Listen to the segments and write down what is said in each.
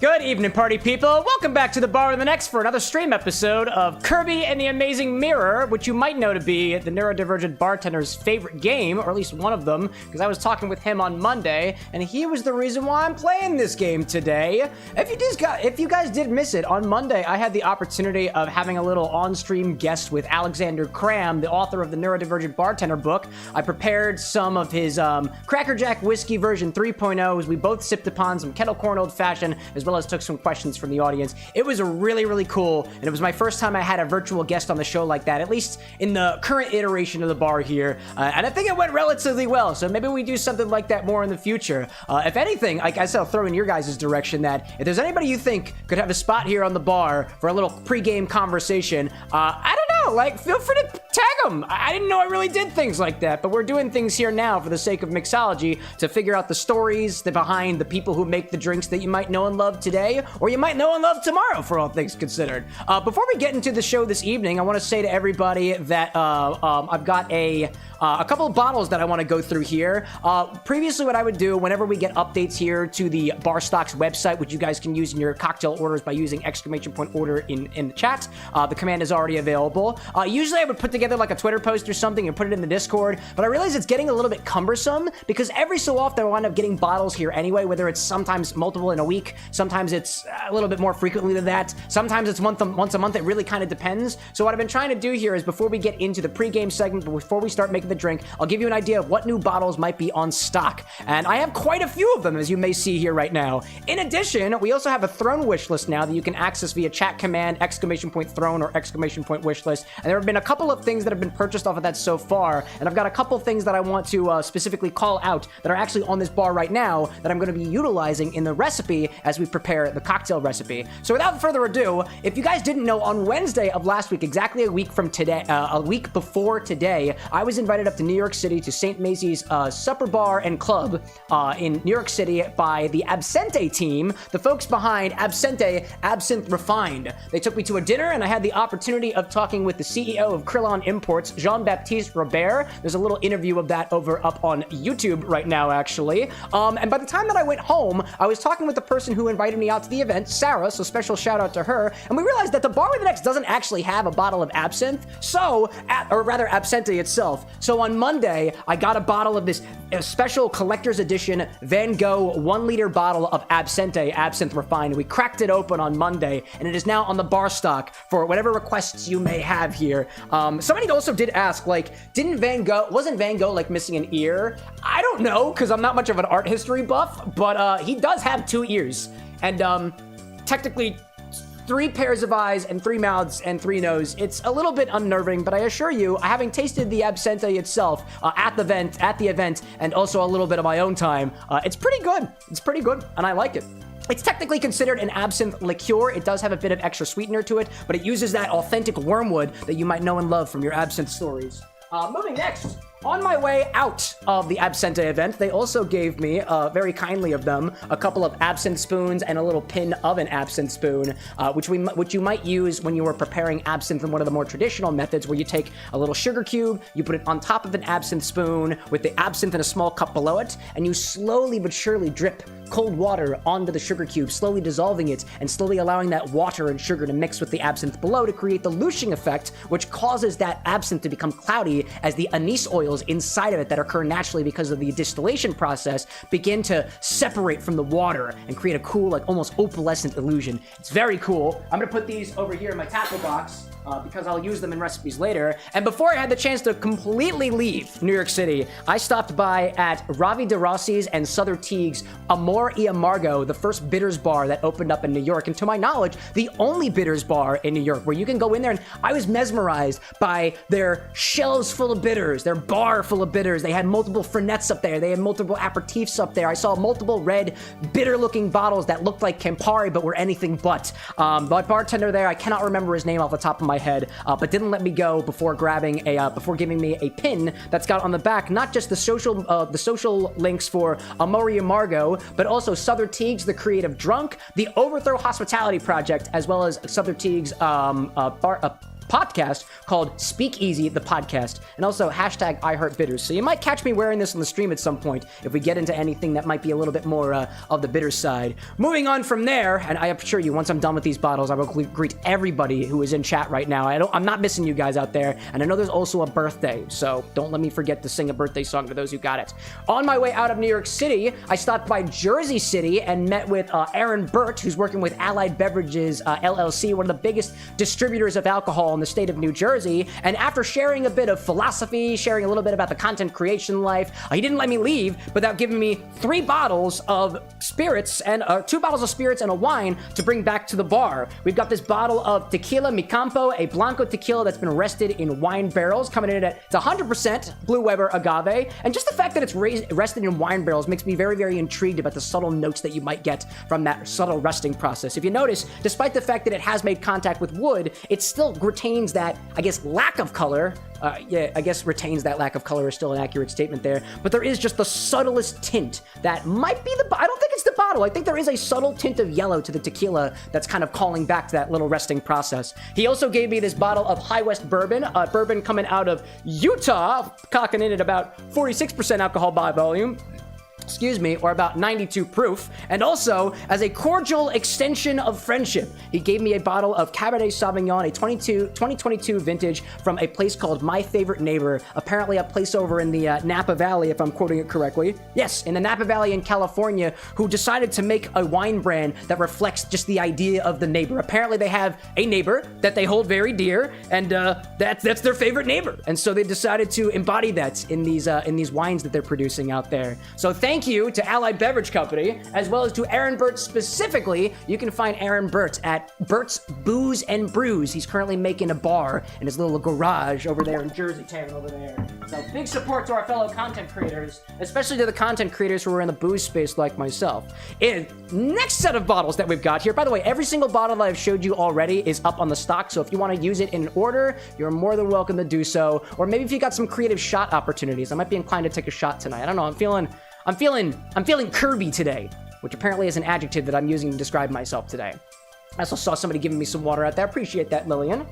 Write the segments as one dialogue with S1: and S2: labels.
S1: Good evening, party people. Welcome back to the Bar with an X for another stream episode of Kirby and the Amazing Mirror, which you might know to be the neurodivergent bartender's favorite game, or at least one of them, because I was talking with him on Monday, and he was the reason why I'm playing this game today. If you guys did miss it, on Monday, I had the opportunity of having a little on-stream guest with Alexander Cram, the author of the Neurodivergent Bartender book. I prepared some of his Cracker Jack Whiskey version 3.0s. We both sipped upon some kettle corn old-fashioned, as well as took some questions from the audience. It was a really cool, and it was my first time I had a virtual guest on the show like that, at least in the current iteration of the bar here, and I think it went relatively well, so maybe we do something like that more in the future. If anything, I guess I'll throw in your guys' direction that if there's anybody you think could have a spot here on the bar for a little pre-game conversation, I don't know, like, feel free to tag them. I didn't know I really did things like that, but we're doing things here now for the sake of mixology to figure out the stories behind the people who make the drinks that you might know and love today, or you might know and love tomorrow, for all things considered. Before we get into the show this evening, I want to say to everybody that I've got a couple of bottles that I want to go through here. Previously, what I would do whenever we get updates here to the Bar Stocks website, which you guys can use in your cocktail orders by using !order in the chat. The command is already available. Usually, I would put together like a Twitter post or something and put it in the Discord, but I realize it's getting a little bit cumbersome because every so often I wind up getting bottles here anyway, whether it's sometimes multiple in a week, sometimes it's a little bit more frequently than that, sometimes it's once a month. It really kind of depends. So what I've been trying to do here is before we get into the pregame segment, before we start making the drink, I'll give you an idea of what new bottles might be on stock, and I have quite a few of them, as you may see here right now. In addition, we also have a throne wish list now that you can access via chat command, !throne or !wish list, and there have been a couple of things that have been purchased off of that so far, and I've got a couple things that I want to specifically call out that are actually on this bar right now that I'm going to be utilizing in the recipe as we prepare the cocktail recipe. So without further ado, if you guys didn't know, on Wednesday of last week, exactly a week from today, a week before today, I was invited up to New York City to St. Macy's Supper Bar and Club in New York City by the Absente team, the folks behind Absente, Absinthe Refined. They took me to a dinner, and I had the opportunity of talking with the CEO of Krillon Imports, Jean-Baptiste Robert. There's a little interview of that up on YouTube right now, actually. And by the time that I went home, I was talking with the person who invited me out to the event, Sarah, so special shout out to her, and we realized that the Bar with an X doesn't actually have a bottle of absinthe, or rather Absente itself. So on Monday, I got a bottle of this special collector's edition Van Gogh 1 liter bottle of Absente, Absinthe Refined. We cracked it open on Monday, and it is now on the bar stock for whatever requests you may have here. Somebody also did ask, like, wasn't Van Gogh like missing an ear? I don't know, because I'm not much of an art history buff, but he does have 2 ears, and technically 3 pairs of eyes and 3 mouths and 3 noses. It's a little bit unnerving, but I assure you, having tasted the Absente itself at the event, and also a little bit of my own time, it's pretty good. It's pretty good, and I like it. It's technically considered an absinthe liqueur. It does have a bit of extra sweetener to it, but it uses that authentic wormwood that you might know and love from your absinthe stories. Moving next, on my way out of the Absente event, they also gave me, very kindly of them, a couple of absinthe spoons and a little pin of an absinthe spoon, which you might use when you are preparing absinthe in one of the more traditional methods, where you take a little sugar cube, you put it on top of an absinthe spoon with the absinthe in a small cup below it, and you slowly but surely drip cold water onto the sugar cube, slowly dissolving it and slowly allowing that water and sugar to mix with the absinthe below to create the lushing effect, which causes that absinthe to become cloudy as the anise oils inside of it that occur naturally because of the distillation process begin to separate from the water and create a cool, like almost opalescent illusion. It's very cool. I'm gonna put these over here in my tackle box because I'll use them in recipes later. And before I had the chance to completely leave New York City, I stopped by at Ravi de Rossi's and Souther Teague's Amor y Amargo, the first bitters bar that opened up in New York, and to my knowledge, the only bitters bar in New York, where you can go in there, and I was mesmerized by their shelves full of bitters, their bar full of bitters. They had multiple Fernets up there. They had multiple aperitifs up there. I saw multiple red, bitter-looking bottles that looked like Campari, but were anything but. The bartender there, I cannot remember his name off the top of my head, but didn't let me go before before giving me a pin that's got on the back not just the social links for Amor y Amargo, but also Souther Teague's The Creative Drunk, the Overthrow Hospitality Project, as well as Souther Teague's podcast called Speakeasy, the podcast, and also hashtag #IHeartBitters. So you might catch me wearing this on the stream at some point if we get into anything that might be a little bit more of the bitter side. Moving on from there, and I assure you, once I'm done with these bottles, I will greet everybody who is in chat right now. I'm not missing you guys out there, and I know there's also a birthday, so don't let me forget to sing a birthday song to those who got it. On my way out of New York City, I stopped by Jersey City and met with Aaron Burt, who's working with Allied Beverages LLC, one of the biggest distributors of alcohol in the state of New Jersey. And after sharing a bit of philosophy, sharing a little bit about the content creation life, he didn't let me leave without giving me 3 bottles of spirits and 2 bottles of spirits and a wine to bring back to the bar. We've got this bottle of Tequila Mi Campo, a Blanco tequila that's been rested in wine barrels, coming in at it's 100% Blue Weber agave. And just the fact that it's rested in wine barrels makes me very, very intrigued about the subtle notes that you might get from that subtle resting process. If you notice, despite the fact that it has made contact with wood, it still retains that, I guess, lack of color. Retains that lack of color is still an accurate statement there. But there is just the subtlest tint that might be I don't think it's the bottle. I think there is a subtle tint of yellow to the tequila that's kind of calling back to that little resting process. He also gave me this bottle of High West Bourbon, bourbon coming out of Utah, cocking in at about 46% alcohol by volume. Or about 92 proof, and also as a cordial extension of friendship, he gave me a bottle of Cabernet Sauvignon, a 2022 vintage from a place called My Favorite Neighbor, apparently a place over in the Napa Valley, if I'm quoting it correctly. Yes, in the Napa Valley in California, who decided to make a wine brand that reflects just the idea of the neighbor. Apparently they have a neighbor that they hold very dear, and that's their favorite neighbor, and so they decided to embody that in these wines that they're producing out there. So thank you to Allied Beverage Company, as well as to Aaron Burt specifically. You can find Aaron Burt at Burt's Booze and Brews. He's currently making a bar in his little garage over there in Jersey Town over there. So big support to our fellow content creators, especially to the content creators who are in the booze space like myself. In next set of bottles that we've got here, by the way, every single bottle that I've showed you already is up on the stock, so if you want to use it in an order, you're more than welcome to do so. Or maybe if you got some creative shot opportunities, I might be inclined to take a shot tonight. I don't know, I'm feeling Kirby today, which apparently is an adjective that I'm using to describe myself today. I also saw somebody giving me some water out there. Appreciate that, Lillian.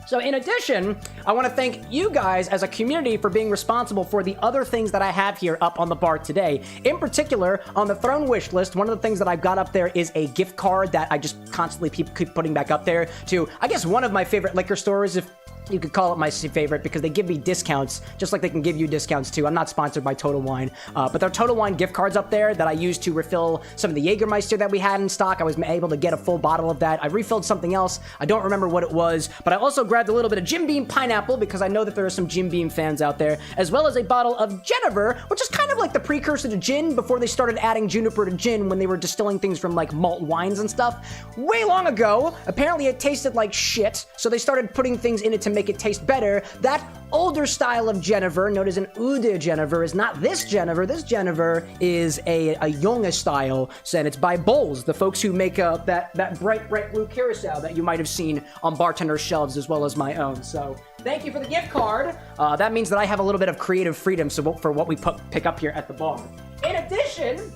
S1: So in addition, I want to thank you guys as a community for being responsible for the other things that I have here up on the bar today. In particular, on the Throne wish list, one of the things that I've got up there is a gift card that I just constantly keep putting back up there to, I guess, one of my favorite liquor stores, if you could call it my favorite, because they give me discounts, just like they can give you discounts too. I'm not sponsored by Total Wine, but there are Total Wine gift cards up there that I use to refill some of the Jägermeister that we had in stock. I was able to get a full bottle of that. I refilled something else. I don't remember what it was, but I also grabbed a little bit of Jim Beam Pineapple, because I know that there are some Jim Beam fans out there, as well as a bottle of Jennifer, which is kind of like the precursor to gin before they started adding juniper to gin when they were distilling things from like malt wines and stuff. Way long ago, apparently it tasted like shit, so they started putting things in it to make it taste better. That older style of Jennifer, known as an Ude Jennifer, is not this Jennifer. This Jennifer is a Junge style, and it's by Bowls, the folks who make that bright blue curacao that you might have seen on bartender shelves as well as my own. So thank you for the gift card. That means that I have a little bit of creative freedom for what we pick up here at the bar. In addition,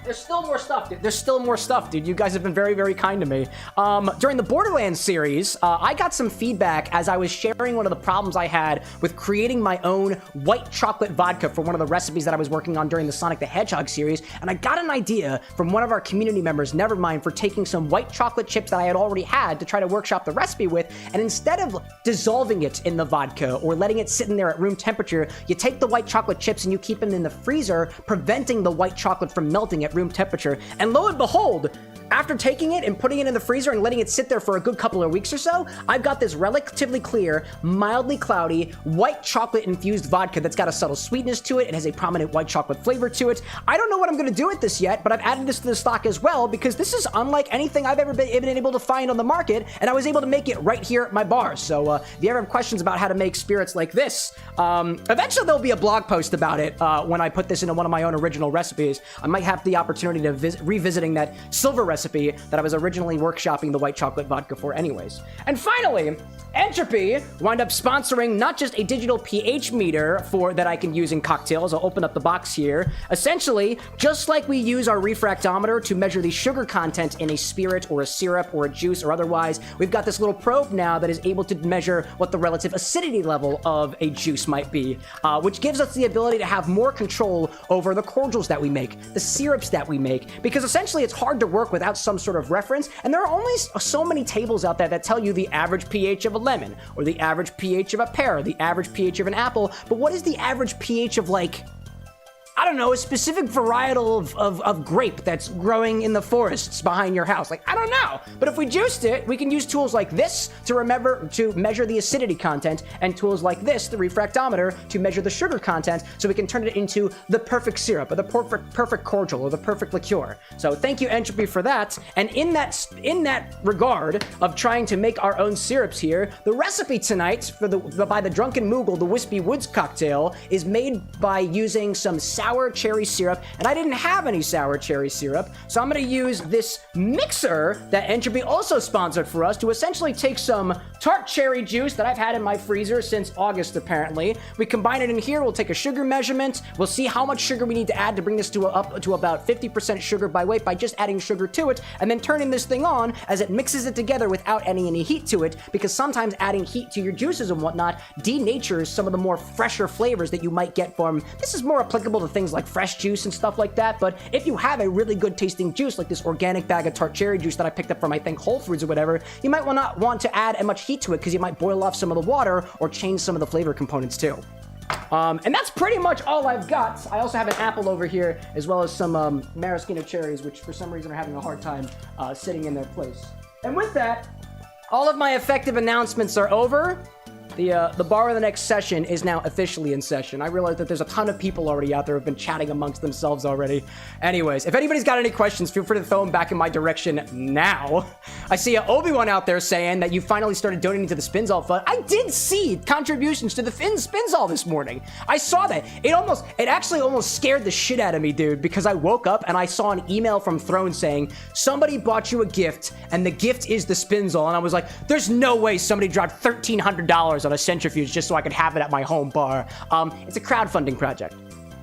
S1: there's still more stuff, dude. There's still more stuff, dude. You guys have been very, very kind to me. During the Borderlands series, I got some feedback as I was sharing one of the problems I had with creating my own white chocolate vodka for one of the recipes that I was working on during the Sonic the Hedgehog series, and I got an idea from one of our community members, Nevermind, for taking some white chocolate chips that I had already had to try to workshop the recipe with, and instead of dissolving it in the vodka or letting it sit in there at room temperature, you take the white chocolate chips and you keep them in the freezer, preventing the white chocolate from melting at room temperature. And lo and behold, after taking it and putting it in the freezer and letting it sit there for a good couple of weeks or so, I've got this relatively clear, mildly cloudy, white chocolate infused vodka that's got a subtle sweetness to it. It has a prominent white chocolate flavor to it. I don't know what I'm going to do with this yet, but I've added this to the stock as well because this is unlike anything I've ever been able to find on the market, and I was able to make it right here at my bar. So if you ever have questions about how to make spirits like this, eventually there'll be a blog post about it when I put this into one of my own original recipes. I might have the opportunity to revisiting that silver recipe that I was originally workshopping the white chocolate vodka for anyways. And finally, Entropy wind up sponsoring not just a digital pH meter that I can use in cocktails. I'll open up the box here. Essentially, just like we use our refractometer to measure the sugar content in a spirit or a syrup or a juice or otherwise, we've got this little probe now that is able to measure what the relative acidity level of a juice might be, which gives us the ability to have more control over the cordials that we make, the syrups that we make, because essentially it's hard to work without some sort of reference, and there are only so many tables out there that tell you the average pH of a lemon, or the average pH of a pear, the average pH of an apple, but what is the average pH of, like, I don't know, a specific varietal of grape that's growing in the forests behind your house? Like, I don't know. But if we juiced it, we can use tools like this to measure the acidity content, and tools like this, the refractometer, to measure the sugar content, so we can turn it into the perfect syrup, or the perfect cordial, or the perfect liqueur. So thank you, Entropy, for that. And in that regard of trying to make our own syrups here, the recipe tonight by the Drunken Moogle, the Whispy Woods cocktail, is made by using some sour cherry syrup, and I didn't have any sour cherry syrup, so I'm going to use this mixer that Entropy also sponsored for us to essentially take some tart cherry juice that I've had in my freezer since August, apparently. We combine it in here, we'll take a sugar measurement, we'll see how much sugar we need to add to bring this up to about 50% sugar by weight by just adding sugar to it, and then turning this thing on as it mixes it together without adding any heat to it, because sometimes adding heat to your juices and whatnot denatures some of the more fresher flavors that you might get from, this is more applicable to things like fresh juice and stuff like that, but if you have a really good tasting juice like this organic bag of tart cherry juice that I picked up from, I think, Whole Foods or whatever, you might not want to add as much heat to it because you might boil off some of the water or change some of the flavor components too. And that's pretty much all I've got. I also have an apple over here, as well as some maraschino cherries, which for some reason are having a hard time sitting in their place. And with that, all of my effective announcements are over. The bar of the next session is now officially in session. I realize that there's a ton of people already out there who've been chatting amongst themselves already. Anyways, if anybody's got any questions, feel free to throw them back in my direction now. I see Obi-Wan out there saying that you finally started donating to the Spinzall Fund. I did see contributions to the Spinzall this morning. I saw that. It actually almost scared the shit out of me, dude, because I woke up and I saw an email from Throne saying, somebody bought you a gift, and the gift is the Spinzall. And I was like, there's no way somebody dropped $1,300 on a centrifuge just so I could have it at my home bar. It's a crowdfunding project.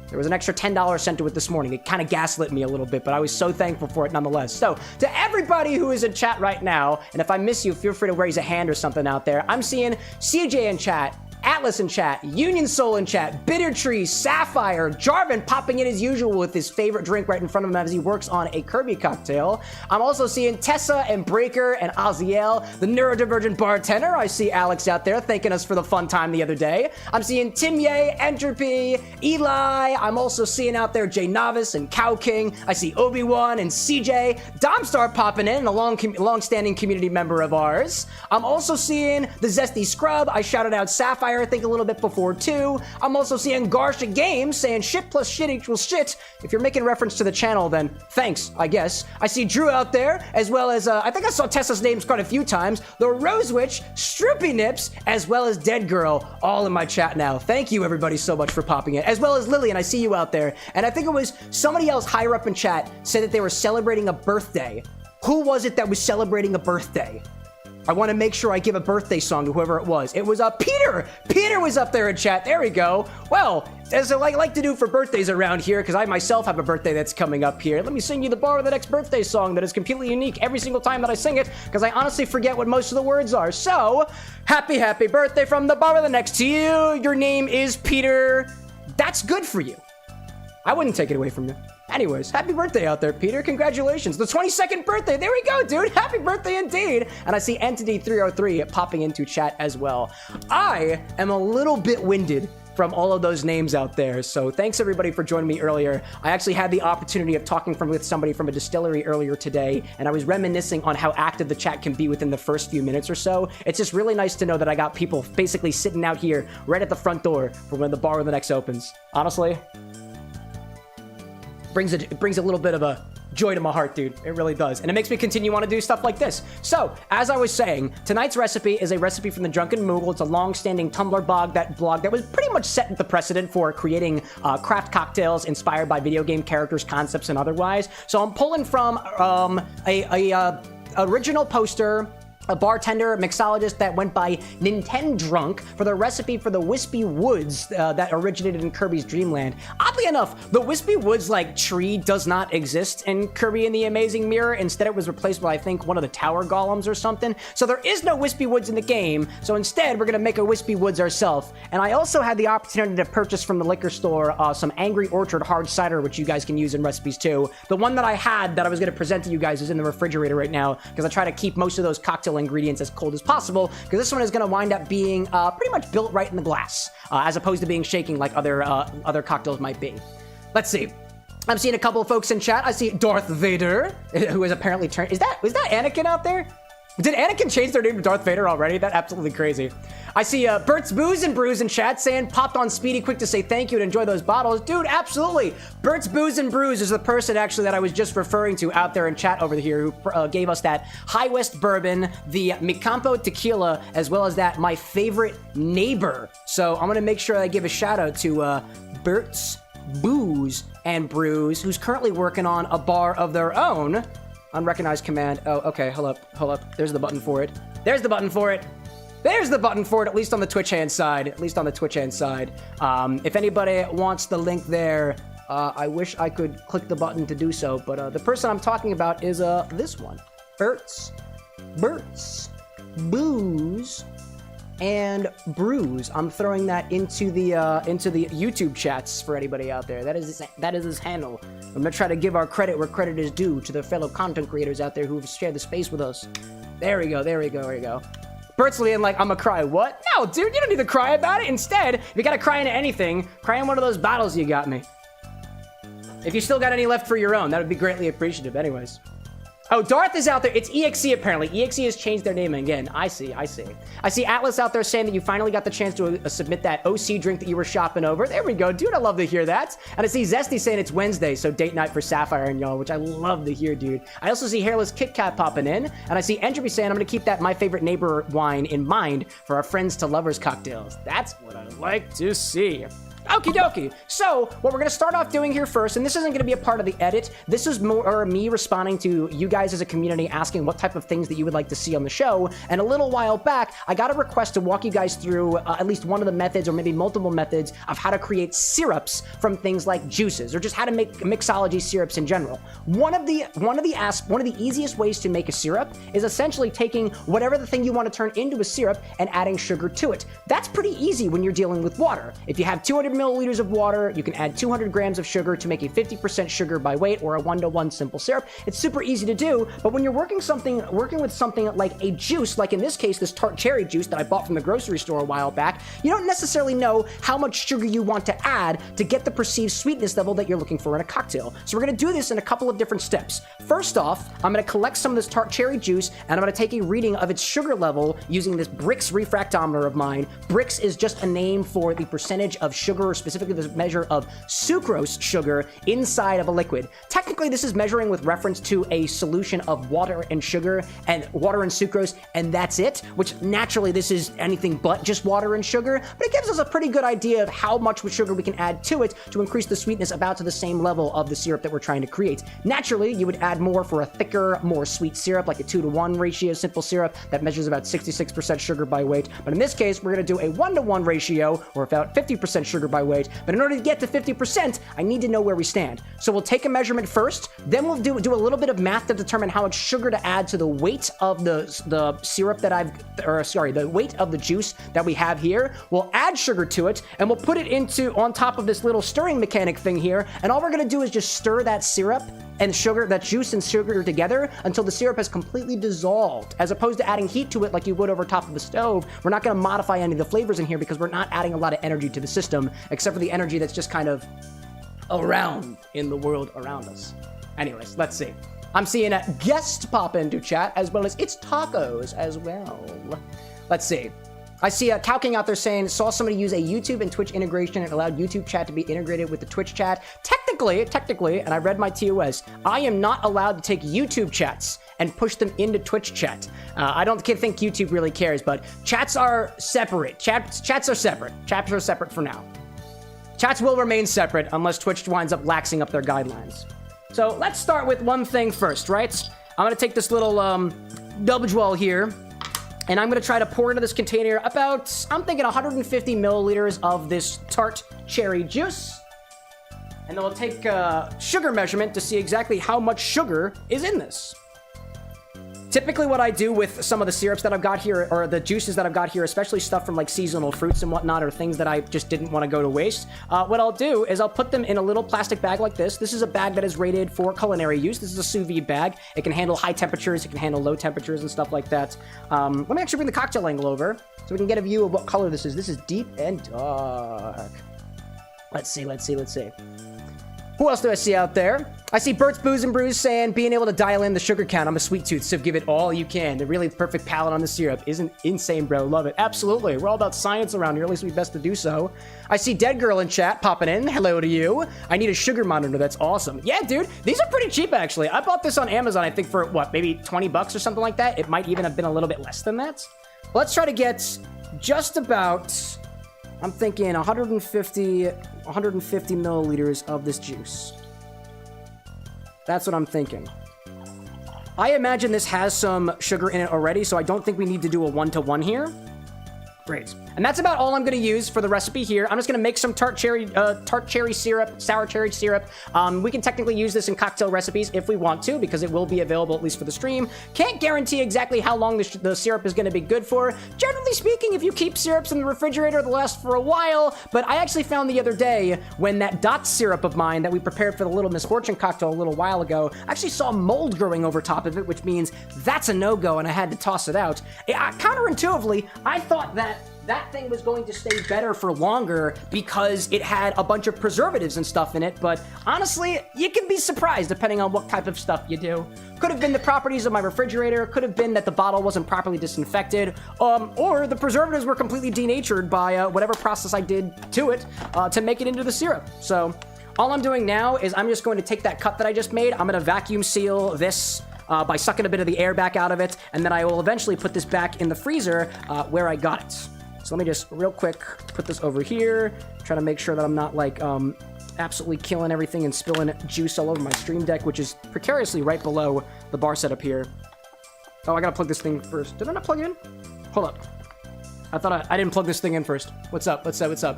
S1: There was an extra $10 sent to it this morning. It kind of gaslit me a little bit, but I was so thankful for it nonetheless. So, to everybody who is in chat right now, and if I miss you, feel free to raise a hand or something out there. I'm seeing CJ in chat, Atlas in chat, Union Soul in chat, Bitter Tree, Sapphire, Jarvan popping in as usual with his favorite drink right in front of him as he works on a Kirby cocktail. I'm also seeing Tessa and Breaker and Aziel, the neurodivergent bartender. I see Alex out there thanking us for the fun time the other day. I'm seeing Timye, Entropy, Eli. I'm also seeing out there Jay Novice and Cow King. I see Obi-Wan and CJ. Domstar popping in, a long-standing community member of ours. I'm also seeing the Zesty Scrub. I shouted out Sapphire, I think, a little bit before too. I'm also seeing Garsha Games saying shit plus shit equals shit. If you're making reference to the channel, then thanks, I guess. I see Drew out there, as well as, I think I saw Tessa's names quite a few times. The Rose Witch, Stroopy Nips, as well as Dead Girl, all in my chat now. Thank you, everybody, so much for popping in. As well as Lillian, I see you out there. And I think it was somebody else higher up in chat said that they were celebrating a birthday. Who was it that was celebrating a birthday? I want to make sure I give a birthday song to whoever it was. It was Peter. Peter was up there in chat. There we go. Well, as I like to do for birthdays around here, because I myself have a birthday that's coming up here, let me sing you the bar of the next birthday song that is completely unique every single time that I sing it, because I honestly forget what most of the words are. So, happy birthday from the bar of the next to you. Your name is Peter. That's good for you. I wouldn't take it away from you. Anyways, happy birthday out there, Peter. Congratulations. The 22nd birthday. There we go, dude. Happy birthday indeed. And I see Entity303 popping into chat as well. I am a little bit winded from all of those names out there. So thanks everybody for joining me earlier. I actually had the opportunity of talking with somebody from a distillery earlier today, and I was reminiscing on how active the chat can be within the first few minutes or so. It's just really nice to know that I got people basically sitting out here right at the front door for when the bar of the next opens. Honestly, it brings a little bit of a joy to my heart, dude. It really does. And it makes me continue want to do stuff like this. So, as I was saying, tonight's recipe is a recipe from the Drunken Moogle. It's a long-standing Tumblr blog that was pretty much set the precedent for creating craft cocktails inspired by video game characters, concepts, and otherwise. So I'm pulling from a original poster a bartender, mixologist that went by Nintendo-Drunk for the recipe for the Whispy Woods that originated in Kirby's Dreamland. Oddly enough, the Whispy Woods, like, tree does not exist in Kirby and the Amazing Mirror. Instead, it was replaced by, I think, one of the tower golems or something. So there is no Whispy Woods in the game. So instead, we're gonna make a Whispy Woods ourselves. And I also had the opportunity to purchase from the liquor store some Angry Orchard hard cider, which you guys can use in recipes too. The one that I had that I was gonna present to you guys is in the refrigerator right now, because I try to keep most of those cocktail ingredients as cold as possible, because this one is going to wind up being pretty much built right in the glass, as opposed to being shaking like other cocktails might be. Let's see. I'm seeing a couple of folks in chat. I see Darth Vader, who is apparently turned. Was that Anakin out there? Did Anakin change their name to Darth Vader already? That's absolutely crazy. I see Bert's Booze and Brews in chat saying, popped on Speedy quick to say thank you and enjoy those bottles. Dude, absolutely. Bert's Booze and Brews is the person actually that I was just referring to out there in chat over here who gave us that High West Bourbon, the Micampo Tequila, as well as that My Favorite Neighbor. So I'm going to make sure I give a shout out to Bert's Booze and Brews, who's currently working on a bar of their own. Unrecognized command. Oh, okay. Hold up. There's the button for it. There's the button for it. There's the button for it, at least on the Twitch hand side. If anybody wants the link there, I wish I could click the button to do so, but the person I'm talking about is this one. Bert's Booze and Brews. I'm throwing that into the YouTube chats for anybody out there. That is his handle. I'm gonna try to give our credit where credit is due to the fellow content creators out there who've shared the space with us. There we go. Bert's Leon, like, I'm gonna cry. What? No, dude, you don't need to cry about it. Instead, if you gotta cry into anything, cry in one of those bottles you got me. If you still got any left for your own, that would be greatly appreciative anyways. Oh, Darth is out there. It's EXE, apparently. EXE has changed their name again. I see. I see Atlas out there saying that you finally got the chance to submit that OC drink that you were shopping over. There we go. Dude, I love to hear that. And I see Zesty saying it's Wednesday, so date night for Sapphire and y'all, which I love to hear, dude. I also see Hairless Kit Kat popping in. And I see Entropy saying I'm going to keep that My Favorite Neighbor wine in mind for our friends to lovers cocktails. That's what I like to see. Okie dokie. So, what we're going to start off doing here first, and this isn't going to be a part of the edit, this is more me responding to you guys as a community asking what type of things that you would like to see on the show, and a little while back, I got a request to walk you guys through at least one of the methods, or maybe multiple methods, of how to create syrups from things like juices, or just how to make mixology syrups in general. One of the easiest ways to make a syrup is essentially taking whatever the thing you want to turn into a syrup and adding sugar to it. That's pretty easy when you're dealing with water. If you have 200 milliliters of water, you can add 200 grams of sugar to make a 50% sugar by weight or a 1-to-1 simple syrup. It's super easy to do, but when you're working with something like a juice, like in this case, this tart cherry juice that I bought from the grocery store a while back, you don't necessarily know how much sugar you want to add to get the perceived sweetness level that you're looking for in a cocktail. So we're going to do this in a couple of different steps. First off, I'm going to collect some of this tart cherry juice, and I'm going to take a reading of its sugar level using this Brix refractometer of mine. Brix is just a name for the percentage of sugar, or specifically the measure of sucrose sugar inside of a liquid. Technically, this is measuring with reference to a solution of water and sugar, and water and sucrose, and that's it, which naturally this is anything but just water and sugar, but it gives us a pretty good idea of how much sugar we can add to it to increase the sweetness about to the same level of the syrup that we're trying to create. Naturally, you would add more for a thicker, more sweet syrup, like a 2-to-1 ratio simple syrup that measures about 66% sugar by weight, but in this case, we're going to do a 1-to-1 ratio, or about 50% sugar by weight, but in order to get to 50%, I need to know where we stand. So we'll take a measurement first, then we'll do a little bit of math to determine how much sugar to add to the weight of the syrup that the weight of the juice that we have here. We'll add sugar to it, and we'll put it on top of this little stirring mechanic thing here, and all we're gonna do is just stir that syrup and sugar, that juice and sugar together until the syrup has completely dissolved. As opposed to adding heat to it like you would over top of the stove, we're not gonna modify any of the flavors in here because we're not adding a lot of energy to the system, except for the energy that's just kind of around in the world around us. Anyways, let's see. I'm seeing a guest pop into chat, as well as it's tacos as well. Let's see. I see a Cowking out there saying, saw somebody use a YouTube and Twitch integration and allowed YouTube chat to be integrated with the Twitch chat. Technically, and I read my TOS, I am not allowed to take YouTube chats and push them into Twitch chat. I don't think YouTube really cares, but chats are separate. Chats are separate. Chats are separate for now. Chats will remain separate unless Twitch winds up laxing up their guidelines. So let's start with one thing first, right? I'm gonna take this little double jewel here, And I'm going to try to pour into this container about, I'm thinking 150 milliliters of this tart cherry juice. And then we'll take a sugar measurement to see exactly how much sugar is in this. Typically what I do with some of the syrups that I've got here, or the juices that I've got here, especially stuff from like seasonal fruits and whatnot, or things that I just didn't want to go to waste, what I'll do is I'll put them in a little plastic bag like this. This is a bag that is rated for culinary use. This is a sous vide bag. It can handle high temperatures, it can handle low temperatures and stuff like that. Let me actually bring the cocktail angle over so we can get a view of what color this is. This is deep and dark. Let's see. Who else do I see out there? I see Bert's Booze and Brews saying, being able to dial in the sugar count. I'm a sweet tooth, so give it all you can. The really perfect palate on the syrup. Isn't insane, bro. Love it. Absolutely. We're all about science around here. At least we best to do so. I see Dead Girl in chat popping in. Hello to you. I need a sugar monitor. That's awesome. Yeah, dude. These are pretty cheap, actually. I bought this on Amazon, I think, for, what, maybe 20 bucks or something like that? It might even have been a little bit less than that. Let's try to get just about, I'm thinking 150 milliliters of this juice. That's what I'm thinking. I imagine this has some sugar in it already, so I don't think we need to do a 1-to-1 here. Great. And that's about all I'm going to use for the recipe here. I'm just going to make some tart cherry syrup, sour cherry syrup. We can technically use this in cocktail recipes if we want to, because it will be available at least for the stream. Can't guarantee exactly how long the syrup is going to be good for. Generally speaking, if you keep syrups in the refrigerator, they'll last for a while. But I actually found the other day when that dot syrup of mine that we prepared for the Little Misfortune cocktail a little while ago, I actually saw mold growing over top of it, which means that's a no-go, and I had to toss it out. Counterintuitively, I thought that thing was going to stay better for longer because it had a bunch of preservatives and stuff in it, but honestly, you can be surprised depending on what type of stuff you do. Could have been the properties of my refrigerator, could have been that the bottle wasn't properly disinfected, or the preservatives were completely denatured by whatever process I did to it to make it into the syrup. So all I'm doing now is I'm just going to take that cup that I just made, I'm going to vacuum seal this by sucking a bit of the air back out of it, and then I will eventually put this back in the freezer where I got it. So let me just real quick put this over here, try to make sure that I'm not like absolutely killing everything and spilling juice all over my stream deck, which is precariously right below the bar setup here. Oh, I gotta plug this thing first. Did I not plug it in? Hold up. I thought I didn't plug this thing in first. What's up? What's up?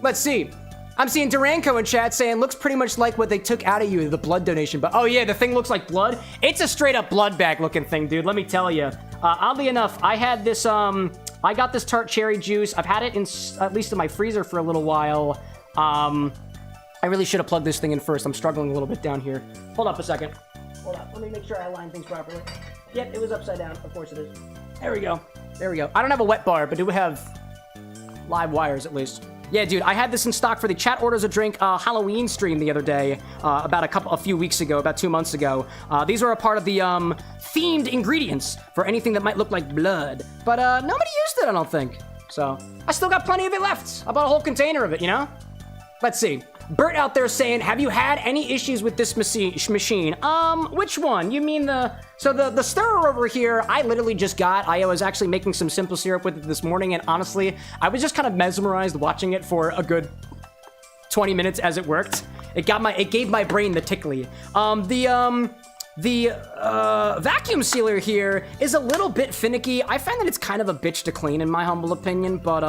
S1: Let's see. I'm seeing Duranko in chat saying, looks pretty much like what they took out of you, the blood donation. But oh yeah, the thing looks like blood. It's a straight up blood bag looking thing, dude. Let me tell you. Oddly enough, I had this, I got this tart cherry juice. I've had it in, at least in my freezer for a little while. I really should have plugged this thing in first. I'm struggling a little bit down here. Hold up a second. Hold up. Let me make sure I align things properly. Yep, it was upside down. Of course it is. There we go. There we go. I don't have a wet bar, but do we have live wires at least? Yeah, dude, I had this in stock for the Chat Orders a Drink Halloween stream the other day, about a few weeks ago, about 2 months ago. These are a part of the themed ingredients for anything that might look like blood. But nobody used it, I don't think. So I still got plenty of it left. I bought a whole container of it, you know? Let's see. Bert out there saying, have you had any issues with this machine? Which one? You mean the stirrer over here, I literally just got. I was actually making some simple syrup with it this morning, and honestly, I was just kind of mesmerized watching it for a good 20 minutes as it worked. It gave my brain the tickly. The vacuum sealer here is a little bit finicky. I find that it's kind of a bitch to clean in my humble opinion, but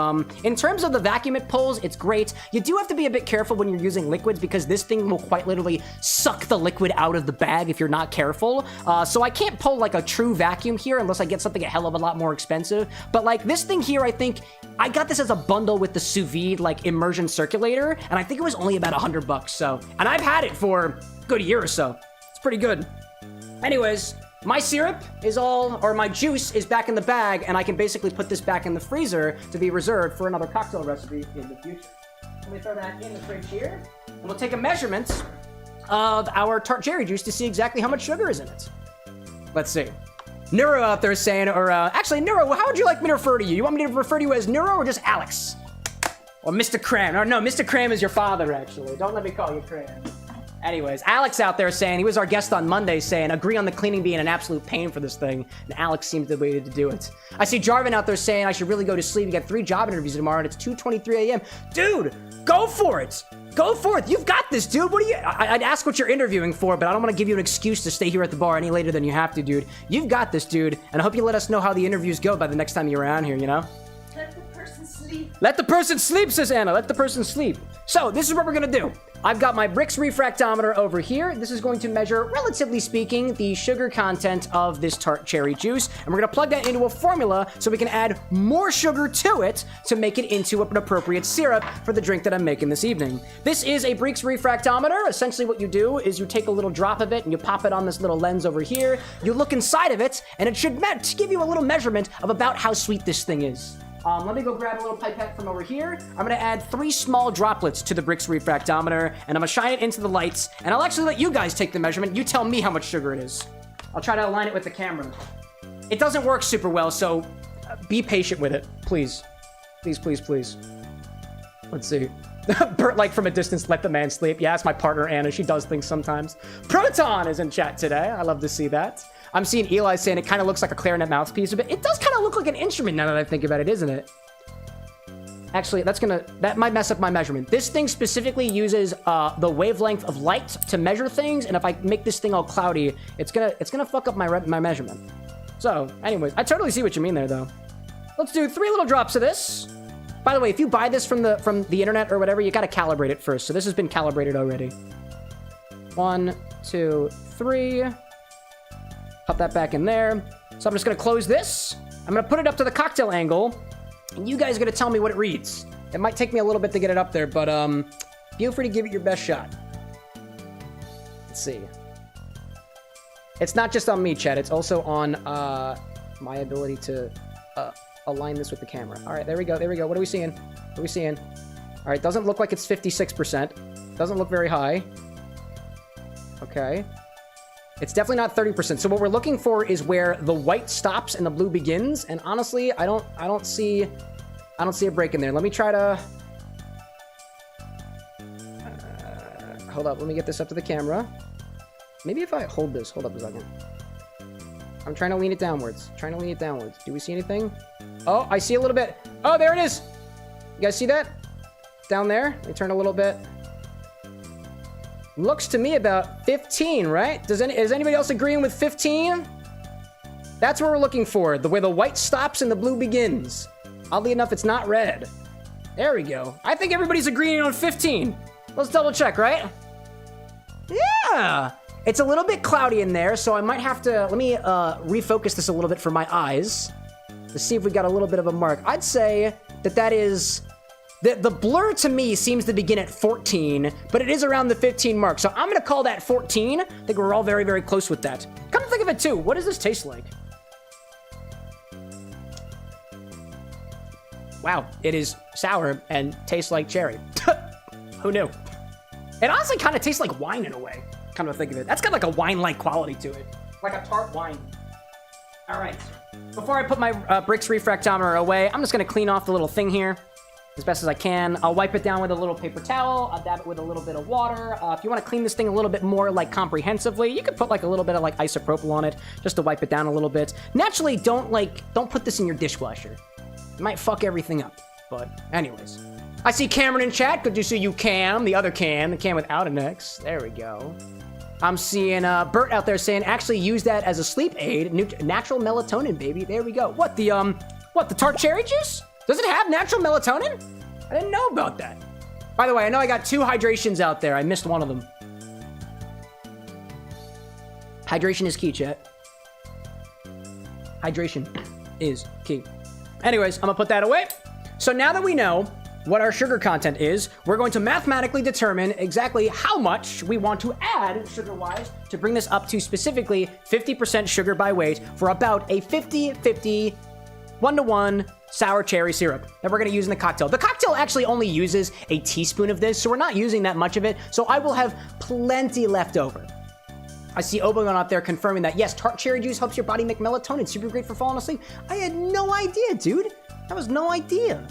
S1: in terms of the vacuum it pulls, it's great. You do have to be a bit careful when you're using liquids because this thing will quite literally suck the liquid out of the bag if you're not careful. So I can't pull like a true vacuum here unless I get something a hell of a lot more expensive. But like this thing here, I think I got this as a bundle with the sous vide like immersion circulator, and I think it was only about $100. So, and I've had it for a good year or so. It's pretty good. Anyways, my syrup is my juice is back in the bag, and I can basically put this back in the freezer to be reserved for another cocktail recipe in the future. Let me throw that in the fridge here, and we'll take a measurement of our tart cherry juice to see exactly how much sugar is in it. Let's see. Neuro out there saying, actually, Neuro, how would you like me to refer to you? You want me to refer to you as Neuro or just Alex? Or Mr. Cram? Or no, Mr. Cram is your father, actually. Don't let me call you Cram. Anyways, Alex out there saying, he was our guest on Monday saying, agree on the cleaning being an absolute pain for this thing. And Alex seems the way to do it. I see Jarvin out there saying, I should really go to sleep. You got 3 job interviews tomorrow and it's 2:23 a.m. Dude, go for it. Go forth. You've got this, dude. What are you? I'd ask what you're interviewing for, but I don't want to give you an excuse to stay here at the bar any later than you have to, dude. You've got this, dude. And I hope you let us know how the interviews go by the next time you're around here, you know?
S2: Let the person sleep.
S1: Let the person sleep, says Anna. Let the person sleep. So, this is what we're going to do. I've got my Brix refractometer over here. This is going to measure, relatively speaking, the sugar content of this tart cherry juice. And we're going to plug that into a formula so we can add more sugar to it to make it into an appropriate syrup for the drink that I'm making this evening. This is a Brix refractometer. Essentially what you do is you take a little drop of it and you pop it on this little lens over here. You look inside of it and it should give you a little measurement of about how sweet this thing is. Let me go grab a little pipette from over here. I'm gonna add 3 small droplets to the Brix refractometer, and I'm gonna shine it into the lights, and I'll actually let you guys take the measurement. You tell me how much sugar it is. I'll try to align it with the camera. It doesn't work super well, so be patient with it, please. Please, please, please. Let's see. Bert, like from a distance, let the man sleep. Yeah, that's my partner, Anna. She does things sometimes. Proton is in chat today. I love to see that. I'm seeing Eli saying it kind of looks like a clarinet mouthpiece, but it does kind of look like an instrument now that I think about it, isn't it? Actually, that might mess up my measurement. This thing specifically uses the wavelength of light to measure things, and if I make this thing all cloudy, it's gonna fuck up my measurement. So, anyways, I totally see what you mean there, though. Let's do 3 little drops of this. By the way, if you buy this from the internet or whatever, you gotta calibrate it first. So this has been calibrated already. 1, 2, 3. Pop that back in there. So I'm just gonna close this. I'm gonna put it up to the cocktail angle, and you guys are gonna tell me what it reads. It might take me a little bit to get it up there, but feel free to give it your best shot. Let's see. It's not just on me, Chad. It's also on my ability to align this with the camera. All right, there we go. There we go. What are we seeing? What are we seeing? All right, doesn't look like it's 56%. Doesn't look very high. Okay. It's definitely not 30%. So what we're looking for is where the white stops and the blue begins. And honestly, I don't see a break in there. Let me try to hold up. Let me get this up to the camera. Maybe if I hold this, hold up a second. I'm trying to lean it downwards. Trying to lean it downwards. Do we see anything? Oh, I see a little bit. Oh, there it is. You guys see that? Down there. Let me turn a little bit. Looks to me about 15, right? Is anybody else agreeing with 15? That's what we're looking for. Where the white stops and the blue begins. Oddly enough, it's not red. There we go. I think everybody's agreeing on 15. Let's double check, right? Yeah. It's a little bit cloudy in there, so I might have to... Let me refocus this a little bit for my eyes to see if we got a little bit of a mark. I'd say that is... The blur to me seems to begin at 14, but it is around the 15 mark. So I'm going to call that 14. I think we're all very, very close with that. Come to think of it, too. What does this taste like? Wow, it is sour and tastes like cherry. Who knew? It honestly kind of tastes like wine in a way. Come to think of it. That's got like a wine-like quality to it. Like a tart wine. All right. Before I put my Brix refractometer away, I'm just going to clean off the little thing here as best as I can. I'll wipe it down with a little paper towel. I'll dab it with a little bit of water. If you want to clean this thing a little bit more, like, comprehensively, you could put, like, a little bit of, like, isopropyl on it just to wipe it down a little bit. Naturally, don't put this in your dishwasher. It might fuck everything up. But, anyways. I see Cameron in chat. Good to see you, Cam. The other Cam. The Cam without an X. There we go. I'm seeing Bert out there saying, actually use that as a sleep aid. Natural melatonin, baby. There we go. What, the tart cherry juice? Does it have natural melatonin? I didn't know about that. By the way, I know I got 2 hydrations out there. I missed one of them. Hydration is key, chat. Hydration is key. Anyways, I'm gonna put that away. So now that we know what our sugar content is, we're going to mathematically determine exactly how much we want to add sugar-wise to bring this up to specifically 50% sugar by weight for about a 50-50 1-to-1 sour cherry syrup that we're going to use in the cocktail. The cocktail actually only uses a teaspoon of this, so we're not using that much of it, so I will have plenty left over. I see Obegon out there confirming that, yes, tart cherry juice helps your body make melatonin. Super great for falling asleep. I had no idea, dude. That was no idea.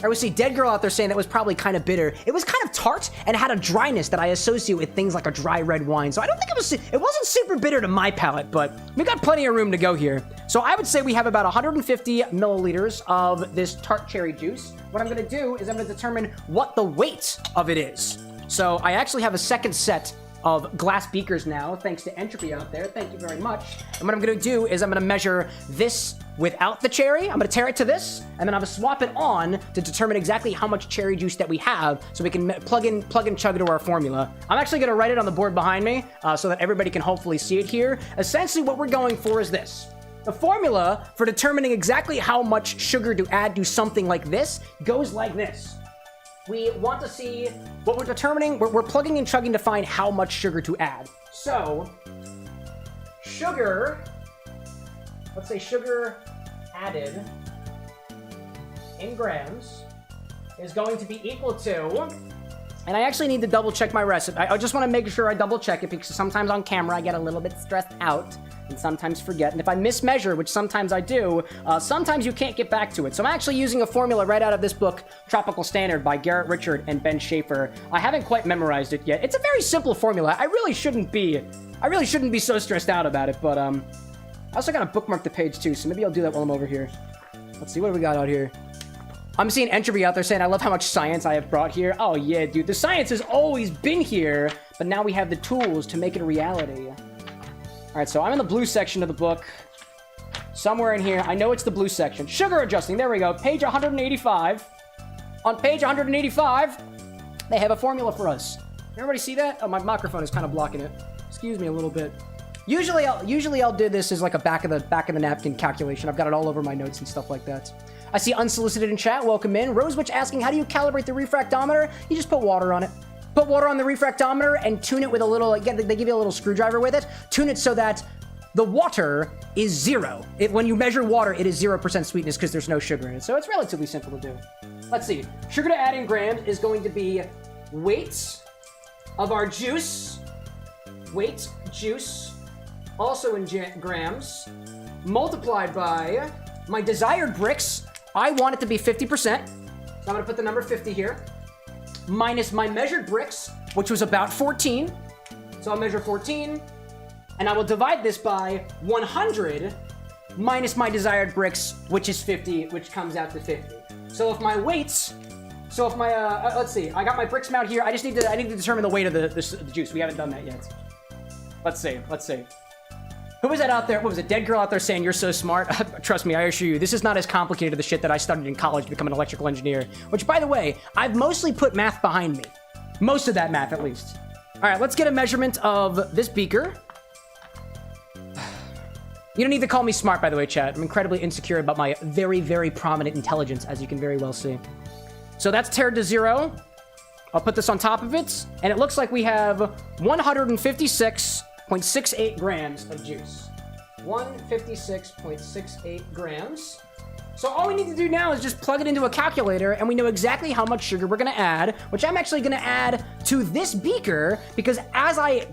S1: I would see Dead Girl out there saying that was probably kind of bitter. It was kind of tart and had a dryness that I associate with things like a dry red wine. So I don't think it wasn't super bitter to my palate, but we got plenty of room to go here. So I would say we have about 150 milliliters of this tart cherry juice. What I'm gonna do is I'm gonna determine what the weight of it is. So I actually have a second set of glass beakers now, thanks to Entropy out there. Thank you very much. And what I'm gonna do is I'm gonna measure this without the cherry. I'm gonna tear it to this, and then I'm gonna swap it on to determine exactly how much cherry juice that we have, so we can plug and chug into our formula. I'm actually gonna write it on the board behind me, so that everybody can hopefully see it here. Essentially, what we're going for is this. The formula for determining exactly how much sugar to add to something like this goes like this. We want to see what we're determining. We're plugging and chugging to find how much sugar to add. So, sugar, let's say sugar added in grams is going to be equal to, and I actually need to double check my recipe. I just want to make sure I double check it because sometimes on camera I get a little bit stressed out and sometimes forget. And if I mismeasure, which sometimes I do, sometimes you can't get back to it. So I'm actually using a formula right out of this book, Tropical Standard by Garrett Richard and Ben Schaefer. I haven't quite memorized it yet. It's a very simple formula. I really shouldn't be so stressed out about it, but I also gotta bookmark the page too, so maybe I'll do that while I'm over here. Let's see, what do we got out here? I'm seeing Entropy out there saying, I love how much science I have brought here. Oh yeah, dude, the science has always been here, but now we have the tools to make it a reality. All right, so I'm in the blue section of the book. Somewhere in here, I know it's the blue section. Sugar adjusting, there we go, page 185. On page 185, they have a formula for us. Everybody see that? Oh, my microphone is kind of blocking it. Excuse me a little bit. Usually I'll do this as like a back of the napkin calculation. I've got it all over my notes and stuff like that. I see Unsolicited in chat, welcome in. Rosewitch asking, how do you calibrate the refractometer? You just put water on it. Put water on the refractometer and tune it with a little, again, they give you a little screwdriver with it. Tune it so that the water is 0. When you measure water, it is 0% sweetness because there's no sugar in it. So it's relatively simple to do. Let's see. Sugar to add in grams is going to be weight of our juice. Weight, juice, also in grams, multiplied by my desired bricks. I want it to be 50%. So I'm going to put the number 50 here. Minus my measured bricks, which was about 14. So I'll measure 14. And I will divide this by 100 minus my desired bricks, which is 50, which comes out to 50. So if my weights, let's see, I got my bricks out here. I need to determine the weight of the juice. We haven't done that yet. Let's see. Who was that out there? What was it? Dead Girl out there saying you're so smart? Trust me, I assure you, this is not as complicated as the shit that I studied in college to become an electrical engineer. Which, by the way, I've mostly put math behind me. Most of that math, at least. All right, let's get a measurement of this beaker. You don't need to call me smart, by the way, chat. I'm incredibly insecure about my very, very prominent intelligence, as you can very well see. So that's tared to 0. I'll put this on top of it, and it looks like we have 156.68 grams of juice. 156.68 grams. So all we need to do now is just plug it into a calculator, and we know exactly how much sugar we're gonna add, which I'm actually gonna add to this beaker, because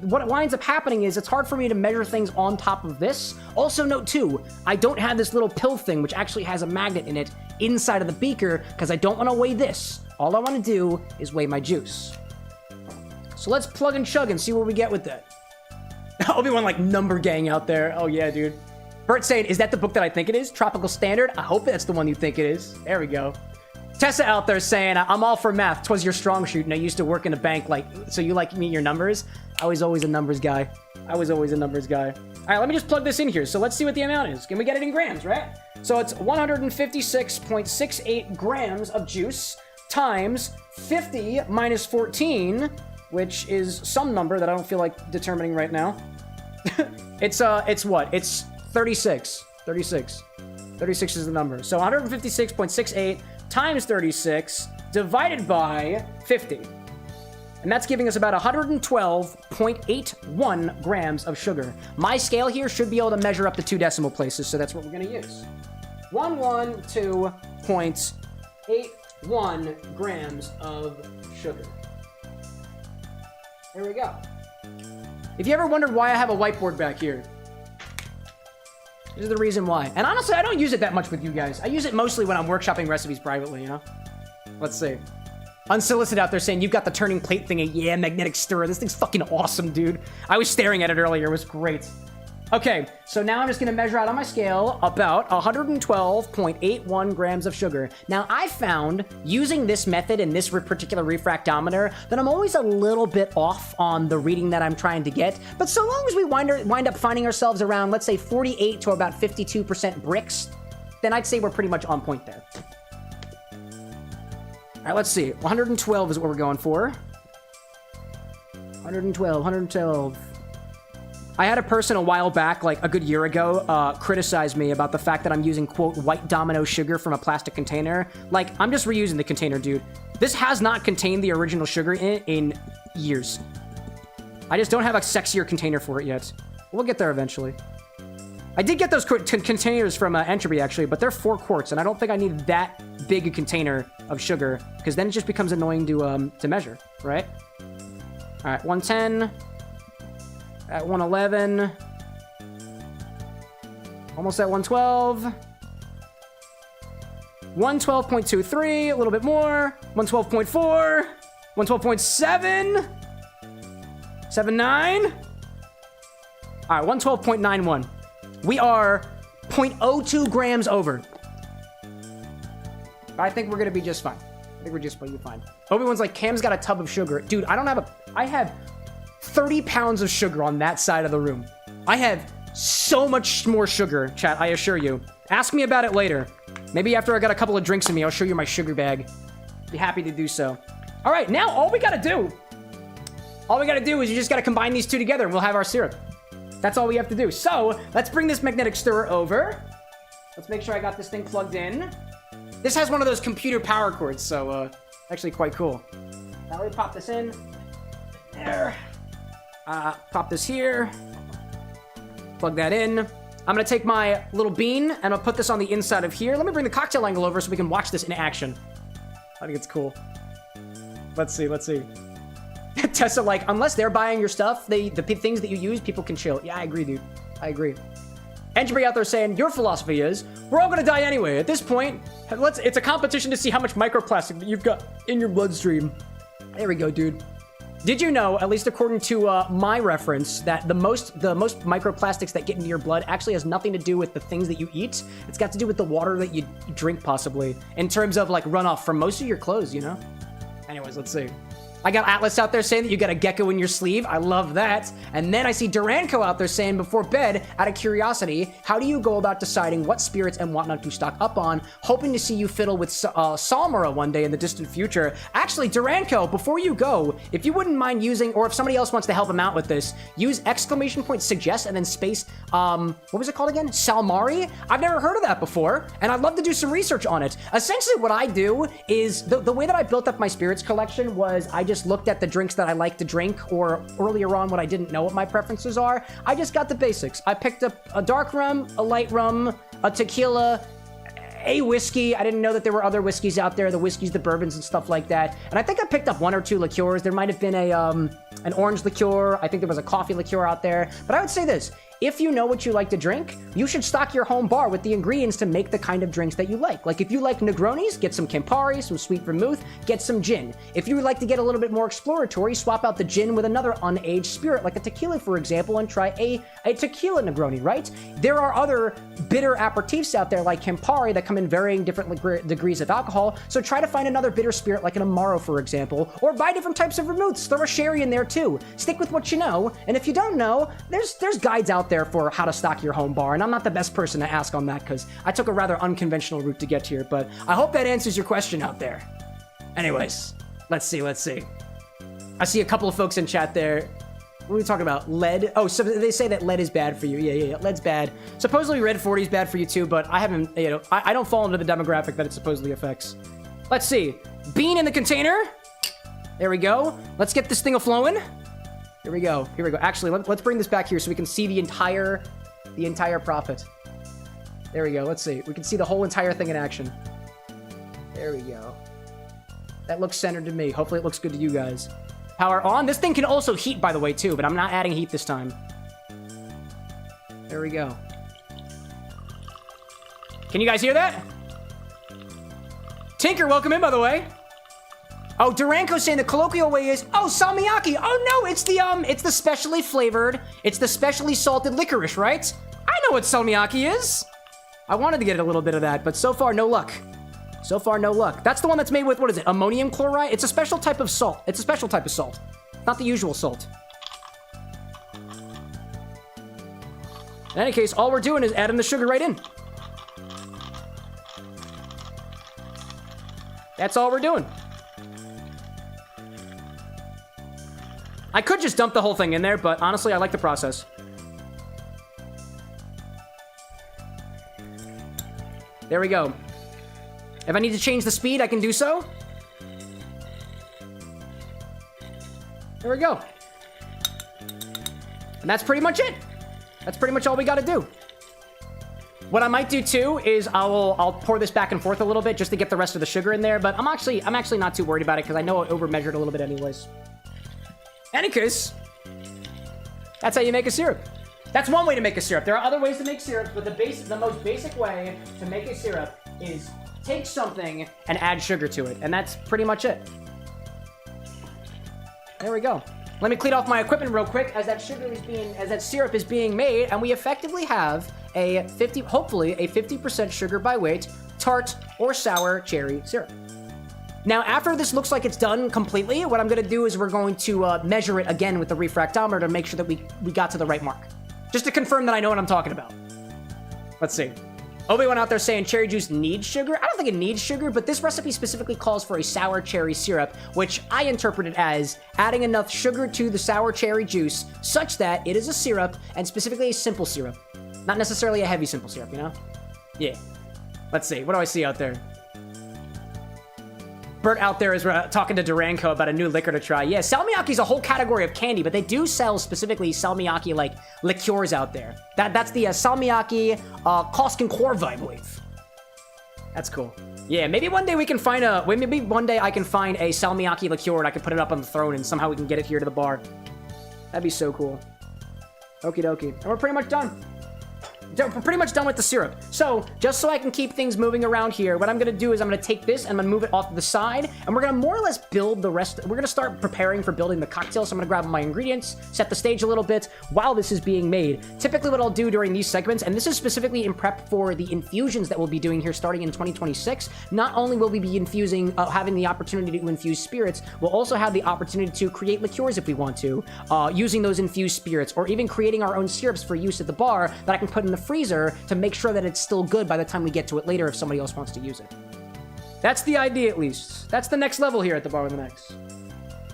S1: what winds up happening is it's hard for me to measure things on top of this. Also note too, I don't have this little pill thing, which actually has a magnet in it inside of the beaker, because I don't wanna weigh this. All I wanna do is weigh my juice. So let's plug and chug and see what we get with that. Obi-Wan like number gang out there. Oh yeah, dude. Bert saying, is that the book that I think it is? Tropical Standard? I hope that's the one you think it is. There we go. Tessa out there saying, I'm all for math. 'Twas your strong shoot, and I used to work in a bank. So you like me your numbers? I was always a numbers guy. All right, let me just plug this in here. So let's see what the amount is. Can we get it in grams, right? So it's 156.68 grams of juice times 50 minus 14, which is some number that I don't feel like determining right now. It's what? It's 36. 36 is the number. So 156.68 times 36 divided by 50. And that's giving us about 112.81 grams of sugar. My scale here should be able to measure up to 2 decimal places, so that's what we're going to use. 112.81 grams of sugar. There we go. If you ever wondered why I have a whiteboard back here, this is the reason why. And honestly, I don't use it that much with you guys. I use it mostly when I'm workshopping recipes privately, you know? Let's see. Unsolicited out there saying, you've got the turning plate thingy. Yeah, magnetic stirrer. This thing's fucking awesome, dude. I was staring at it earlier. It was great. Okay, so now I'm just gonna measure out on my scale about 112.81 grams of sugar. Now, I found, using this method and this particular refractometer, that I'm always a little bit off on the reading that I'm trying to get, but so long as we wind up finding ourselves around, let's say, 48 to about 52% bricks, then I'd say we're pretty much on point there. All right, let's see. 112 is what we're going for. 112. I had a person a while back, like a good year ago, criticize me about the fact that I'm using, quote, white domino sugar from a plastic container. Like, I'm just reusing the container, dude. This has not contained the original sugar in it in years. I just don't have a sexier container for it yet. We'll get there eventually. I did get those containers from Entropy, actually, but they're 4 quarts, and I don't think I need that big a container of sugar, because then it just becomes annoying to measure, right? All right, 110. At 111. Almost at 112. 112.23, a little bit more. 112.4. 112.7. 79. All right, 112.91. We are 0.02 grams over. I think we're gonna be just fine. I think we're just gonna be fine. Obi-Wan's like, Cam's got a tub of sugar. Dude, I have 30 pounds of sugar on that side of the room. I have so much more sugar, chat, I assure you. Ask me about it later. Maybe after I got a couple of drinks in me, I'll show you my sugar bag. Be happy to do so. All right, now all we gotta do is you just gotta combine these two together and we'll have our syrup. That's all we have to do. So, let's bring this magnetic stirrer over. Let's make sure I got this thing plugged in. This has one of those computer power cords, so, actually quite cool. Now let me pop this in. There. Pop this here. Plug that in. I'm gonna take my little bean and I'll put this on the inside of here. Let me bring the cocktail angle over so we can watch this in action. I think it's cool. Let's see. Tessa, like, unless they're buying your stuff, the things that you use, people can chill. Yeah, I agree, dude. I agree. Entropy out there saying, your philosophy is, we're all gonna die anyway. At this point, it's a competition to see how much microplastic that you've got in your bloodstream. There we go, dude. Did you know, at least according to my reference, that the most microplastics that get into your blood actually has nothing to do with the things that you eat? It's got to do with the water that you drink, possibly, in terms of, like, runoff from most of your clothes, you know? Anyways, let's see. I got Atlas out there saying that you got a gecko in your sleeve. I love that. And then I see Duranko out there saying, before bed, out of curiosity, how do you go about deciding what spirits and whatnot to stock up on? Hoping to see you fiddle with Salmara one day in the distant future. Actually, Duranko, before you go, if you wouldn't mind using, or if somebody else wants to help him out with this, use !suggest and then space, what was it called again? Salmari? I've never heard of that before, and I'd love to do some research on it. Essentially, what I do is, the way that I built up my spirits collection was I just looked at the drinks that I like to drink, or earlier on when I didn't know what my preferences are, I just got the basics. I picked up a dark rum, a light rum, a tequila, a whiskey. I didn't know that there were other whiskeys out there, the whiskeys, the bourbons, and stuff like that. And I think I picked up 1 or 2 liqueurs. There might have been an orange liqueur. I think there was a coffee liqueur out there. But I would say this. If you know what you like to drink, you should stock your home bar with the ingredients to make the kind of drinks that you like. Like, if you like Negronis, get some Campari, some sweet vermouth, get some gin. If you would like to get a little bit more exploratory, swap out the gin with another unaged spirit, like a tequila, for example, and try a tequila Negroni, right? There are other bitter aperitifs out there, like Campari, that come in varying different degrees of alcohol, so try to find another bitter spirit, like an Amaro, for example, or buy different types of vermouths. Throw a sherry in there, too. Stick with what you know, and if you don't know, there's guides out there for how to stock your home bar, and I'm not the best person to ask on that because I took a rather unconventional route to get here, but I hope that answers your question out there. Anyways, let's see. I see a couple of folks in chat there. What are we talking about? Lead? Oh, so they say that lead is bad for you. Yeah, lead's bad. Supposedly red 40 is bad for you too, but I haven't, I don't fall into the demographic that it supposedly affects. Let's see. Bean in the container. There we go. Let's get this thing a-flowing. Here we go. Actually, let's bring this back here so we can see the entire profit. There we go. Let's see. We can see the whole entire thing in action. There we go. That looks centered to me. Hopefully it looks good to you guys. Power on. This thing can also heat, by the way, too, but I'm not adding heat this time. There we go. Can you guys hear that? Tinker, welcome in, by the way. Oh, Duranko's saying the colloquial way is, oh, salmiakki. Oh, no, it's the specially flavored, it's the specially salted licorice, right? I know what salmiakki is. I wanted to get a little bit of that, but so far, no luck. So far, no luck. That's the one that's made with, what is it, ammonium chloride? It's a special type of salt. It's a special type of salt. Not the usual salt. In any case, all we're doing is adding the sugar right in. That's all we're doing. I could just dump the whole thing in there, but honestly, I like the process. There we go. If I need to change the speed, I can do so. There we go. And that's pretty much it. That's pretty much all we gotta do. What I might do too is I'll pour this back and forth a little bit just to get the rest of the sugar in there, but I'm actually not too worried about it because I know I over-measured a little bit anyways. Any case, that's how you make a syrup. That's one way to make a syrup. There are other ways to make syrups, but the most basic way to make a syrup is take something and add sugar to it, and that's pretty much it. There we go. Let me clean off my equipment real quick as that syrup is being made, and we effectively have hopefully a 50% sugar by weight tart or sour cherry syrup. Now, after this looks like it's done completely, what I'm going to do is we're going to measure it again with the refractometer to make sure that we got to the right mark. Just to confirm that I know what I'm talking about. Let's see. Obi-Wan out there saying cherry juice needs sugar. I don't think it needs sugar, but this recipe specifically calls for a sour cherry syrup, which I interpreted as adding enough sugar to the sour cherry juice such that it is a syrup, and specifically a simple syrup. Not necessarily a heavy simple syrup, you know? Yeah. Let's see. What do I see out there? Bert out there is talking to Duranko about a new liquor to try. Yeah, salmiakki is a whole category of candy, but they do sell specifically salmiakki like liqueurs out there. That's the salmiakki Cask and Corv, I believe. That's cool. Yeah, maybe one day we can find maybe one day I can find a salmiakki liqueur and I can put it up on the throne and somehow we can get it here to the bar. That'd be so cool. Okie dokie. And we're pretty much done. We're pretty much done with the syrup. So, just so I can keep things moving around here, what I'm going to do is I'm going to take this and I'm going to move it off to the side, and we're going to more or less build the rest. We're going to start preparing for building the cocktail, so I'm going to grab my ingredients, set the stage a little bit while this is being made. Typically what I'll do during these segments, and this is specifically in prep for the infusions that we'll be doing here starting in 2026, not only will we be infusing, having the opportunity to infuse spirits, we'll also have the opportunity to create liqueurs if we want to, using those infused spirits, or even creating our own syrups for use at the bar that I can put in the freezer to make sure that it's still good by the time we get to it later if somebody else wants to use it. That's the idea, at least. That's the next level here at the Bar with an X.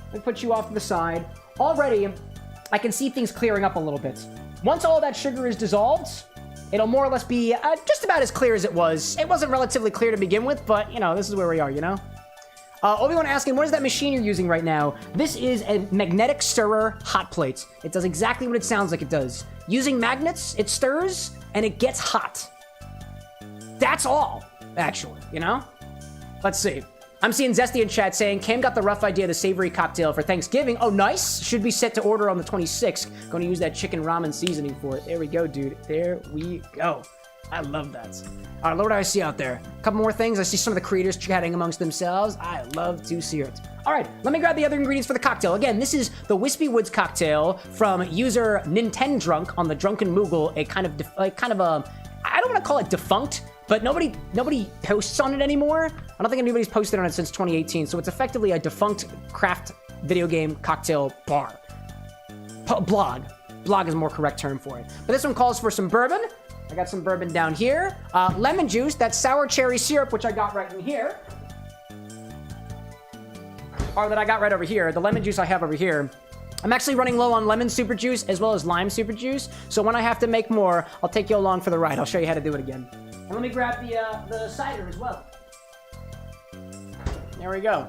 S1: Let me put you off to the side. Already, I can see things clearing up a little bit. Once all that sugar is dissolved, it'll more or less be just about as clear as it was. It wasn't relatively clear to begin with, but, you know, this is where we are, you know? Obi-Wan asking, what is that machine you're using right now? This is a magnetic stirrer hot plate. It does exactly what it sounds like it does. Using magnets, it stirs, and it gets hot. That's all, actually, you know? Let's see. I'm seeing Zesty in chat saying, Cam got the rough idea of the savory cocktail for Thanksgiving. Oh, nice. Should be set to order on the 26th. Going to use that chicken ramen seasoning for it. There we go, dude. There we go. I love that. All right, what do I see out there? A couple more things. I see some of the creators chatting amongst themselves. I love to see it. All right, let me grab the other ingredients for the cocktail. Again, this is the Whispy Woods cocktail from user Nintendo on the Drunken Moogle. A kind of a, I don't want to call it defunct, but nobody posts on it anymore. I don't think anybody's posted on it since 2018, so it's effectively a defunct craft video game cocktail bar. Blog. Blog is a more correct term for it. But this one calls for some bourbon. I got some bourbon down here. Lemon juice, that sour cherry syrup, which I got right in here. Or that I got right over here. The lemon juice I have over here. I'm actually running low on lemon super juice as well as lime super juice. So when I have to make more, I'll take you along for the ride. I'll show you how to do it again. And let me grab the cider as well. There we go.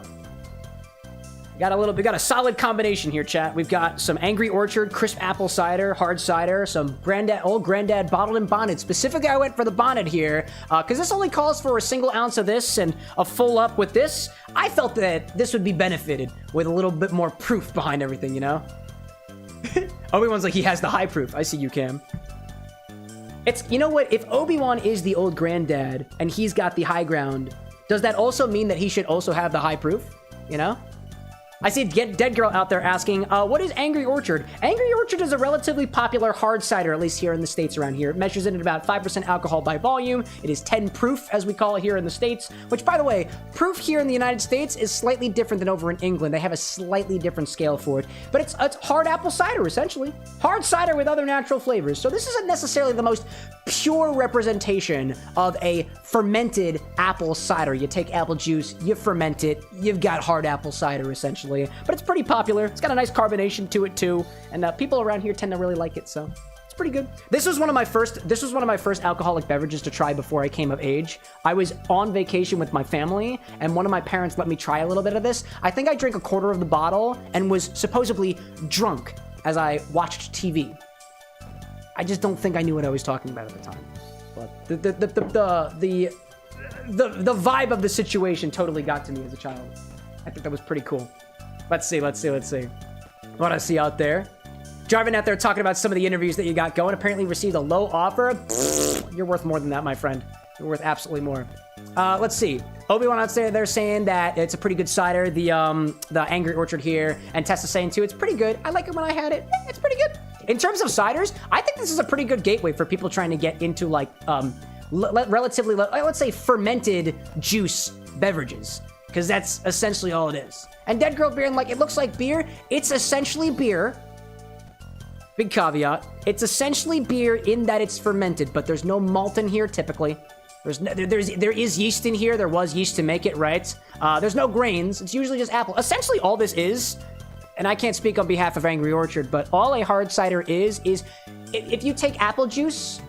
S1: We got a solid combination here, chat. We've got some Angry Orchard, crisp apple cider, hard cider, some old granddad bottled and bonded. Specifically, I went for the bonded here, because this only calls for a single ounce of this and a full up with this. I felt that this would be benefited with a little bit more proof behind everything, you know? Obi-Wan's like, he has the high proof. I see you, Cam. You know what? If Obi-Wan is the old granddad and he's got the high ground, does that also mean that he should also have the high proof? you know? I see Dead Girl out there asking, what is Angry Orchard? Angry Orchard is a relatively popular hard cider, at least here in the States around here. It measures in at about 5% alcohol by volume. It is 10 proof, as we call it here in the States, which, by the way, proof here in the United States is slightly different than over in England. They have a slightly different scale for it, but it's hard apple cider, essentially. Hard cider with other natural flavors. So this isn't necessarily the most pure representation of a fermented apple cider. You take apple juice, you ferment it, you've got hard apple cider, essentially. But it's pretty popular. It's got a nice carbonation to it too, and people around here tend to really like it, so it's pretty good. This was one of my first alcoholic beverages to try before I came of age. I was on vacation with my family, and one of my parents let me try a little bit of this. I think I drank a quarter of the bottle and was supposedly drunk as I watched TV. I just don't think I knew what I was talking about at the time. But the vibe of the situation totally got to me as a child. I think that was pretty cool. Let's see. What I see out there. Driving out there talking about some of the interviews that you got going. Apparently received a low offer. You're worth more than that, my friend. You're worth absolutely more. Let's see. Obi-Wan out there, they're saying that it's a pretty good cider. The Angry Orchard here. And Tessa's saying too, it's pretty good. I like it when I had it. It's pretty good. In terms of ciders, I think this is a pretty good gateway for people trying to get into like relatively, let's say fermented juice beverages. Because that's essentially all it is. And Dead Girl being like, it looks like beer. It's essentially beer. Big caveat. It's essentially beer in that it's fermented, but there's no malt in here typically. There is yeast in here. There was yeast to make it, right? There's no grains. It's usually just apple. Essentially all this is, and I can't speak on behalf of Angry Orchard, but all a hard cider is if you take apple juice,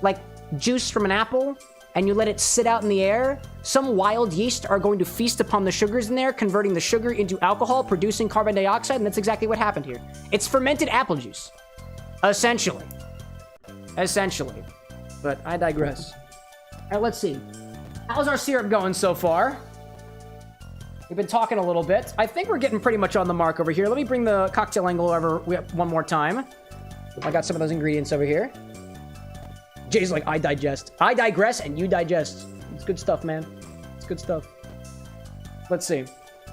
S1: like juice from an apple, and you let it sit out in the air, some wild yeast are going to feast upon the sugars in there, converting the sugar into alcohol, producing carbon dioxide, and that's exactly what happened here. It's fermented apple juice. Essentially. But I digress. All right, let's see. How's our syrup going so far? We've been talking a little bit. I think we're getting pretty much on the mark over here. Let me bring the cocktail angle over one more time. I got some of those ingredients over here. Jay's like, I digest. I digress and you digest. It's good stuff, man. It's good stuff. Let's see.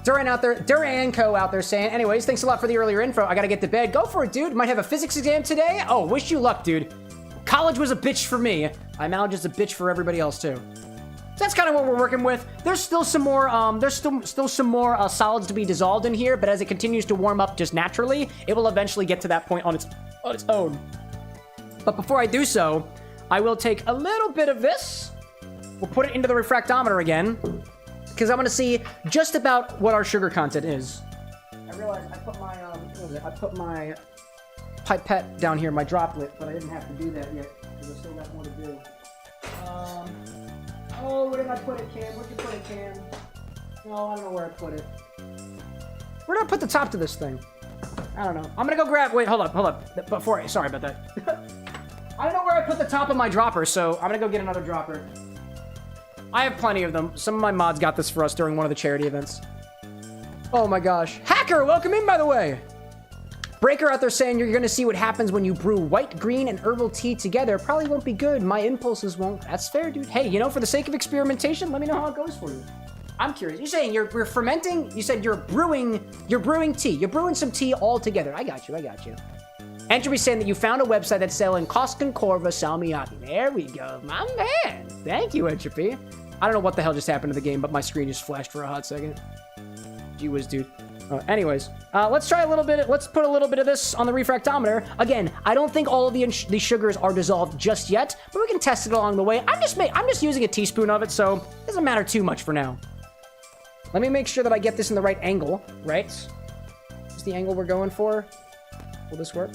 S1: Duranco out there saying, anyways, thanks a lot for the earlier info. I gotta get to bed. Go for it, dude. Might have a physics exam today. Oh, wish you luck, dude. College was a bitch for me. IMALG is a bitch for everybody else, too. So that's kind of what we're working with. There's still some more, solids to be dissolved in here, but as it continues to warm up just naturally, it will eventually get to that point on its own. But before I do so, I will take a little bit of this. We'll put it into the refractometer again, because I'm going to see just about what our sugar content is. I realized I put my pipette down here, my droplet, but I didn't have to do that yet, because I still got more to do. Oh, where did I put it, Cam? Where'd you put it, Cam? No, I don't know where I put it. Where did I put the top to this thing? I don't know. I'm going to go grab... Wait, hold up. Sorry about that. I don't know where I put the top of my dropper, so I'm gonna go get another dropper. I have plenty of them. Some of my mods got this for us during one of the charity events. Oh my gosh. Hacker, welcome in, by the way. Breaker out there saying you're gonna see what happens when you brew white, green, and herbal tea together. Probably won't be good. My impulses won't. That's fair, dude. Hey, you know, for the sake of experimentation, let me know how it goes for you. I'm curious. You're saying you're fermenting? You said you're brewing tea. You're brewing some tea all together. I got you. Entropy saying that you found a website that's selling Koskan Korva Salmiakki. There we go, my man. Thank you, Entropy. I don't know what the hell just happened to the game, but my screen just flashed for a hot second. Gee whiz, dude. Anyways, let's try a little bit. Let's put a little bit of this on the refractometer. Again, I don't think all of these sugars are dissolved just yet, but we can test it along the way. I'm just using a teaspoon of it, so it doesn't matter too much for now. Let me make sure that I get this in the right angle, right? Is the angle we're going for? Will this work?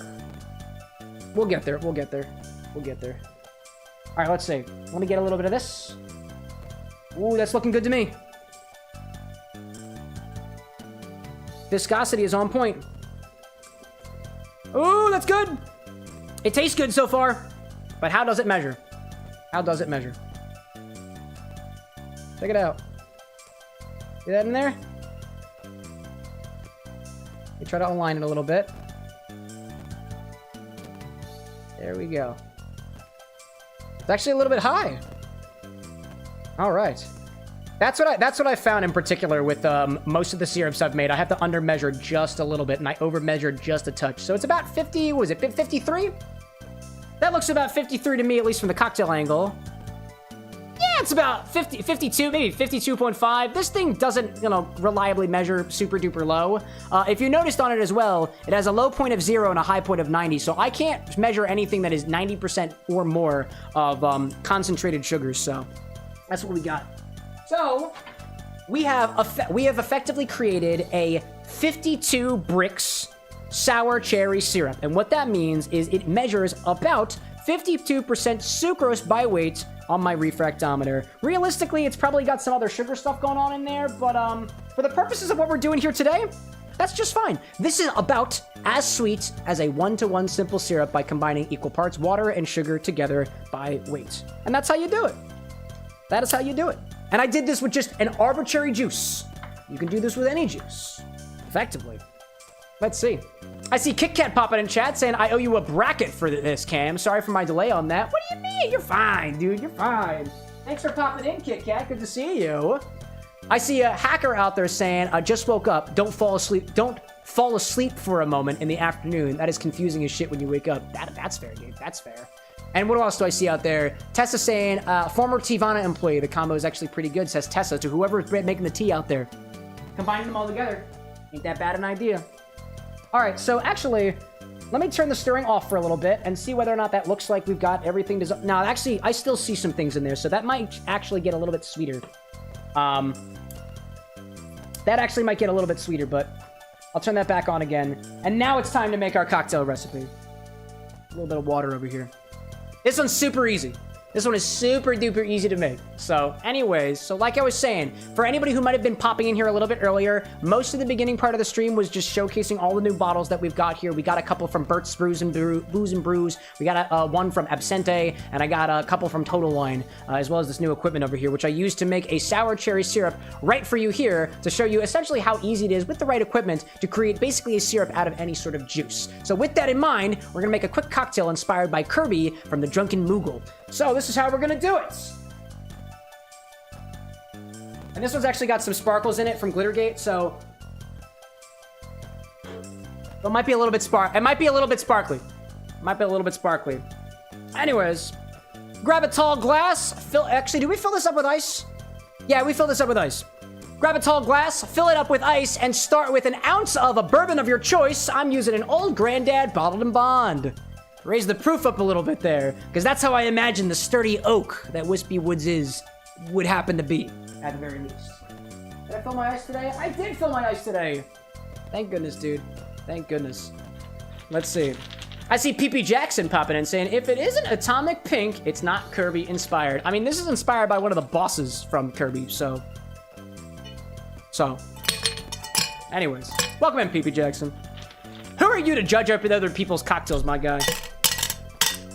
S1: We'll get there. All right, let's see. Let me get a little bit of this. Ooh, that's looking good to me. Viscosity is on point. Ooh, that's good. It tastes good so far. But how does it measure? Check it out. See that in there? We try to align it a little bit. There we go. It's actually a little bit high. All right. That's what I found in particular with most of the syrups I've made. I have to under measure just a little bit, and I over measured just a touch. So it's about 50. Was it 53? That looks about 53 to me, at least from the cocktail angle. Yeah, it's about 50, 52, maybe 52.5. This thing doesn't, reliably measure super duper low. If you noticed on it as well, it has a low point of 0 and a high point of 90. So I can't measure anything that is 90% or more of concentrated sugars. So that's what we got. So we have effectively created a 52 bricks sour cherry syrup. And what that means is it measures about 52% sucrose by weight on my refractometer. Realistically, it's probably got some other sugar stuff going on in there, but for the purposes of what we're doing here today, that's just fine. This is about as sweet as a 1-to-1 simple syrup by combining equal parts water and sugar together by weight. And that's how you do it. That is how you do it. And I did this with just an arbitrary juice. You can do this with any juice, effectively. Let's see. I see Kit Kat popping in chat saying, I owe you a bracket for this, Cam. Sorry for my delay on that. What do you mean? You're fine, dude. You're fine. Thanks for popping in, Kit Kat. Good to see you. I see a hacker out there saying, I just woke up. Don't fall asleep. Don't fall asleep for a moment in the afternoon. That is confusing as shit when you wake up. That's fair, dude. That's fair. And what else do I see out there? Tessa saying, former Tivana employee. The combo is actually pretty good, says Tessa, to whoever's making the tea out there. Combining them all together. Ain't that bad an idea. All right, so actually, let me turn the stirring off for a little bit and see whether or not that looks like we've got everything dissolved. Now, actually, I still see some things in there, so that might actually get a little bit sweeter. That actually might get a little bit sweeter, but I'll turn that back on again. And now it's time to make our cocktail recipe. A little bit of water over here. This one's super easy. This one is super duper easy to make. So anyways, so like I was saying, for anybody who might have been popping in here a little bit earlier, most of the beginning part of the stream was just showcasing all the new bottles that we've got here. We got a couple from Burt's Booze and Brews. We got one from Absente, and I got a couple from Total Wine, as well as this new equipment over here, which I used to make a sour cherry syrup right for you here to show you essentially how easy it is with the right equipment to create basically a syrup out of any sort of juice. So with that in mind, we're gonna make a quick cocktail inspired by Kirby from the Drunken Moogle. So this is how we're gonna do it. And this one's actually got some sparkles in it from Glittergate, so it might be a little bit sparkly. Might be a little bit sparkly. Anyways, grab a tall glass. Actually, do we fill this up with ice? Yeah, we fill this up with ice. Grab a tall glass, fill it up with ice, and start with an ounce of a bourbon of your choice. I'm using an Old Granddad Bottled and Bond. Raise the proof up a little bit there, because that's how I imagine the sturdy oak that Whispy Woods would happen to be, at the very least. Did I fill my ice today? I did fill my ice today. Thank goodness, dude. Thank goodness. Let's see. I see PP Jackson popping in saying, if it isn't Atomic Pink, it's not Kirby inspired. I mean, this is inspired by one of the bosses from Kirby, so. Anyways, welcome in, PP Jackson. Who are you to judge other people's cocktails, my guy?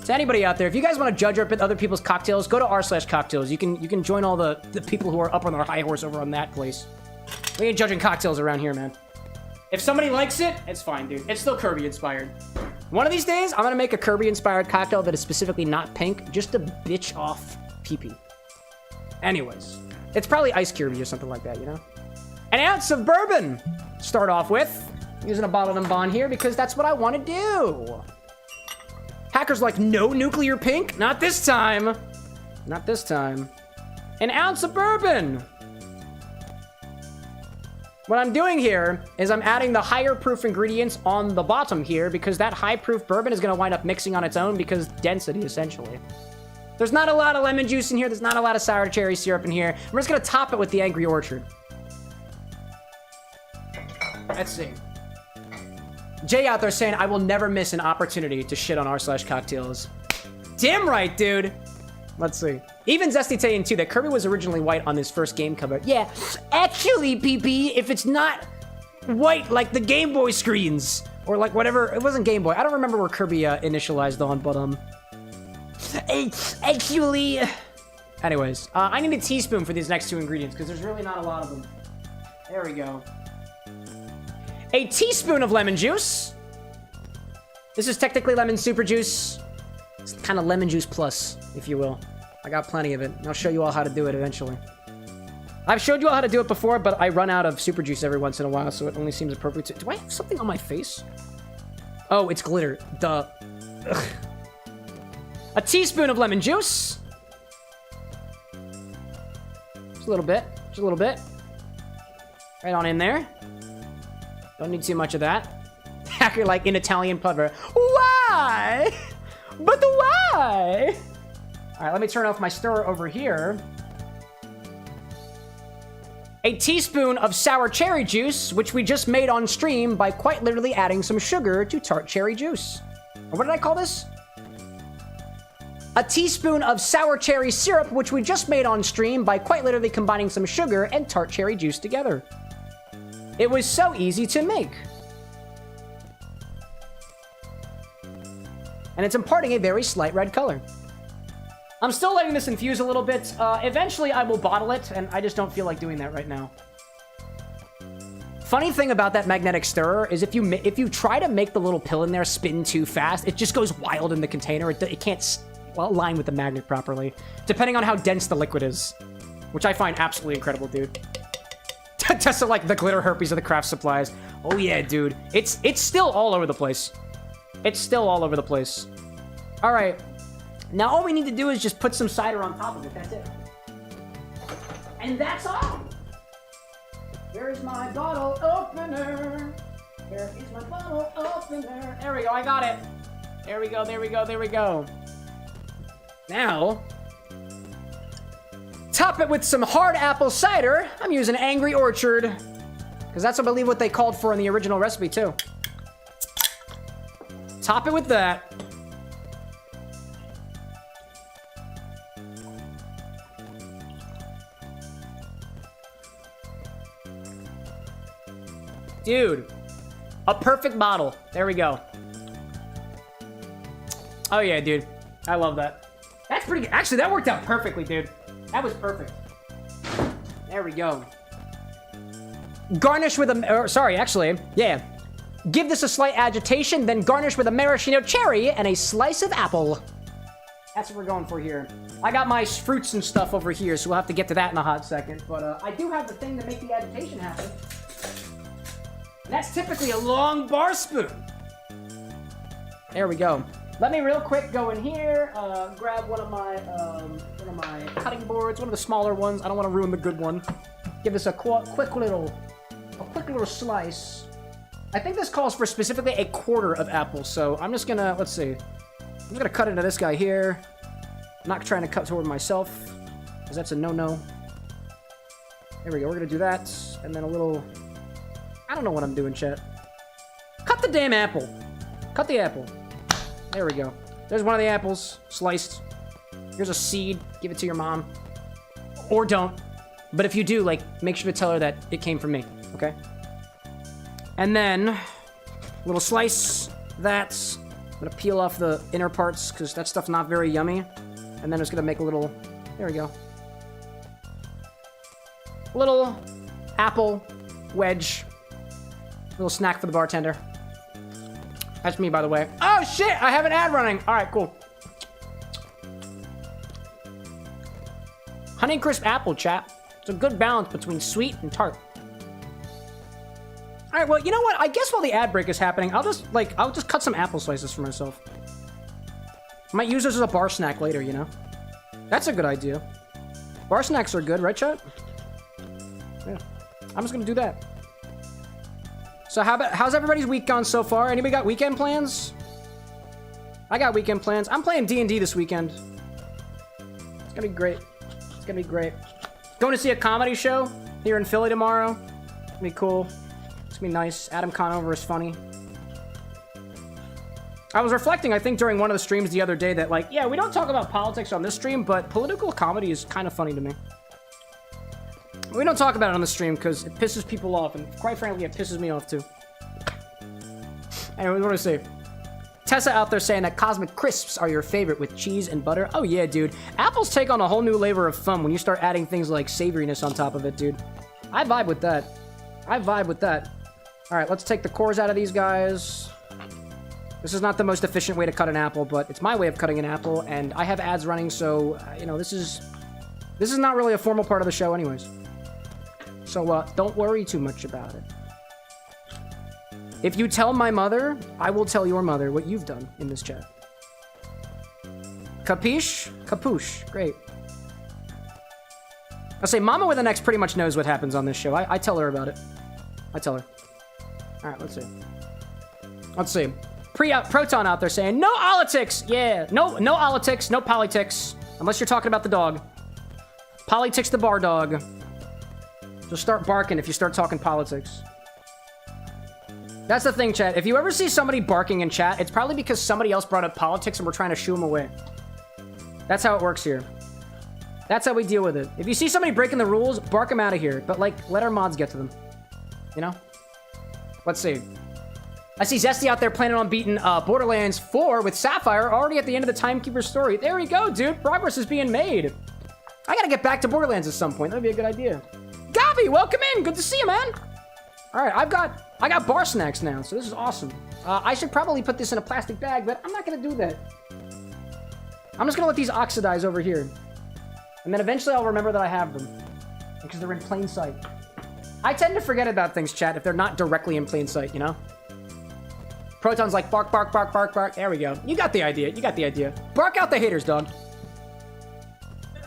S1: To anybody out there, if you guys want to judge other people's cocktails, go to r/cocktails. You can join all the people who are up on their high horse over on that place. We ain't judging cocktails around here, man. If somebody likes it, it's fine, dude. It's still Kirby inspired. One of these days, I'm gonna make a Kirby inspired cocktail that is specifically not pink, just to bitch off PP. Anyways, it's probably Ice Kirby or something like that, you know? An ounce of bourbon. Start off with using a Bottled and Bond here because that's what I want to do. Hacker's like, no nuclear pink? Not this time. Not this time. An ounce of bourbon. What I'm doing here is I'm adding the higher proof ingredients on the bottom here because that high proof bourbon is going to wind up mixing on its own because density, essentially. There's not a lot of lemon juice in here. There's not a lot of sour cherry syrup in here. We're just going to top it with the Angry Orchard. Let's see. Jay out there saying, I will never miss an opportunity to shit on r/cocktails. Damn right, dude. Let's see. Even Zesty saying, too, that Kirby was originally white on this first game cover. Yeah, actually, PP, if it's not white like the Game Boy screens, or like whatever, it wasn't Game Boy. I don't remember where Kirby initialized on, but, actually... Anyways, I need a teaspoon for these next two ingredients, because there's really not a lot of them. There we go. A teaspoon of lemon juice. This is technically lemon super juice. It's kind of lemon juice plus, if you will. I got plenty of it. I'll show you all how to do it eventually. I've showed you all how to do it before, but I run out of super juice every once in a while, so it only seems appropriate to... Do I have something on my face? Oh, it's glitter. Duh. Ugh. A teaspoon of lemon juice. Just a little bit. Just a little bit. Right on in there. Don't need too much of that. You're like in Italian pudver. Why? But why? All right, let me turn off my stirrer over here. A teaspoon of sour cherry juice, which we just made on stream by quite literally adding some sugar to tart cherry juice. Or what did I call this? A teaspoon of sour cherry syrup, which we just made on stream by quite literally combining some sugar and tart cherry juice together. It was so easy to make. And it's imparting a very slight red color. I'm still letting this infuse a little bit. Eventually, I will bottle it, and I just don't feel like doing that right now. Funny thing about that magnetic stirrer is if you try to make the little pill in there spin too fast, it just goes wild in the container. It can't align with the magnet properly, depending on how dense the liquid is, which I find absolutely incredible, dude. Just like the glitter herpes of the craft supplies. Oh yeah, dude. It's still all over the place. It's still all over the place. All right. Now all we need to do is just put some cider on top of it. That's it. And that's all. Where's my bottle opener? Where is my bottle opener? There we go. I got it. There we go. There we go. There we go. Now, top it with some hard apple cider. I'm using Angry Orchard, because that's, I believe, what they called for in the original recipe, too. Top it with that. Dude, a perfect bottle. There we go. Oh, yeah, dude. I love that. That's pretty good. Actually, that worked out perfectly, dude. That was perfect. There we go. Garnish with a... sorry, actually. Yeah. Give this a slight agitation, then garnish with a maraschino cherry and a slice of apple. That's what we're going for here. I got my fruits and stuff over here, so we'll have to get to that in a hot second. But I do have the thing to make the agitation happen. And that's typically a long bar spoon. There we go. Let me real quick go in here, grab one of my cutting boards, one of the smaller ones. I don't want to ruin the good one. Give this a quick little slice. I think this calls for specifically a quarter of apple, so I'm just gonna, let's see. I'm just gonna cut into this guy here. I'm not trying to cut toward myself, because that's a no-no. There we go, we're gonna do that, and then a little... I don't know what I'm doing, chat. Cut the damn apple. Cut the apple. There we go. There's one of the apples, sliced. Here's a seed. Give it to your mom. Or don't. But if you do, like, make sure to tell her that it came from me, okay? And then, a little slice. That's... I'm gonna peel off the inner parts, because that stuff's not very yummy. And then it's gonna make a little... There we go. Little apple wedge. Little snack for the bartender. That's me, by the way. Oh, shit! I have an ad running! Alright, cool. Honeycrisp apple, chat. It's a good balance between sweet and tart. Alright, well, you know what? I guess while the ad break is happening, I'll just cut some apple slices for myself. Might use this as a bar snack later, you know? That's a good idea. Bar snacks are good, right, chat? Yeah. I'm just gonna do that. So how's everybody's week gone so far? Anybody got weekend plans? I got weekend plans. I'm playing D&D this weekend. It's gonna be great. It's gonna be great. Going to see a comedy show here in Philly tomorrow. It's gonna be cool. It's gonna be nice. Adam Conover is funny. I was reflecting, I think, during one of the streams the other day that, like, yeah, we don't talk about politics on this stream, but political comedy is kind of funny to me. We don't talk about it on the stream because it pisses people off, and quite frankly, it pisses me off too. Anyway, what do I say? Tessa out there saying that Cosmic Crisps are your favorite with cheese and butter. Oh yeah, dude. Apples take on a whole new flavor of fun when you start adding things like savoriness on top of it, dude. I vibe with that. I vibe with that. All right, let's take the cores out of these guys. This is not the most efficient way to cut an apple, but it's my way of cutting an apple, and I have ads running, so, you know, this is not really a formal part of the show anyways. So, don't worry too much about it. If you tell my mother, I will tell your mother what you've done in this chat. Capiche? Capuche. Great. I'll say Mama with an X pretty much knows what happens on this show. I tell her about it. I tell her. Alright, let's see. Let's see. Proton out there saying, no politics! Yeah, no politics, no politics. Unless you're talking about the dog. Politics the bar dog. Just start barking if you start talking politics. That's the thing, chat. If you ever see somebody barking in chat, it's probably because somebody else brought up politics and we're trying to shoo them away. That's how it works here. That's how we deal with it. If you see somebody breaking the rules, bark them out of here. But, like, let our mods get to them. You know? Let's see. I see Zesty out there planning on beating Borderlands 4 with Sapphire already at the end of the Timekeeper story. There we go, dude. Progress is being made. I gotta get back to Borderlands at some point. That'd be a good idea. Gavi, welcome in. Good to see you, man. All right, I got bar snacks now, so this is awesome. I should probably put this in a plastic bag, but I'm not gonna do that. I'm just gonna let these oxidize over here. And then eventually I'll remember that I have them. Because they're in plain sight. I tend to forget about things, chat, if they're not directly in plain sight, you know? Proton's like, bark, bark, bark, bark, bark. There we go. You got the idea. You got the idea. Bark out the haters, dog.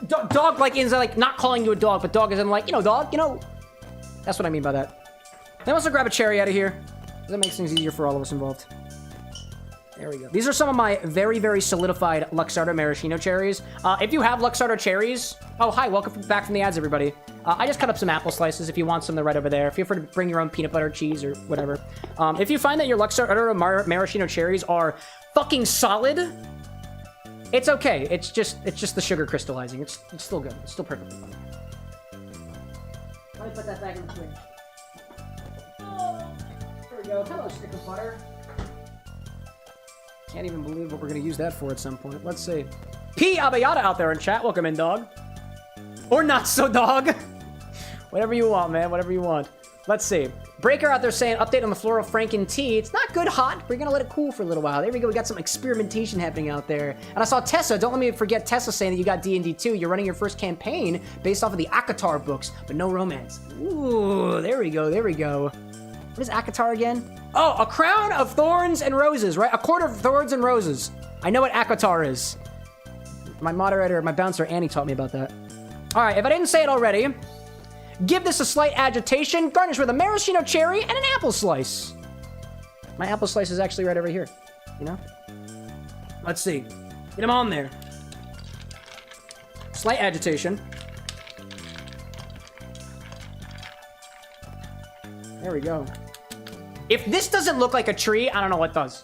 S1: Dog, like, is like, not calling you a dog, but dog is in like, you know, dog, you know. That's what I mean by that. Then also grab a cherry out of here. That makes things easier for all of us involved. There we go. These are some of my very, very solidified Luxardo Maraschino cherries. If you have Luxardo cherries... Oh, hi. Welcome back from the ads, everybody. I just cut up some apple slices. If you want some, they're right over there. Feel free to bring your own peanut butter, cheese, or whatever. If you find that your Luxardo Maraschino cherries are fucking solid, it's okay. It's just the sugar crystallizing. It's still good. It's still perfectly fine. Let me put that back in the fridge. Oh, there we go. Hello, stick of butter. Can't even believe what we're going to use that for at some point. Let's see. P. Abayata out there in chat. Welcome in, dog. Or not so, dog. Whatever you want, man. Whatever you want. Let's see. Breaker out there saying, update on the Floral Franken tea. It's not good hot. We're going to let it cool for a little while. There we go. We got some experimentation happening out there. And I saw Tessa. Don't let me forget Tessa saying that you got D&D 2. You're running your first campaign based off of the Akatar books, but no romance. Ooh, there we go. There we go. What is Akatar again? Oh, a crown of thorns and roses, right? A court of thorns and roses. I know what Akatar is. My moderator, my bouncer, Annie taught me about that. All right, if I didn't say it already, give this a slight agitation. Garnish with a maraschino cherry and an apple slice. My apple slice is actually right over here, you know? Let's see. Get them on there. Slight agitation. There we go. If this doesn't look like a tree, I don't know what does.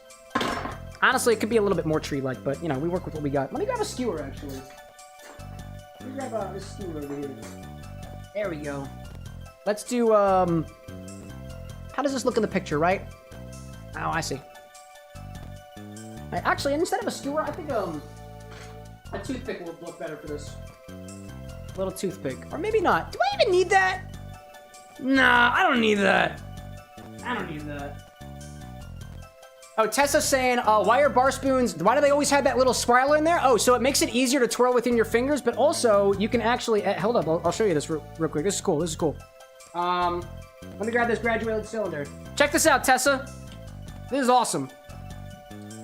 S1: Honestly, it could be a little bit more tree-like, but, you know, we work with what we got. Let me grab a skewer, actually. Let me grab this skewer over here. There we go. Let's do, how does this look in the picture, right? Oh, I see. Actually, instead of a skewer, I think, a toothpick would look better for this. A little toothpick. Or maybe not. Do I even need that? Nah, I don't need that. I don't need that. Oh, Tessa's saying, why are bar spoons, why do they always have that little swirler in there? Oh, so it makes it easier to twirl within your fingers, but also you can actually, hold up, I'll show you this real quick. This is cool, this is cool. Let me grab this graduated cylinder. Check this out, Tessa. This is awesome.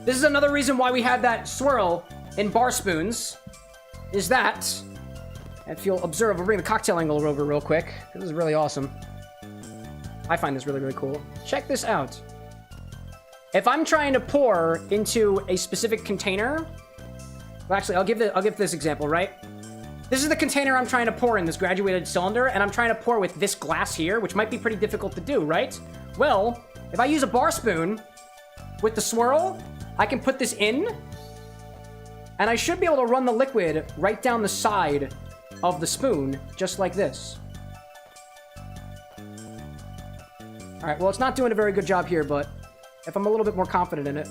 S1: This is another reason why we have that swirl in bar spoons, is that, if you'll observe, we'll bring the cocktail angle over real quick. This is really awesome. I find this really, really cool. Check this out. If I'm trying to pour into a specific container, well, actually, I'll give this example, right? This is the container I'm trying to pour in, this graduated cylinder, and I'm trying to pour with this glass here, which might be pretty difficult to do, right? Well, if I use a bar spoon with the swirl, I can put this in, and I should be able to run the liquid right down the side of the spoon, just like this. All right, well, it's not doing a very good job here, but if I'm a little bit more confident in it.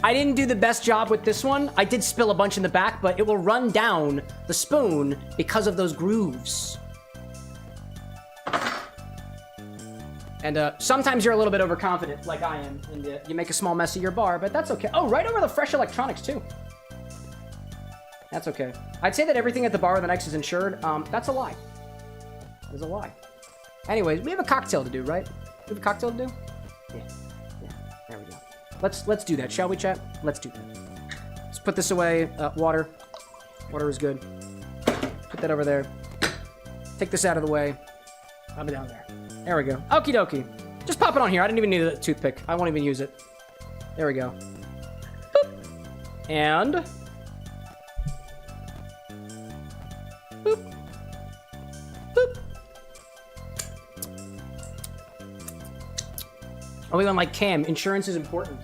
S1: I didn't do the best job with this one. I did spill a bunch in the back, but it will run down the spoon because of those grooves. And sometimes you're a little bit overconfident, like I am, and you make a small mess of your bar, but that's okay. Oh, right over the fresh electronics, too. That's okay. I'd say that everything at the bar with an X is insured. That's a lie. That is a lie. Anyways, we have a cocktail to do, right? We have a cocktail to do? Yeah. Yeah. There we go. Let's do that, shall we, chat? Let's do that. Let's put this away. Water. Water is good. Put that over there. Take this out of the way. Pop it down there. There we go. Okie dokie. Just pop it on here. I didn't even need a toothpick. I won't even use it. There we go. Boop. And... boop. Boop. Oh, we went like Cam. Insurance is important.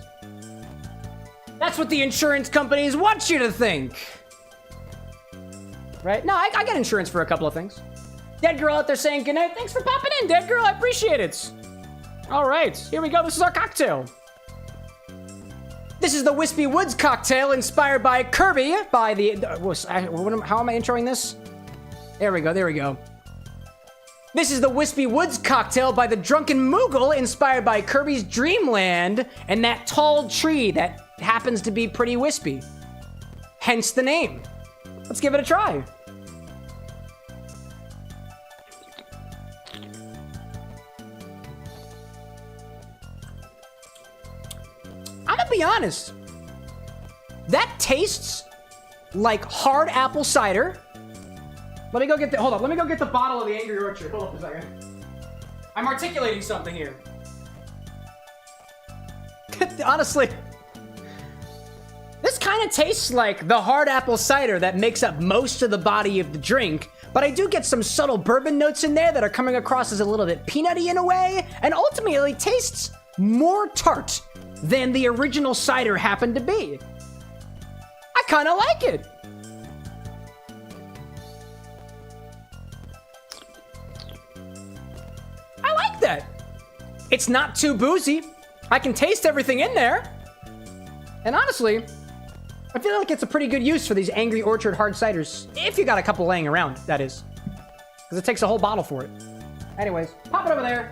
S1: That's what the insurance companies want you to think. Right? No, I got insurance for a couple of things. Dead Girl out there saying goodnight. Thanks for popping in, Dead Girl. I appreciate it. All right, here we go. This is our cocktail. This is the Whispy Woods cocktail inspired by Kirby, by the... how am I introing this? There we go, there we go. This is the Whispy Woods cocktail by the Drunken Moogle, inspired by Kirby's Dreamland and that tall tree that happens to be pretty wispy. Hence the name. Let's give it a try. I'm gonna be honest. That tastes like hard apple cider. Let me go get the, hold on, let me go get the bottle of the Angry Orchard. Hold up a second. I'm articulating something here. Honestly, this kind of tastes like the hard apple cider that makes up most of the body of the drink, but I do get some subtle bourbon notes in there that are coming across as a little bit peanutty in a way, and ultimately it tastes more tart than the original cider happened to be. I kind of like it. I like that. It's not too boozy. I can taste everything in there. And honestly, I feel like it's a pretty good use for these Angry Orchard hard ciders. If you got a couple laying around, that is. Because it takes a whole bottle for it. Anyways, pop it over there.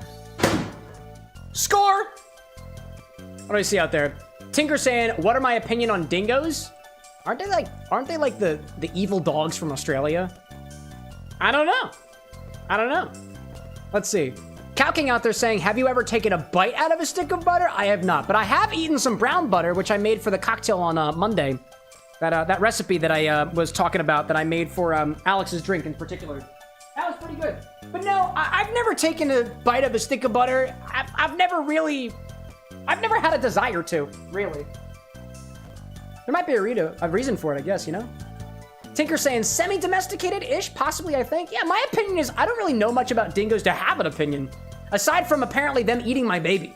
S1: Score! What do I see out there? Tinker saying, what are my opinion on dingoes? Aren't they like the evil dogs from Australia? I don't know. I don't know. Let's see. Calking out there saying, have you ever taken a bite out of a stick of butter? I have not, but I have eaten some brown butter, which I made for the cocktail on Monday. That recipe that I was talking about that I made for Alex's drink in particular. That was pretty good. But no, I've never taken a bite of a stick of butter. I've never had a desire to, really. There might be a reason for it, I guess, you know? Tinker saying semi-domesticated-ish, possibly, I think. Yeah, my opinion is I don't really know much about dingoes to have an opinion, aside from apparently them eating my baby.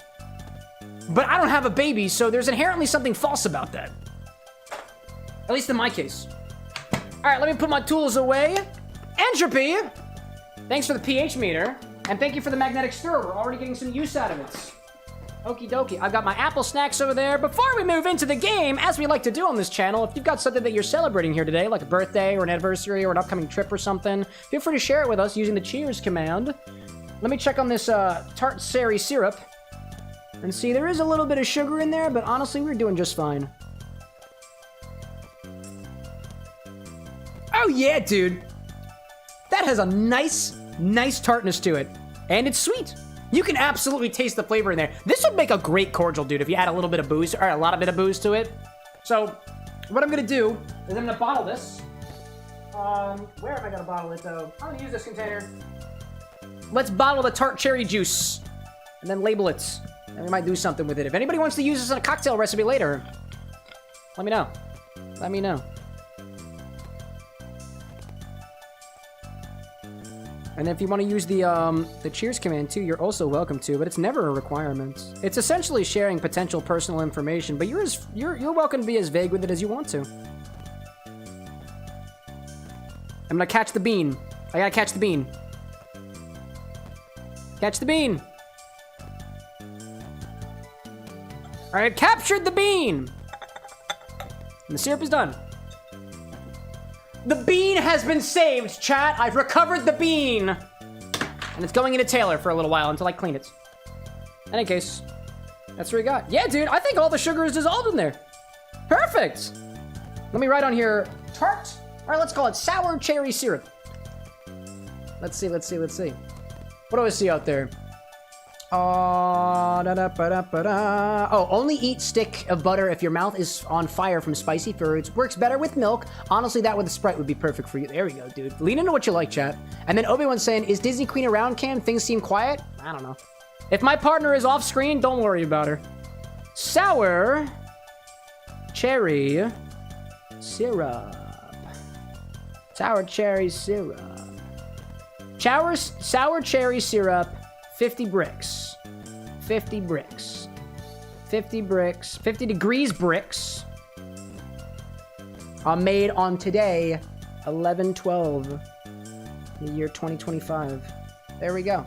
S1: But I don't have a baby, so there's inherently something false about that. At least in my case. All right, let me put my tools away. Entropy, thanks for the pH meter, and thank you for the magnetic stir. We're already getting some use out of it. Okie dokie, I've got my apple snacks over there. Before we move into the game, as we like to do on this channel, if you've got something that you're celebrating here today, like a birthday or an anniversary or an upcoming trip or something, feel free to share it with us using the cheers command. Let me check on this tart sari syrup and see, there is a little bit of sugar in there, but honestly, we're doing just fine. Oh yeah, dude. That has a nice tartness to it, and it's sweet. You can absolutely taste the flavor in there. This would make a great cordial, dude, if you add a little bit of booze, or a lot of bit of booze to it. So, what I'm gonna do is I'm gonna bottle this. Where am I gonna bottle it, though? I'm gonna use this container. Let's bottle the tart cherry juice, and then label it. And we might do something with it. If anybody wants to use this in a cocktail recipe later, let me know. Let me know. And if you want to use the cheers command too, you're also welcome to, but it's never a requirement. It's essentially sharing potential personal information, but you're welcome to be as vague with it as you want to. I'm gonna catch the bean. I gotta catch the bean. Catch the bean. All right, captured the bean. And the syrup is done. The bean has been saved, chat. I've recovered the bean. And it's going into Taylor for a little while until I clean it. In any case, that's what we got. Yeah, dude, I think all the sugar is dissolved in there. Perfect. Let me write on here, tart All right, let's call it sour cherry syrup. Let's see. What do I see out there? Oh, only eat stick of butter if your mouth is on fire from spicy foods. Works better with milk. Honestly, that with a Sprite would be perfect for you. There we go, dude. Lean into what you like, chat. And then Obi-Wan's saying, is Disney Queen around, Cam? Things seem quiet? I don't know. If my partner is off screen, don't worry about her. Sour cherry syrup. Sour cherry syrup. Sour cherry syrup. 50 bricks. 50 bricks. 50 bricks. 50 degrees bricks. Are made on today, 11/12, the year 2025. There we go.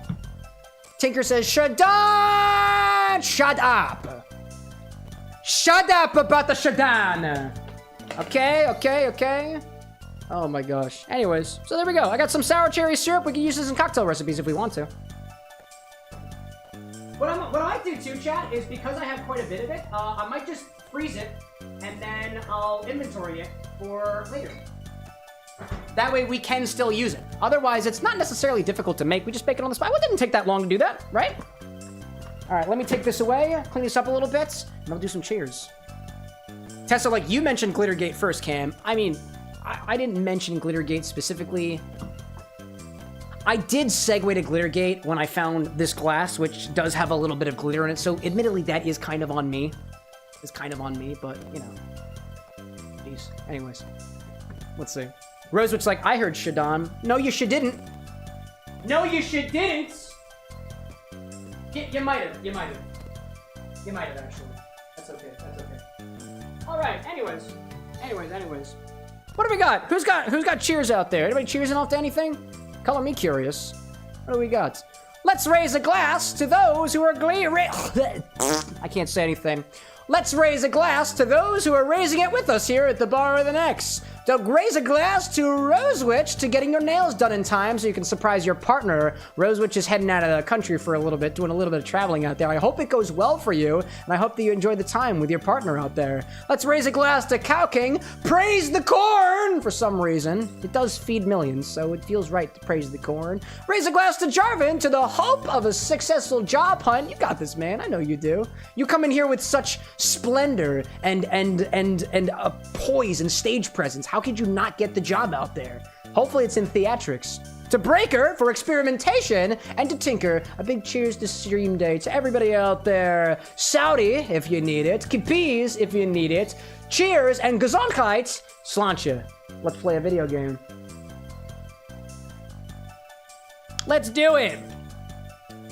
S1: Tinker says, Shadan! Shut up! Shut up about the Shadan! Okay. Oh my gosh. Anyways, so there we go. I got some sour cherry syrup. We can use this in cocktail recipes if we want to. What I might do too, chat, is because I have quite a bit of it, I might just freeze it, and then I'll inventory it for later. That way we can still use it. Otherwise, it's not necessarily difficult to make. We just make it on the spot. It didn't take that long to do that, right? All right, let me take this away, clean this up a little bit, and I'll do some cheers. Tessa, like, you mentioned Glittergate first, Cam. I mean, I didn't mention Glittergate specifically. I did segue to Glittergate when I found this glass, which does have a little bit of glitter in it. So admittedly, that is kind of on me. It's kind of on me, but you know. Jeez. Anyways, let's see. Rosewitch's like, I heard Shadan. No, you didn't. No, you didn't. You might have. You might have actually. That's okay. All right. Anyways. What do we got? Who's got cheers out there? Anybody cheersing off to anything? Color me curious. What do we got? Let's raise a glass to those who are I can't say anything. Let's raise a glass to those who are raising it with us here at the Bar with an X. So raise a glass to Rosewitch to getting your nails done in time so you can surprise your partner. Rosewitch is heading out of the country for a little bit, doing a little bit of traveling out there. I hope it goes well for you, and I hope that you enjoy the time with your partner out there. Let's raise a glass to Cow King. Praise the corn! For some reason. It does feed millions, so it feels right to praise the corn. Raise a glass to Jarvan to the hope of a successful job hunt. You got this, man. I know you do. You come in here with such splendor and poise and stage presence. How could you not get the job out there? Hopefully it's in theatrics. To Breaker for experimentation, and to Tinker, a big cheers to stream day. To everybody out there, Saudi if you need it, Kippies if you need it, cheers and Gesundheit, Slancha. Let's play a video game. Let's do it.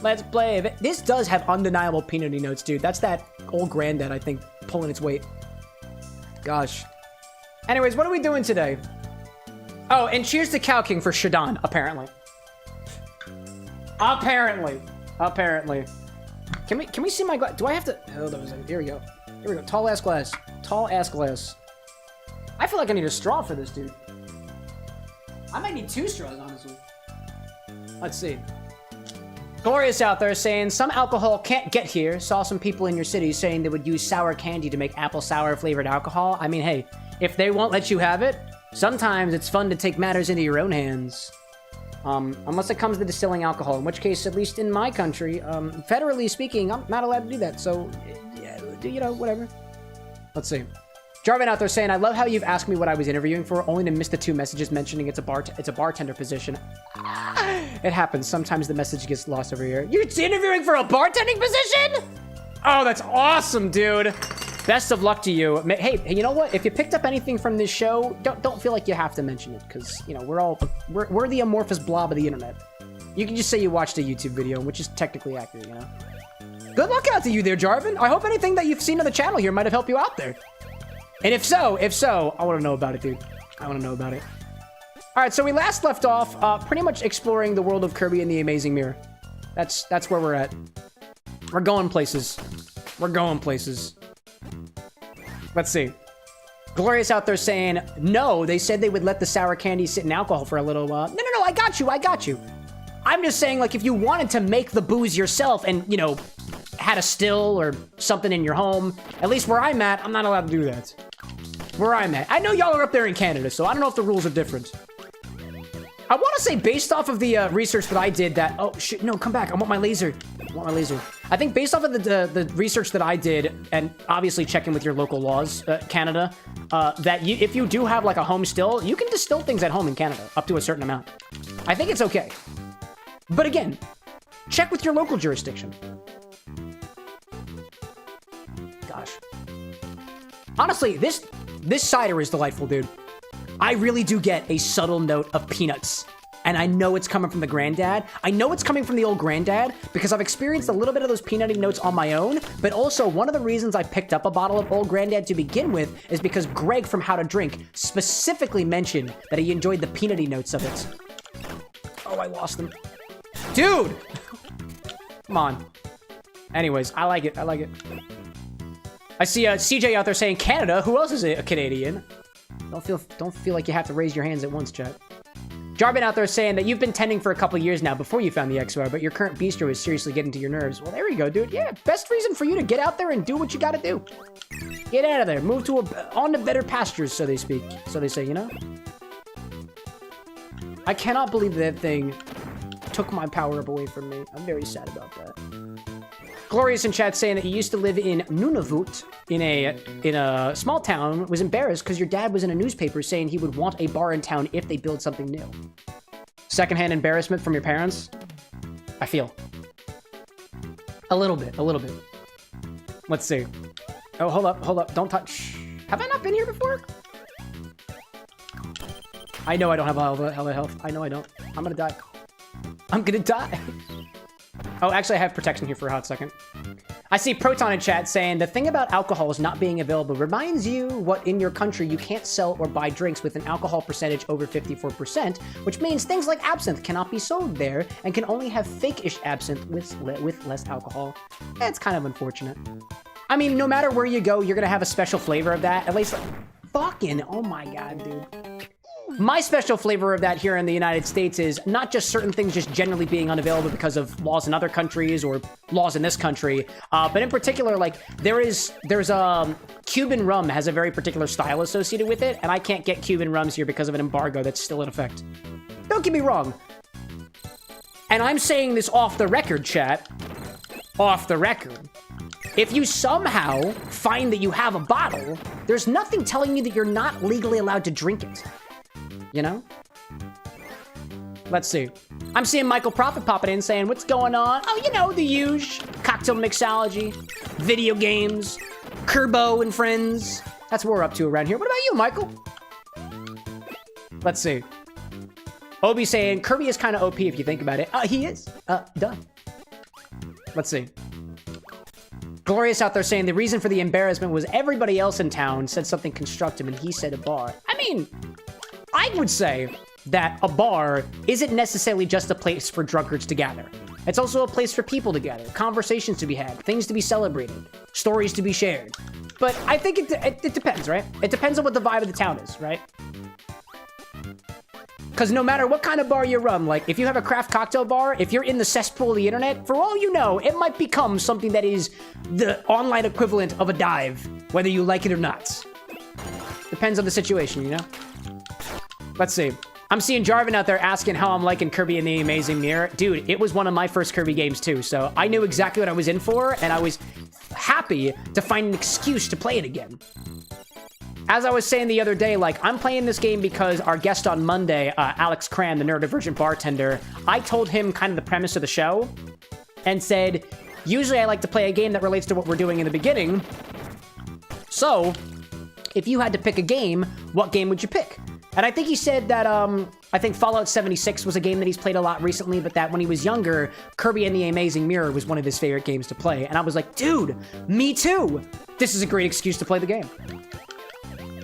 S1: Let's play. This does have undeniable peanutty notes, dude. That's that old granddad, I think, pulling its weight. Gosh. Anyways, what are we doing today? Oh, and cheers to Cow King for Shadan, apparently. Apparently. Can we see my glass? Do I have to? Hold on a second. Here we go. Tall ass glass. I feel like I need a straw for this, dude. I might need 2 straws, honestly. Let's see. Glorious out there saying some alcohol can't get here. Saw some people in your city saying they would use sour candy to make apple sour flavored alcohol. I mean, hey, if they won't let you have it, sometimes it's fun to take matters into your own hands. Unless it comes to distilling alcohol, in which case, at least in my country, federally speaking, I'm not allowed to do that. So, yeah, you know, whatever. Let's see. Jarvan out there saying, I love how you've asked me what I was interviewing for, only to miss the 2 messages mentioning it's a bartender position. It happens. Sometimes the message gets lost over here. You're interviewing for a bartending position? Oh, that's awesome, dude. Best of luck to you. Hey, you know what? If you picked up anything from this show, don't feel like you have to mention it, because, you know, we're the amorphous blob of the internet. You can just say you watched a YouTube video, which is technically accurate, you know? Good luck out to you there, Jarvan. I hope anything that you've seen on the channel here might have helped you out there. And if so, I want to know about it, dude. I want to know about it. All right, so we last left off pretty much exploring the world of Kirby and the Amazing Mirror. That's where we're at. We're going places. Let's see. Glorious out there saying, no, they said they would let the sour candy sit in alcohol for a little while. No, I got you. I'm just saying, like, if you wanted to make the booze yourself and, you know, had a still or something in your home, at least where I'm at, I'm not allowed to do that. where I'm at. I know y'all are up there in Canada, so I don't know if the rules are different. I want to say, based off of the research that I did, that... Oh, shit, no, come back. I want my laser. I want my laser. I think based off of the research that I did, and obviously checking with your local laws, Canada, that if you do have, like, a home still, you can distill things at home in Canada, up to a certain amount. I think it's okay. But again, check with your local jurisdiction. Gosh. Honestly, this cider is delightful, dude. I really do get a subtle note of peanuts. And I know it's coming from the granddad. I know it's coming from the old granddad because I've experienced a little bit of those peanutty notes on my own. But also, one of the reasons I picked up a bottle of old granddad to begin with is because Greg from How to Drink specifically mentioned that he enjoyed the peanutty notes of it. Oh, I lost them. Dude! Come on. Anyways, I like it. I like it. I see CJ out there saying Canada. Who else is a Canadian? Don't feel like you have to raise your hands at once, chat. Jarvin out there saying that you've been tending for a couple years now before you found the XR, but your current bistro is seriously getting to your nerves. Well, there you go, dude. Yeah, best reason for you to get out there and do what you gotta do. Get out of there. Move to on to better pastures, so they speak. So they say, you know? I cannot believe that thing took my power up away from me. I'm very sad about that. Glorious in chat saying that you used to live in Nunavut in a small town, was embarrassed because your dad was in a newspaper saying he would want a bar in town if they build something new. Secondhand embarrassment from your parents? I feel. A little bit. Let's see. Oh, hold up. Don't touch. Have I not been here before? I know I don't have a hell of health. I know I don't. I'm gonna die. Oh, actually, I have protection here for a hot second. I see Proton in chat saying, the thing about alcohols not being available reminds you what in your country you can't sell or buy drinks with an alcohol percentage over 54%, which means things like absinthe cannot be sold there and can only have fake-ish absinthe with less alcohol. It's kind of unfortunate. I mean, no matter where you go, you're gonna have a special flavor of that. At least, fucking, oh my god, dude. My special flavor of that here in the United States is not just certain things just generally being unavailable because of laws in other countries or laws in this country, but in particular, like, there's Cuban rum has a very particular style associated with it, and I can't get Cuban rums here because of an embargo that's still in effect. Don't get me wrong. And I'm saying this off the record, chat. Off the record. If you somehow find that you have a bottle, there's nothing telling you that you're not legally allowed to drink it. You know? Let's see. I'm seeing Michael Prophet popping in saying, what's going on? Oh, you know, the usual. Cocktail mixology, video games, Kirby and friends. That's what we're up to around here. What about you, Michael? Let's see. Obi saying, Kirby is kind of OP if you think about it. He is. Done. Let's see. Glorious out there saying the reason for the embarrassment was everybody else in town said something constructive and he said a bar. I mean, I would say that a bar isn't necessarily just a place for drunkards to gather. It's also a place for people to gather, conversations to be had, things to be celebrated, stories to be shared. But I think it depends, right? It depends on what the vibe of the town is, right? Because no matter what kind of bar you run, like, if you have a craft cocktail bar, if you're in the cesspool of the internet, for all you know, it might become something that is the online equivalent of a dive, whether you like it or not. Depends on the situation, you know? Let's see. I'm seeing Jarvin out there asking how I'm liking Kirby and the Amazing Mirror. Dude, it was one of my first Kirby games too, so I knew exactly what I was in for, and I was happy to find an excuse to play it again. As I was saying the other day, like, I'm playing this game because our guest on Monday, Alex Cran, the neurodivergent bartender, I told him kind of the premise of the show and said, usually I like to play a game that relates to what we're doing in the beginning. So, if you had to pick a game, what game would you pick? And I think he said that, I think Fallout 76 was a game that he's played a lot recently, but that when he was younger, Kirby and the Amazing Mirror was one of his favorite games to play. And I was like, dude, me too. This is a great excuse to play the game.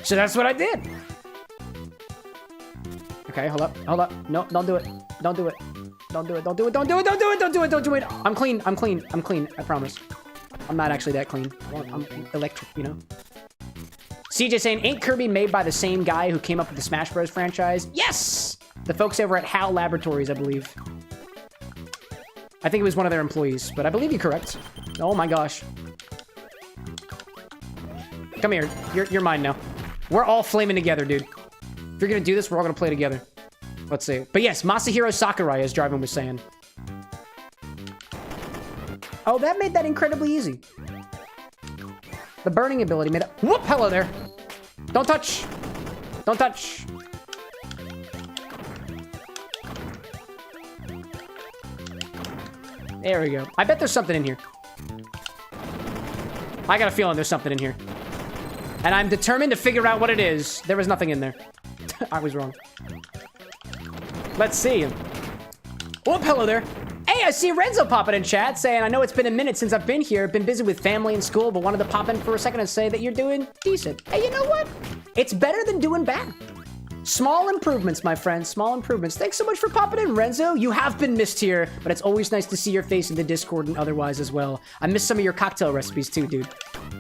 S1: So that's what I did. Okay, hold up. No, don't do it. Don't do it. Don't do it. Don't do it. Don't do it. Don't do it. Don't do it. Don't do it. I'm clean. I promise. I'm not actually that clean. I'm electric, you know? CJ saying, ain't Kirby made by the same guy who came up with the Smash Bros. Franchise? Yes! The folks over at HAL Laboratories, I believe. I think it was one of their employees, but I believe you're correct. Oh my gosh. Come here. You're mine now. We're all flaming together, dude. If you're gonna do this, we're all gonna play together. Let's see. But yes, Masahiro Sakurai, as Jarvan was saying. Oh, that made that incredibly easy. The burning ability made it... Whoop! Hello there. Don't touch. Don't touch. There we go. I bet there's something in here. I got a feeling there's something in here. And I'm determined to figure out what it is. There was nothing in there. I was wrong. Let's see. Oh, hello there. Hey, I see Renzo popping in chat saying, I know it's been a minute since I've been here. Been busy with family and school, but wanted to pop in for a second and say that you're doing decent. Hey, you know what? It's better than doing bad. Small improvements, my friend. Small improvements. Thanks so much for popping in, Renzo. You have been missed here, but it's always nice to see your face in the Discord and otherwise as well. I missed some of your cocktail recipes too, dude.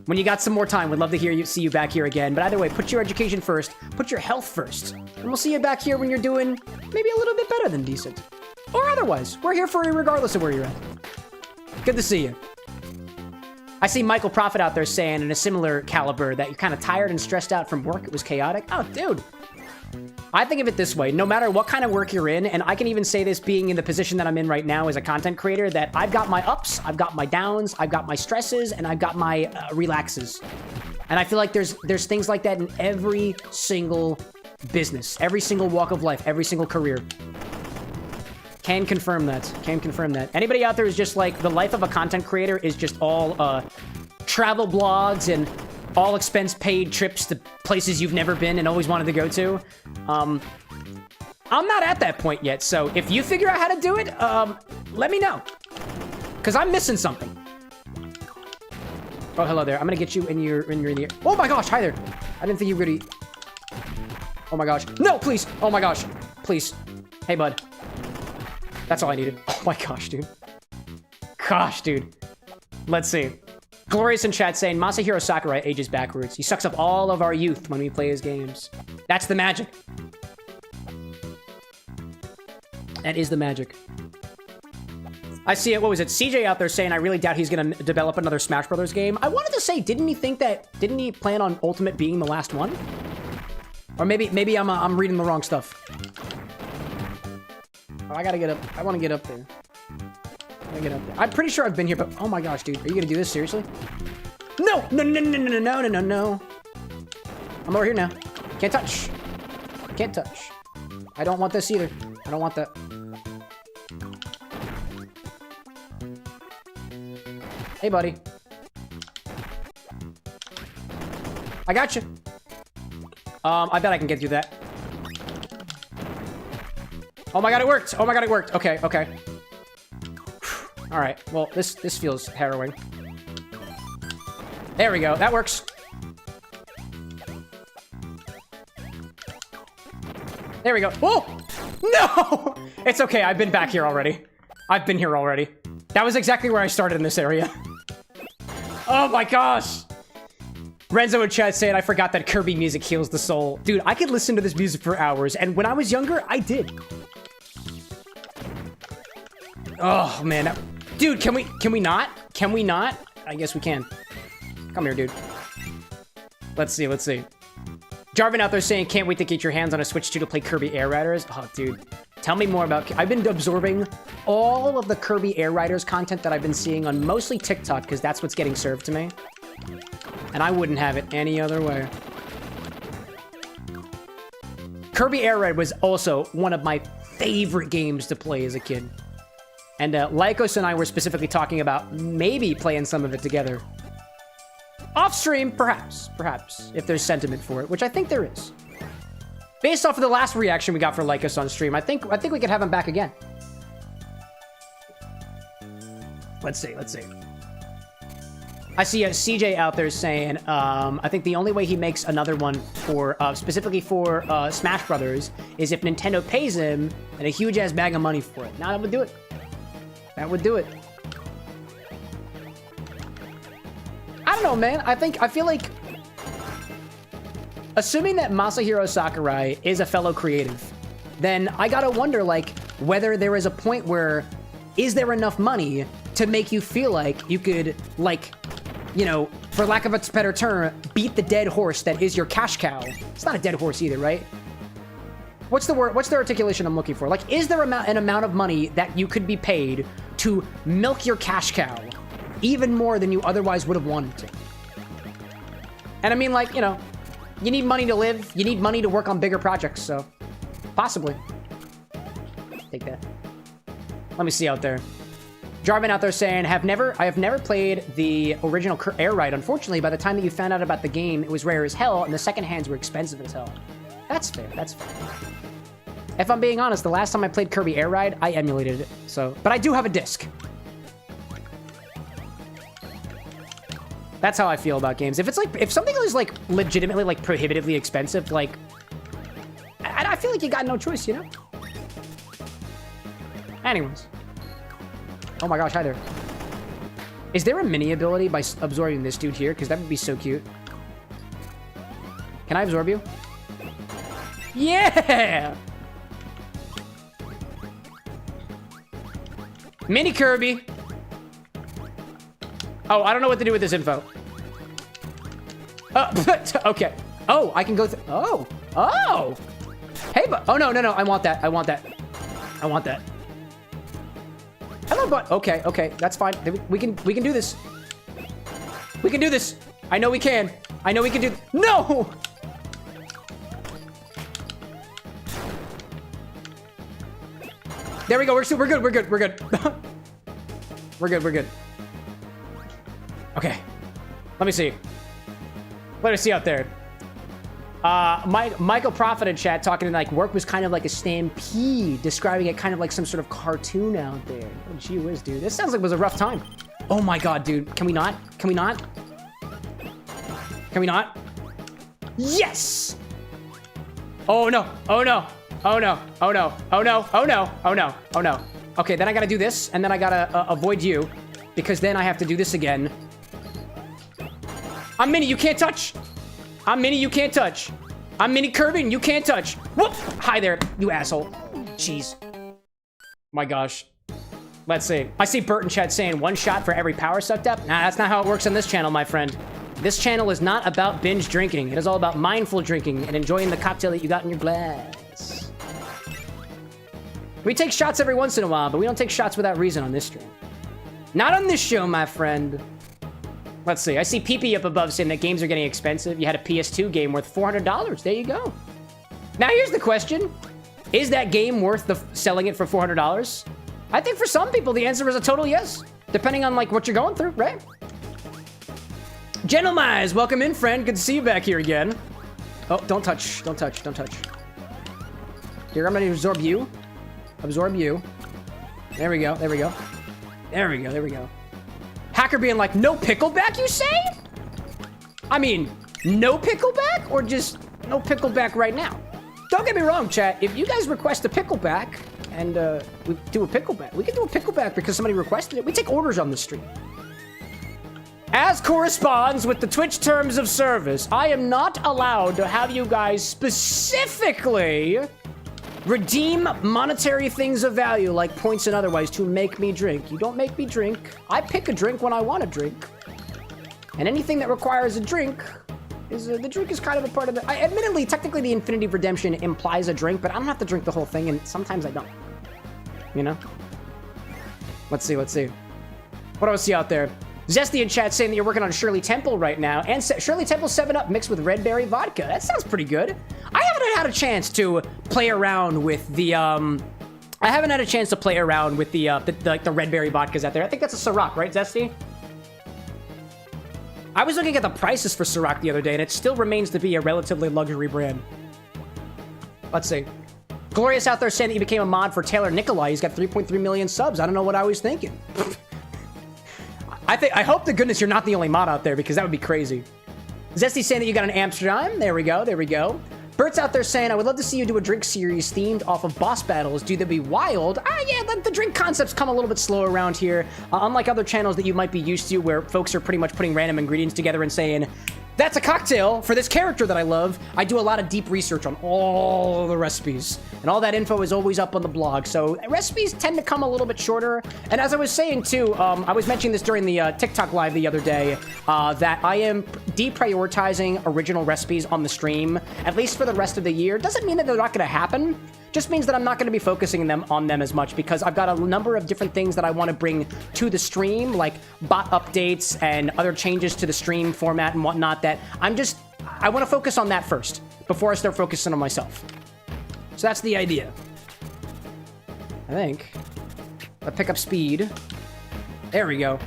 S1: When you got some more time, we'd love to see you back here again. But either way, put your education first. Put your health first. And we'll see you back here when you're doing maybe a little bit better than decent. Or otherwise. We're here for you regardless of where you're at. Good to see you. I see Michael Prophet out there saying in a similar caliber that you're kind of tired and stressed out from work. It was chaotic. Oh, dude. I think of it this way, no matter what kind of work you're in, and I can even say this being in the position that I'm in right now as a content creator, that I've got my ups, I've got my downs, I've got my stresses, and I've got my relaxes. And I feel like there's things like that in every single business, every single walk of life, every single career. Can confirm that. Can confirm that. Anybody out there is just like, the life of a content creator is just all travel blogs and all expense paid trips to places you've never been and always wanted to go to. I'm not at that point yet, so if you figure out how to do it, let me know. Because I'm missing something. Oh, hello there. I'm gonna get you in your ear. Oh my gosh, hi there. I didn't think you really... Oh my gosh. No, please. Oh my gosh. Please. Hey, bud. That's all I needed. Oh my gosh, dude. Gosh, dude. Let's see. Glorious in chat saying, Masahiro Sakurai ages backwards. He sucks up all of our youth when we play his games. That's the magic. That is the magic. I see it. What was it? CJ out there saying, I really doubt he's going to develop another Smash Brothers game. I wanted to say, didn't he plan on Ultimate being the last one? Or maybe I'm reading the wrong stuff. Oh, I gotta get up. I want to get up there. I'm pretty sure I've been here, but oh my gosh, dude. Are you gonna do this seriously? No! No, no, no, no, no, no, no, no, no. I'm over here now. Can't touch. Can't touch. I don't want this either. I don't want that. Hey, buddy. I got you. I bet I can get through that. Oh my god, it worked! Oh my god, it worked! Okay, okay. Alright, well, this feels harrowing. There we go, that works. There we go. Oh! No! It's okay, I've been back here already. I've been here already. That was exactly where I started in this area. Oh my gosh! Renzo in chat saying, I forgot that Kirby music heals the soul. Dude, I could listen to this music for hours, and when I was younger, I did. Oh, man. Dude, can we not? Can we not? I guess we can. Come here, dude. Let's see, let's see. Jarvan out there saying, can't wait to get your hands on a Switch 2 to play Kirby Air Riders. Oh, dude. Tell me more about... I've been absorbing all of the Kirby Air Riders content that I've been seeing on mostly TikTok, because that's what's getting served to me. And I wouldn't have it any other way. Kirby Air Ride was also one of my favorite games to play as a kid. And Lycos and I were specifically talking about maybe playing some of it together. Off stream, perhaps, if there's sentiment for it, which I think there is. Based off of the last reaction we got for Lycos on stream, I think we could have him back again. Let's see. I see a CJ out there saying, I think the only way he makes another one for, specifically for Smash Brothers is if Nintendo pays him and a huge-ass bag of money for it. Now that would do it. That would do it. I don't know, man. I feel like... Assuming that Masahiro Sakurai is a fellow creative, then I gotta wonder, like, whether there is a point where... Is there enough money to make you feel like you could, like, you know, for lack of a better term, beat the dead horse that is your cash cow. It's not a dead horse either, right? What's the word? What's the articulation I'm looking for? Like, is there an amount of money that you could be paid to milk your cash cow even more than you otherwise would have wanted to? And I mean, like, you know, you need money to live. You need money to work on bigger projects, so possibly. Take that. Let me see out there. Jarvan out there saying, I have never played the original air ride. Unfortunately, by the time that you found out about the game, it was rare as hell, and the second hands were expensive as hell. That's fair. That's fair. If I'm being honest, the last time I played Kirby Air Ride, I emulated it. So, but I do have a disc. That's how I feel about games. If it's like, if something is like legitimately like prohibitively expensive, like, I feel like you got no choice, you know? Anyways. Oh my gosh, hi there. Is there a mini ability by absorbing this dude here? Because that would be so cute. Can I absorb you? Yeah! Mini Kirby. Oh, I don't know what to do with this info. Okay. Oh, I can go through. Oh. Oh. Hey, but. Oh, no. I want that. I want that. I want that. Hello, but. Okay. Okay. That's fine. We can do this. We can do this. I know we can. I know we can do. No! There we go. We're good. We're good. We're good. We're good. We're good. Okay. Let me see. Let me see out there. Michael Prophet in chat talking like work was kind of like a stampede, describing it kind of like some sort of cartoon out there. Oh, gee whiz, dude. This sounds like it was a rough time. Oh my god, dude. Can we not? Can we not? Can we not? Yes! Oh no. Oh no. Oh no. Oh no. Oh no. Oh no. Oh no. Oh no. Okay, then I gotta do this, and then I gotta avoid you, because then I have to do this again. I'm Mini, you can't touch. I'm Mini, you can't touch. I'm Mini Kirby, and you can't touch. Whoop! Hi there, you asshole. Jeez. My gosh. Let's see. I see Bert in chat saying one shot for every power sucked up. Nah, that's not how it works on this channel, my friend. This channel is not about binge drinking. It is all about mindful drinking and enjoying the cocktail that you got in your glass. We take shots every once in a while, but we don't take shots without reason on this stream. Not on this show, my friend. Let's see. I see PP up above saying that games are getting expensive. You had a PS2 game worth $400. There you go. Now, here's the question. Is that game worth selling it for $400? I think for some people, the answer is a total yes. Depending on, like, what you're going through, right? Gentlemen, welcome in, friend. Good to see you back here again. Oh, don't touch. Don't touch. Don't touch. Here, I'm going to absorb you. Absorb you. There we go. There we go. There we go. There we go. Hacker being like, no pickleback, you say? I mean, no pickleback or just no pickleback right now? Don't get me wrong, chat. If you guys request a pickleback and we do a pickleback, we can do a pickleback because somebody requested it. We take orders on the stream. As corresponds with the Twitch terms of service, I am not allowed to have you guys specifically redeem monetary things of value like points and otherwise to make me drink. You don't make me drink. I pick a drink when I want to drink. And anything that requires a drink is the drink is kind of a part of the... admittedly, technically the Infinity Redemption implies a drink, but I don't have to drink the whole thing, and sometimes I don't. You know? Let's see, let's see. What do I see out there? Zesty in chat saying that you're working on Shirley Temple right now, and Shirley Temple 7-Up mixed with red berry vodka. That sounds pretty good. I haven't had a chance to play around with the red berry vodkas out there. I think that's a Ciroc, right, Zesty? I was looking at the prices for Ciroc the other day, and it still remains to be a relatively luxury brand. Let's see. Glorious out there saying that you became a mod for Taylor Nikolai. He's got 3.3 million subs. I don't know what I was thinking. I hope to goodness you're not the only mod out there, because that would be crazy. Zesty saying that you got an Amsterdam. There we go. There we go. Bert's out there saying, I would love to see you do a drink series themed off of boss battles. Dude, that'd be wild. Yeah, the drink concepts come a little bit slow around here. Unlike other channels that you might be used to, where folks are pretty much putting random ingredients together and saying, That's a cocktail for this character that I love. I do a lot of deep research on all the recipes, and all that info is always up on the blog. So recipes tend to come a little bit shorter. And as I was saying too, I was mentioning this during the TikTok live the other day, that I am deprioritizing original recipes on the stream, at least for the rest of the year. Doesn't mean that they're not going to happen. Just means that I'm not going to be focusing on them as much, because I've got a number of different things that I want to bring to the stream, like bot updates and other changes to the stream format and whatnot, that I want to focus on that first before I start focusing on myself. So that's the idea. I think. I pick up speed. There we go.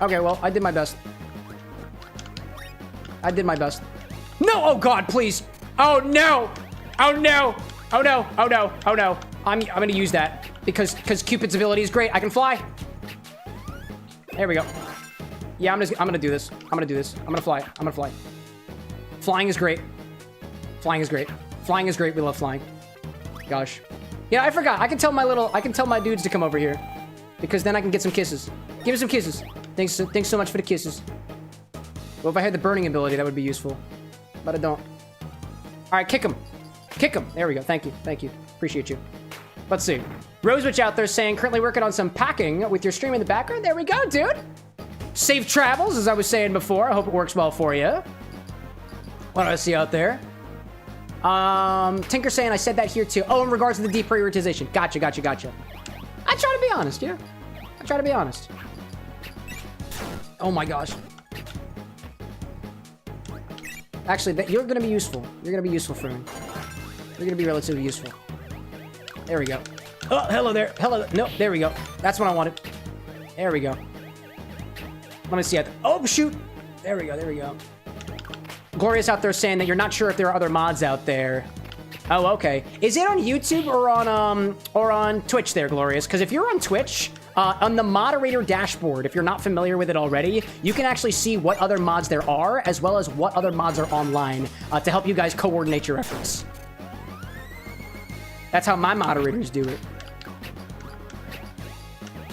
S1: Okay, well, I did my best. I did my best. No! Oh, God, please! Oh, no! Oh, no! Oh, no! Oh, no! Oh, no! I'm gonna use that because Cupid's ability is great. I can fly. There we go. Yeah, I'm gonna do this. I'm gonna do this. I'm gonna fly. I'm gonna fly. Flying is great. Flying is great. Flying is great. We love flying. Gosh. Yeah, I forgot. I can tell my dudes to come over here, because then I can get some kisses. Give me some kisses. Thanks so much for the kisses. Well, if I had the burning ability, that would be useful, but I don't. All right, kick him. Kick him. There we go. Thank you. Thank you. Appreciate you. Let's see. Rosewitch out there saying, currently working on some packing with your stream in the background. There we go, dude. Safe travels, as I was saying before. I hope it works well for you. What do I see out there? Tinker saying I said that here too. Oh, in regards to the deprioritization. Gotcha, gotcha, gotcha. I try to be honest, yeah. I try to be honest. Oh my gosh. Actually, you're gonna be useful. You're gonna be useful for me. You're gonna be relatively useful. There we go. Oh, hello there. Hello. No, there we go. That's what I wanted. There we go. Let me see it. Oh, shoot. There we go. There we go. Glorious out there saying that you're not sure if there are other mods out there. Oh, okay. Is it on YouTube or on Twitch there, Glorious? Because if you're on Twitch, on the moderator dashboard, if you're not familiar with it already, you can actually see what other mods there are, as well as what other mods are online, to help you guys coordinate your efforts. That's how my moderators do it.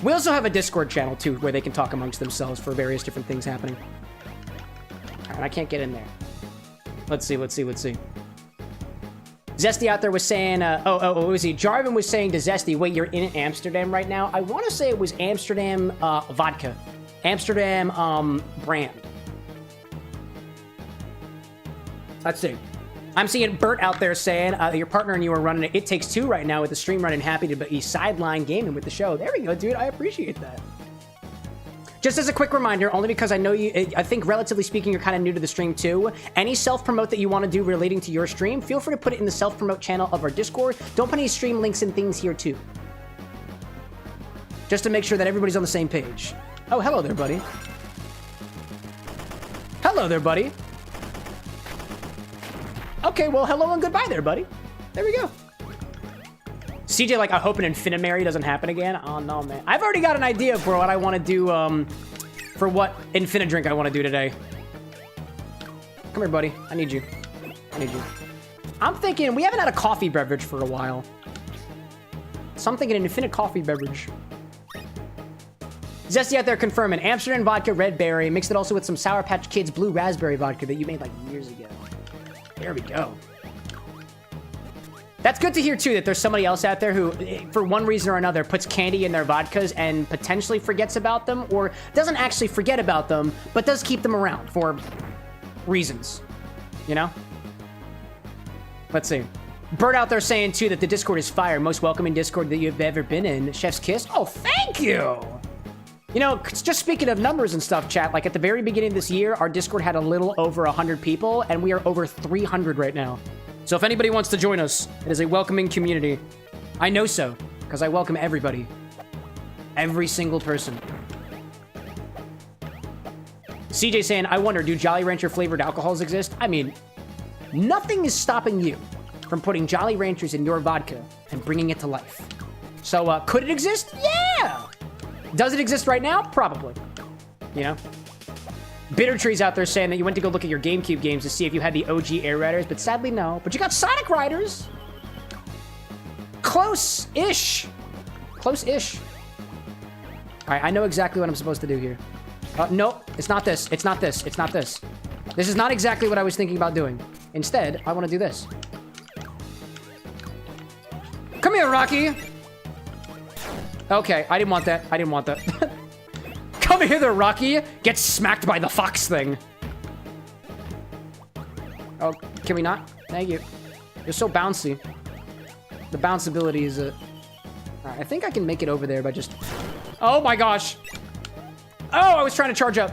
S1: We also have a Discord channel, too, where they can talk amongst themselves for various different things happening. All right, I can't get in there. Let's see, let's see, let's see. Zesty out there was saying, what was he? Jarvin was saying to Zesty, wait, you're in Amsterdam right now? I want to say it was Amsterdam vodka. Amsterdam brand. Let's see. I'm seeing Bert out there saying your partner and you are running It Takes Two right now with the stream running, happy to be sideline gaming with the show. There we go, dude. I appreciate that. Just as a quick reminder, only because I know I think relatively speaking, you're kind of new to the stream too. Any self-promote that you want to do relating to your stream, feel free to put it in the self-promote channel of our Discord. Don't put any stream links and things here too. Just to make sure that everybody's on the same page. Oh, hello there, buddy. Hello there, buddy. Okay, well, hello and goodbye there, buddy. There we go. CJ, like, I hope an Infini-Drink doesn't happen again. Oh, no, man. I've already got an idea for what I want to do, for what Infini-Drink I want to do today. Come here, buddy. I need you. I need you. I'm thinking, we haven't had a coffee beverage for a while. So I'm thinking an Infinite coffee beverage. Zesty out there confirming. Amsterdam vodka, red berry. Mixed it also with some Sour Patch Kids blue raspberry vodka that you made, like, years ago. There we go. That's good to hear, too, that there's somebody else out there who, for one reason or another, puts candy in their vodkas and potentially forgets about them, or doesn't actually forget about them, but does keep them around for reasons, you know? Let's see. Bert out there saying, too, that the Discord is fire. Most welcoming Discord that you've ever been in. Chef's kiss. Oh, thank you! You know, just speaking of numbers and stuff, chat, like at the very beginning of this year, our Discord had a little over 100 people, and we are over 300 right now. So if anybody wants to join us, it is a welcoming community. I know so, because I welcome everybody. Every single person. CJ saying, I wonder, do Jolly Rancher flavored alcohols exist? I mean, nothing is stopping you from putting Jolly Ranchers in your vodka and bringing it to life. So, could it exist? Yeah! Does it exist right now? Probably. You know? Bitter Tree's out there saying that you went to go look at your GameCube games to see if you had the OG Air Riders, but sadly no. But you got Sonic Riders! Close-ish. Close-ish. Alright, I know exactly what I'm supposed to do here. No, it's not this. It's not this. It's not this. This is not exactly what I was thinking about doing. Instead, I want to do this. Come here, Rocky! Okay, I didn't want that. I didn't want that. Come here there, Rocky! Get smacked by the fox thing. Oh, can we not? Thank you. You're so bouncy. The bounce ability is a... Alright, I think I can make it over there by just... Oh my gosh! Oh, I was trying to charge up.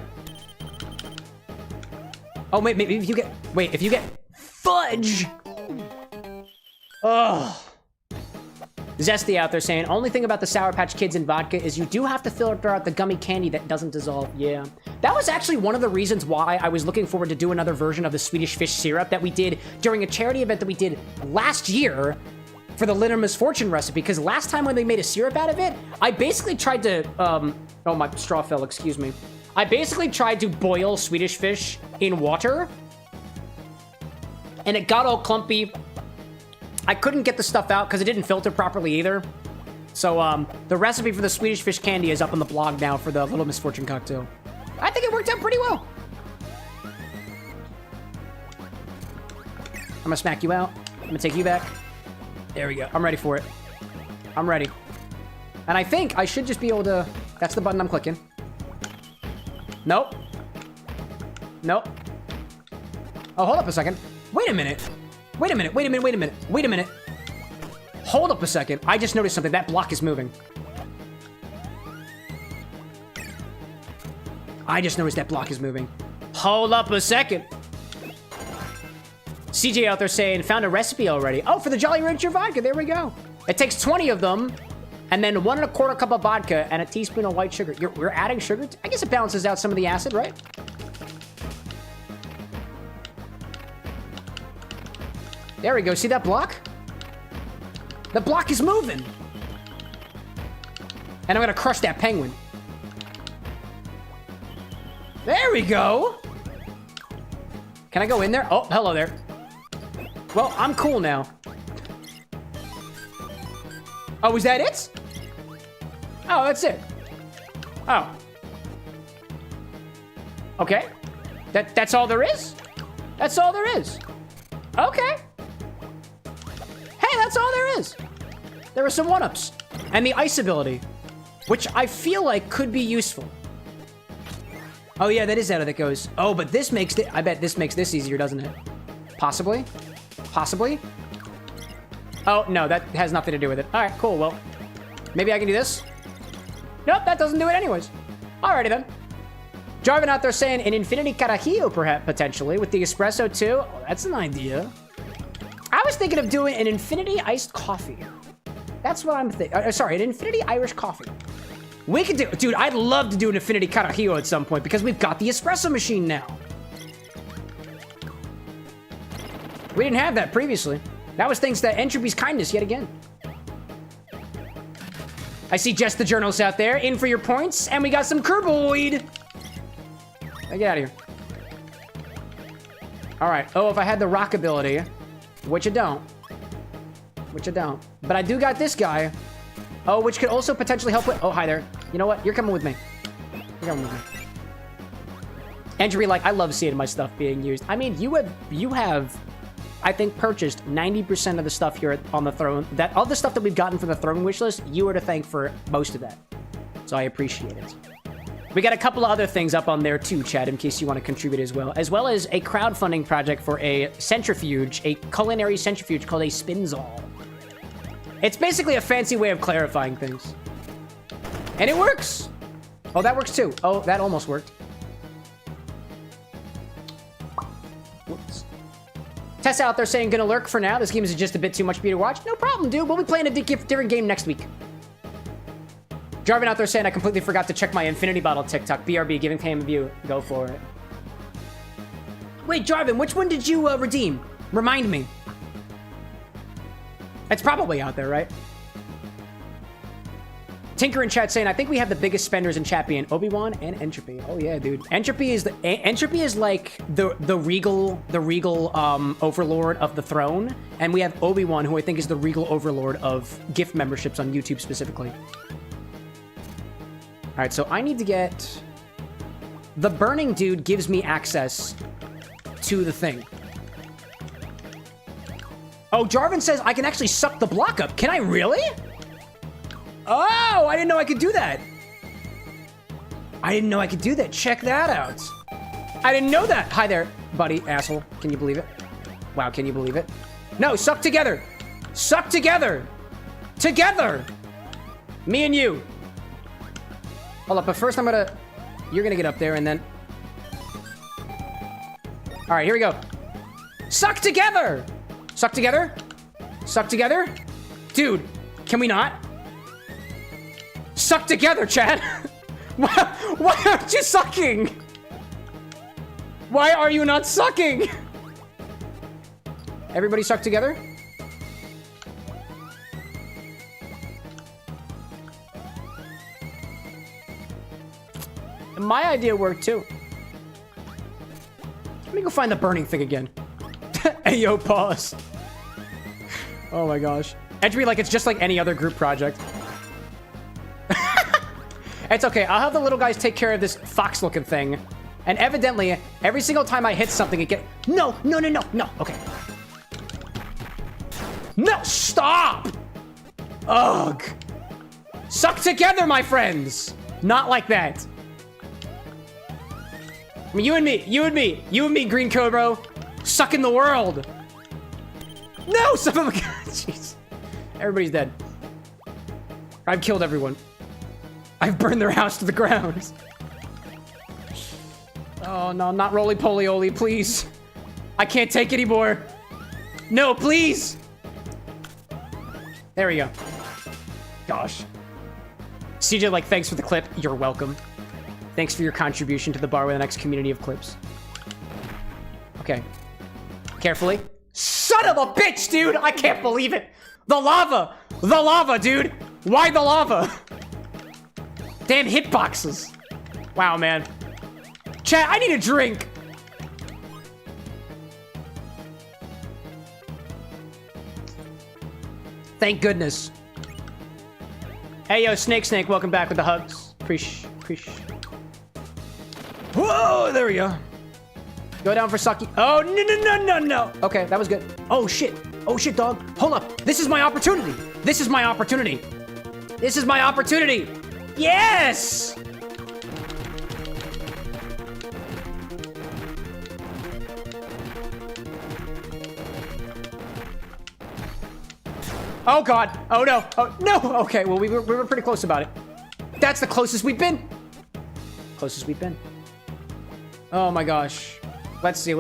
S1: Oh, wait, maybe if you get... Wait, if you get... Fudge! Ugh. Zesty out there saying, only thing about the Sour Patch Kids and vodka is you do have to filter out the gummy candy that doesn't dissolve. Yeah. That was actually one of the reasons why I was looking forward to do another version of the Swedish Fish syrup that we did during a charity event that we did last year for the Litter Misfortune recipe, because last time when they made a syrup out of it, I basically tried to, oh, my straw fell, excuse me. I basically tried to boil Swedish fish in water, and it got all clumpy. I couldn't get the stuff out because it didn't filter properly either. So, the recipe for the Swedish fish candy is up on the blog now for the Little Misfortune cocktail. I think it worked out pretty well. I'm gonna smack you out. I'm gonna take you back. There we go. I'm ready for it. I'm ready. And I think I should just be able to... That's the button I'm clicking. Nope. Nope. Oh, hold up a second. Wait a minute. Wait a minute. Wait a minute. Wait a minute. Wait a minute. Hold up a second. I just noticed something. That block is moving. I just noticed that block is moving. Hold up a second. CJ out there saying, found a recipe already. Oh, for the Jolly Rancher vodka. There we go. It takes 20 of them, and then 1 1/4 cup of vodka and a teaspoon of white sugar. We're adding sugar? I guess it balances out some of the acid, right? There we go. See that block? The block is moving. And I'm going to crush that penguin. There we go. Can I go in there? Oh, hello there. Well, I'm cool now. Oh, is that it? Oh, that's it. Oh. Okay. That's all there is? That's all there is. Okay. Hey, that's all there is. There were some 1-ups. And the ice ability, which I feel like could be useful. Oh, yeah, that is how that goes. Oh, but this makes it... I bet this makes this easier, doesn't it? Possibly? Possibly? Oh, no, that has nothing to do with it. All right, cool. Well, maybe I can do this. Nope, that doesn't do it anyways. Alrighty then. Jarvin out there saying an Infinity Carajillo, perhaps, potentially, with the espresso too. Oh, that's an idea. I was thinking of doing an Infinity Iced Coffee. That's what I'm thinking. Sorry, an Infinity Irish Coffee. We could do... Dude, I'd love to do an Infinity Carajillo at some point because we've got the espresso machine now. We didn't have that previously. That was thanks to Entropy's kindness yet again. I see Jess the Journalist out there, in for your points, and we got some Kirby. Get out of here. All right. Oh, if I had the rock ability, which I don't. Which I don't. But I do got this guy. Oh, which could also potentially help with... Oh, hi there. You know what? You're coming with me. You're coming with me. Entropy, like, I love seeing my stuff being used. I mean, you have... I think purchased 90% of the stuff here on the throne. That all the stuff that we've gotten from the throne wish list, you are to thank for most of that. So I appreciate it. We got a couple of other things up on there too, Chad, in case you want to contribute as well as a crowdfunding project for a centrifuge, a culinary centrifuge called a Spinzall. It's basically a fancy way of clarifying things. And it works. Oh, that works too. Oh, that almost worked. Whoops. Tessa out there saying, gonna lurk for now. This game is just a bit too much for you to watch. No problem, dude. We'll be playing a different game next week. Jarvin out there saying, I completely forgot to check my Infinity Bottle TikTok. BRB, giving him a view. Go for it. Wait, Jarvin, which one did you redeem? Remind me. It's probably out there, right? Tinker in chat saying, I think we have the biggest spenders in chat being Obi-Wan and Entropy. Oh yeah, dude. Entropy is like the regal overlord of the throne, and we have Obi-Wan, who I think is the regal overlord of gift memberships on YouTube specifically. All right, so I need to get... The burning dude gives me access to the thing. Oh, Jarvan says I can actually suck the block up. Can I really? Oh, I didn't know I could do that. I didn't know I could do that. Check that out. I didn't know that. Hi there, buddy, asshole. Can you believe it? Wow, can you believe it? No, suck together. Suck together. Together. Me and you. Hold up, but first you're gonna get up there and then... All right, here we go. Suck together. Suck together. Suck together. Dude, can we not? Suck together, Chad. Why aren't you sucking? Why are you not sucking? Everybody suck together? My idea worked too. Let me go find the burning thing again. Hey, yo, pause. Oh my gosh. Entry like it's just like any other group project. It's okay. I'll have the little guys take care of this fox-looking thing. And evidently, every single time I hit something, it No. Okay. No, stop! Ugh. Suck together, my friends. Not like that. I mean, you and me, Green Cobra, sucking the world. No, son of a gun. Jeez. Everybody's dead. I've killed everyone. I've burned their house to the ground. Oh, no, not roly-poly-oly, please. I can't take anymore. No, please. There we go. Gosh. CJ, like, thanks for the clip. You're welcome. Thanks for your contribution to the Bar with an X community of clips. Okay. Carefully. Son of a bitch, dude! I can't believe it! The lava! The lava, dude! Why the lava? Damn hitboxes. Wow, man. Chat, I need a drink. Thank goodness. Hey, yo, Snake, welcome back with the hugs. Appreciate. Whoa, there we go. Go down for Saki. Oh, no. Okay, that was good. Oh, shit, dog. Hold up. This is my opportunity. Yes! Oh, God. Oh, no. Oh, no. Okay, well, we were pretty close about it. That's the closest we've been. Oh, my gosh. Let's see.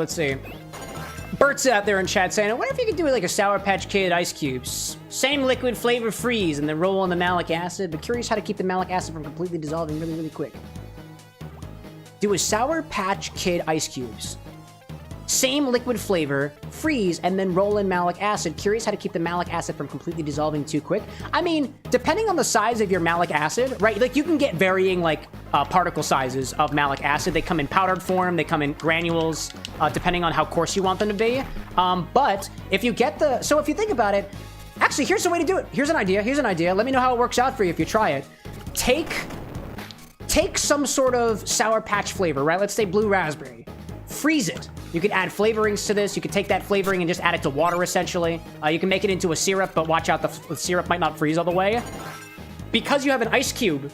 S1: Bert's out there in chat saying, I wonder if you could do like a Sour Patch Kid ice cubes. Same liquid flavor freeze and then roll on the malic acid, but curious how to keep the malic acid from completely dissolving really, really quick. Do a Sour Patch Kid ice cubes. Same liquid flavor, freeze, and then roll in malic acid. Curious how to keep the malic acid from completely dissolving too quick. I mean, depending on the size of your malic acid, right? Like you can get varying like particle sizes of malic acid. They come in powdered form, they come in granules, depending on how coarse you want them to be. But if you get so if you think about it, actually, here's the way to do it. Here's an idea. Let me know how it works out for you if you try it. Take some sort of Sour Patch flavor, right? Let's say blue raspberry. Freeze it. You can add flavorings to this. You can take that flavoring and just add it to water, essentially. You can make it into a syrup, but watch out, the syrup might not freeze all the way. Because you have an ice cube,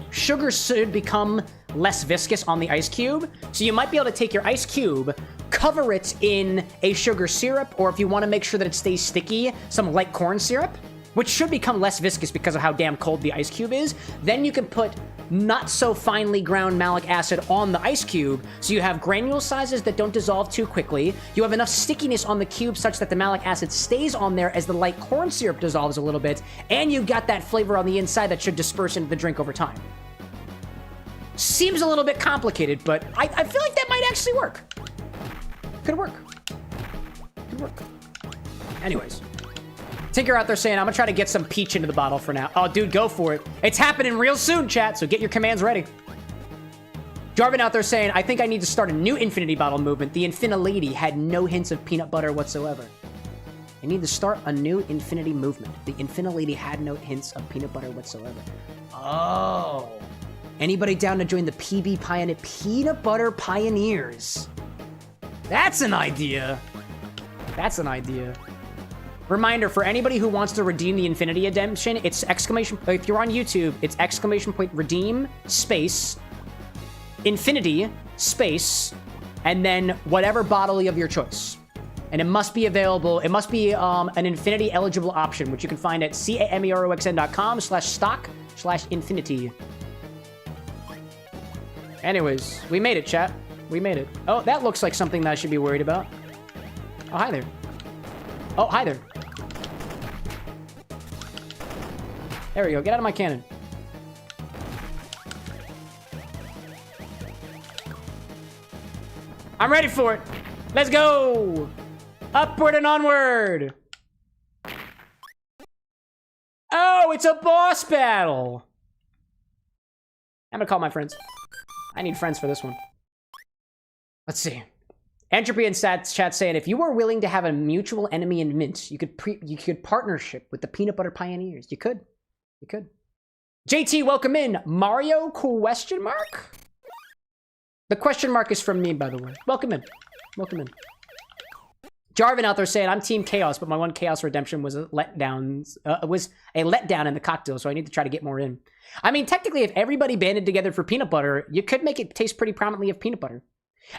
S1: sugar should become less viscous on the ice cube. So you might be able to take your ice cube, cover it in a sugar syrup, or if you want to make sure that it stays sticky, some light corn syrup, which should become less viscous because of how damn cold the ice cube is. Then you can put not so finely ground malic acid on the ice cube, so you have granule sizes that don't dissolve too quickly. You have enough stickiness on the cube such that the malic acid stays on there as the light corn syrup dissolves a little bit, and you've got that flavor on the inside that should disperse into the drink over time. Seems a little bit complicated, but I feel like that might actually work. Could work. Anyways. Tinker out there saying, I'm gonna try to get some peach into the bottle for now. Oh, dude, go for it. It's happening real soon, chat, so get your commands ready. Jarvan out there saying, I think I need to start a new infinity bottle movement. The Infini-Lady had no hints of peanut butter whatsoever. I need to start a new infinity movement. The Infini-Lady had no hints of peanut butter whatsoever. Oh. Anybody down to join the PB Pioneer Peanut Butter Pioneers? That's an idea. That's an idea. Reminder, for anybody who wants to redeem the Infinity Redemption, it's exclamation... If you're on YouTube, it's exclamation point redeem space Infinity space and then whatever bottle of your choice. And it must be available. It must be an Infinity eligible option, which you can find at cameroxn.com/stock/infinity. Anyways, we made it, chat. We made it. Oh, that looks like something that I should be worried about. Oh, hi there. Oh, hi there. There we go. Get out of my cannon. I'm ready for it. Let's go. Upward and onward. Oh, it's a boss battle. I'm gonna call my friends. I need friends for this one. Let's see. Entropy and Stats chat saying, if you were willing to have a mutual enemy in Mint, you could partnership with the Peanut Butter Pioneers. You could. You could. JT, welcome in. Mario question mark? The question mark is from me, by the way. Welcome in. Welcome in. Jarvin out there saying, I'm Team Chaos, but my one Chaos Redemption was a letdown. Was a letdown in the cocktail, so I need to try to get more in. I mean, technically, if everybody banded together for peanut butter, you could make it taste pretty prominently of peanut butter.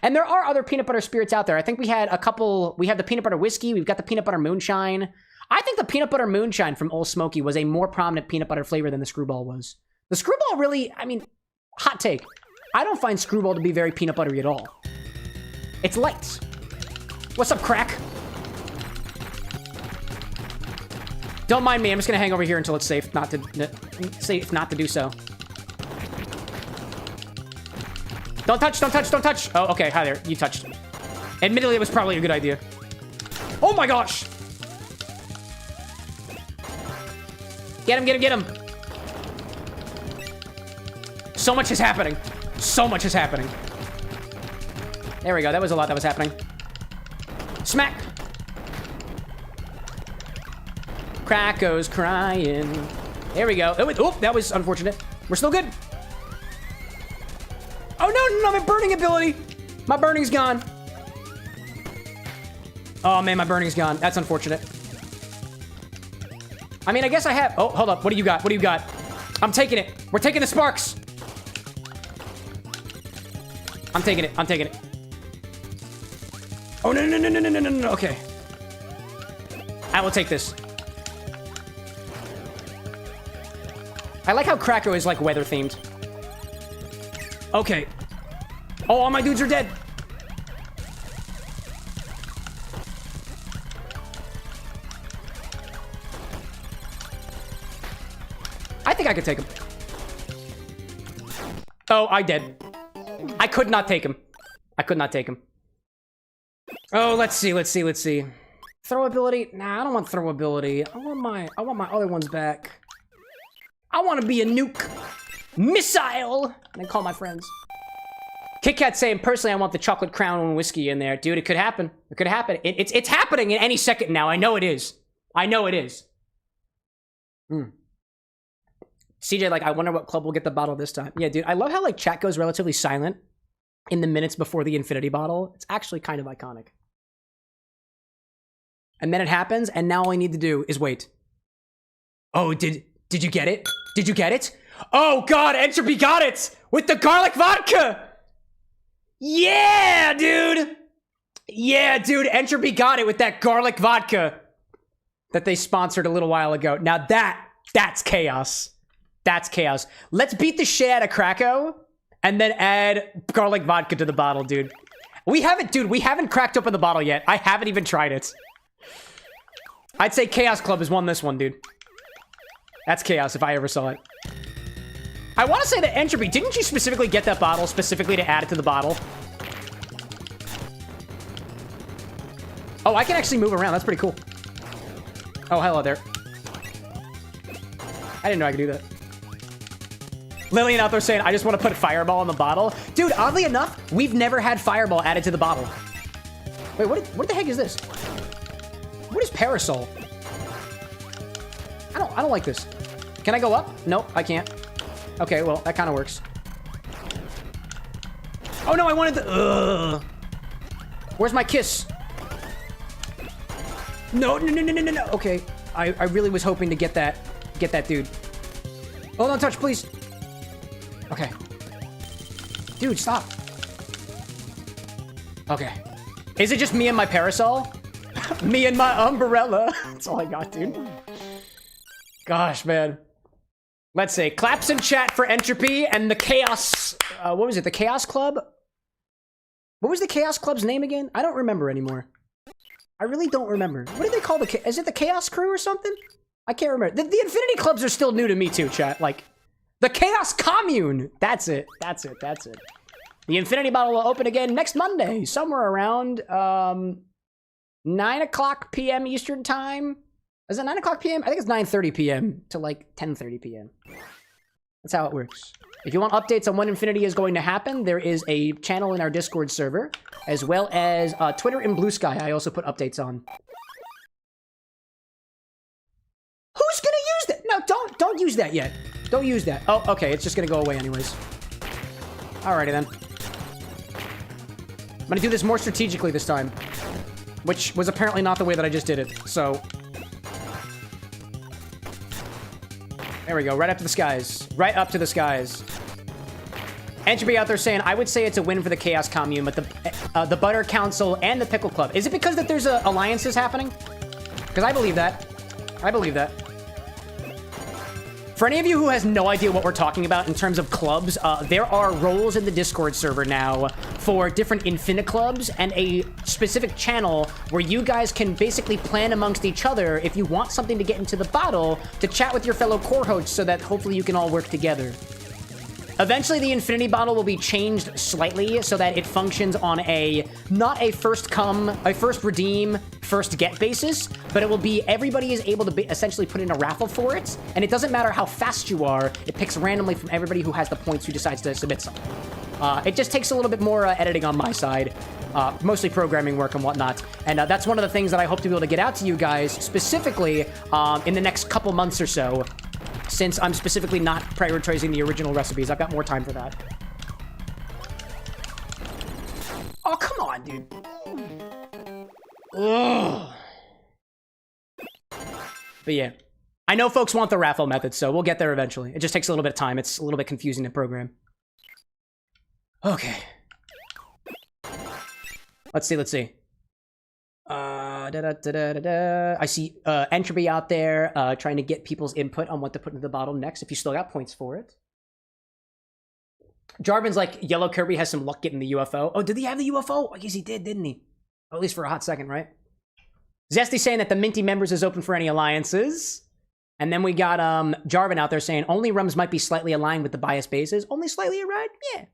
S1: And there are other peanut butter spirits out there. I think we had a couple. We have the peanut butter whiskey. We've got the peanut butter moonshine. I think the peanut butter moonshine from Old Smoky was a more prominent peanut butter flavor than the Screwball was. The Screwball really, I mean, hot take. I don't find Screwball to be very peanut buttery at all. It's light. What's up, crack? Don't mind me. I'm just gonna hang over here until it's safe not to do so. Don't touch, don't touch, don't touch. Oh, okay. Hi there. You touched. Admittedly, it was probably a good idea. Oh my gosh. Get him, get him, get him. So much is happening. So much is happening. There we go. That was a lot that was happening. Smack. Cracko's crying. There we go. Oh, that was unfortunate. We're still good. Oh, no, my burning ability. My burning's gone. Oh, man, my burning's gone. That's unfortunate. I mean, I guess I have... Oh, hold up. What do you got? What do you got? I'm taking it. We're taking the sparks. I'm taking it. I'm taking it. Oh, no. Okay. I will take this. I like how Kracko is, like, weather-themed. Okay. Oh, all my dudes are dead. I think I could take him. Oh, I did. I could not take him. I could not take him. Oh, let's see. Throw ability? Nah, I don't want throw ability. I want my other ones back. I want to be a nuke. Missile! And then call my friends. Kit Kat saying, personally, I want the chocolate crown and whiskey in there. Dude, it could happen. It could happen. It's happening in any second now. I know it is. I know it is. CJ, like, I wonder what club will get the bottle this time. Yeah, dude, I love how, like, chat goes relatively silent in the minutes before the infinity bottle. It's actually kind of iconic. And then it happens, and now all I need to do is wait. Oh, did you get it? Did you get it? Oh, God, Entropy got it! With the garlic vodka! Yeah, dude! Yeah, dude, Entropy got it with that garlic vodka that they sponsored a little while ago. Now that's chaos. That's chaos. Let's beat the shit out of Kracko and then add garlic vodka to the bottle, dude. We haven't cracked open the bottle yet. I haven't even tried it. I'd say Chaos Club has won this one, dude. That's chaos if I ever saw it. I want to say that Entropy, didn't you specifically get that bottle specifically to add it to the bottle? Oh, I can actually move around. That's pretty cool. Oh, hello there. I didn't know I could do that. Lillian out there saying, I just want to put Fireball in the bottle. Dude, oddly enough, we've never had Fireball added to the bottle. Wait, what the heck is this? What is Parasol? I don't like this. Can I go up? Nope, I can't. Okay, well, that kind of works. Oh no, I wanted the... Where's my kiss? No. Okay. I really was hoping to get that dude. Oh, don't touch, please. Okay. Dude, stop. Okay. Is it just me and my parasol? Me and my umbrella. That's all I got, dude. Gosh, man. Let's see. Claps in chat for Entropy and the Chaos... what was it? The Chaos Club? What was the Chaos Club's name again? I don't remember anymore. I really don't remember. What did they call the... Is it the Chaos Crew or something? I can't remember. The Infinity Clubs are still new to me too, chat. Like, the Chaos Commune. That's it. That's it. That's it. The Infinity Bottle will open again next Monday, somewhere around 9 o'clock p.m. Eastern Time. Is it 9 o'clock p.m.? I think it's 9:30 p.m. to like 10:30 p.m. That's how it works. If you want updates on when Infinity is going to happen, there is a channel in our Discord server, as well as Twitter and Blue Sky. I also put updates on. Who's gonna use that? No, don't use that yet. Don't use that. Oh, okay. It's just gonna go away anyways. Alrighty then. I'm gonna do this more strategically this time, which was apparently not the way that I just did it. So there we go. Right up to the skies. Right up to the skies. Entropy out there saying, I would say it's a win for the Chaos Commune, but the Butter Council and the Pickle Club. Is it because that there's alliances happening? Because I believe that. I believe that. For any of you who has no idea what we're talking about in terms of clubs, there are roles in the Discord server now for different Infini clubs and a specific channel where you guys can basically plan amongst each other if you want something to get into the bottle to chat with your fellow core hosts so that hopefully you can all work together. Eventually, the Infinity Bottle will be changed slightly so that it functions on not a first come, a first redeem, first get basis, but it will be everybody is able to essentially put in a raffle for it, and it doesn't matter how fast you are, it picks randomly from everybody who has the points who decides to submit something. It just takes a little bit more editing on my side, mostly programming work and whatnot, and that's one of the things that I hope to be able to get out to you guys, specifically in the next couple months or so, since I'm specifically not prioritizing the original recipes. I've got more time for that. Oh, come on, dude. Ugh. But yeah. I know folks want the raffle method, so we'll get there eventually. It just takes a little bit of time. It's a little bit confusing to program. Okay. Let's see. I see Entropy out there trying to get people's input on what to put into the bottle next, if you still got points for it. Jarvan's like, Yellow Kirby has some luck getting the UFO. Oh, did he have the UFO? I guess he did, didn't he? Or at least for a hot second, right? Zesty saying that the Minty members is open for any alliances. And then we got Jarvan out there saying only rums might be slightly aligned with the bias bases. Only slightly aligned? Yeah.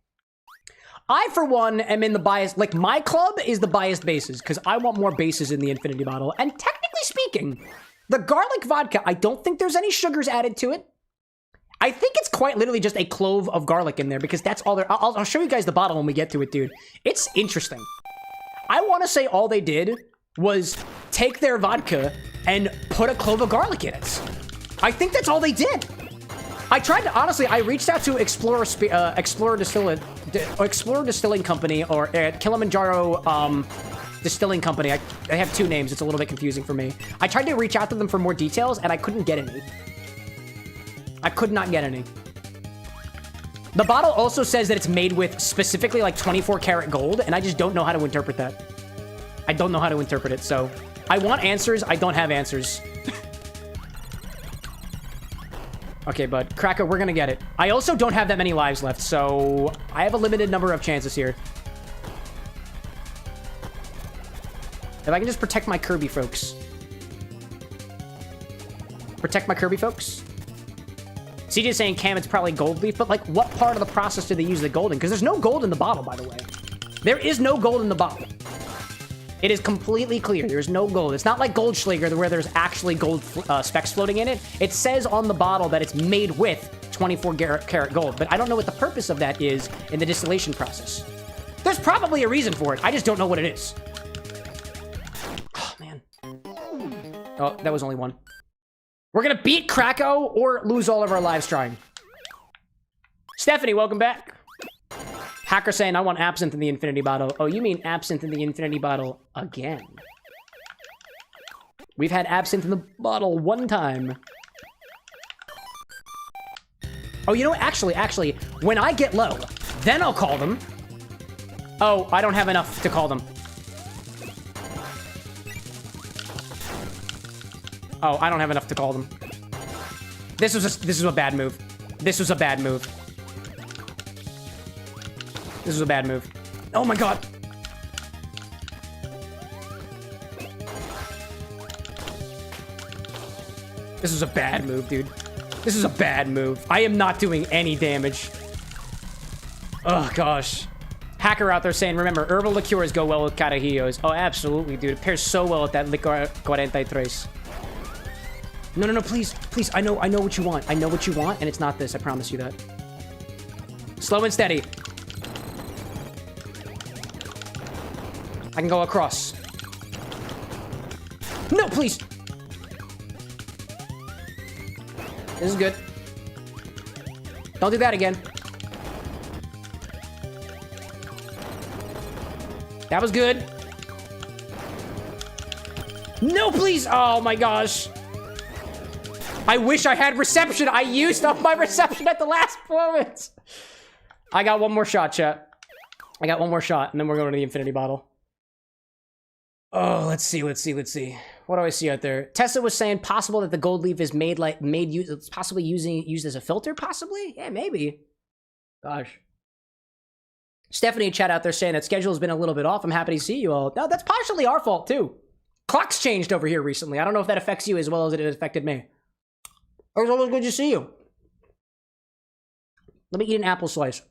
S1: I, for one, am in the bias... Like, my club is the biased bases, because I want more bases in the Infinity Bottle. And technically speaking, the garlic vodka, I don't think there's any sugars added to it. I think it's quite literally just a clove of garlic in there, because that's all there... I'll show you guys the bottle when we get to it, dude. It's interesting. I want to say all they did was take their vodka and put a clove of garlic in it. I think that's all they did. I tried to, honestly, I reached out to Explorer Distilling Company or Kilimanjaro Distilling Company. I have two names. It's a little bit confusing for me. I tried to reach out to them for more details, and I couldn't get any. I could not get any. The bottle also says that it's made with specifically like 24 karat gold, and I just don't know how to interpret that. I don't know how to interpret it, so I want answers. I don't have answers. Okay, bud. Cracker, we're gonna get it. I also don't have that many lives left, so I have a limited number of chances here. If I can just protect my Kirby folks. Protect my Kirby folks. CJ's saying, Cam, it's probably gold leaf, but like, what part of the process do they use the gold in? Because there's no gold in the bottle, by the way. There is no gold in the bottle. It is completely clear. There's no gold. It's not like Goldschlager where there's actually gold specks floating in it. It says on the bottle that it's made with 24 karat gold, but I don't know what the purpose of that is in the distillation process. There's probably a reason for it. I just don't know what it is. Oh, man. Oh, that was only one. We're gonna beat Krakow or lose all of our lives trying. Stephanie, welcome back. Hacker saying, I want absinthe in the infinity bottle. Oh, you mean absinthe in the infinity bottle again? We've had absinthe in the bottle one time. Oh, you know what? Actually, when I get low, then I'll call them. Oh, I don't have enough to call them. Oh, I don't have enough to call them. This was a bad move. This was a bad move. This was a bad move. Oh my god. This was a bad move, dude. This is a bad move. I am not doing any damage. Oh gosh. Hacker out there saying, remember, herbal liqueurs go well with carajillos. Oh, absolutely, dude. It pairs so well with that licor 43. No, please. I know what you want. I know what you want, and it's not this. I promise you that. Slow and steady. I can go across. No, please. This is good. Don't do that again. That was good. No, please. Oh my gosh. I wish I had reception. I used up my reception at the last moment. I got one more shot, chat. I got one more shot, and then we're going to the infinity bottle. Oh, let's see. What do I see out there? Tessa was saying possible that the gold leaf is possibly used as a filter, possibly? Yeah, maybe. Gosh. Stephanie in chat out there saying that schedule has been a little bit off. I'm happy to see you all. No, that's partially our fault, too. Clocks changed over here recently. I don't know if that affects you as well as it affected me. It was always good to see you. Let me eat an apple slice.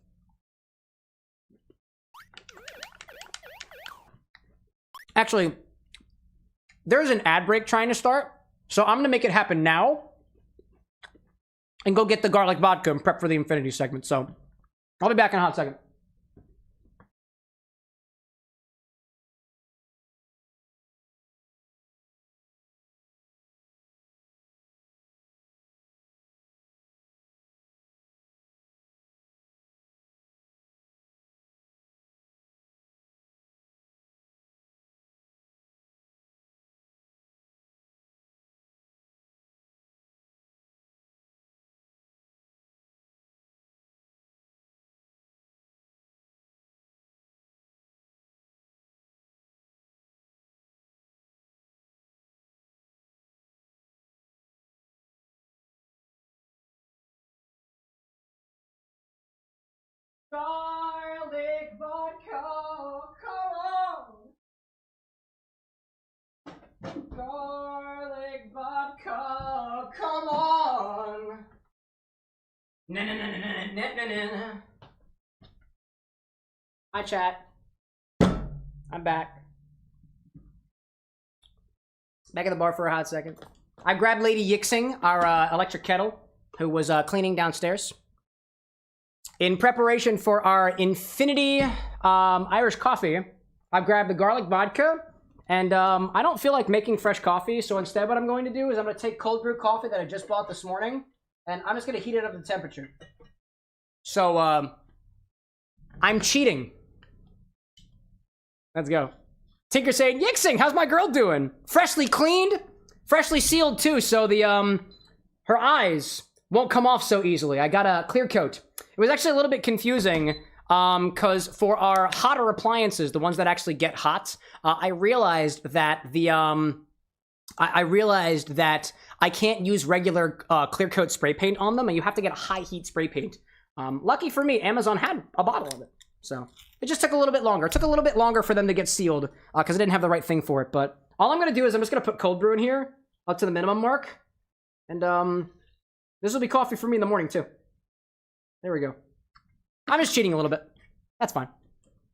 S1: Actually, there's an ad break trying to start, so I'm going to make it happen now and go get the garlic vodka and prep for the infinity segment. So I'll be back in a hot second. Garlic vodka, come on. Garlic vodka, come on. Na. Hi, chat. I'm back. Back at the bar for a hot second. I grabbed Lady Yixing, our electric kettle, who was cleaning downstairs. In preparation for our Infinity Irish coffee, I've grabbed the garlic vodka, and I don't feel like making fresh coffee, so instead what I'm going to do is I'm going to take cold brew coffee that I just bought this morning, and I'm just going to heat it up to temperature. So, I'm cheating. Let's go. Tinker saying, Yixing, how's my girl doing? Freshly cleaned, freshly sealed too, so the, her eyes won't come off so easily. I got a clear coat. It was actually a little bit confusing, because for our hotter appliances, the ones that actually get hot, I realized that I can't use regular clear coat spray paint on them, and you have to get a high heat spray paint. Lucky for me, Amazon had a bottle of it, so it just took a little bit longer. It took a little bit longer for them to get sealed, because I didn't have the right thing for it. But all I'm gonna do is I'm just gonna put cold brew in here up to the minimum mark, and this will be coffee for me in the morning too. There we go. I'm just cheating a little bit. That's fine.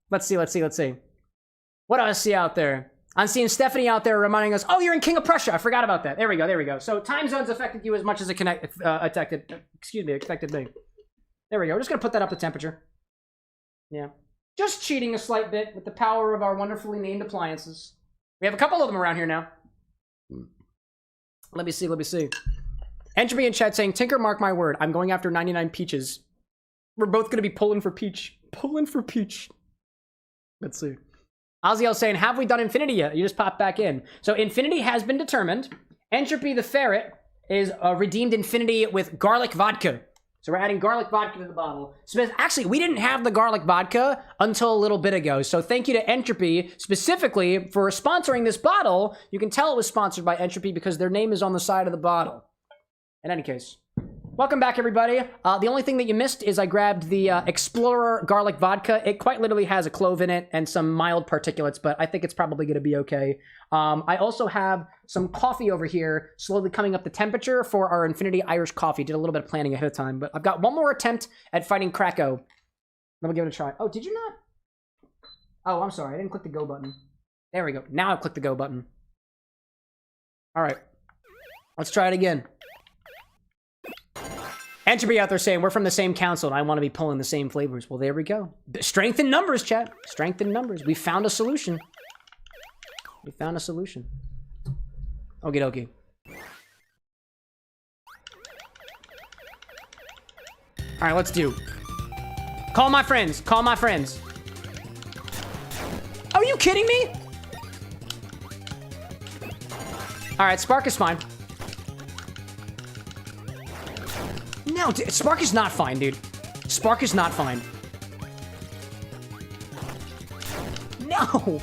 S1: Let's see. What do I see out there? I'm seeing Stephanie out there reminding us, oh, you're in King of Prussia. I forgot about that. There we go. So time zones affected you as much as it affected me. There we go. We're just going to put that up to temperature. Yeah. Just cheating a slight bit with the power of our wonderfully named appliances. We have a couple of them around here now. Let me see. Entropy in chat saying, Tinker, mark my word. I'm going after 99 peaches. We're both going to be pulling for peach Pulling for Peach. Let's see. Ozzy saying, have we done Infinity yet? You just popped back in. So Infinity has been determined. Entropy the Ferret is redeemed Infinity with garlic vodka. So we're adding garlic vodka to the bottle. Actually, we didn't have the garlic vodka until a little bit ago. So thank you to Entropy specifically for sponsoring this bottle. You can tell it was sponsored by Entropy because their name is on the side of the bottle. In any case, welcome back, everybody. The only thing that you missed is I grabbed the Explorer garlic vodka. It quite literally has a clove in it and some mild particulates, but I think it's probably going to be okay. I also have some coffee over here, slowly coming up the temperature for our Infinirish Coffee. Did a little bit of planning ahead of time, but I've got one more attempt at fighting Krakow. Let me give it a try. Oh, did you not? Oh, I'm sorry. I didn't click the go button. There we go. Now I've clicked the go button. All right. Let's try it again. Entropy out there saying, we're from the same council and I want to be pulling the same flavors. Well, there we go. Strength in numbers, chat. Strength in numbers. We found a solution. We found a solution. Okie dokie. All right, let's do. Call my friends. Call my friends. Are you kidding me? All right, Spark is fine. No, Spark is not fine, dude. Spark is not fine. No!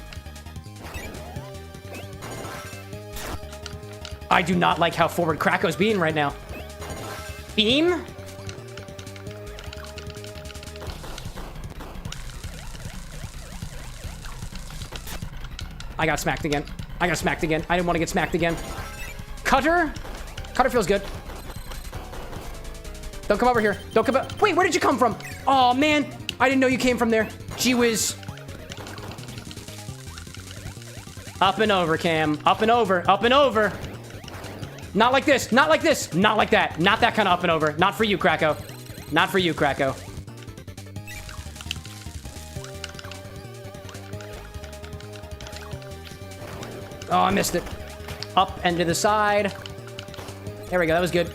S1: I do not like how forward Krakow's being right now. Beam? I got smacked again. I got smacked again. I didn't want to get smacked again. Cutter? Cutter feels good. Don't come over here. Don't come up. Wait, where did you come from? Oh, man. I didn't know you came from there. Gee whiz. Up and over, Cam. Up and over. Up and over. Not like this. Not like this. Not like that. Not that kind of up and over. Not for you, Krakow. Not for you, Krakow. Oh, I missed it. Up and to the side. There we go. That was good.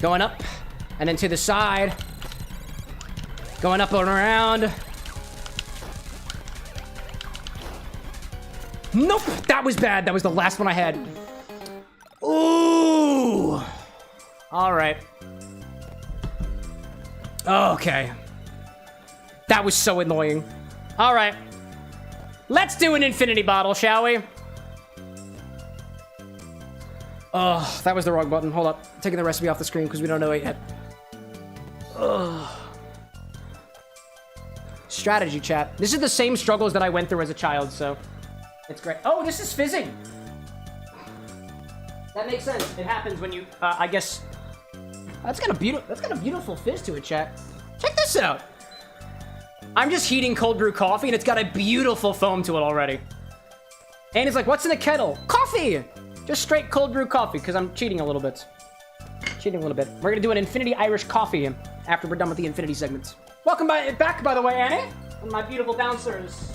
S1: Going up, and then to the side. Going up and around. Nope, that was bad. That was the last one I had. Ooh. All right. Okay. That was so annoying. All right. Let's do an infinity bottle, shall we? Oh, that was the wrong button. Hold up. Taking the recipe off the screen because we don't know it yet. Ugh. Strategy, chat. This is the same struggles that I went through as a child, so it's great. Oh, this is fizzing. That makes sense. It happens when you, I guess. That's got a beautiful fizz to it, chat. Check this out. I'm just heating cold brew coffee, and it's got a beautiful foam to it already. And it's like, what's in the kettle? Coffee! Just straight cold brew coffee, because I'm cheating a little bit. Cheating a little bit. We're going to do an Infinirish Coffee after we're done with the Infinity segments. Welcome back, by the way, Annie. One of my beautiful bouncers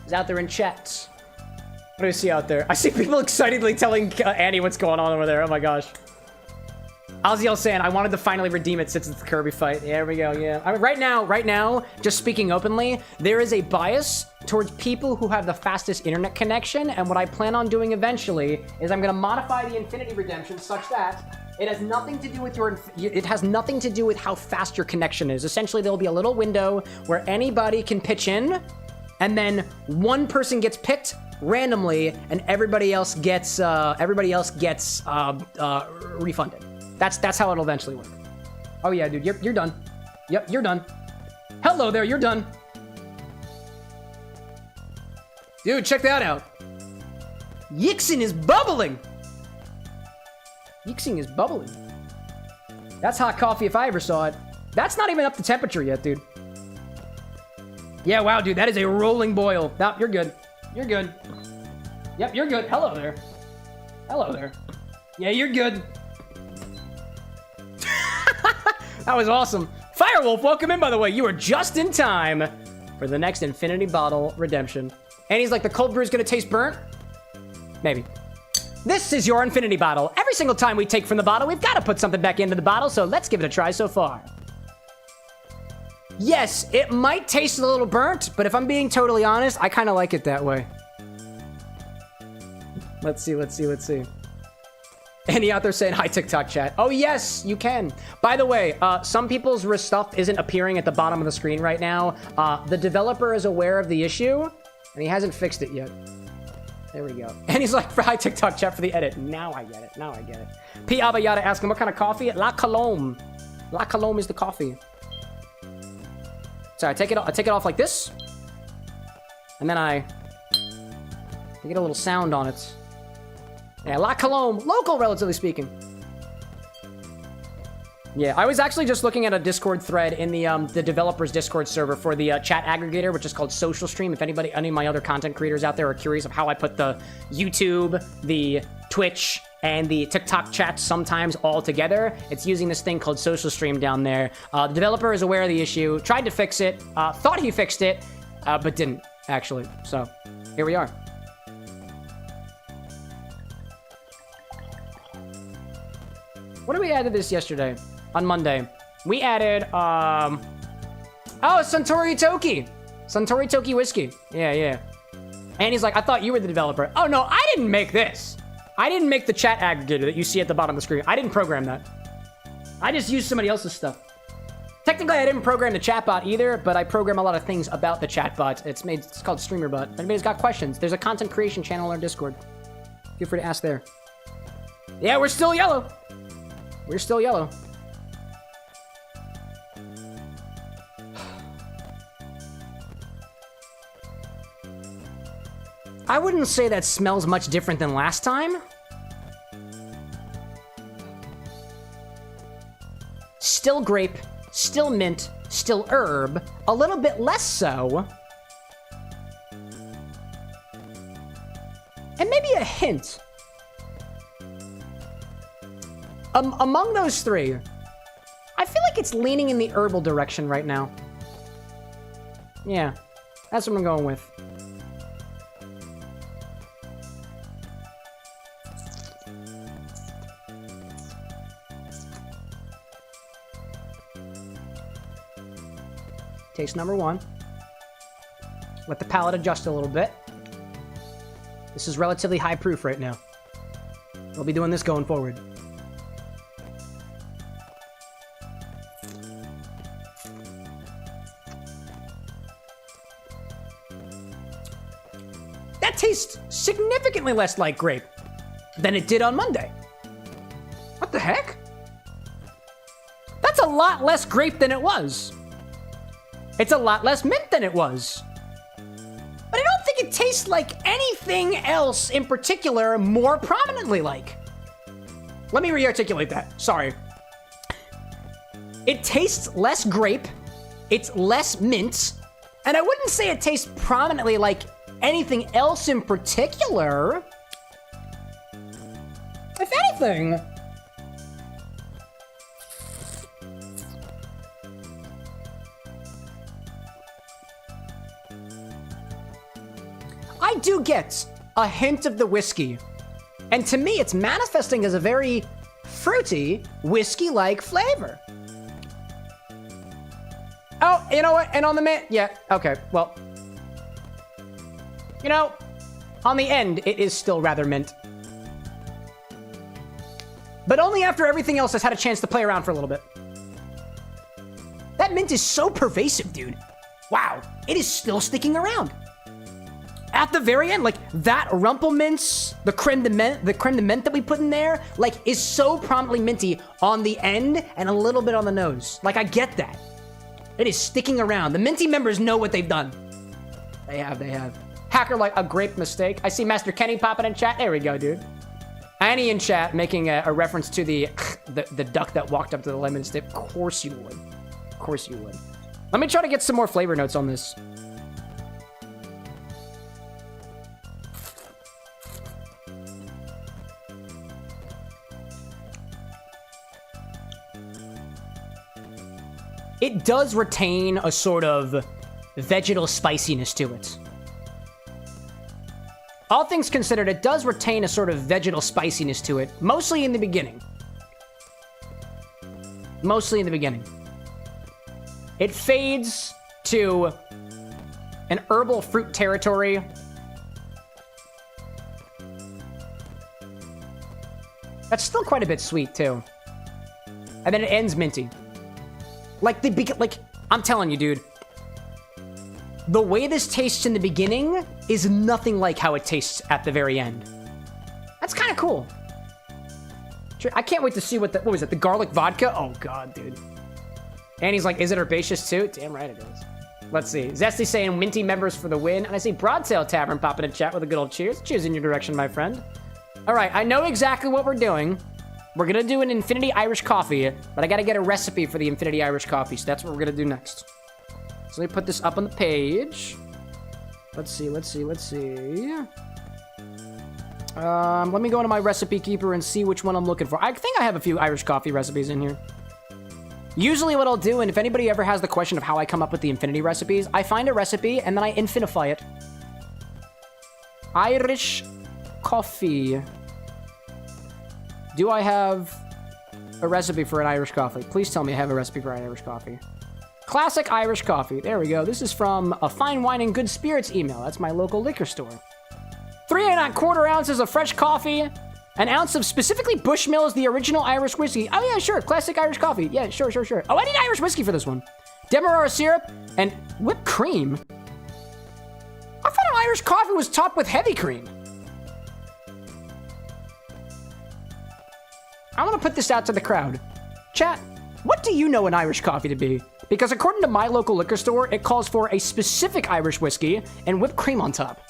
S1: is out there in chat. What do I see out there? I see people excitedly telling Annie what's going on over there. Oh my gosh. Ozzy saying, I wanted to finally redeem it since it's the Kirby fight. There we go, yeah. I mean, right now, just speaking openly, there is a bias towards people who have the fastest internet connection, and what I plan on doing eventually is I'm gonna modify the Infinity Redemption such that it has nothing to do with it has nothing to do with how fast your connection is. Essentially, there'll be a little window where anybody can pitch in, and then one person gets picked randomly, and everybody else gets refunded. That's how it'll eventually work. Oh yeah, dude, you're done. Yep, you're done. Hello there, you're done. Dude, check that out. Yixin is bubbling. Yixin is bubbling. That's hot coffee if I ever saw it. That's not even up to temperature yet, dude. Yeah, wow, dude, that is a rolling boil. Nope, you're good. You're good. Yep, you're good. Hello there. Hello there. Yeah, you're good. That was awesome. Firewolf, welcome in, by the way. You are just in time for the next Infinity Bottle Redemption. And he's like, the cold brew is going to taste burnt? Maybe. This is your Infinity Bottle. Every single time we take from the bottle, we've got to put something back into the bottle, so let's give it a try so far. Yes, it might taste a little burnt, but if I'm being totally honest, I kind of like it that way. Let's see. Any out there saying hi, TikTok chat? Oh, yes, you can. By the way, some people's stuff isn't appearing at the bottom of the screen right now. The developer is aware of the issue, and he hasn't fixed it yet. There we go. And he's like, for hi, TikTok chat for the edit. Now I get it. P. Abayada asking, what kind of coffee? La Colombe. La Colombe is the coffee. So I take it off like this. And then I get a little sound on it. Yeah, La Colombe, local, relatively speaking. Yeah, I was actually just looking at a Discord thread in the developer's Discord server for the chat aggregator, which is called Social Stream. If any of my other content creators out there are curious of how I put the YouTube, the Twitch, and the TikTok chats sometimes all together, it's using this thing called Social Stream down there. The developer is aware of the issue, tried to fix it, thought he fixed it, but didn't, actually. So, here we are. What did we add to this yesterday? On Monday. We added, oh, Suntory Toki. Suntory Toki whiskey. Yeah. And he's like, I thought you were the developer. Oh, no, I didn't make this. I didn't make the chat aggregator that you see at the bottom of the screen. I didn't program that. I just used somebody else's stuff. Technically, I didn't program the chatbot either, but I program a lot of things about the chatbot. It's called StreamerBot. If anybody's got questions, there's a content creation channel on our Discord. Feel free to ask there. Yeah, we're still yellow. We're still yellow. I wouldn't say that smells much different than last time. Still grape, still mint, still herb, a little bit less so. And maybe a hint. Among those three, I feel like it's leaning in the herbal direction right now. Yeah, that's what I'm going with. Taste number one. Let the palate adjust a little bit. This is relatively high proof right now. We'll be doing this going forward. That tastes significantly less like grape than it did on Monday. What the heck? That's a lot less grape than it was. It's a lot less mint than it was. But I don't think it tastes like anything else in particular more prominently like. Let me re-articulate that. Sorry. It tastes less grape. It's less mint. And I wouldn't say it tastes prominently like anything else in particular. If anything... I do get a hint of the whiskey. And to me, it's manifesting as a very fruity, whiskey-like flavor. Oh, you know what? And on the mint, yeah, okay, well. You know, on the end, it is still rather mint. But only after everything else has had a chance to play around for a little bit. That mint is so pervasive, dude. Wow, it is still sticking around. At the very end, like, that Rumpelmints, the creme de menthe that we put in there, like, is so prominently minty on the end and a little bit on the nose. Like, I get that. It is sticking around. The minty members know what they've done. They have. Hacker, like, a grape mistake. I see Master Kenny popping in chat. There we go, dude. Annie in chat making a reference to the duck that walked up to the lemon stick. Of course you would. Of course you would. Let me try to get some more flavor notes on this. It does retain a sort of vegetal spiciness to it. All things considered, it does retain a sort of vegetal spiciness to it, mostly in the beginning. Mostly in the beginning. It fades to an herbal fruit territory. That's still quite a bit sweet, too. And then it ends minty. Like, I'm telling you, dude. The way this tastes in the beginning is nothing like how it tastes at the very end. That's kind of cool. I can't wait to see what was it, the garlic vodka? Oh, God, dude. And he's like, is it herbaceous, too? Damn right it is. Let's see. Zesty saying minty members for the win. And I see Broadtail Tavern popping in chat with a good old cheers. Cheers in your direction, my friend. All right, I know exactly what we're doing. We're going to do an Infinity Irish Coffee, but I got to get a recipe for the Infinity Irish Coffee, so that's what we're going to do next. So let me put this up on the page. Let's see. Let me go into my recipe keeper and see which one I'm looking for. I think I have a few Irish coffee recipes in here. Usually what I'll do, and if anybody ever has the question of how I come up with the Infinity recipes, I find a recipe and then I infinify it. Irish coffee. Do I have a recipe for an Irish coffee? Please tell me I have a recipe for an Irish coffee. Classic Irish coffee. There we go. This is from a Fine Wine and Good Spirits email. That's my local liquor store. 3¼ ounces of fresh coffee. An ounce of specifically Bushmills, the original Irish whiskey. Oh, yeah, sure. Classic Irish coffee. Yeah, sure. Oh, I need Irish whiskey for this one. Demerara syrup and whipped cream. I thought an Irish coffee was topped with heavy cream. I want to put this out to the crowd. Chat, what do you know an Irish coffee to be? Because according to my local liquor store, it calls for a specific Irish whiskey and whipped cream on top.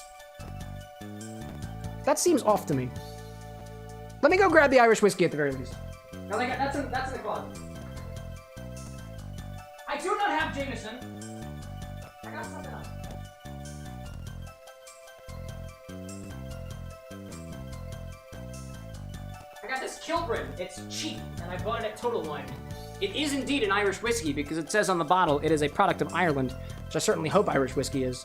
S1: That seems off to me. Let me go grab the Irish whiskey at the very least. No, that's in the closet. I do not have Jameson. I got something else. I got this Kilbrin. It's cheap, and I bought it at Total Wine. It is indeed an Irish whiskey because it says on the bottle it is a product of Ireland, which I certainly hope Irish whiskey is.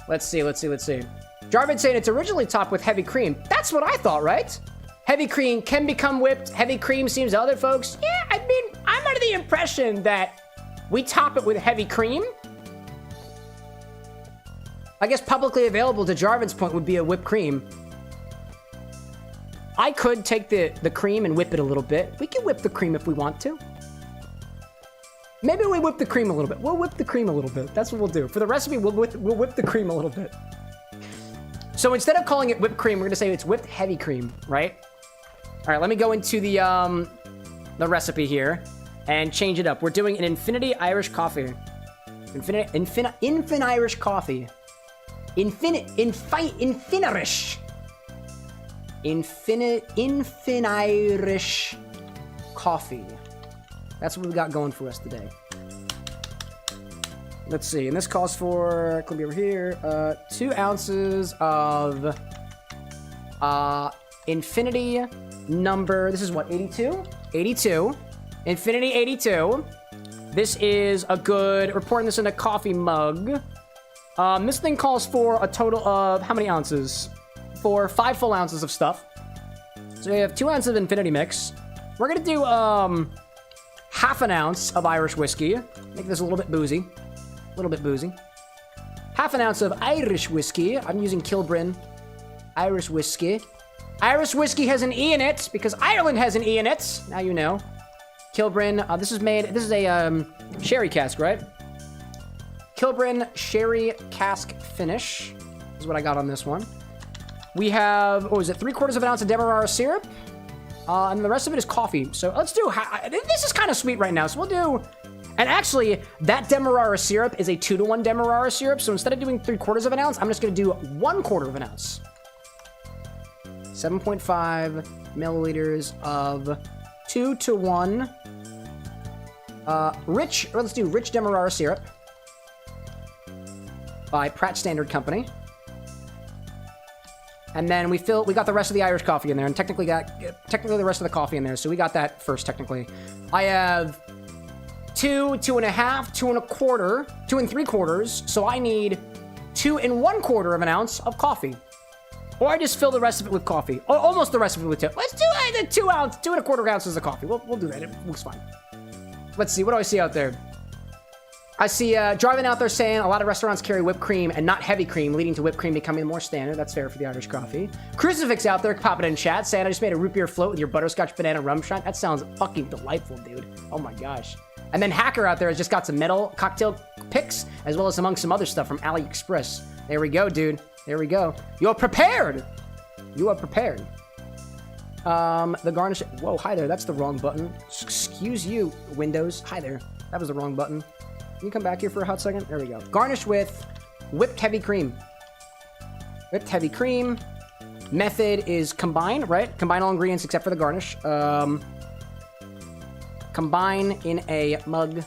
S1: Let's see. Jarvid saying it's originally topped with heavy cream. That's what I thought, right? Heavy cream can become whipped. Heavy cream seems to other folks. Yeah, I mean, I'm under the impression that we top it with heavy cream. I guess publicly available to Jarvin's point would be a whipped cream. I could take the cream and whip it a little bit. We can whip the cream if we want to. Maybe we whip the cream a little bit. We'll whip the cream a little bit. That's what we'll do. For the recipe, we'll whip the cream a little bit. So instead of calling it whipped cream, we're going to say it's whipped heavy cream, right? All right, let me go into the recipe here and change it up. We're doing an Infinity Irish Coffee. Infin-Irish Coffee. Infinirish. Infinirish Coffee. That's what we got going for us today. Let's see, and this calls for, click over here, 2 ounces of Infinity number, this is what, 82? 82. Infinity 82. This is a good, we're pouring this in a coffee mug. This thing calls for a total of, how many ounces? For 5 full ounces of stuff. So we have 2 ounces of Infinity mix. We're gonna do, half an ounce of Irish whiskey. Make this a little bit boozy. Half an ounce of Irish whiskey. I'm using Kilbrin. Irish whiskey. Irish whiskey has an E in it because Ireland has an E in it. Now you know. Kilbrin. This is a sherry cask, right? Kilbrin sherry cask finish is what I got on this one. We have, what was it, 3/4 ounce of Demerara syrup. And the rest of it is coffee. So let's do, this is kind of sweet right now. So we'll do, and actually, that Demerara syrup is a 2-to-1 Demerara syrup. So instead of doing 3/4 ounce, I'm just going to do 1/4 ounce. 7.5 milliliters of 2-to-1 let's do rich Demerara syrup by Pratt Standard Company. And then we got the rest of the Irish coffee in there, and technically the rest of the coffee in there. So we got that first, technically. I have 2, 2.5, 2.25, 2 3/4. So I need 2 1/4 ounce of coffee. Or I just fill the rest of it with coffee. Or almost the rest of it with 2. Let's do the 2 1/4 ounces of coffee. We'll do that. It looks fine. Let's see. What do I see out there? I see driving out there saying a lot of restaurants carry whipped cream and not heavy cream, leading to whipped cream becoming more standard. That's fair for the Irish coffee. Crucifix out there popping in chat saying I just made a root beer float with your butterscotch banana rum shot. That sounds fucking delightful, dude. Oh my gosh. And then Hacker out there has just got some metal cocktail picks as well as among some other stuff from AliExpress. There we go, dude. There we go. You're prepared. You are prepared. The garnish. Whoa, hi there. That's the wrong button. Excuse you, Windows. Hi there. That was the wrong button. Can you come back here for a hot second? There we go. Garnish with whipped heavy cream. Whipped heavy cream. Method is combine, right? Combine all ingredients except for the garnish. Combine in a mug.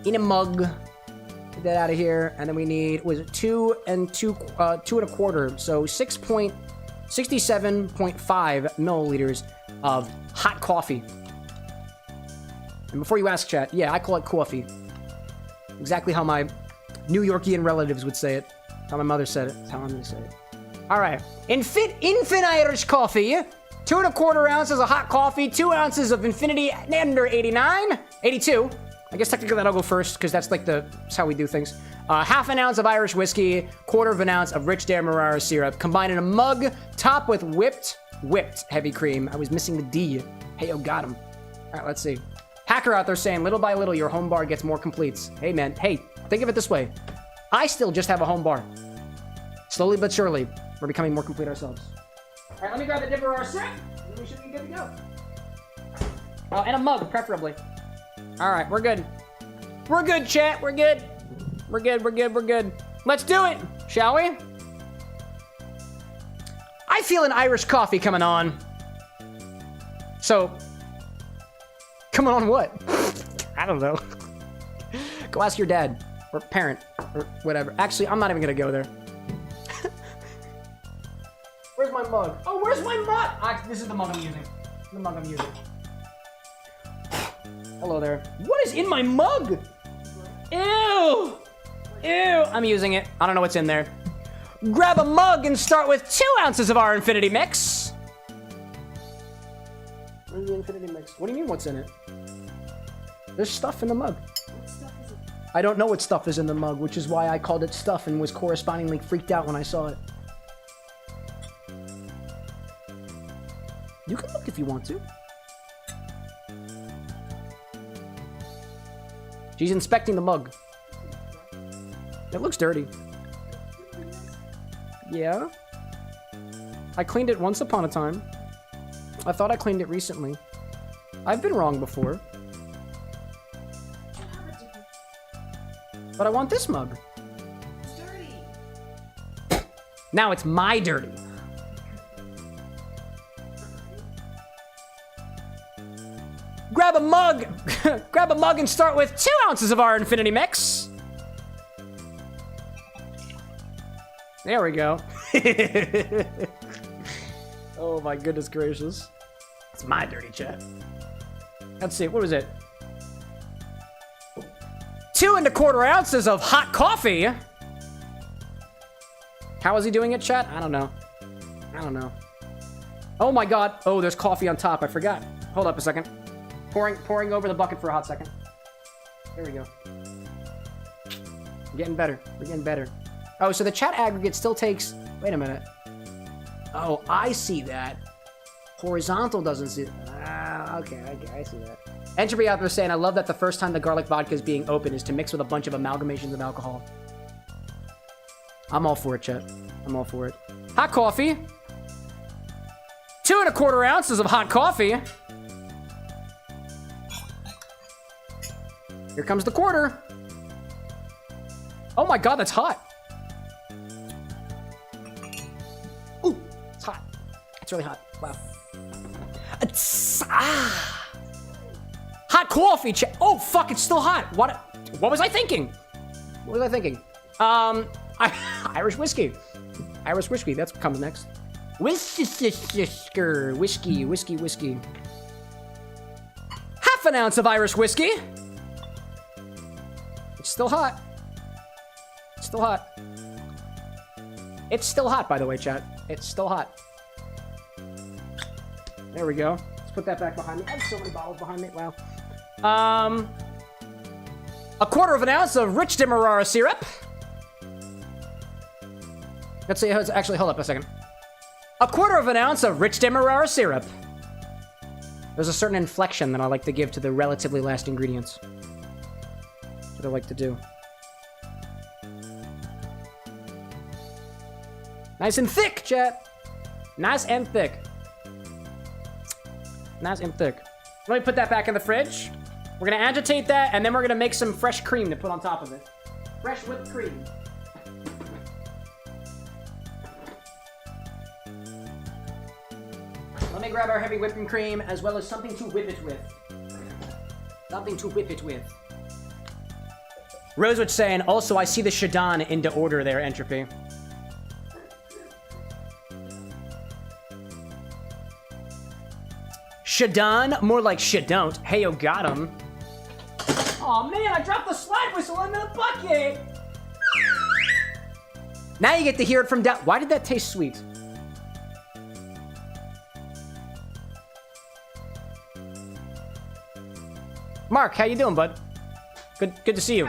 S1: In a mug. Get that out of here. And then we need, was it 2 1/4. So 67.5 milliliters of hot coffee. And before you ask, chat, yeah, I call it coffee. Exactly how my New Yorkian relatives would say it. How my mother said it. That's how I'm gonna say it. All right. Infinirish Coffee. 2 1/4 ounces of hot coffee. 2 ounces of Infinity under 82. I guess technically that'll go first because that's like that's how we do things. Half an ounce of Irish whiskey. 1/4 of an ounce of rich Demerara syrup. Combined in a mug. Top with whipped heavy cream. I was missing the D. Hey, yo, got him. All right, let's see. Hacker out there saying, little by little, your home bar gets more completes. Hey, man. Hey, think of it this way. I still just have a home bar. Slowly but surely, we're becoming more complete ourselves. All right, let me grab the Demerara syrup, and we should be good to go. Oh, and a mug, preferably. All right, we're good. We're good, chat. We're good. We're good. We're good. We're good. Let's do it, shall we? I feel an Irish coffee coming on. So... Coming on what? I don't know. Go ask your dad or parent or whatever. Actually, I'm not even gonna go there. Where's my mug? Oh, where's my mug? This is the mug I'm using. The mug I'm using. Hello there. What is in my mug? Ew. Ew. I'm using it. I don't know what's in there. Grab a mug and start with 2 ounces of our Infinity Mix. Where's the Infinity Mix? What do you mean what's in it? There's stuff in the mug.
S2: What stuff is it?
S1: I don't know what stuff is in the mug, which is why I called it stuff and was correspondingly freaked out when I saw it. You can look if you want to. She's inspecting the mug. It looks dirty. Yeah. I cleaned it once upon a time. I thought I cleaned it recently. I've been wrong before. But I want this mug.
S2: It's dirty.
S1: Now it's my dirty. Grab a mug. Grab a mug and start with 2 ounces of our Infinity Mix. There we go. Oh my goodness gracious. It's my dirty chat. Let's see, what was it? 2 1/4 ounces of hot coffee. How is he doing it, chat? I don't know. I don't know. Oh my god. Oh, there's coffee on top. I forgot. Hold up a second. Pouring over the bucket for a hot second. There we go. We're getting better. We're getting better. Oh, so the chat aggregate still takes... Wait a minute. Oh, I see that. Horizontal doesn't see that. Okay, I see that. Entropy out there saying, I love that the first time the garlic vodka is being opened is to mix with a bunch of amalgamations of alcohol. I'm all for it, chat. I'm all for it. Hot coffee. 2 1/4 ounces of hot coffee. Here comes the quarter. Oh my god, that's hot. Ooh, it's hot. It's really hot. Wow. Hot coffee. Oh fuck, it's still hot. What was I thinking? What was I thinking? Irish whiskey. Irish whiskey. That's what comes next. Whiskey. Half an ounce of Irish whiskey. It's still hot. It's still hot. It's still hot, by the way, chat. It's still hot. There we go. Let's put that back behind me. I have so many bottles behind me. Wow. 1/4 ounce of rich Demerara syrup. Let's see, actually, hold up a second. 1/4 ounce of rich Demerara syrup. There's a certain inflection that I like to give to the relatively last ingredients. That's what I like to do. Nice and thick, chat. Nice and thick. Nice and thick. Let me put that back in the fridge. We're gonna agitate that, and then we're gonna make some fresh cream to put on top of it. Fresh whipped cream. Let me grab our heavy whipping cream, as well as something to whip it with. Something to whip it with. Rosewood saying, also, I see the Shadon into order there, Entropy. Shadon? More like shadon't. Hey, yo, got him. Aw, man, I dropped the slide whistle in the bucket! Now you get to hear it from down. Why did that taste sweet? Mark, how you doing, bud? Good to see you.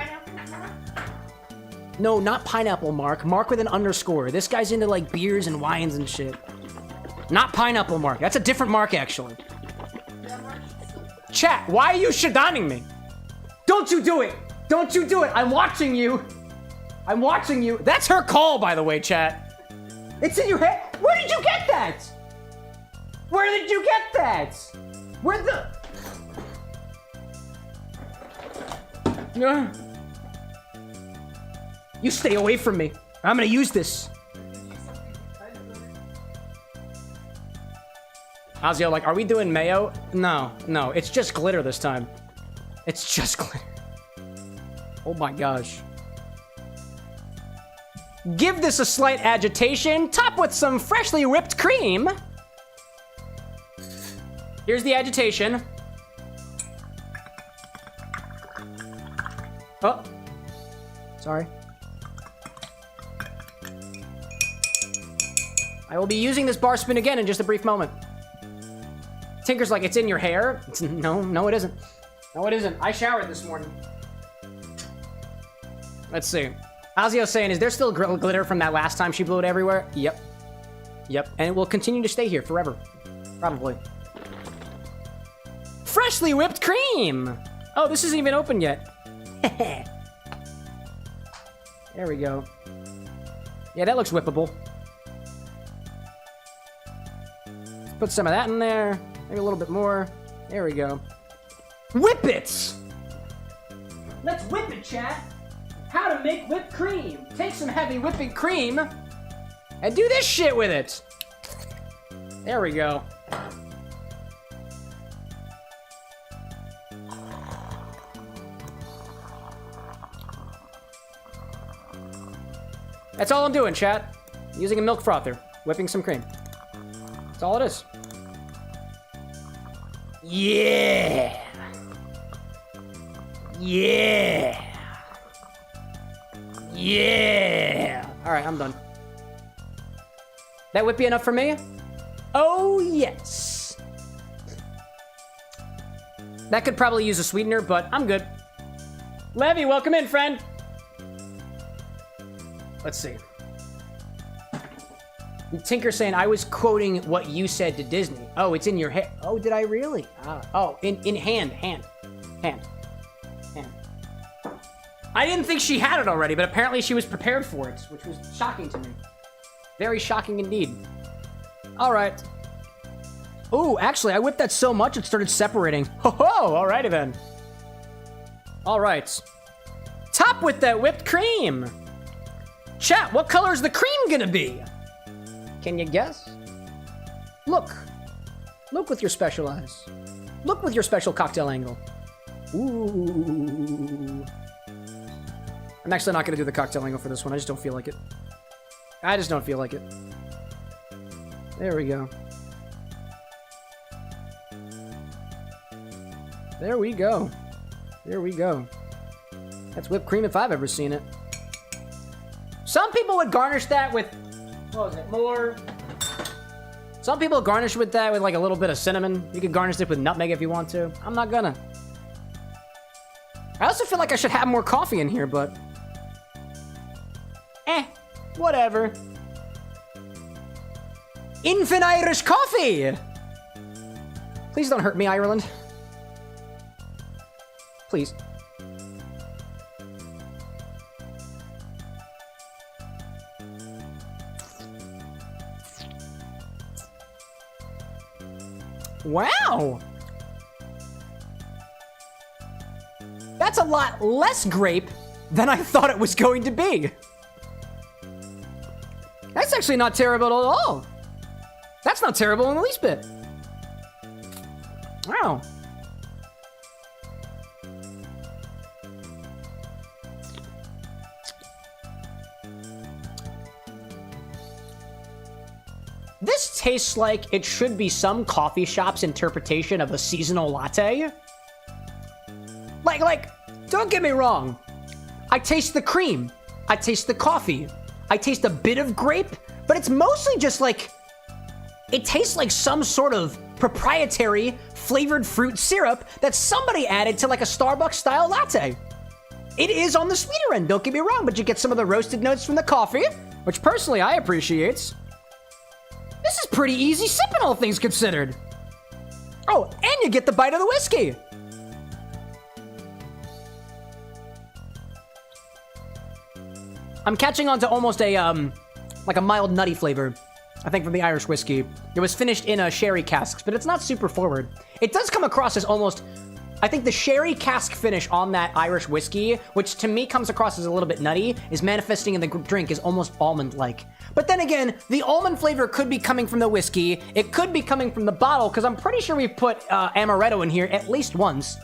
S1: No, not pineapple, Mark. Mark with an underscore. This guy's into, like, beers and wines and shit. Not pineapple, Mark. That's a different Mark, actually. Chat, why are you shadoning me? Don't you do it! Don't you do it! I'm watching you! I'm watching you. That's her call, by the way, chat. It's in your head. Where did you get that? Where did you get that? Where the... You stay away from me. I'm gonna use this. Ozio, like, are we doing mayo? No, it's just glitter this time. It's just glitter. Oh my gosh. Give this a slight agitation. Top with some freshly whipped cream. Here's the agitation. Oh. Sorry. I will be using this bar spoon again in just a brief moment. Tinker's like, it's in your hair? No, it isn't. No, it isn't. I showered this morning. Let's see. Ozio's saying, is there still glitter from that last time she blew it everywhere? Yep. And it will continue to stay here forever. Probably. Freshly whipped cream! Oh, this isn't even open yet. There we go. Yeah, that looks whippable. Let's put some of that in there. Maybe a little bit more. There we go. Whip it! Let's whip it, chat. How to make whipped cream. Take some heavy whipping cream and do this shit with it. There we go. That's all I'm doing, chat. Using a milk frother, whipping some cream. That's all it is. Yeah. All right, I'm done. That whippy enough for me? Oh, yes. That could probably use a sweetener, but I'm good. Levy, welcome in, friend. Let's see. Tinker saying, I was quoting what you said to Disney. Oh, it's in your head. Oh, did I really? Oh, in hand. I didn't think she had it already, but apparently she was prepared for it, which was shocking to me. Very shocking indeed. All right. Ooh, actually, I whipped that so much it started separating. Ho-ho, alrighty then. All right. Top with that whipped cream. Chat, what color is the cream gonna be? Can you guess? Look. Look with your special eyes. Look with your special cocktail angle. Ooh. I'm actually not gonna do the cocktail angle for this one. I just don't feel like it. I just don't feel like it. There we go. There we go. There we go. That's whipped cream if I've ever seen it. Some people would garnish that with, what was it, more? Some people garnish with that with like a little bit of cinnamon. You could garnish it with nutmeg if you want to. I'm not gonna. I also feel like I should have more coffee in here, but... whatever. Infinirish Coffee! Please don't hurt me, Ireland. Please. Wow! That's a lot less grape than I thought it was going to be. That's actually not terrible at all. That's not terrible in the least bit. Wow. This tastes like it should be some coffee shop's interpretation of a seasonal latte. Like, don't get me wrong. I taste the cream. I taste the coffee. I taste a bit of grape, but it's mostly just like, it tastes like some sort of proprietary flavored fruit syrup that somebody added to like a Starbucks style latte. It is on the sweeter end, don't get me wrong, but you get some of the roasted notes from the coffee, which personally I appreciate. This is pretty easy sipping, all things considered. Oh, and you get the bite of the whiskey. I'm catching on to almost a, like a mild nutty flavor, I think, from the Irish whiskey. It was finished in sherry casks, but it's not super forward. It does come across as almost, I think the sherry cask finish on that Irish whiskey, which to me comes across as a little bit nutty, is manifesting in the drink as almost almond-like. But then again, the almond flavor could be coming from the whiskey. It could be coming from the bottle, because I'm pretty sure we've put amaretto in here at least once.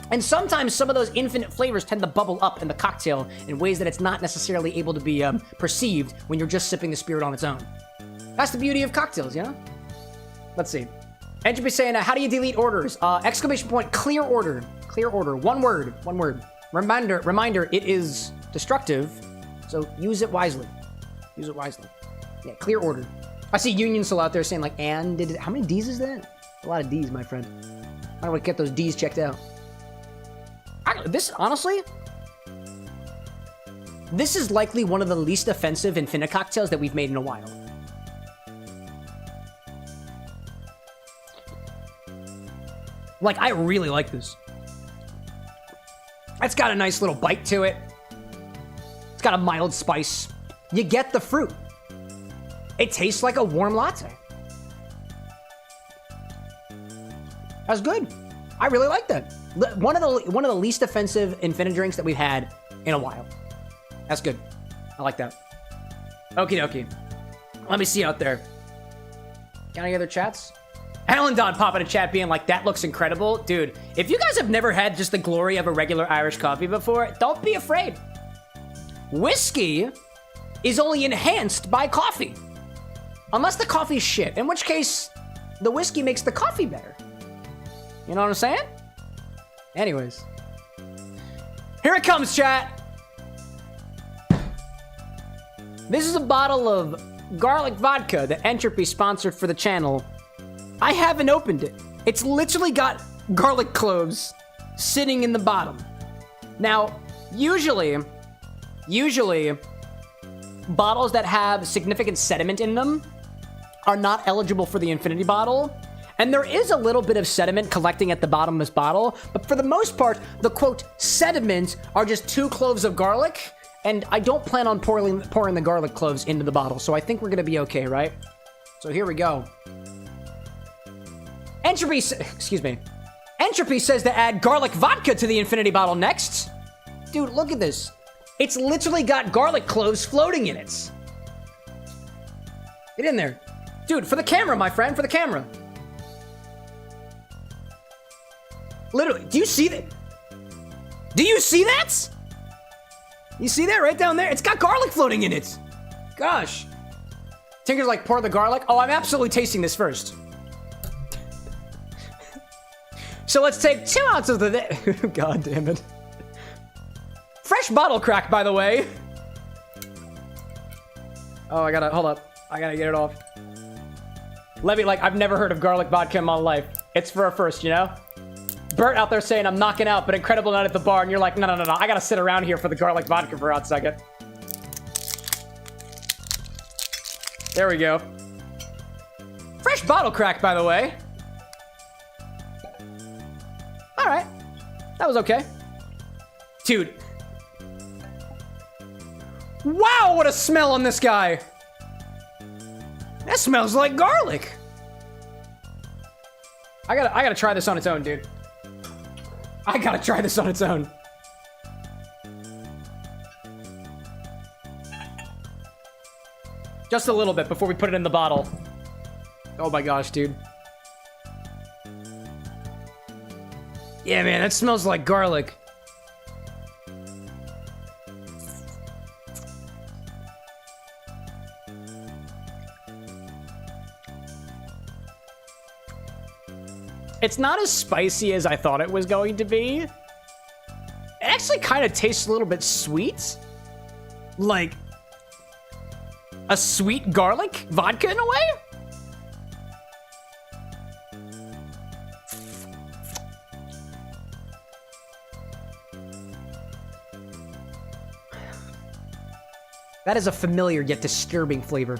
S1: And sometimes some of those infinite flavors tend to bubble up in the cocktail in ways that it's not necessarily able to be perceived when you're just sipping the spirit on its own. That's the beauty of cocktails, you know? Let's see. Entropy saying, how do you delete orders? Exclamation point, clear order. Clear order. One word. One word. Reminder, it is destructive, so use it wisely. Use it wisely. Yeah, clear order. I see Union still out there saying like, and did it, how many D's is that? A lot of D's, my friend. I want to get those D's checked out. This, honestly, this is likely one of the least offensive Infini cocktails that we've made in a while. Like, I really like this. It's got a nice little bite to it. It's got a mild spice. You get the fruit. It tastes like a warm latte. That's good. I really like that. One of the least offensive Infini-Drinks that we've had in a while. That's good. I like that. Okie dokie. Let me see out there. Got any other chats? Alan Don popping a chat being like, that looks incredible. Dude, if you guys have never had just the glory of a regular Irish coffee before, don't be afraid. Whiskey is only enhanced by coffee. Unless the coffee's shit, in which case, the whiskey makes the coffee better. You know what I'm saying? Anyways. Here it comes, chat. This is a bottle of garlic vodka that Entropy sponsored for the channel. I haven't opened it. It's literally got garlic cloves sitting in the bottom. Now, usually, bottles that have significant sediment in them are not eligible for the Infinity bottle. And there is a little bit of sediment collecting at the bottom of this bottle, but for the most part, the quote sediment are just 2 cloves of garlic, and I don't plan on pouring the garlic cloves into the bottle, so I think we're gonna be okay, right? So here we go. Entropy says to add garlic vodka to the Infinity bottle next. Dude, look at this. It's literally got garlic cloves floating in it. Get in there. Dude, for the camera, my friend, for the camera. Literally, do you see that? Do you see that? You see that right down there? It's got garlic floating in it. Gosh. Tinker's like, pour the garlic. Oh, I'm absolutely tasting this first. So let's take 2 ounces of the... God damn it. Fresh bottle crack, by the way. Oh, hold up. I gotta get it off. Levy, like, I've never heard of garlic vodka in my life. It's for a first, you know? Bert out there saying I'm knocking out, but incredible night at the bar, and you're like, no, no, no, no, I gotta sit around here for the garlic vodka for a hot second. There we go. Fresh bottle crack, by the way. All right. That was okay. Dude. Wow, what a smell on this guy. That smells like garlic. I gotta try this on its own, dude. I gotta try this on its own. Just a little bit before we put it in the bottle. Oh my gosh, dude. Yeah, man, that smells like garlic. It's not as spicy as I thought it was going to be. It actually kind of tastes a little bit sweet. Like a sweet garlic vodka in a way? That is a familiar yet disturbing flavor.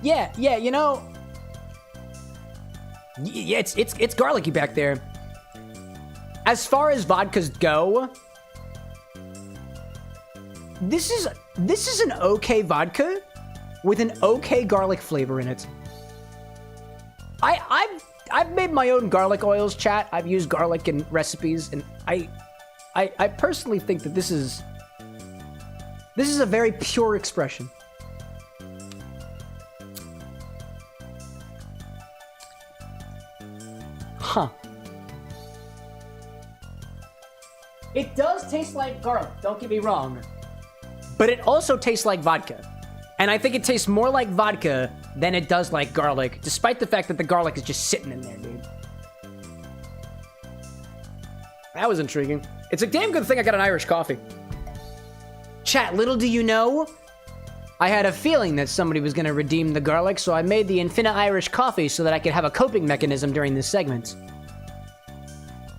S1: Yeah, you know. Yeah, it's garlicky back there. As far as vodkas go, this is an okay vodka with an okay garlic flavor in it. I've made my own garlic oils, chat. I've used garlic in recipes, and I personally think that this is a very pure expression. Huh. It does taste like garlic, don't get me wrong. But it also tastes like vodka. And I think it tastes more like vodka than it does like garlic, despite the fact that the garlic is just sitting in there, dude. That was intriguing. It's a damn good thing I got an Irish coffee. Chat, little do you know, I had a feeling that somebody was going to redeem the garlic, so I made the Infini-Irish Coffee so that I could have a coping mechanism during this segment.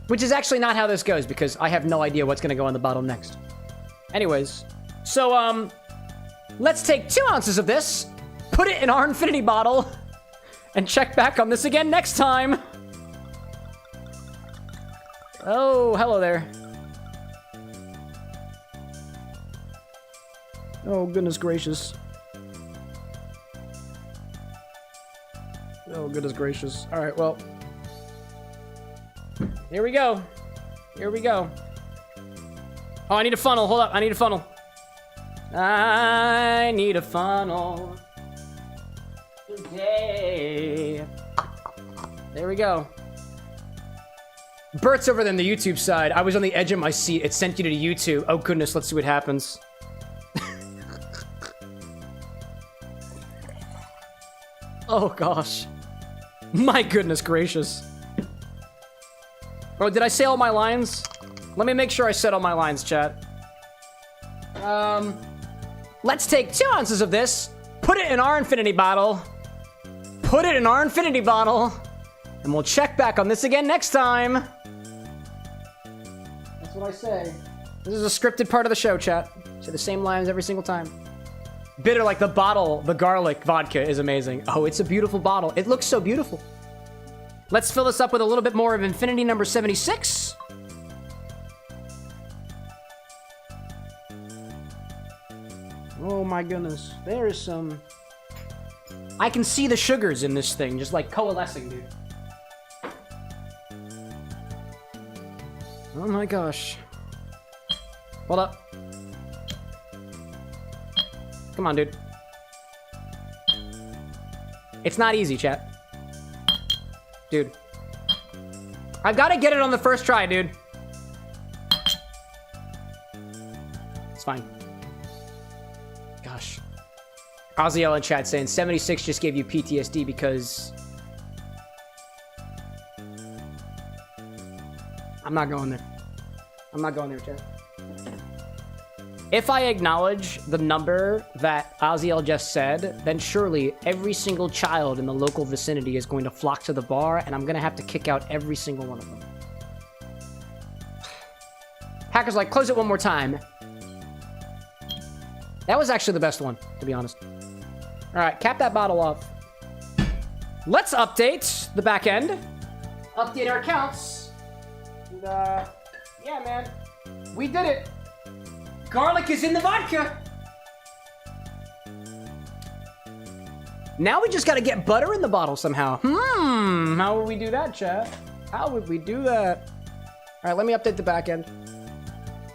S1: Which is actually not how this goes, because I have no idea what's going to go in the bottle next. Anyways, so, let's take 2 ounces of this, put it in our infinity bottle, and check back on this again next time. Oh, hello there. Oh, goodness gracious. Oh, goodness gracious. All right, well. Here we go. Here we go. Oh, I need a funnel. Hold up. I need a funnel. I need a funnel today. There we go. Bert's over there on the YouTube side. I was on the edge of my seat. It sent you to YouTube. Oh, goodness. Let's see what happens. Oh, gosh. My goodness gracious. Oh, did I say all my lines? Let me make sure I said all my lines, chat. Let's take 2 ounces of this, put it in our infinity bottle, and we'll check back on this again next time. That's what I say. This is a scripted part of the show, chat. Say the same lines every single time. Bitter like the bottle, the garlic vodka is amazing. Oh, it's a beautiful bottle. It looks so beautiful. Let's fill this up with a little bit more of Infinity number 76. Oh my goodness. There is some... I can see the sugars in this thing, just like coalescing, dude. Oh my gosh. Hold up. Come on, dude. It's not easy, chat. Dude. I've got to get it on the first try, dude. It's fine. Gosh. Oziel in chat saying 76 just gave you PTSD because... I'm not going there. I'm not going there, chat. If I acknowledge the number that Aziel just said, then surely every single child in the local vicinity is going to flock to the bar, and I'm going to have to kick out every single one of them. Hacker's like, close it one more time. That was actually the best one, to be honest. All right, cap that bottle off. Let's update the back end. Update our counts. And, yeah, man. We did it. Garlic is in the vodka. Now we just got to get butter in the bottle somehow. How would we do that, chat? How would we do that? All right, let me update the back end.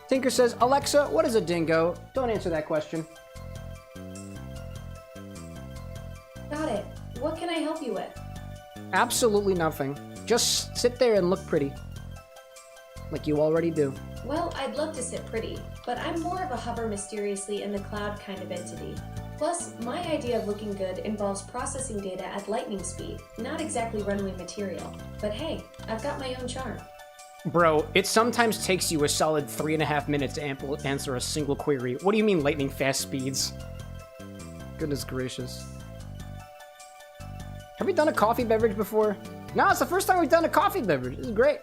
S1: Tinker says, Alexa, what is a dingo? Don't answer that question.
S2: Got it. What can I help you with?
S1: Absolutely nothing. Just sit there and look pretty. Like you already do.
S2: Well, I'd love to sit pretty, but I'm more of a hover mysteriously in the cloud kind of entity. Plus, my idea of looking good involves processing data at lightning speed, not exactly runway material. But hey, I've got my own charm.
S1: Bro, it sometimes takes you a solid 3.5 minutes to answer a single query. What do you mean lightning fast speeds? Goodness gracious. Have we done a coffee beverage before? No, it's the first time we've done a coffee beverage. This is great.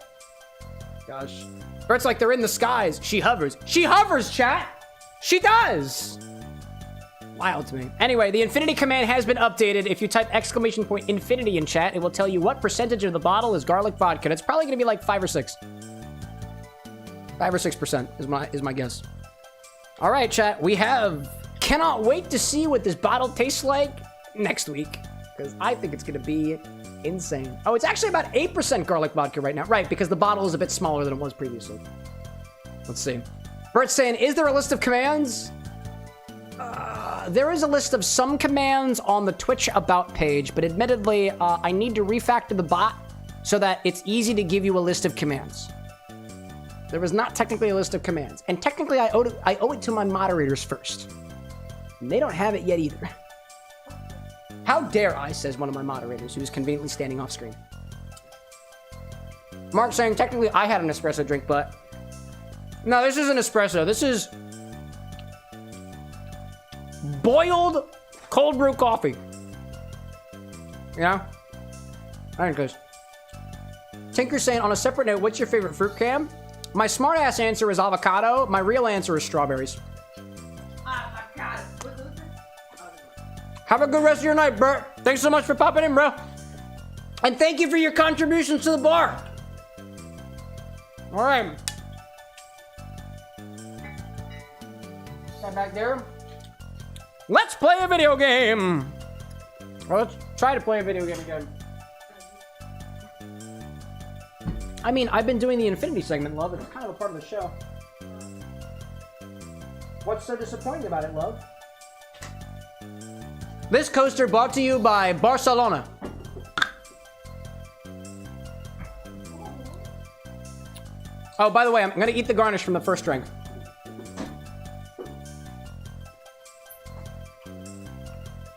S1: Gosh. Bert's like, they're in the skies. She hovers. She hovers, chat! She does! Wild to me. Anyway, the infinity command has been updated. If you type !infinity in chat, it will tell you what percentage of the bottle is garlic vodka. It's probably going to be like 5 or 6. 5 or 6% is my guess. All right, chat. We have... Cannot wait to see what this bottle tastes like next week. Because I think it's going to be insane. Oh, it's actually about 8% garlic vodka right now. Right, because the bottle is a bit smaller than it was previously. Let's see. Bert's saying, is there a list of commands? There is a list of some commands on the Twitch About page, but admittedly, I need to refactor the bot so that it's easy to give you a list of commands. There is not technically a list of commands. And technically, I owe it to my moderators first. And they don't have it yet either. How dare I, says one of my moderators, who's conveniently standing off screen. Mark saying, technically, I had an espresso drink, but... No, this isn't espresso. This is... boiled cold brew coffee. You know? I think this. Tinker's saying, on a separate note, what's your favorite fruit, Cam? My smart-ass answer is avocado. My real answer is strawberries. Have a good rest of your night, Bert. Thanks so much for popping in, bro. And thank you for your contributions to the bar. All right. Got back there. Let's play a video game. Or let's try to play a video game again. I mean, I've been doing the Infinity segment, love. It's kind of a part of the show. What's so disappointing about it, love? This coaster brought to you by Barcelona. Oh, by the way, I'm going to eat the garnish from the first drink.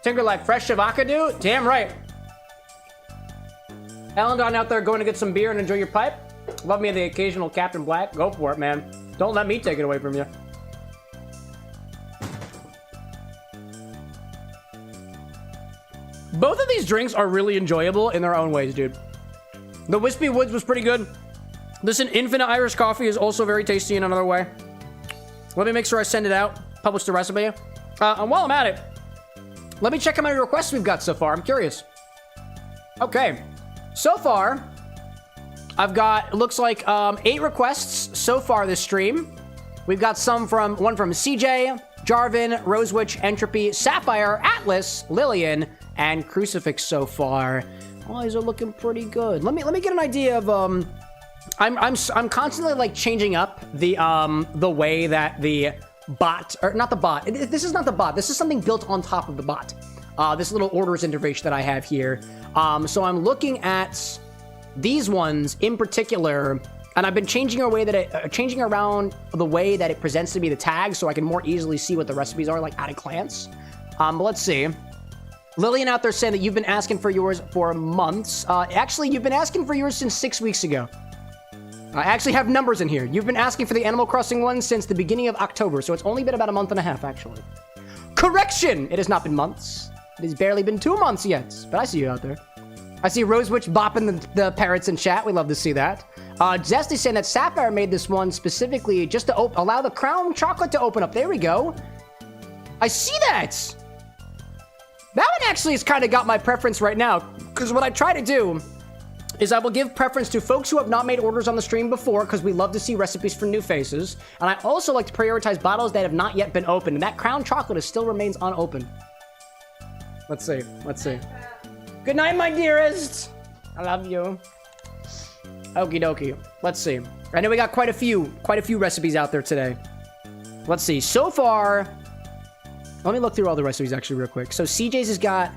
S1: Tinker like fresh avocado? Damn right. Alan out there going to get some beer and enjoy your pipe? Love me the occasional Captain Black. Go for it, man. Don't let me take it away from you. Both of these drinks are really enjoyable in their own ways, dude. The Whispy Woods was pretty good. This Infinirish Coffee is also very tasty in another way. Let me make sure I send it out. Publish the recipe. And while I'm at it, let me check how many requests we've got so far. I'm curious. Okay. So far, I've got, it looks like 8 requests so far this stream. We've got one from CJ, Jarvan, Rosewitch, Entropy, Sapphire, Atlas, Lillian, and Crucifix so far. All these are looking pretty good. Let me get an idea of I'm constantly like changing up the way that the bot, or not the bot. This is not the bot. This is something built on top of the bot. This little orders interface that I have here. So I'm looking at these ones in particular, and I've been changing around the way that it presents to me the tags so I can more easily see what the recipes are like at a glance. But let's see. Lillian out there saying that you've been asking for yours for months. Actually, you've been asking for yours since 6 weeks ago. I actually have numbers in here. You've been asking for the Animal Crossing one since the beginning of October, so it's only been about a month and a half, actually. Correction! It has not been months. It has barely been 2 months yet, but I see you out there. I see Rosewitch bopping the parrots in chat. We love to see that. Zesty's saying that Sapphire made this one specifically just to allow the crown chocolate to open up. There we go. I see that! That one actually has kind of got my preference right now, because what I try to do is I will give preference to folks who have not made orders on the stream before, because we love to see recipes for new faces. And I also like to prioritize bottles that have not yet been opened, and that crown chocolate still remains unopened. Let's see. Let's see. Good night, my dearest. I love you. Okie dokie. Let's see. I know we got quite a few recipes out there today. Let's see. So far, let me look through all the recipes actually real quick. So CJ's has got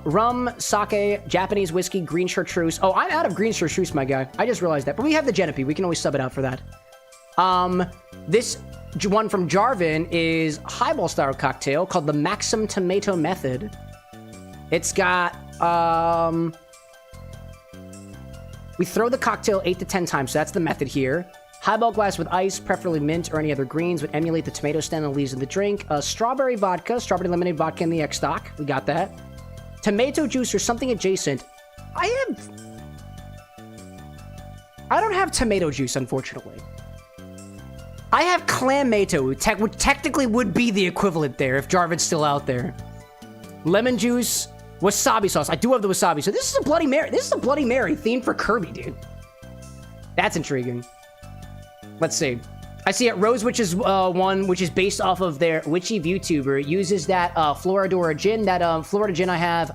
S1: rum, sake, Japanese whiskey, green chartreuse. Oh, I'm out of green chartreuse, my guy. I just realized that. But we have the Genepi. We can always sub it out for that. This one from Jarvan is highball style cocktail called the Maxim Tomato Method. It's got, we throw the cocktail 8 to 10 times, so that's the method here. Highball glass with ice, preferably mint or any other greens, would emulate the tomato stem and leaves in the drink. Strawberry vodka, strawberry lemonade vodka in the X stock. We got that. Tomato juice or something adjacent. I don't have tomato juice, unfortunately. I have clamato, which technically would be the equivalent there if Jarvan's still out there. Lemon juice, wasabi sauce. I do have the wasabi. So this is a Bloody Mary. This is a Bloody Mary themed for Kirby, dude. That's intriguing. Let's see. I see it. Rosewitch's one, which is based off of their Witchy VTuber, uses that Floridora gin. That Florida gin I have.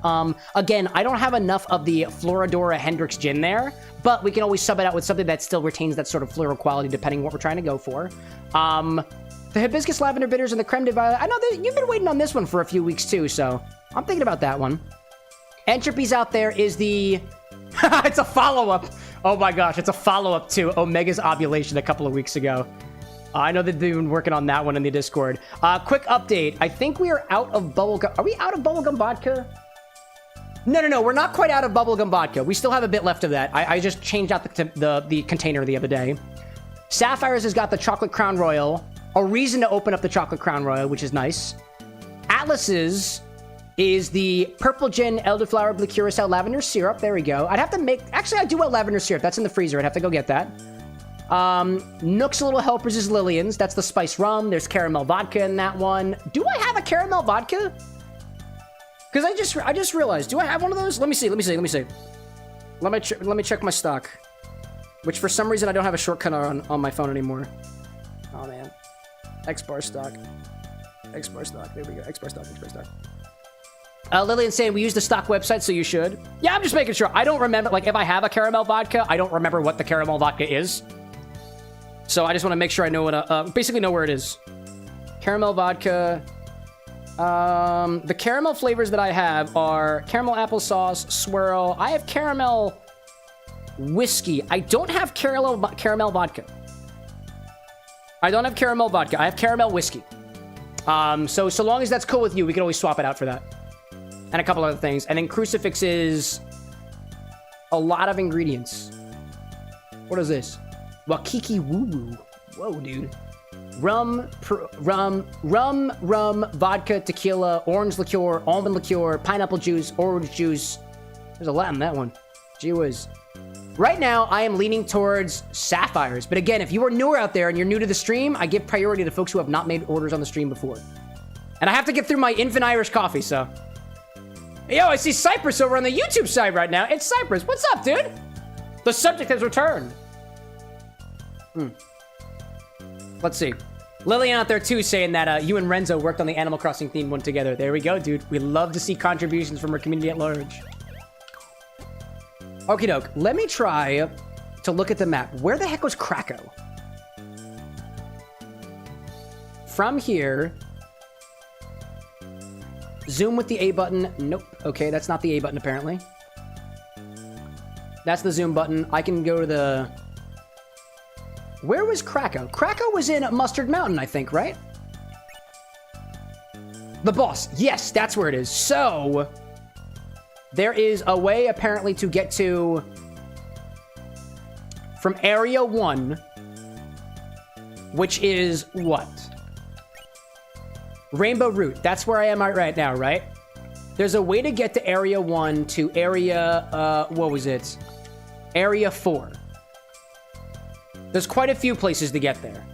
S1: Again, I don't have enough of the Floridora Hendrix gin there, but we can always sub it out with something that still retains that sort of floral quality, depending on what we're trying to go for. The hibiscus lavender bitters and the creme de violet. I know that you've been waiting on this one for a few weeks too, so I'm thinking about that one. Entropy's out there is the... It's a follow-up. Oh my gosh, it's a follow-up to Omega's ovulation a couple of weeks ago. I know that they've been working on that one in the Discord. Quick update. I think we are out of bubblegum. Are we out of bubblegum vodka? No. We're not quite out of bubblegum vodka. We still have a bit left of that. I just changed out the container the other day. Sapphire's has got the Chocolate Crown Royal. A reason to open up the Chocolate Crown Royal, which is nice. Atlas's is the Purple Gin Elderflower Blue Curacao Lavender Syrup. There we go. I'd have to make... Actually, I do want lavender syrup. That's in the freezer. I'd have to go get that. Nook's Little Helpers is Lillian's. That's the spice rum. There's caramel vodka in that one. Do I have a caramel vodka? Because I just realized. Do I have one of those? Let me see. Let me check my stock. Which for some reason I don't have a shortcut on my phone anymore. Oh man. Xbar stock. There we go. Xbar stock. Lillian's saying we use the stock website, so you should. Yeah, I'm just making sure. I don't remember, like, if I have a caramel vodka, I don't remember what the caramel vodka is. So I just want to make sure I know what, basically know where it is. Caramel vodka. The caramel flavors that I have are caramel applesauce, swirl. I have caramel whiskey. I don't have caramel vodka. I don't have caramel vodka. I have caramel whiskey. So long as that's cool with you, we can always swap it out for that. And a couple other things. And then Crucifix is a lot of ingredients. What is this? Wakiki Woo-Woo. Whoa, dude. Rum, vodka, tequila, orange liqueur, almond liqueur, pineapple juice, orange juice. There's a lot in that one. Gee whiz. Right now, I am leaning towards Sapphires. But again, if you are newer out there and you're new to the stream, I give priority to folks who have not made orders on the stream before. And I have to get through my Infinirish Coffee, so... Yo, I see Cypress over on the YouTube side right now. It's Cypress. What's up, dude? The subject has returned. Let's see. Lillian out there, too, saying that you and Renzo worked on the Animal Crossing theme one together. There we go, dude. We love to see contributions from our community at large. Okie doke. Let me try to look at the map. Where the heck was Krakow? From here... Zoom with the A button. Nope. Okay, that's not the A button, apparently. That's the zoom button. I can go to the... Where was Krakow? Krakow was in Mustard Mountain, I think, right? The boss. Yes, that's where it is. So, there is a way, apparently, to get to... from Area 1, which is what? Rainbow Route. That's where I am right now, right? There's a way to get to Area 1 to Area, what was it? Area 4. There's quite a few places to get there.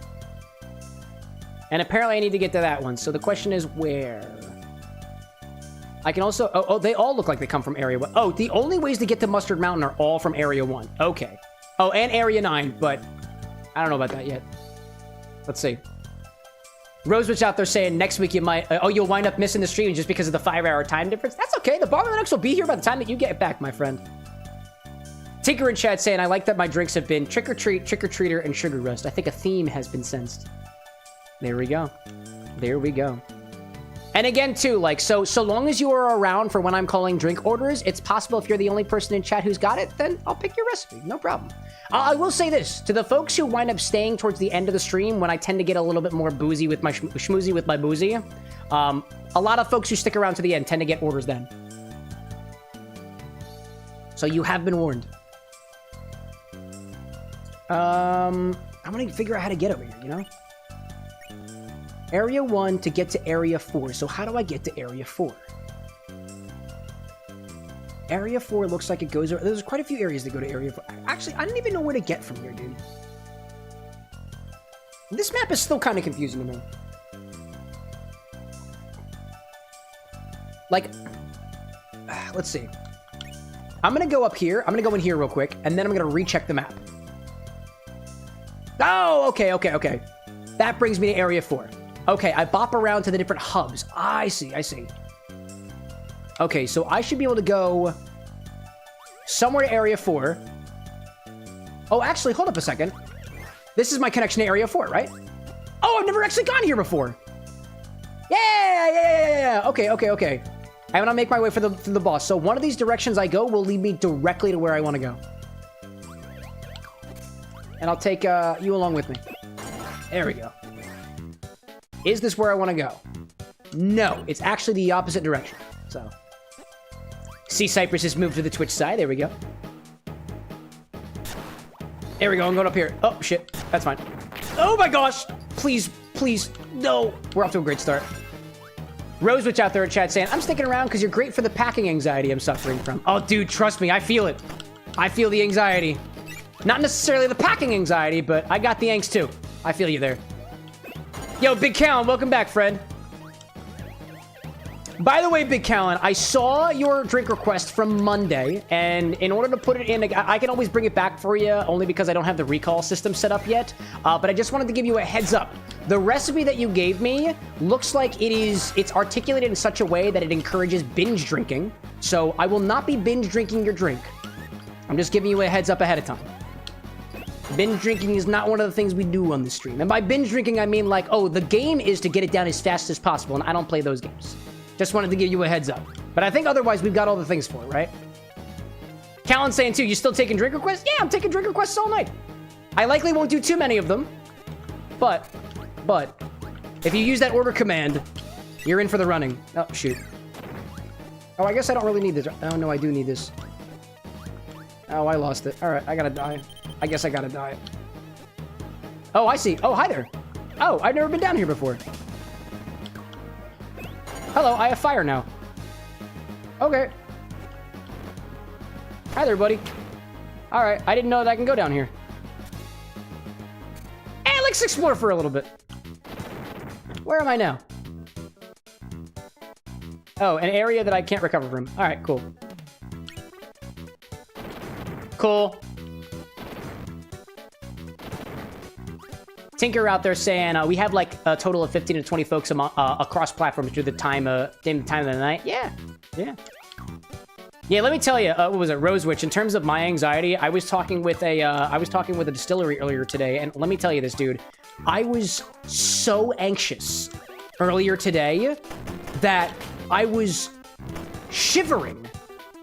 S1: And apparently I need to get to that one. So the question is where? I can also... Oh, they all look like they come from Area 1. Oh, the only ways to get to Mustard Mountain are all from Area 1. Okay. Oh, and Area 9, but I don't know about that yet. Let's see. Rosewitch out there saying next week you might... you'll wind up missing the stream just because of the 5-hour time difference. That's okay. The Bourbon X will be here by the time that you get it back, my friend. Tinker in chat saying, I like that my drinks have been Trick or Treat, Trick or Treater, and Sugar Roast. I think a theme has been sensed. There we go. There we go. And again, too, like, so long as you are around for when I'm calling drink orders, it's possible if you're the only person in chat who's got it, then I'll pick your recipe. No problem. I will say this. To the folks who wind up staying towards the end of the stream, when I tend to get a little bit more boozy with my schmoozy with my boozy, a lot of folks who stick around to the end tend to get orders then. So you have been warned. I'm gonna figure out how to get over here, you know? Area 1 to get to Area 4. So how do I get to Area 4? Area 4 looks like it goes... There's quite a few areas that go to Area 4. Actually, I don't even know where to get from here, dude. This map is still kind of confusing to me. Like... let's see. I'm going to go up here. I'm going to go in here real quick. And then I'm going to recheck the map. Oh, okay. That brings me to Area 4. Okay, I bop around to the different hubs. I see. Okay, so I should be able to go somewhere to Area 4. Oh, actually, hold up a second. This is my connection to Area 4, right? Oh, I've never actually gone here before. Yeah. Okay. I'm gonna make my way for the boss. So one of these directions I go will lead me directly to where I want to go. And I'll take you along with me. There we go. Is this where I want to go? No, it's actually the opposite direction. So, Sea Cypress has moved to the Twitch side. There we go. There we go. I'm going up here. Oh, shit. That's fine. Oh, my gosh. Please. No. We're off to a great start. Rosewitch out there in chat saying, I'm sticking around because you're great for the packing anxiety I'm suffering from. Oh, dude, trust me. I feel it. I feel the anxiety. Not necessarily the packing anxiety, but I got the angst too. I feel you there. Yo, Big Callan, welcome back, friend. By the way, Big Callan, I saw your drink request from Monday, and in order to put it in, I can always bring it back for you, only because I don't have the recall system set up yet. But I just wanted to give you a heads up. The recipe that you gave me looks like it's articulated in such a way that it encourages binge drinking. So I will not be binge drinking your drink. I'm just giving you a heads up ahead of time. Binge drinking is not one of the things we do on the stream. And by binge drinking, I mean like, oh, the game is to get it down as fast as possible, and I don't play those games. Just wanted to give you a heads up. But I think otherwise we've got all the things for it, right? Callan's saying too, you still taking drink requests? Yeah, I'm taking drink requests all night. I likely won't do too many of them. But, if you use that order command, you're in for the running. Oh, shoot. Oh, I guess I don't really need this. Oh, no, I do need this. Oh, I lost it. All right, I gotta die. I guess I gotta die. Oh, I see. Oh, hi there. Oh, I've never been down here before. Hello, I have fire now. Okay. Hi there, buddy. All right, I didn't know that I can go down here. Hey, let's explore for a little bit. Where am I now? Oh, an area that I can't recover from. All right, cool. Cool. Tinker out there saying we have like a total of 15 to 20 folks across platforms through the time of the night. Yeah. Let me tell you, what was it, Rosewitch? In terms of my anxiety, I was talking with a distillery earlier today, and let me tell you this, dude. I was so anxious earlier today that I was shivering.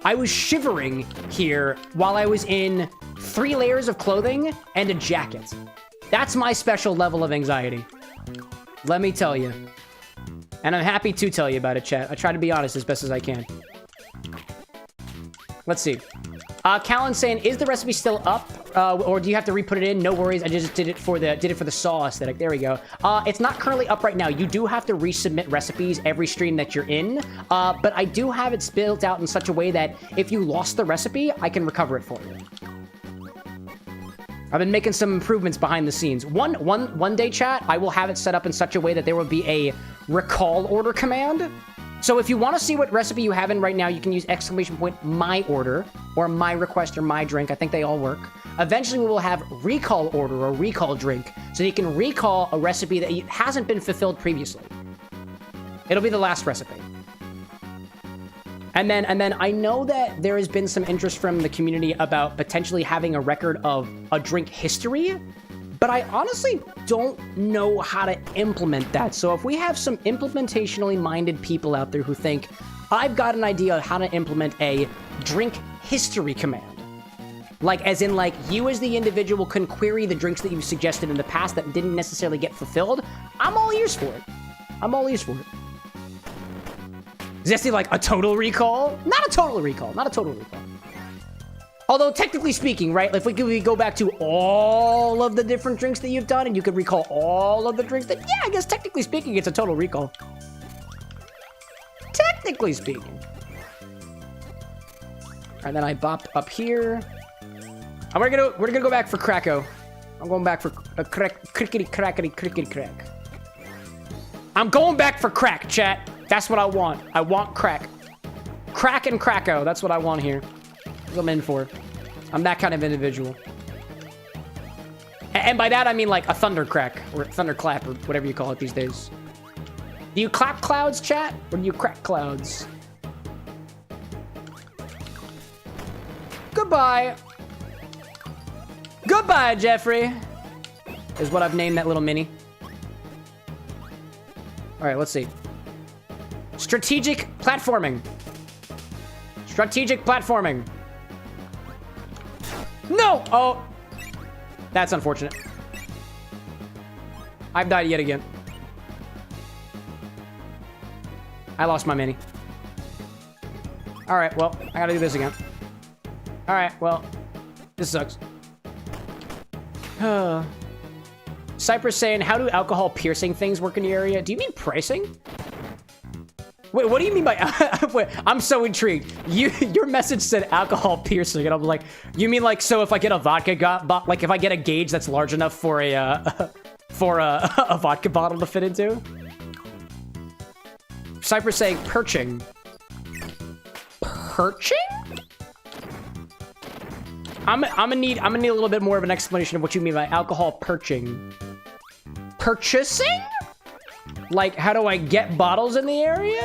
S1: I was shivering here while I was in 3 layers of clothing and a jacket. That's my special level of anxiety. Let me tell you. And I'm happy to tell you about it, chat. I try to be honest as best as I can. Let's see. Callan's saying, is the recipe still up? or do you have to re-put it in? No worries. I just did it for the saw aesthetic. There we go. It's not currently up right now. You do have to resubmit recipes every stream that you're in. But I do have it built out in such a way that if you lost the recipe, I can recover it for you. I've been making some improvements behind the scenes. One day, chat, I will have it set up in such a way that there will be a recall order command. So if you want to see what recipe you have in right now, you can use !my order or my request or my drink. I think they all work. Eventually, we will have recall order or recall drink, so you can recall a recipe that hasn't been fulfilled previously. It'll be the last recipe. And then I know that there has been some interest from the community about potentially having a record of a drink history, but I honestly don't know how to implement that. So if we have some implementationally minded people out there who think, I've got an idea of how to implement a drink history command, like as in like you as the individual can query the drinks that you've suggested in the past that didn't necessarily get fulfilled, I'm all ears for it. I'm all ears for it. Zesty, like a total recall? Not a total recall. Not a total recall. Although, technically speaking, right? If we go back to all of the different drinks that you've done and you could recall all of the drinks, then yeah, I guess technically speaking, it's a total recall. Technically speaking. And then I bopped up here. And we're gonna go back for Kracko. I'm going back for a crickety crack. I'm going back for crack, chat. That's what I want. I want crack. Crack and Kracko. That's what I want here. That's what I'm in for. I'm that kind of individual. And by that, I mean like a thunder crack or thunder clap or whatever you call it these days. Do you clap clouds, chat? Or do you crack clouds? Goodbye. Goodbye, Jeffrey. Is what I've named that little mini. All right, let's see. Strategic platforming. Strategic platforming. No! Oh. That's unfortunate. I've died yet again. I lost my mini. Alright, well, I gotta do this again. Alright, well, this sucks. Cypress saying, how do alcohol piercing things work in the area? Do you mean pricing? Wait, what do you mean by... Wait, I'm so intrigued. Your message said alcohol piercing, and I'm like, you mean like, so if I get a vodka... like, if I get a gauge that's large enough for a... for a vodka bottle to fit into? Cypress saying perching. Perching? I'm gonna need a little bit more of an explanation of what you mean by alcohol perching. Purchasing? Like, how do I get bottles in the area?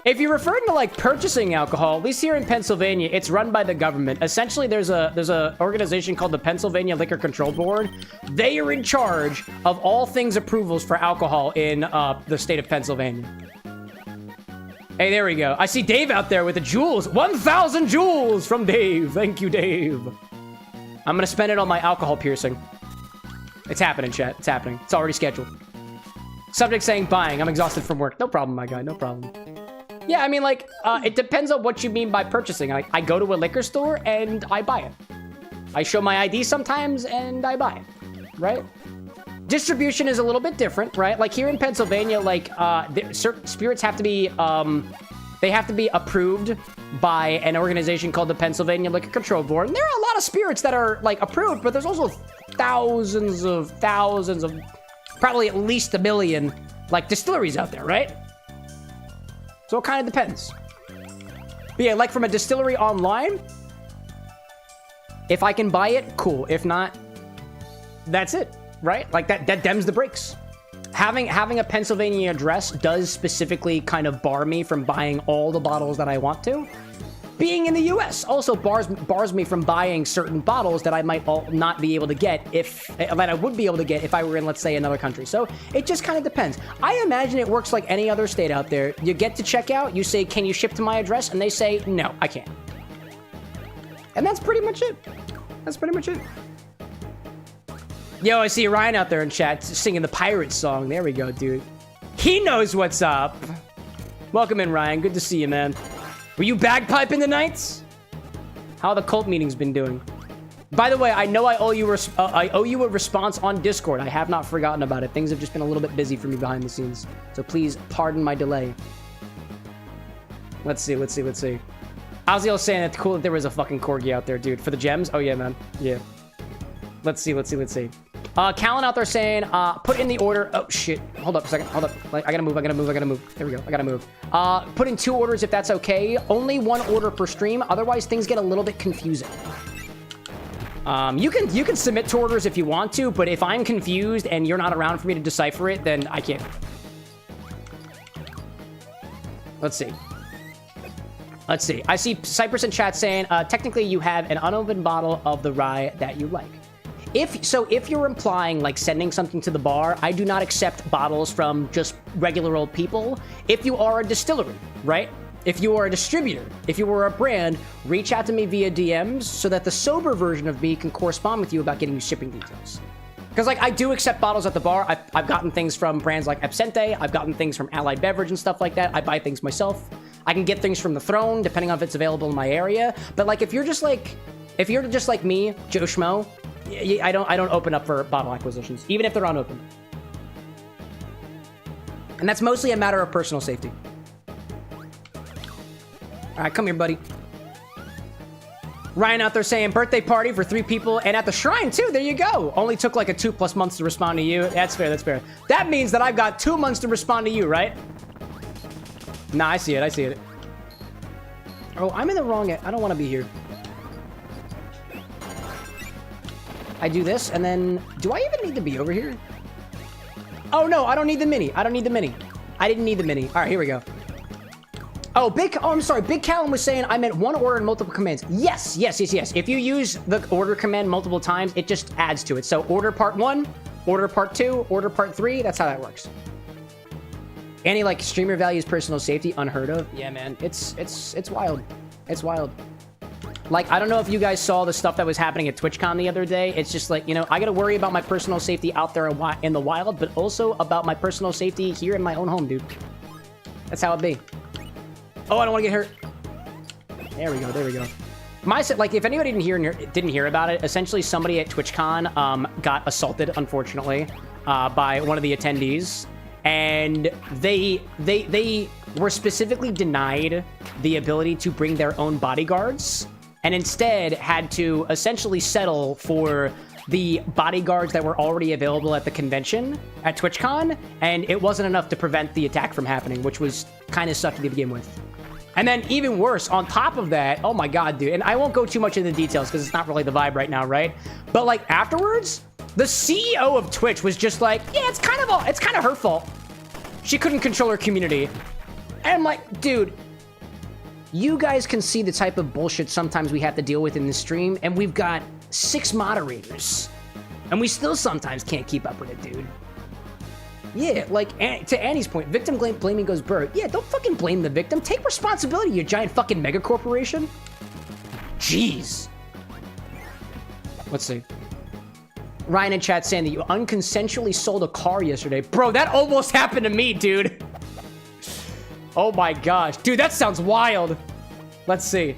S1: If you're referring to like purchasing alcohol, at least here in Pennsylvania, it's run by the government. Essentially, there's a organization called the Pennsylvania Liquor Control Board. They are in charge of all things approvals for alcohol in the state of Pennsylvania. Hey, there we go. I see Dave out there with the jewels. 1,000 jewels from Dave. Thank you, Dave. I'm gonna spend it on my alcohol piercing. It's happening, chat. It's happening. It's already scheduled. Subject saying buying. I'm exhausted from work. No problem, my guy. No problem. Yeah, I mean, like, it depends on what you mean by purchasing. Like, I go to a liquor store and I buy it. I show my ID sometimes and I buy it, right? Distribution is a little bit different, right? Like here in Pennsylvania, like, certain spirits have to be, they have to be approved by an organization called the Pennsylvania Liquor Control Board. And there are a lot of spirits that are, like, approved, but there's also thousands of, probably at least 1 million, like, distilleries out there, right? So it kind of depends. But yeah, like from a distillery online, if I can buy it, cool. If not, that's it, right? Like that dems the brakes. Having a Pennsylvania address does specifically kind of bar me from buying all the bottles that I want to. Being in the US also bars me from buying certain bottles that I might not be able to get that I would be able to get if I were in, let's say, another country. So it just kind of depends. I imagine it works like any other state out there. You get to check out, you say, can you ship to my address? And they say, no, I can't. And that's pretty much it. That's pretty much it. Yo, I see Ryan out there in chat singing the pirate song. There we go, dude. He knows what's up. Welcome in, Ryan. Good to see you, man. Were you bagpiping tonight? How the cult meetings been doing? By the way, I know I owe you a response on Discord. I have not forgotten about it. Things have just been a little bit busy for me behind the scenes. So please pardon my delay. Let's see. Ozzy was saying it's cool that there was a fucking corgi out there, dude. For the gems? Oh, yeah, man. Yeah. Let's see. Callan out there saying, put in the order. Oh, shit. Hold up a second. Hold up. Like, I gotta move. There we go. I gotta move. Put in 2 orders if that's okay. Only 1 order per stream. Otherwise, things get a little bit confusing. You can submit to orders if you want to, but if I'm confused and you're not around for me to decipher it, then I can't. Let's see. I see Cypress in chat saying, technically you have an unopened bottle of the rye that you like. If you're implying like sending something to the bar, I do not accept bottles from just regular old people. If you are a distillery, right? If you are a distributor, if you were a brand, reach out to me via DMs so that the sober version of me can correspond with you about getting you shipping details. Because like I do accept bottles at the bar. I've gotten things from brands like Absente. I've gotten things from Allied Beverage and stuff like that. I buy things myself. I can get things from the Throne, depending on if it's available in my area. But like if you're just like me, Joe Schmo, I don't open up for bottle acquisitions, even if they're unopened. And that's mostly a matter of personal safety. All right, come here, buddy. Ryan out there saying birthday party for 3 people and at the shrine too. There you go. Only took like a 2+ months to respond to you. That's fair. That means that I've got 2 months to respond to you, right? Nah, I see it. Oh, I'm in the wrong. I don't want to be here. I do this and then do I even need to be over here? Oh no, I don't need the mini. I didn't need the mini. All right, here we go. Oh, I'm sorry. Big Callum was saying I meant 1 order and multiple commands. Yes. If you use the order command multiple times, it just adds to it. So order part 1, order part 2, order part 3. That's how that works. Any like streamer values personal safety, unheard of. Yeah, man. It's wild. It's wild. Like, I don't know if you guys saw the stuff that was happening at TwitchCon the other day. It's just like, you know, I got to worry about my personal safety out there in the wild, but also about my personal safety here in my own home, dude. That's how it be. Oh, I don't want to get hurt. There we go. Like, if anybody didn't hear about it, essentially somebody at TwitchCon got assaulted, unfortunately, by one of the attendees. And they were specifically denied the ability to bring their own bodyguards and instead had to essentially settle for the bodyguards that were already available at the convention at TwitchCon, and it wasn't enough to prevent the attack from happening, which was kind of sucky to begin with. And then even worse, on top of that, oh my god, dude, and I won't go too much into the details because it's not really the vibe right now, right? But like afterwards, the CEO of Twitch was just like, yeah, it's kind of her fault. She couldn't control her community. And I'm like, dude, you guys can see the type of bullshit sometimes we have to deal with in the stream, and we've got 6 moderators, and we still sometimes can't keep up with it, dude. Yeah, like, to Annie's point, victim blaming goes bird. Yeah, don't fucking blame the victim. Take responsibility, you giant fucking mega corporation. Jeez. Let's see. Ryan in chat saying that you unconsensually sold a car yesterday. Bro, that almost happened to me, dude. Oh my gosh. Dude, that sounds wild. Let's see.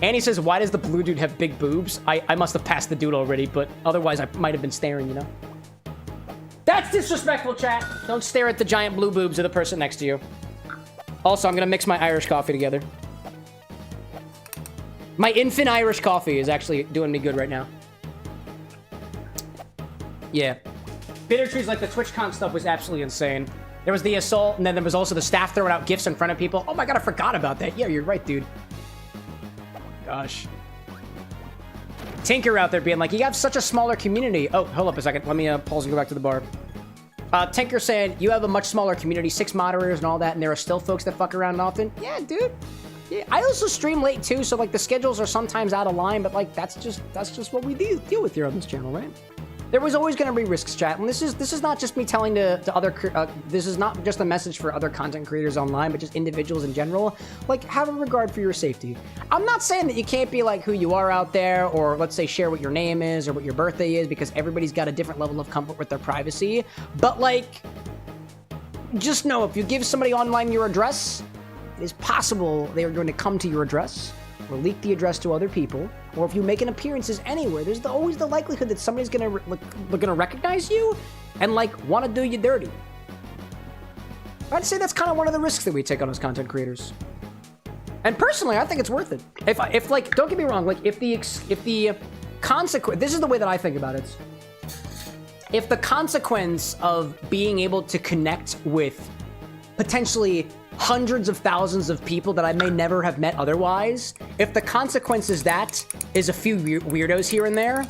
S1: Annie says, why does the blue dude have big boobs? I must have passed the dude already, but otherwise I might have been staring, you know? That's disrespectful, chat. Don't stare at the giant blue boobs of the person next to you. Also, I'm gonna mix my Irish coffee together. My Infini-Irish Coffee is actually doing me good right now. Yeah. Bitter Trees, like the TwitchCon stuff was absolutely insane. There was the assault, and then there was also the staff throwing out gifts in front of people. Oh my god, I forgot about that. Yeah, you're right, dude. Gosh. Tinker out there being like, you have such a smaller community. Oh, hold up a second. Let me pause and go back to the bar. Tinker saying, you have a much smaller community, 6 moderators and all that, and there are still folks that fuck around often. Yeah, dude. Yeah, I also stream late too, so like the schedules are sometimes out of line, but like that's just what we deal with here on this channel, right? There was always going to be risks, chat, and this is not just me telling to other this is not just a message for other content creators online, but just individuals in general. Like, have a regard for your safety. I'm not saying that you can't be like who you are out there, or let's say share what your name is or what your birthday is, because everybody's got a different level of comfort with their privacy. But like, just know if you give somebody online your address, it is possible they are going to come to your address or leak the address to other people, or if you make an appearances anywhere, there's always the likelihood that somebody's gonna recognize you and like want to do you dirty. I'd say that's kind of one of the risks that we take on as content creators. And personally, I think it's worth it. If like, don't get me wrong, like if the consequence, this is the way that I think about it. If the consequence of being able to connect with potentially hundreds of thousands of people that I may never have met otherwise, if the consequence is that is a few weirdos here and there,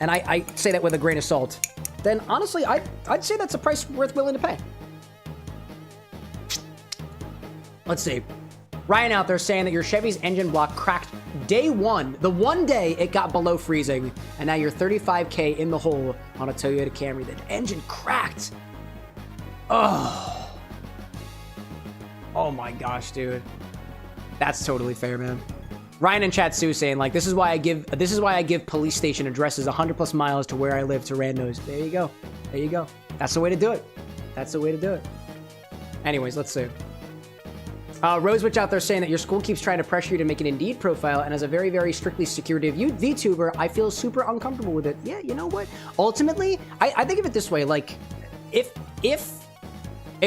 S1: and I say that with a grain of salt, then honestly, I'd say that's a price willing to pay. Let's see. Ryan out there saying that your Chevy's engine block cracked day one. The one day it got below freezing, and now you're 35K in the hole on a Toyota Camry. The engine cracked. Oh my gosh, dude. That's totally fair, man. Ryan in chat too saying like, this is why I give police station addresses 100+ miles to where I live to randos. There you go. There you go. That's the way to do it. That's the way to do it. Anyways, let's see. Rosewitch out there saying that your school keeps trying to pressure you to make an Indeed profile, and as a very, very strictly secretive VTuber, I feel super uncomfortable with it. Yeah, you know what? Ultimately, I think of it this way, like, if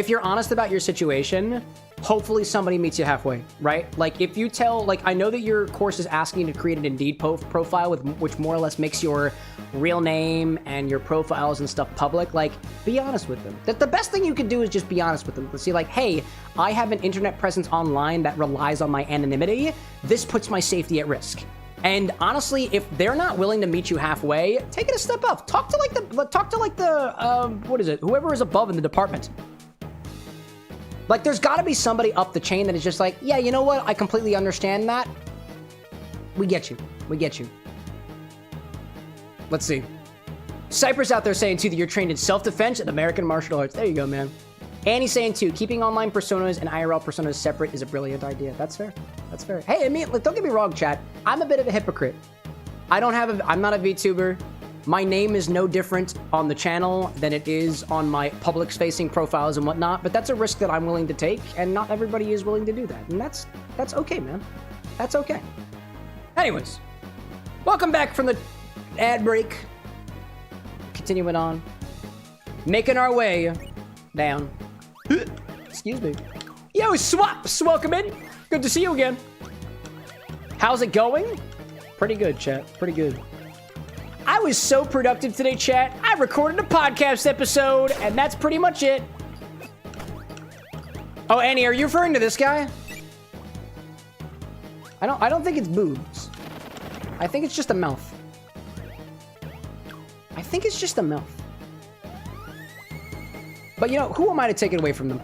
S1: you're honest about your situation, hopefully somebody meets you halfway, right? Like, if you tell, like, I know that your course is asking you to create an Indeed profile, which more or less makes your real name and your profiles and stuff public. Like, be honest with them. The best thing you can do is just be honest with them. See, like, hey, I have an internet presence online that relies on my anonymity. This puts my safety at risk. And honestly, if they're not willing to meet you halfway, take it a step up. Talk to the what is it? Whoever is above in the department. Like, there's got to be somebody up the chain that is just like, yeah, you know what? I completely understand that. We get you. We get you. Let's see. Cypress out there saying, too, that you're trained in self-defense and American martial arts. There you go, man. Annie saying, too, keeping online personas and IRL personas separate is a brilliant idea. That's fair. That's fair. Hey, I mean, don't get me wrong, chat. I'm a bit of a hypocrite. I'm not a VTuber. My name is no different on the channel than it is on my public-facing profiles and whatnot, but that's a risk that I'm willing to take, and not everybody is willing to do that. And that's okay, man. That's okay. Anyways, welcome back from the ad break. Continuing on. Making our way down. Excuse me. Yo, Swaps, welcome in. Good to see you again. How's it going? Pretty good, chat. Pretty good. I was so productive today, chat. I recorded a podcast episode, and that's pretty much it. Oh, Annie, are you referring to this guy? I don't think it's boobs. I think it's just a mouth. I think it's just a mouth. But you know, who am I to take it away from them?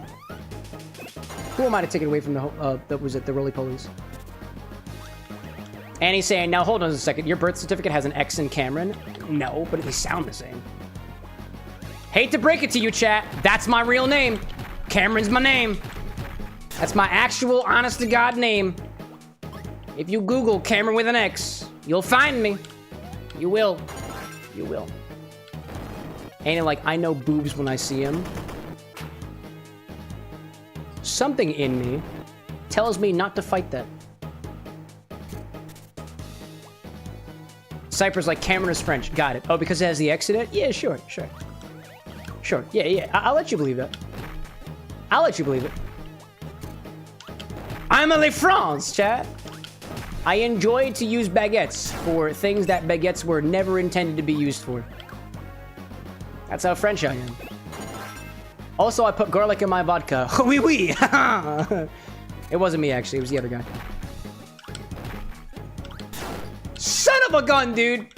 S1: Who am I to take it away from the roly-polies? Annie's saying, now hold on a second, your birth certificate has an X in Cameron? No, but they sound the same. Hate to break it to you, chat. That's my real name. Cameron's my name. That's my actual, honest-to-God name. If you Google Cameron with an X, you'll find me. You will. You will. Ain't it like, I know boobs when I see them? Something in me tells me not to fight that. Cypher's like, Cameron is French. Got it. Oh, because it has the X in it? Yeah, sure. Sure. Yeah. I'll let you believe that. I'll let you believe it. I'm a Le France, chat. I enjoy to use baguettes for things that baguettes were never intended to be used for. That's how French I am. Also, I put garlic in my vodka. Oui, oui. It wasn't me, actually. It was the other guy. Son of a gun, dude!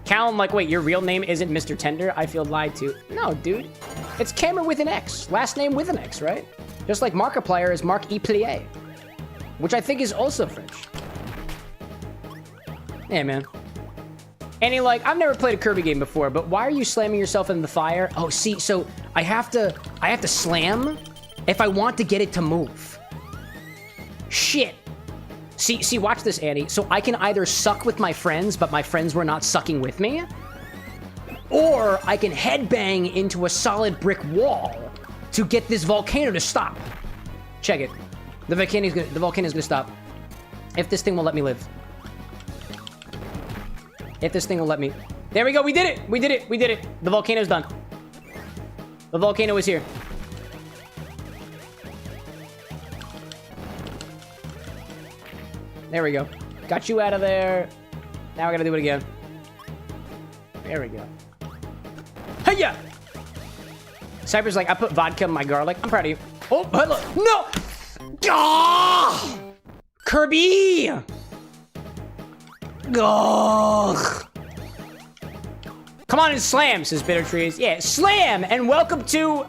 S1: Callum, like, wait, your real name isn't Mr. Tender? I feel lied to. No, dude. It's Cameron with an X. Last name with an X, right? Just like Markiplier is Marc E. Plier. Which I think is also French. Yeah, man. And he like, I've never played a Kirby game before, but why are you slamming yourself in the fire? Oh, see, so I have to slam if I want to get it to move. Shit. See, watch this, Annie. So I can either suck with my friends, but my friends were not sucking with me, or I can headbang into a solid brick wall to get this volcano to stop. Check it. The volcano's gonna stop. If this thing will let me live. If this thing will let me. There we go. We did it. We did it. We did it. The volcano's done. The volcano is here. There we go. Got you out of there. Now I gotta do it again. There we go. Hey-ya! Cyber's like, I put vodka in my garlic. I'm proud of you. Oh, hello. No! Ah! Kirby! Ugh. Come on and slam, says Bitter Trees. Yeah, slam! And welcome to,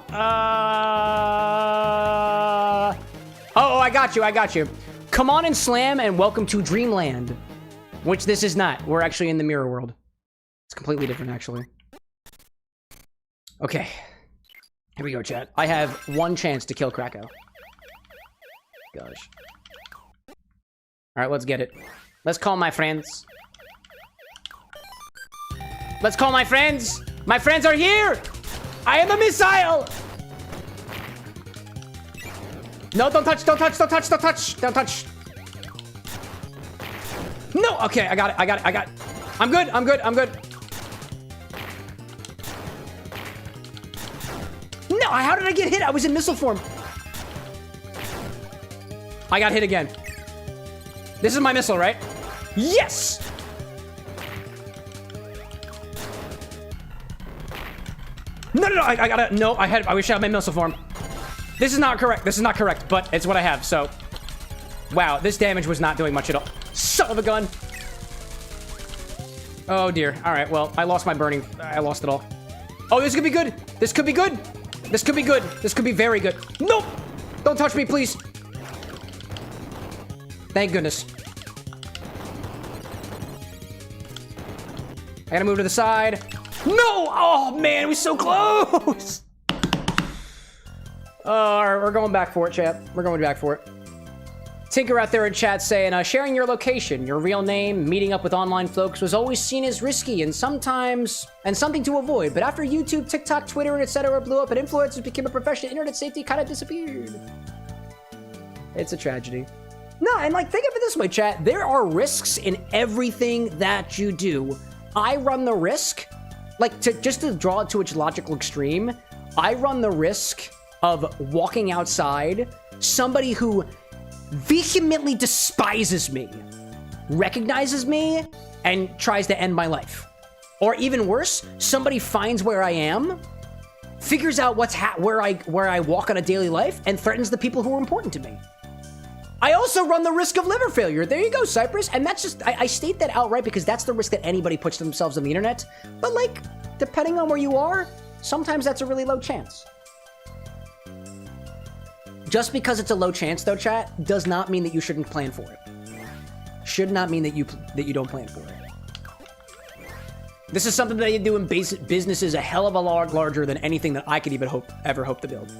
S1: Oh, I got you, I got you. Come on and slam, and welcome to Dreamland. Which this is not. We're actually in the mirror world. It's completely different, actually. Okay. Here we go, chat. I have one chance to kill Krakow. Gosh. Alright, let's get it. Let's call my friends. Let's call my friends! My friends are here! I am a missile! No, don't touch, don't touch, don't touch, don't touch, don't touch. No! Okay, I got it, I got it, I got it. I'm good, I'm good, I'm good. No, how did I get hit? I was in missile form. I got hit again. This is my missile, right? Yes! No, no, no, I gotta, no, I wish I had my missile form. This is not correct, but it's what I have, so. Wow, this damage was not doing much at all. Son of a gun! Oh dear, alright, well, I lost my burning, I lost it all. Oh, this could be good! This could be good! This could be good! This could be very good. Nope! Don't touch me, please! Thank goodness. I gotta move to the side. No! Oh, man, it was so close! Alright, we're going back for it, chat. We're going back for it. Tinker out there in chat saying, sharing your location, your real name, meeting up with online folks was always seen as risky and sometimes, and something to avoid. But after YouTube, TikTok, Twitter, and etc. blew up and influencers became a profession, internet safety kind of disappeared. It's a tragedy. No, and like, think of it this way, chat. There are risks in everything that you do. I run the risk, like, just to draw it to its logical extreme, I run the risk of walking outside, somebody who vehemently despises me, recognizes me, and tries to end my life. Or even worse, somebody finds where I am, figures out where I walk on a daily life, and threatens the people who are important to me. I also run the risk of liver failure. There you go, Cypress. And that's just, I state that outright because that's the risk that anybody puts themselves on the internet. But like, depending on where you are, sometimes that's a really low chance. Just because it's a low chance, though, chat, does not mean that you shouldn't plan for it. Should not mean that you don't plan for it. This is something that you do in businesses a hell of a lot larger than anything that I could even ever hope to build.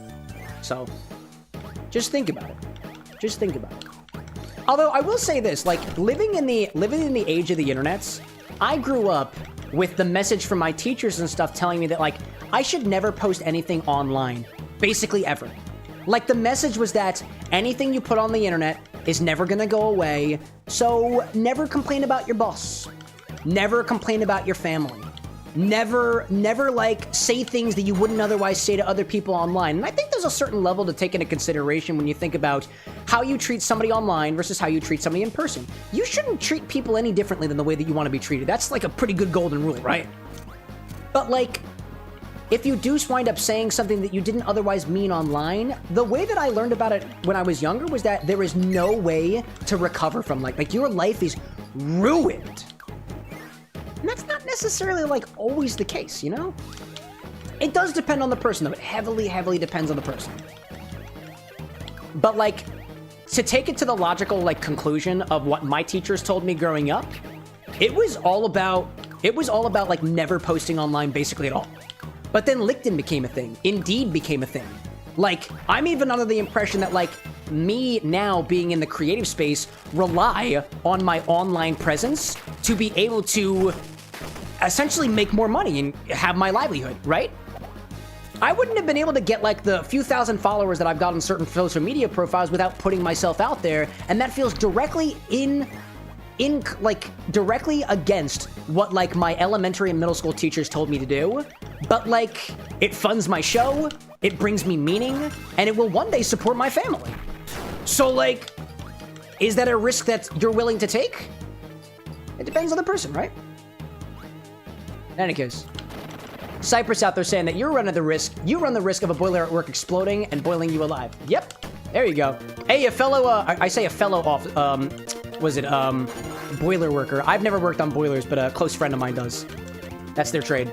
S1: So, just think about it. Just think about it. Although I will say this, like living in the age of the internets, I grew up with the message from my teachers and stuff telling me that like I should never post anything online, basically ever. Like the message was that anything you put on the internet is never gonna go away, so never complain about your boss. Never complain about your family. Never like say things that you wouldn't otherwise say to other people online. And I think there's a certain level to take into consideration when you think about how you treat somebody online versus how you treat somebody in person. You shouldn't treat people any differently than the way that you want to be treated. That's like a pretty good golden rule, right? But like, if you do wind up saying something that you didn't otherwise mean online, the way that I learned about it when I was younger was that there is no way to recover from like your life is ruined. And that's not necessarily like always the case, you know? It does depend on the person though. It heavily depends on the person. But like, to take it to the logical like conclusion of what my teachers told me growing up, it was all about like never posting online basically at all. But then LinkedIn became a thing. Indeed became a thing. Like, I'm even under the impression that like me now being in the creative space rely on my online presence to be able to essentially make more money and have my livelihood, right? I wouldn't have been able to get like the few thousand followers that I've got on certain social media profiles without putting myself out there, and that feels directly directly against what like my elementary and middle school teachers told me to do. But like, it funds my show, it brings me meaning, and it will one day support my family. So like, is that a risk that you're willing to take? It depends on the person, right? In any case, Cypress out there saying that you run the risk of a boiler at work exploding and boiling you alive. Yep, there you go. Hey, a fellow, I say a fellow boiler worker. I've never worked on boilers, but a close friend of mine does. That's their trade.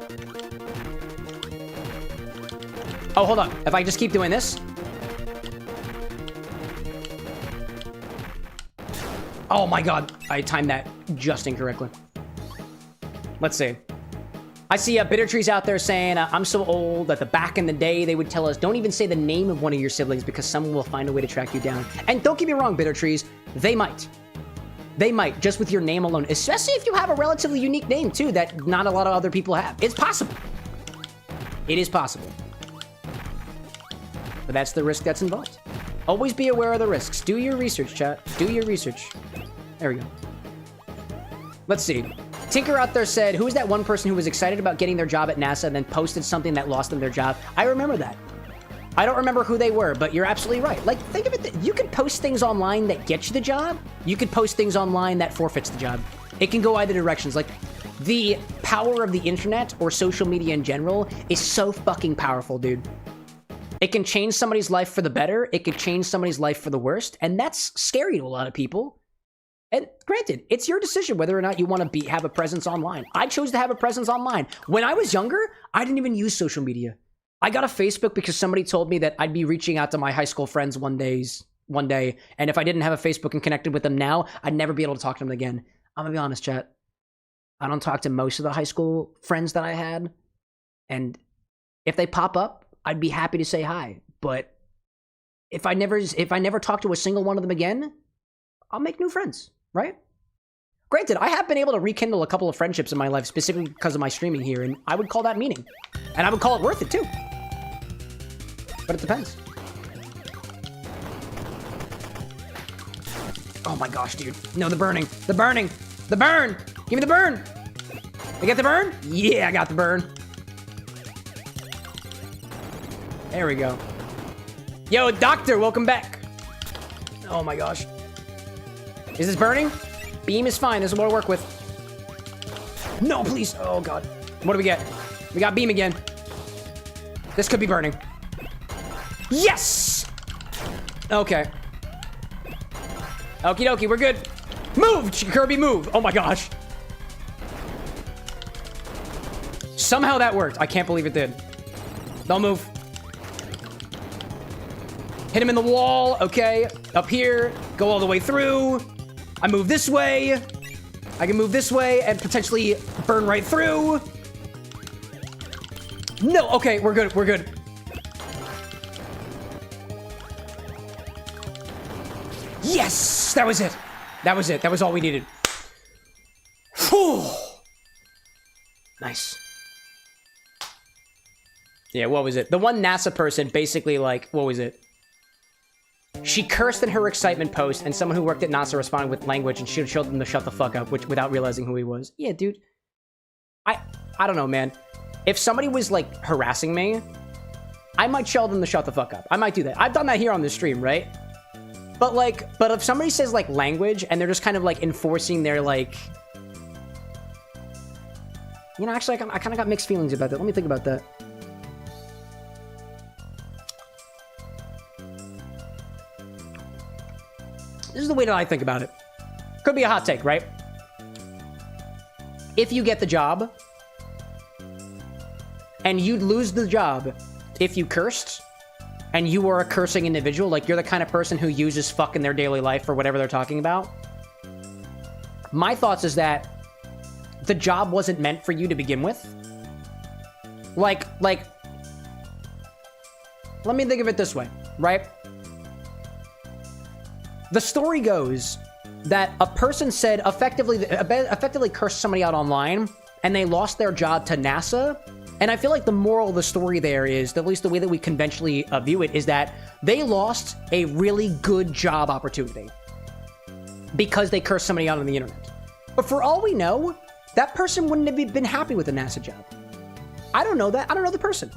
S1: Oh, hold on. If I just keep doing this. Oh my god, I timed that just incorrectly. Let's see. I see Bitter Trees out there saying, I'm so old that back in the day, they would tell us, don't even say the name of one of your siblings because someone will find a way to track you down. And don't get me wrong, Bitter Trees, they might. They might, just with your name alone. Especially if you have a relatively unique name, too, that not a lot of other people have. It's possible. It is possible. But that's the risk that's involved. Always be aware of the risks. Do your research, chat. Do your research. There we go. Let's see. Tinker out there said, who is that one person who was excited about getting their job at NASA and then posted something that lost them their job? I remember that. I don't remember who they were, but you're absolutely right. Like, think of it. You can post things online that get you the job. You could post things online that forfeits the job. It can go either directions. Like, the power of the internet or social media in general is so fucking powerful, dude. It can change somebody's life for the better. It could change somebody's life for the worst. And that's scary to a lot of people. And granted, it's your decision whether or not you want to have a presence online. I chose to have a presence online. When I was younger, I didn't even use social media. I got a Facebook because somebody told me that I'd be reaching out to my high school friends one day, and if I didn't have a Facebook and connected with them now, I'd never be able to talk to them again. I'm gonna be honest, chat. I don't talk to most of the high school friends that I had, and if they pop up, I'd be happy to say hi. But if I never talk to a single one of them again, I'll make new friends, right? Granted, I have been able to rekindle a couple of friendships in my life specifically because of my streaming here, and I would call that meaning. And I would call it worth it too. But it depends. Oh my gosh, dude. No, the burning. The burning. The burn! Give me the burn! I get the burn? Yeah, I got the burn. There we go. Yo, doctor, welcome back. Oh my gosh. Is this burning? Beam is fine. This is what I work with. No, please. Oh god. What do we get? We got beam again. This could be burning. Yes! Okay. Okie dokie, we're good. Move, Kirby, move. Oh my gosh. Somehow that worked. I can't believe it did. Don't move. Hit him in the wall. Okay. Up here. Go all the way through. I move this way. I can move this way and potentially burn right through. No, okay, we're good, we're good. Yes! That was it. That was it. That was all we needed. Whew. Nice. Yeah, what was it? The one NASA person basically, like, what was it? She cursed in her excitement post, and someone who worked at NASA responded with language, and she showed them to shut the fuck up, without realizing who he was. Yeah, dude. I don't know, man. If somebody was, like, harassing me, I might tell them to shut the fuck up. I might do that. I've done that here on the stream, right? But, like, but if somebody says, like, language, and they're just kind of, like, enforcing their, like... You know, actually, I kind of got mixed feelings about that. Let me think about that. This is the way that I think about it. Could be a hot take, right? If you get the job, and you'd lose the job if you cursed, and you were a cursing individual, like you're the kind of person who uses fuck in their daily life for whatever they're talking about, my thoughts is that the job wasn't meant for you to begin with. Like, let me think of it this way, right? The story goes that a person effectively cursed somebody out online, and they lost their job to NASA, And I feel like the moral of the story there is, at least the way that we conventionally view it, is that they lost a really good job opportunity because they cursed somebody out on the internet. But for all we know, that person wouldn't have been happy with a NASA job. I don't know that. I don't know the person.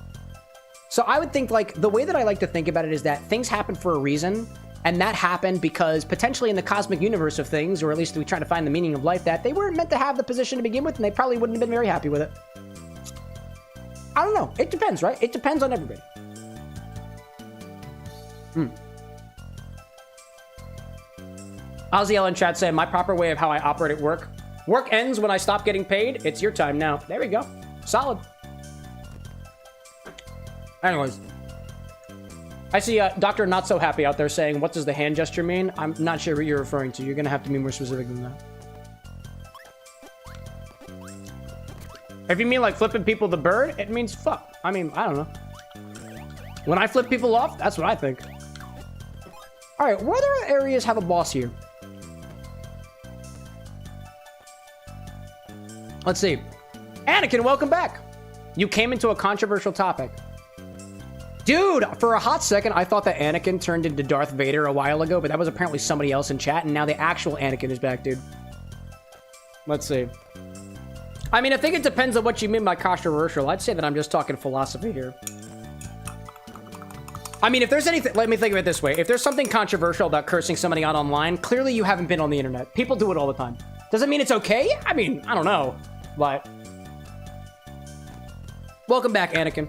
S1: So I would think, like, the way that I like to think about it is that things happen for a reason, and that happened because potentially in the cosmic universe of things, or at least we try to find the meaning of life, that they weren't meant to have the position to begin with, and they probably wouldn't have been very happy with it. I don't know. It depends, right? It depends on everybody. Ozzy in chat saying, my proper way of how I operate at work. Work ends when I stop getting paid. It's your time now. There we go. Solid. Anyways. I see Dr. Not So Happy out there saying, what does the hand gesture mean? I'm not sure what you're referring to. You're going to have to be more specific than that. If you mean like flipping people the bird, it means fuck. I mean, I don't know. When I flip people off, that's what I think. All right, what other areas have a boss here? Let's see. Anakin, welcome back. You came into a controversial topic. Dude, for a hot second, I thought that Anakin turned into Darth Vader a while ago, but that was apparently somebody else in chat, and now the actual Anakin is back, dude. Let's see. I mean, I think it depends on what you mean by controversial. I'd say that I'm just talking philosophy here. I mean, if there's anything... Let me think of it this way. If there's something controversial about cursing somebody out online, clearly you haven't been on the internet. People do it all the time. Does it mean it's okay? I mean, I don't know. But... Welcome back, Anakin.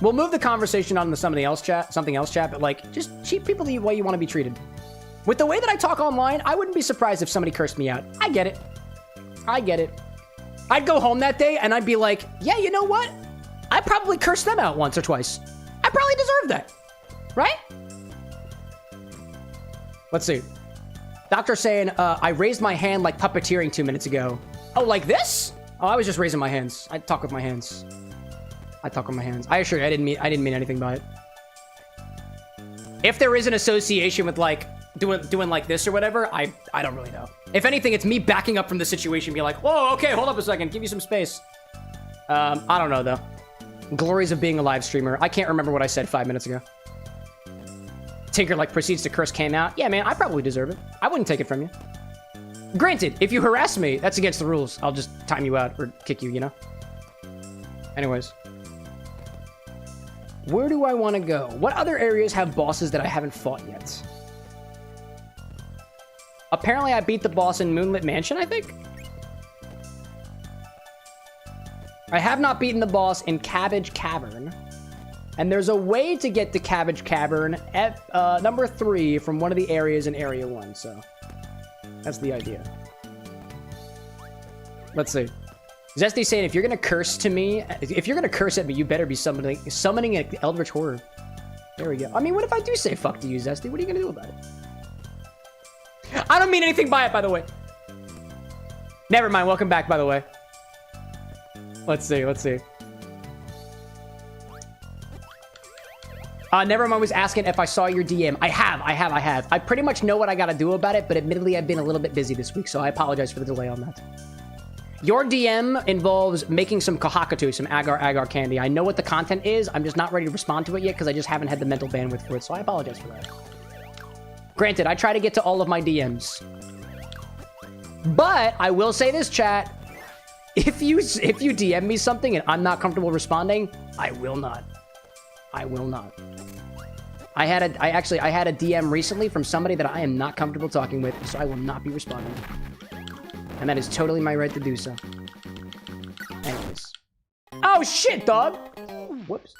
S1: We'll move the conversation on to something else chat, but, like, just treat people the way you want to be treated. With the way that I talk online, I wouldn't be surprised if somebody cursed me out. I get it. I get it. I'd go home that day and I'd be like, yeah, you know what? I probably cursed them out once or twice. I probably deserve that. Right? Let's see. Doctor saying, I raised my hand like puppeteering 2 minutes ago. Oh, like this? Oh, I was just raising my hands. I talk with my hands. I talk with my hands. I assure you, I didn't mean anything by it. If there is an association with, like, doing like this or whatever, I don't really know. If anything, it's me backing up from the situation, being like, whoa, okay, hold up a second, give you some space. I don't know, though. Glories of being a live streamer. I can't remember what I said 5 minutes ago. Tinker, like, proceeds to curse came out. Yeah, man, I probably deserve it. I wouldn't take it from you. Granted, if you harass me, that's against the rules. I'll just time you out or kick you, you know? Anyways. Where do I want to go? What other areas have bosses that I haven't fought yet? Apparently, I beat the boss in Moonlit Mansion, I think? I have not beaten the boss in Cabbage Cavern. And there's a way to get to Cabbage Cavern at number 3 from one of the areas in Area 1, so... That's the idea. Let's see. Zesty saying, if you're gonna curse to me... If you're gonna curse at me, you better be summoning an Eldritch Horror. There we go. I mean, what if I do say fuck to you, Zesty? What are you gonna do about it? I don't mean anything by it, by the way. Never mind. Welcome back, by the way. Let's see. Let's see. Nevermind was asking if I saw your DM. I have. I pretty much know what I gotta do about it, but admittedly, I've been a little bit busy this week, so I apologize for the delay on that. Your DM involves making some kahakatu, some agar-agar candy. I know what the content is. I'm just not ready to respond to it yet because I just haven't had the mental bandwidth for it, so I apologize for that. Granted, I try to get to all of my DMs. But I will say this, chat. If you DM me something and I'm not comfortable responding, I will not. I will not. I had a DM recently from somebody that I am not comfortable talking with, so I will not be responding. And that is totally my right to do so. Anyways. Oh, shit, dog! Whoops.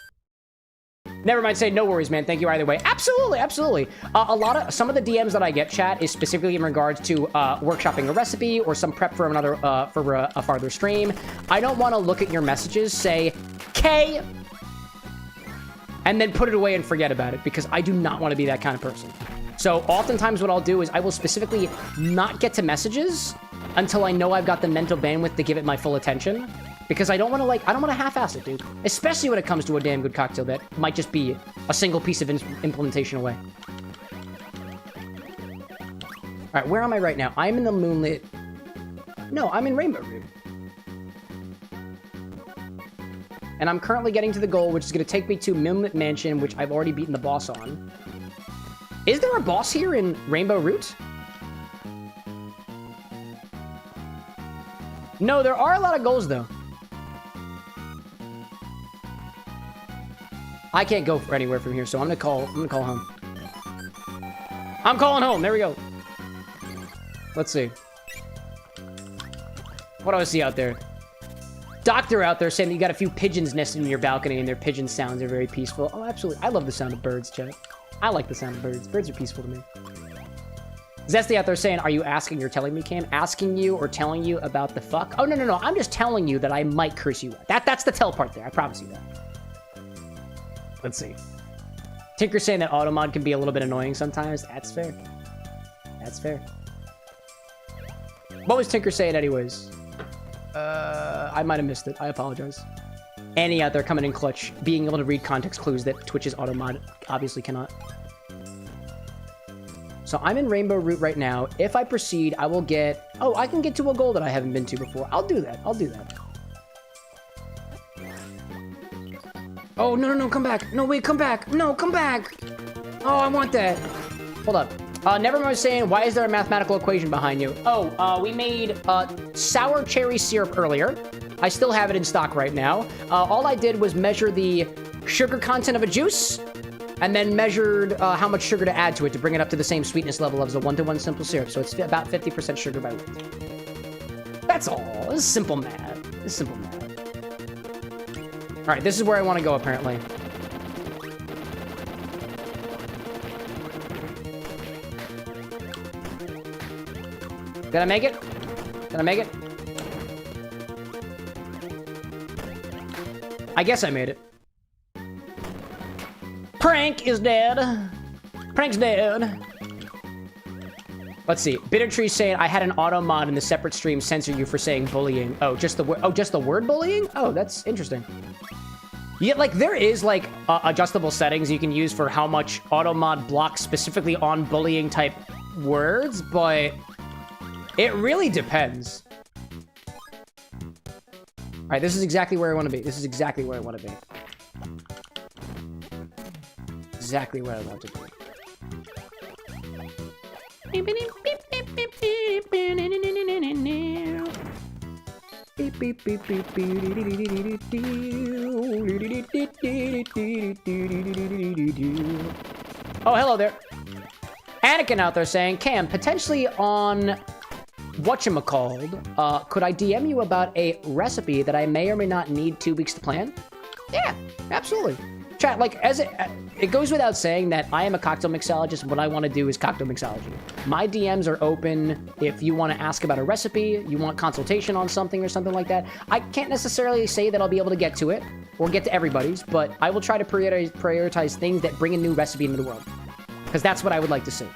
S1: Never mind, say no worries, man. Thank you either way. Absolutely, absolutely. Some of the DMs that I get, chat, is specifically in regards to workshopping a recipe or some prep for another, for a farther stream. I don't want to look at your messages, say, K, and then put it away and forget about it, because I do not want to be that kind of person. So oftentimes what I'll do is I will specifically not get to messages until I know I've got the mental bandwidth to give it my full attention. Because I don't want to half-ass it, dude. Especially when it comes to a damn good cocktail that might just be a single piece of implementation away. Alright, where am I right now? I'm in the Moonlit... No, I'm in Rainbow Room. And I'm currently getting to the goal, which is going to take me to Milnet Mansion, which I've already beaten the boss on. Is there a boss here in Rainbow Root? No, there are a lot of goals, though. I can't go anywhere from here, so I'm gonna call home. I'm calling home. There we go. Let's see. What do I see out there? Doctor out there saying that you got a few pigeons nesting in your balcony and their pigeon sounds are very peaceful. Oh, absolutely. I love the sound of birds, chat. I like the sound of birds. Birds are peaceful to me. Zesty out there saying, are you asking or telling me, Cam? Asking you or telling you about the fuck? Oh, no. I'm just telling you that I might curse you out. That's the tell part there. I promise you that. Let's see. Tinker's saying that automod can be a little bit annoying sometimes. That's fair. That's fair. What was Tinker saying anyways? I might have missed it. I apologize. Annie out there coming in clutch, being able to read context clues that Twitch's automod obviously cannot. So I'm in Rainbow Root right now. If I proceed, I will get... Oh, I can get to a goal that I haven't been to before. I'll do that. I'll do that. Oh, no, come back. No, wait, come back. No, come back. Oh, I want that. Hold up. Nevermind was saying, why is there a mathematical equation behind you? Oh, we made sour cherry syrup earlier. I still have it in stock right now. All I did was measure the sugar content of a juice and then measured how much sugar to add to it to bring it up to the same sweetness level as a 1-to-1 simple syrup. So it's about 50% sugar by weight. That's all. This is simple math. This is simple math. All right, this is where I want to go, apparently. Did I make it? Did I make it? I guess I made it. Prank is dead. Prank's dead. Let's see. Bittertree saying I had an auto mod in the separate stream censor you for saying bullying. Oh, just the word. Oh, just the word bullying. Oh, that's interesting. Yeah, like there is like adjustable settings you can use for how much auto mod blocks specifically on bullying type words, but it really depends. All right, this is exactly where I want to be. This is exactly where I want to be. Exactly where I want to be. Oh, hello there. Anakin out there saying, Cam, potentially on whatchamacalled, could I DM you about a recipe that I may or may not need 2 weeks to plan? Yeah, absolutely. Chat, like, as it goes without saying that I am a cocktail mixologist. What I want to do is cocktail mixology. My DMs are open if you want to ask about a recipe, you want consultation on something or something like that. I can't necessarily say that I'll be able to get to it or get to everybody's, but I will try to prioritize things that bring a new recipe into the world, because that's what I would like to see.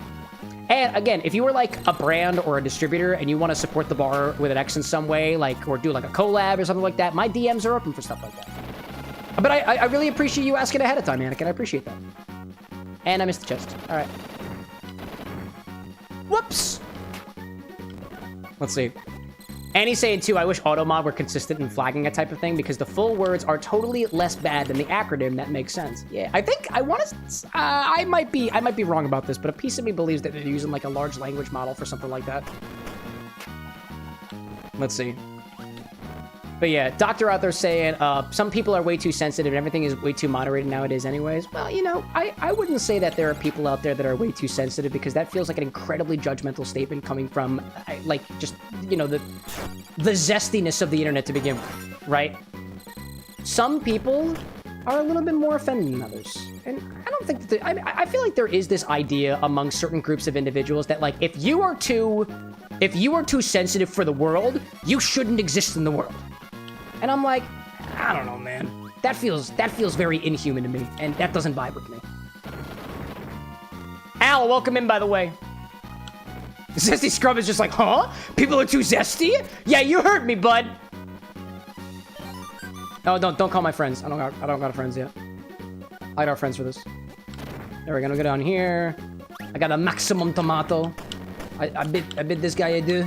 S1: And again, if you were like a brand or a distributor and you want to support the bar with an X in some way, like, or do like a collab or something like that, my DMs are open for stuff like that. But I really appreciate you asking ahead of time, Anakin. I appreciate that. And I missed the chest. All right. Whoops. Let's see. Annie's saying, too, I wish Automod were consistent in flagging a type of thing because the full words are totally less bad than the acronym that makes sense. Yeah, I think I want to... I might be wrong about this, but a piece of me believes that they're using, like, a large language model for something like that. Let's see. But yeah, Doctor out there saying, some people are way too sensitive and everything is way too moderated nowadays anyways. Well, you know, I wouldn't say that there are people out there that are way too sensitive because that feels like an incredibly judgmental statement coming from, like, just, you know, the zestiness of the internet to begin with, right? Some people are a little bit more offended than others. And I don't think that, I feel like there is this idea among certain groups of individuals that, like, if you are too sensitive for the world, you shouldn't exist in the world. And I'm like, I don't know, man. That feels very inhuman to me, and that doesn't vibe with me. Al, welcome in, by the way. Zesty Scrub is just like, huh? People are too zesty? Yeah, you heard me, bud. Oh, don't call my friends. I don't got friends yet. I got our friends for this. There, we're gonna go down here. I got a maximum tomato. I bid this guy a do.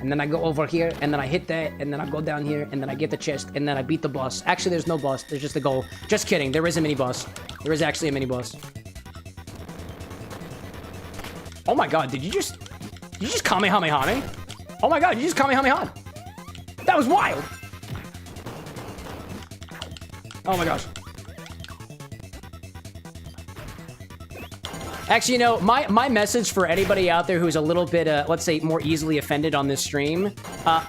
S1: And then I go over here, and then I hit that, and then I go down here, and then I get the chest, and then I beat the boss. Actually, there's no boss. There's just a goal. Just kidding. There is a mini-boss. There is actually a mini-boss. Oh my god, did you just Kamehameha me? Oh my god, you just Kamehameha. That was wild. Oh my gosh. Actually, you know, my message for anybody out there who's a little bit, let's say, more easily offended on this stream,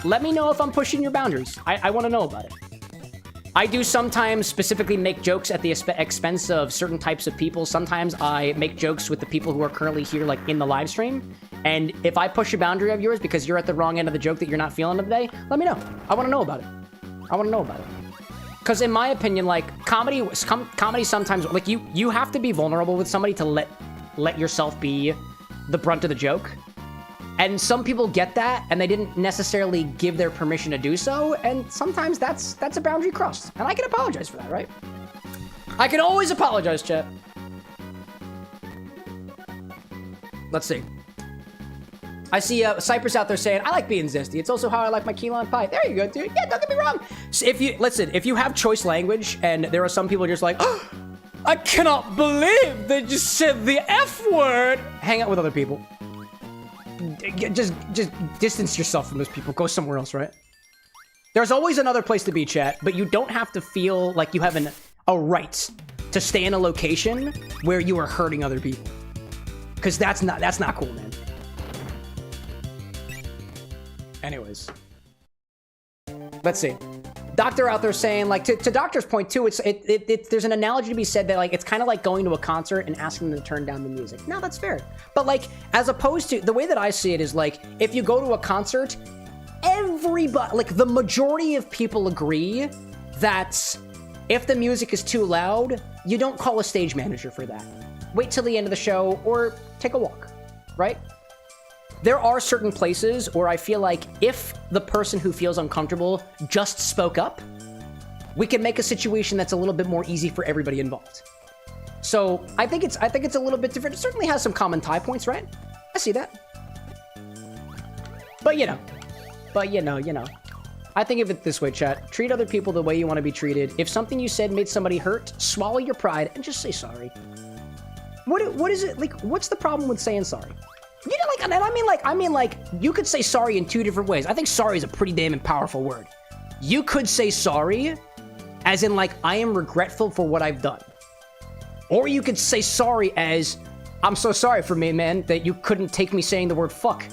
S1: let me know if I'm pushing your boundaries. I want to know about it. I do sometimes specifically make jokes at the expense of certain types of people. Sometimes I make jokes with the people who are currently here, like, in the live stream. And if I push a boundary of yours because you're at the wrong end of the joke that you're not feeling today, let me know. I want to know about it. I want to know about it. Because in my opinion, like, comedy sometimes, like, you have to be vulnerable with somebody to let yourself be the brunt of the joke. And some people get that, and they didn't necessarily give their permission to do so, and sometimes that's a boundary crossed. And I can apologize for that, right? I can always apologize, chat. Let's see. I see Cypress out there saying, I like being zesty. It's also how I like my key lime pie. There you go, dude. Yeah, don't get me wrong. So if you have choice language, and there are some people just like, oh, I cannot believe they just said the F word. Hang out with other people. Just distance yourself from those people. Go somewhere else, right? There's always another place to be, chat, but you don't have to feel like you have a right to stay in a location where you are hurting other people. Because that's not cool, man. Anyways. Let's see. Doctor out there saying, like, to Doctor's point too, there's an analogy to be said that, like, it's kind of like going to a concert and asking them to turn down the music. No, that's fair. But, like, as opposed to, the way that I see it is, like, if you go to a concert, everybody, like, the majority of people agree that if the music is too loud, you don't call a stage manager for that. Wait till the end of the show or take a walk, right? There are certain places where I feel like if the person who feels uncomfortable just spoke up, we can make a situation that's a little bit more easy for everybody involved. So I think it's a little bit different. It certainly has some common tie points, right? I see that. But you know, I think of it this way, chat. Treat other people the way you want to be treated. If something you said made somebody hurt, swallow your pride and just say sorry. What is it like? What's the problem with saying sorry? You know, like, and I mean, like, you could say sorry in two different ways. I think sorry is a pretty damn powerful word. You could say sorry, as in, like, I am regretful for what I've done. Or you could say sorry as, I'm so sorry for me, man, that you couldn't take me saying the word fuck.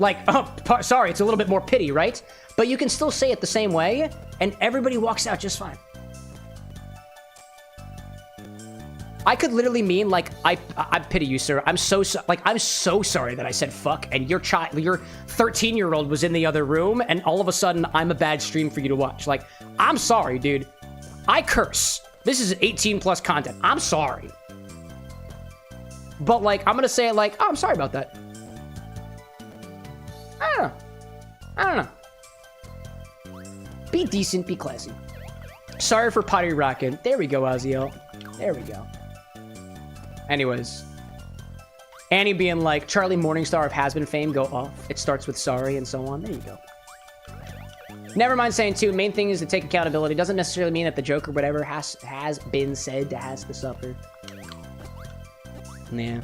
S1: Like, oh, sorry, it's a little bit more pity, right? But you can still say it the same way, and everybody walks out just fine. I could literally mean, like, I pity you, sir. I'm so sorry that I said fuck, and your 13-year-old was in the other room, and all of a sudden, I'm a bad stream for you to watch. Like, I'm sorry, dude. I curse. This is 18+ content. I'm sorry. But, like, I'm gonna say it like, oh, I'm sorry about that. I don't know. Be decent, be classy. Sorry for potty rocking. There we go, Aziel. There we go. Anyways, Annie being like, Charlie Morningstar of Has-Been fame, go off. It starts with sorry and so on. There you go. Never mind saying too, main thing is to take accountability. Doesn't necessarily mean that the joke or whatever has been said to has to suffer. Yeah.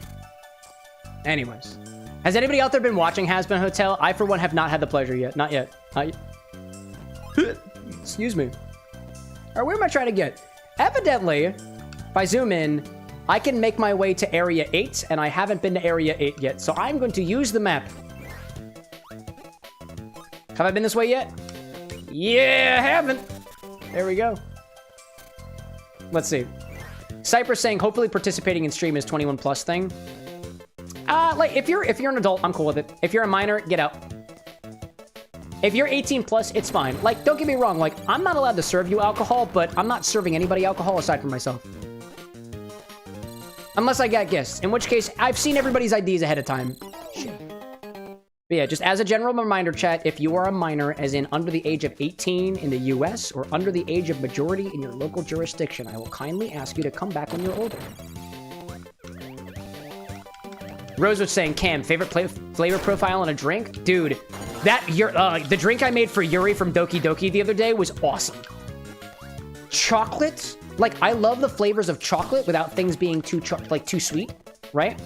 S1: Anyways. Has anybody out there been watching Has-Been Hotel? I, for one, have not had the pleasure yet. Not yet. Excuse me. Alright, where am I trying to get? Evidently, if I zoom in, I can make my way to Area 8, and I haven't been to Area 8 yet, so I'm going to use the map. Have I been this way yet? Yeah, I haven't. There we go. Let's see. Cypress saying, hopefully participating in stream is 21+ thing. Like, if you're an adult, I'm cool with it. If you're a minor, get out. If you're 18+, it's fine. Like, don't get me wrong, like, I'm not allowed to serve you alcohol, but I'm not serving anybody alcohol aside from myself. Unless I got guests, in which case, I've seen everybody's IDs ahead of time. Shit. But yeah, just as a general reminder, chat, if you are a minor, as in under the age of 18 in the US, or under the age of majority in your local jurisdiction, I will kindly ask you to come back when you're older. Rose was saying, Cam, favorite flavor profile in a drink? Dude, The drink I made for Yuri from Doki Doki the other day was awesome. Chocolate, like I love the flavors of chocolate without things being too sweet, right?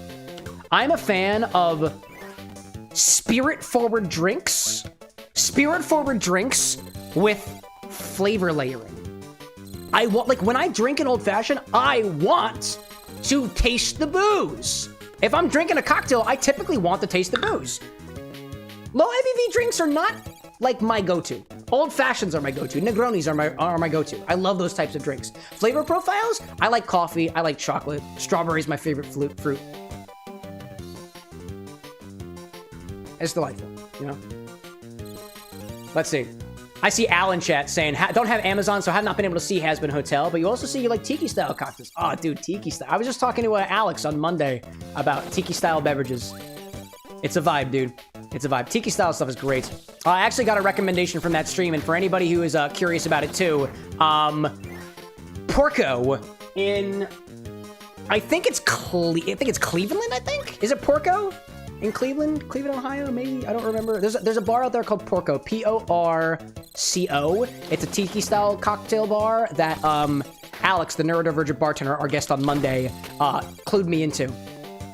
S1: I'm a fan of spirit-forward drinks with flavor layering. I want, like, when I drink an old-fashioned, I want to taste the booze. If I'm drinking a cocktail, I typically want to taste the booze. Low ABV drinks are not, like, my go-to. Old-fashions are my go-to. Negronis are my go-to. I love those types of drinks. Flavor profiles, I like coffee, I like chocolate. Strawberry is my favorite fruit. It's delightful, you know? Let's see. I see Al in chat saying, don't have Amazon, so have not been able to see Has Been Hotel, but you also see you like tiki-style cocktails. Oh, dude, tiki-style. I was just talking to Alex on Monday about tiki-style beverages. It's a vibe, dude. It's a vibe. Tiki-style stuff is great. I actually got a recommendation from that stream, and for anybody who is curious about it too, Porco in... I think it's Cleveland, I think? Is it Porco? In Cleveland, Ohio, maybe? I don't remember. There's a bar out there called Porco, Porco. It's a tiki-style cocktail bar that Alex, the neurodivergent bartender, our guest on Monday, clued me into.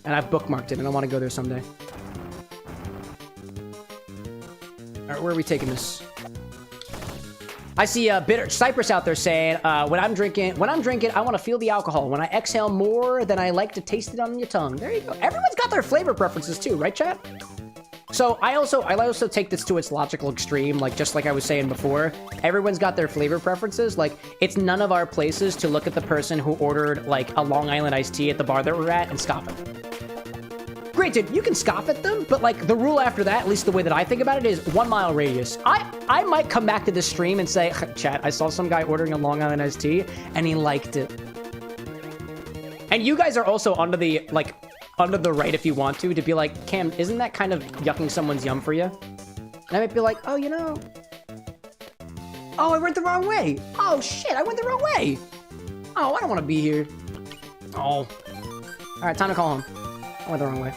S1: And I've bookmarked it, and I want to go there someday. All right, where are we taking this? I see Bitter Cypress out there saying, when I'm drinking, I want to feel the alcohol. When I exhale more, then I like to taste it on your tongue. There you go. Everyone's got their flavor preferences too, right, chat? So I also take this to its logical extreme, like just like I was saying before. Everyone's got their flavor preferences. Like, it's none of our places to look at the person who ordered like a Long Island iced tea at the bar that we're at and scoff at them. Granted, you can scoff at them, but like the rule after that, at least the way that I think about it, is 1 mile radius. I might come back to this stream and say, chat, I saw some guy ordering a Long Island iced tea and he liked it. And you guys are also under the right if you want to be like, Cam, isn't that kind of yucking someone's yum for you? And I might be like, oh, you know, oh, I went the wrong way. Oh shit, I went the wrong way. Oh, I don't want to be here. Oh, all right, time to call home. I went the wrong way.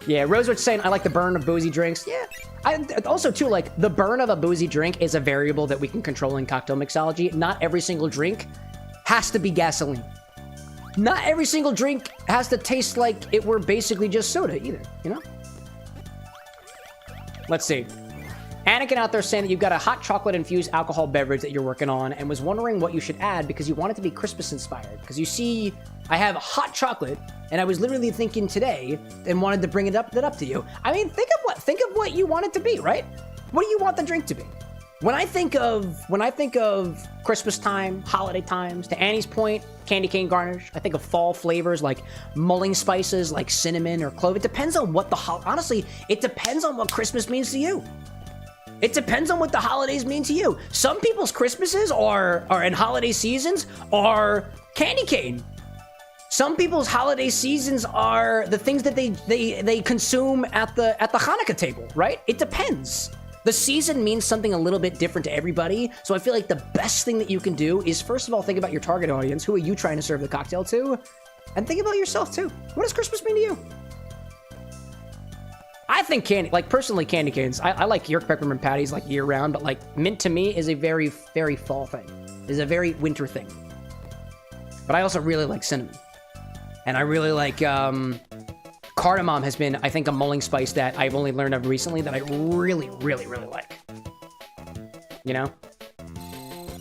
S1: Yeah, Rosewood's saying, I like the burn of boozy drinks. Yeah. Also, too, like, the burn of a boozy drink is a variable that we can control in cocktail mixology. Not every single drink has to be gasoline. Not every single drink has to taste like it were basically just soda either, you know? Let's see. Anakin out there saying that you've got a hot chocolate-infused alcohol beverage that you're working on and was wondering what you should add because you want it to be Christmas-inspired. Because you see, I have hot chocolate, and I was literally thinking today and wanted to bring that up to you. I mean, think of what you want it to be, right? What do you want the drink to be? When I think of Christmas time, holiday times, to Annie's point, candy cane garnish, I think of fall flavors like mulling spices, like cinnamon or clove. It depends on what honestly, it depends on what Christmas means to you. It depends on what the holidays mean to you. Some people's Christmases and holiday seasons are candy cane. Some people's holiday seasons are the things that they consume at the Hanukkah table, right? It depends. The season means something a little bit different to everybody, so I feel like the best thing that you can do is, first of all, think about your target audience. Who are you trying to serve the cocktail to? And think about yourself, too. What does Christmas mean to you? I think personally, candy canes. I like York peppermint patties like year-round, but like mint to me is a very, very fall thing. Is a very winter thing. But I also really like cinnamon. And I really like, cardamom has been, I think, a mulling spice that I've only learned of recently that I really, really, really like. You know?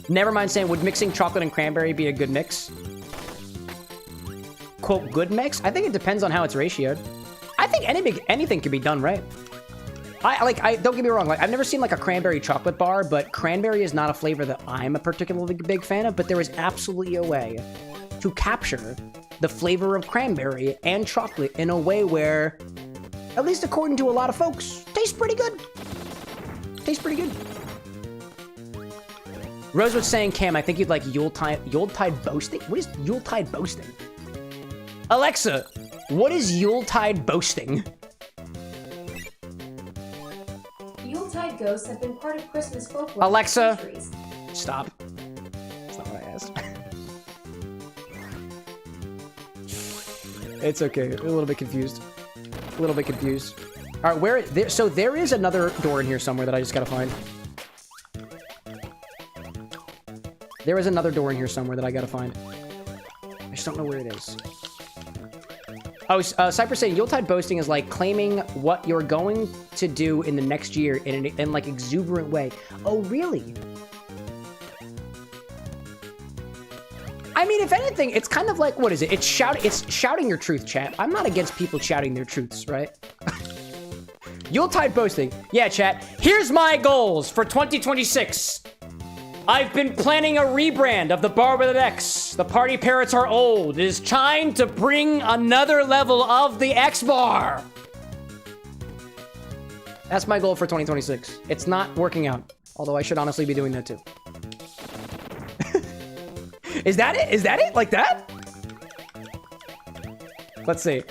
S1: Never mind saying, would mixing chocolate and cranberry be a good mix? Quote, good mix? I think it depends on how it's ratioed. I think anything can be done right. I don't get me wrong, like I've never seen like a cranberry chocolate bar, but cranberry is not a flavor that I'm a particularly big fan of, but there is absolutely a way to capture the flavor of cranberry and chocolate in a way where, at least according to a lot of folks, tastes pretty good. Tastes pretty good. Rosewood's saying, Cam, I think you'd like Yuletide boasting? What is Yuletide boasting? Alexa, what is Yuletide boasting?
S2: Yuletide ghosts have been part of Christmas folklore
S1: Alexa,
S2: for centuries.
S1: Stop. That's not what I asked. It's okay. A little bit confused. All right, where... So there is another door in here somewhere that I just gotta find. There is another door in here somewhere that I gotta find. I just don't know where it is. Oh, Cypress saying Yuletide boasting is like claiming what you're going to do in the next year in like exuberant way. Oh, really? I mean, if anything, it's kind of like, what is it? It's shouting your truth, chat. I'm not against people shouting their truths, right? Yuletide boasting. Yeah, chat. Here's my goals for 2026. I've been planning a rebrand of the bar with an X. The party parrots are old. It is time to bring another level of the X bar. That's my goal for 2026. It's not working out. Although I should honestly be doing that too. Is that it? Is that it? Like that? Let's see.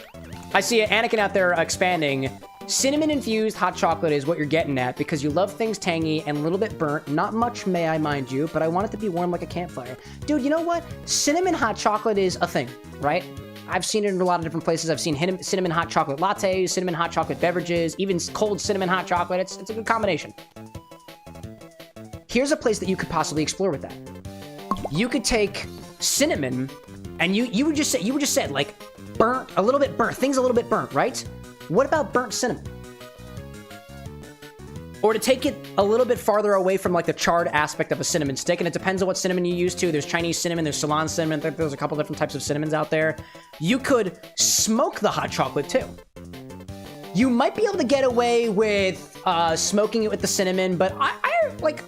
S1: I see Anakin out there expanding. Cinnamon-infused hot chocolate is what you're getting at because you love things tangy and a little bit burnt. Not much, may I mind you, but I want it to be warm like a campfire. Dude, you know what? Cinnamon hot chocolate is a thing, right? I've seen it in a lot of different places. I've seen cinnamon hot chocolate lattes, cinnamon hot chocolate beverages, even cold cinnamon hot chocolate. It's a good combination. Here's a place that you could possibly explore with that. You could take cinnamon and you would just say like burnt, a little bit burnt, things a little bit burnt, right? What about burnt cinnamon? Or to take it a little bit farther away from like the charred aspect of a cinnamon stick, and it depends on what cinnamon you use too. There's Chinese cinnamon, there's Ceylon cinnamon, there's a couple different types of cinnamons out there. You could smoke the hot chocolate too. You might be able to get away with smoking it with the cinnamon, but I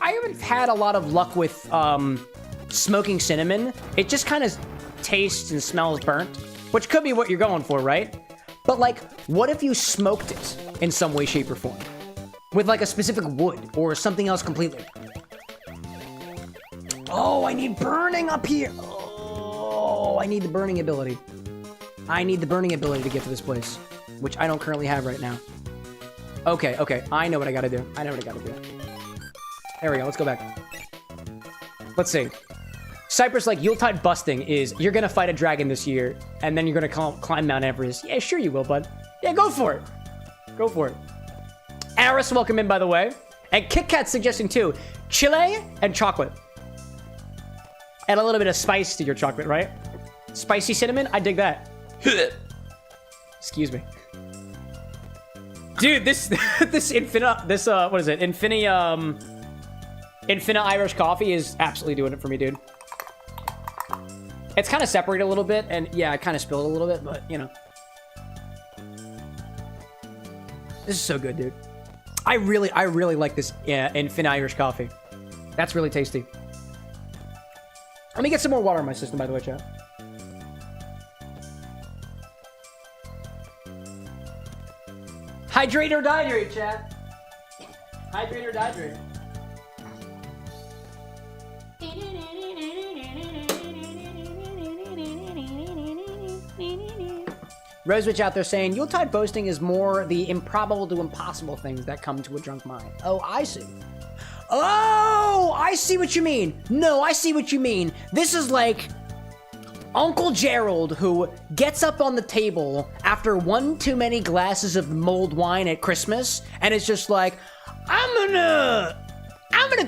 S1: haven't had a lot of luck with smoking cinnamon. It just kind of tastes and smells burnt, which could be what you're going for, right? But like, what if you smoked it in some way, shape, or form? With like a specific wood or something else completely. Oh, I need burning up here. Oh, I need the burning ability. I need the burning ability to get to this place, which I don't currently have right now. Okay, I know what I gotta do. There we go, let's go back. Let's see. Cypress, like, Yuletide busting is, you're gonna fight a dragon this year, and then you're gonna climb Mount Everest. Yeah, sure you will, bud. Yeah, go for it. Go for it. Aris, welcome in, by the way. And Kit Kat's suggesting, too, chile and chocolate. Add a little bit of spice to your chocolate, right? Spicy cinnamon? I dig that. Excuse me. Dude, this Infini-Irish Coffee is absolutely doing it for me, dude. It's kind of separated a little bit, and yeah, I kind of spilled a little bit, but, you know. This is so good, dude. I really like this Infini-Irish Coffee. That's really tasty. Let me get some more water in my system, by the way, chat. Hydrate or dihydrate, chat. Hydrate or dihydrate. Rosewitch out there saying, Yuletide boasting is more the improbable to impossible things that come to a drunk mind. Oh, I see. Oh, I see what you mean. No, I see what you mean. This is like Uncle Gerald who gets up on the table after one too many glasses of mulled wine at Christmas and it's just like, I'm gonna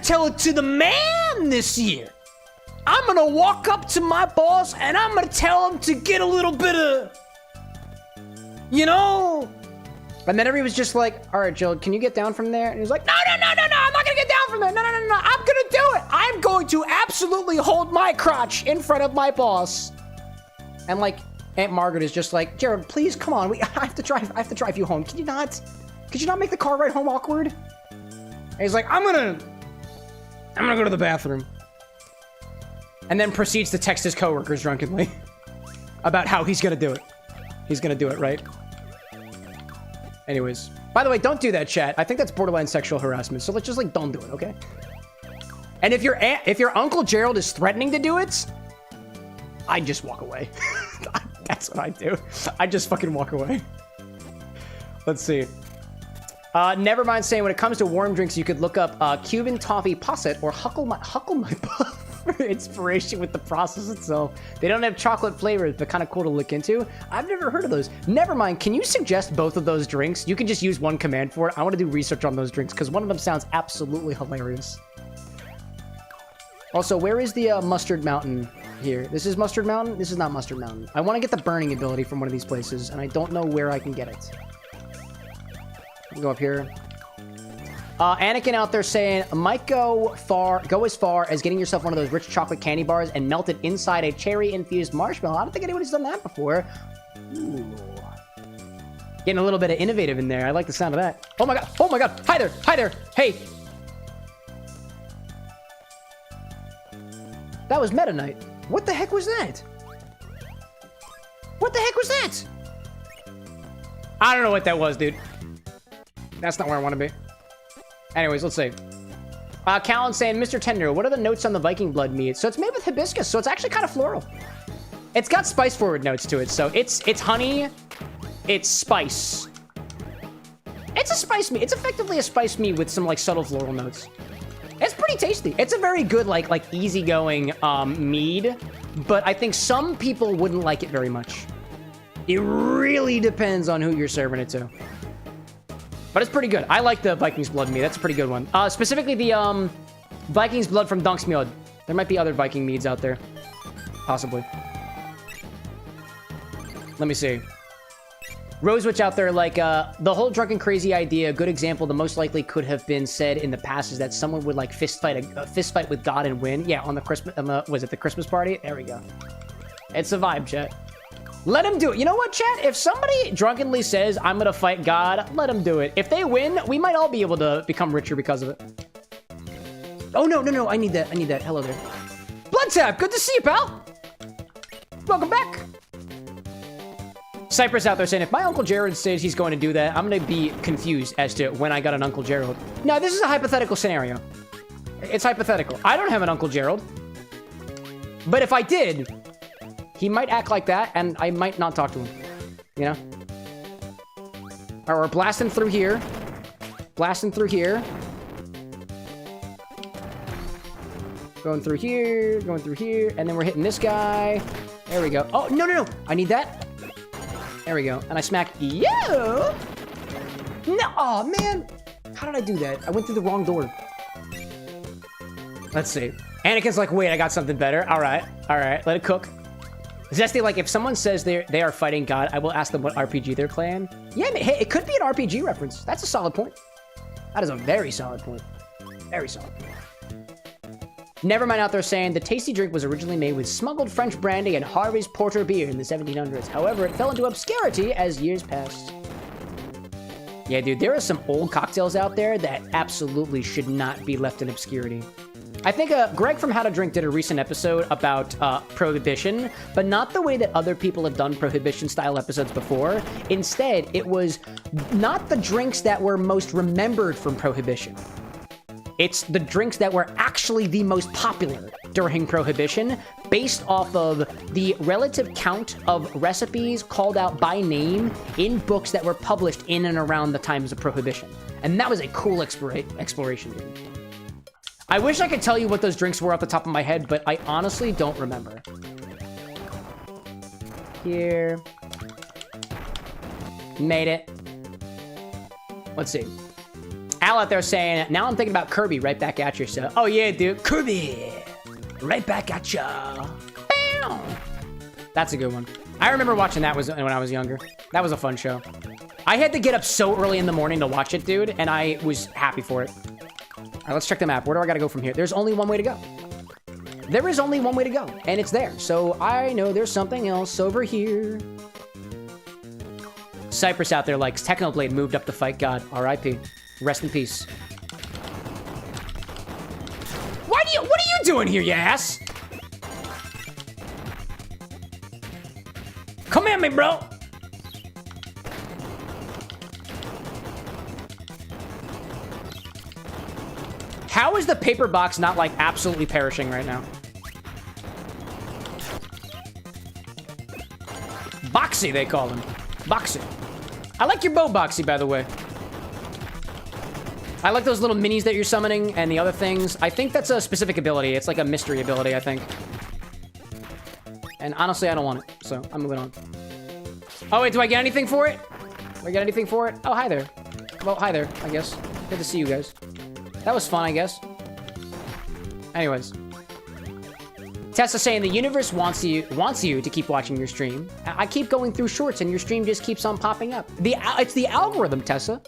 S1: tell it to the man this year. I'm gonna walk up to my boss and I'm gonna tell him to get a little bit of, you know? And then everybody's just like, all right, Jill, can you get down from there? And he's like, no, I'm not gonna get down from there. No, I'm gonna do it. I'm going to absolutely hold my crotch in front of my boss. And like, Aunt Margaret is just like, Jared, please, come on. I have to drive you home. Could you not make the car ride home awkward? And he's like, I'm gonna go to the bathroom. And then proceeds to text his coworkers drunkenly about how he's gonna do it. He's gonna do it, right? Anyways, by the way, don't do that, chat. I think that's borderline sexual harassment. So let's just like, don't do it, okay? And if your Uncle Gerald is threatening to do it, I just walk away. That's what I do. I just fucking walk away. Let's see. Never mind saying when it comes to warm drinks, you could look up Cuban toffee posset or huckle my butt for inspiration with the process itself. They don't have chocolate flavors, but kind of cool to look into. I've never heard of those. Never mind. Can you suggest both of those drinks? You can just use one command for it. I want to do research on those drinks because one of them sounds absolutely hilarious. Also, where is the Mustard Mountain here? This is Mustard Mountain? This is not Mustard Mountain. I want to get the burning ability from one of these places, and I don't know where I can get it. Go up here. Anakin out there saying, might go as far as getting yourself one of those rich chocolate candy bars and melt it inside a cherry-infused marshmallow. I don't think anybody's done that before. Ooh. Getting a little bit of innovative in there. I like the sound of that. Oh my god. Oh my god. Hi there. Hi there. Hey. That was Meta Knight. What the heck was that? What the heck was that? I don't know what that was, dude. That's not where I want to be. Anyways, let's see. Callan saying, Mr. Tender, what are the notes on the Viking blood mead? So it's made with hibiscus, so it's actually kind of floral. It's got spice forward notes to it, so it's honey, it's spice. It's a spice mead. It's effectively a spice mead with some like subtle floral notes. It's pretty tasty. It's a very good like easygoing mead, but I think some people wouldn't like it very much. It really depends on who you're serving it to. But it's pretty good. I like the Viking's Blood mead. That's a pretty good one. Specifically the Viking's Blood from Dunksmjord. There might be other Viking meads out there. Possibly. Let me see. Rosewitch out there, like, the whole drunken crazy idea, a good example, the most likely could have been said in the past is that someone would, like, fist fight with God and win. Yeah, on the Christmas, was it the Christmas party? There we go. It's a vibe, chat. Let him do it. You know what, chat? If somebody drunkenly says, I'm gonna fight God, let him do it. If they win, we might all be able to become richer because of it. Oh, no. I need that. Hello there. Bloodtap, good to see you, pal. Welcome back. Cypress out there saying, if my Uncle Jared says he's going to do that, I'm going to be confused as to when I got an Uncle Gerald. No, this is a hypothetical scenario. It's hypothetical. I don't have an Uncle Gerald. But if I did, he might act like that, and I might not talk to him. You know? All right, we're blasting through here. Blasting through here. Going through here, and then we're hitting this guy. There we go. Oh, no. I need that. There we go. And I smack you. No, oh, man. How did I do that? I went through the wrong door. Let's see. Anakin's like, wait, I got something better. All right. Let it cook. Zesty, like, if someone says they are fighting God, I will ask them what RPG they're playing. Yeah, hey, it could be an RPG reference. That's a solid point. That is a very solid point. Very solid point. Nevermind out there saying the tasty drink was originally made with smuggled French brandy and Harvey's Porter beer in the 1700s. However, it fell into obscurity as years passed. Yeah, dude, there are some old cocktails out there that absolutely should not be left in obscurity. I think Greg from How to Drink did a recent episode about Prohibition, but not the way that other people have done Prohibition-style episodes before. Instead, it was not the drinks that were most remembered from Prohibition. It's the drinks that were actually the most popular during Prohibition, based off of the relative count of recipes called out by name in books that were published in and around the times of Prohibition. And that was a cool exploration, dude. I wish I could tell you what those drinks were off the top of my head, but I honestly don't remember. Here. Made it. Let's see. Al out there saying, now I'm thinking about Kirby, right back at you. So, oh yeah, dude. Kirby. Right back at ya. Bam. That's a good one. I remember watching that when I was younger. That was a fun show. I had to get up so early in the morning to watch it, dude, and I was happy for it. All right, let's check the map. Where do I gotta go from here? There's only one way to go. There is only one way to go, and it's there. So I know there's something else over here. Cypress out there likes Technoblade moved up to fight God. R.I.P. Rest in peace. What are you doing here, you ass? Come at me, bro. How is the paper box not, like, absolutely perishing right now? Boxy, they call him. Boxy. I like your bow, Boxy, by the way. I like those little minis that you're summoning and the other things. I think that's a specific ability. It's like a mystery ability, I think. And honestly, I don't want it, so I'm moving on. Oh, wait, do I get anything for it? Do I get anything for it? Oh, hi there. Well, hi there, I guess. Good to see you guys. That was fun, I guess. Anyways. Tessa saying the universe wants you to keep watching your stream. I keep going through shorts and your stream just keeps on popping up. It's the algorithm, Tessa.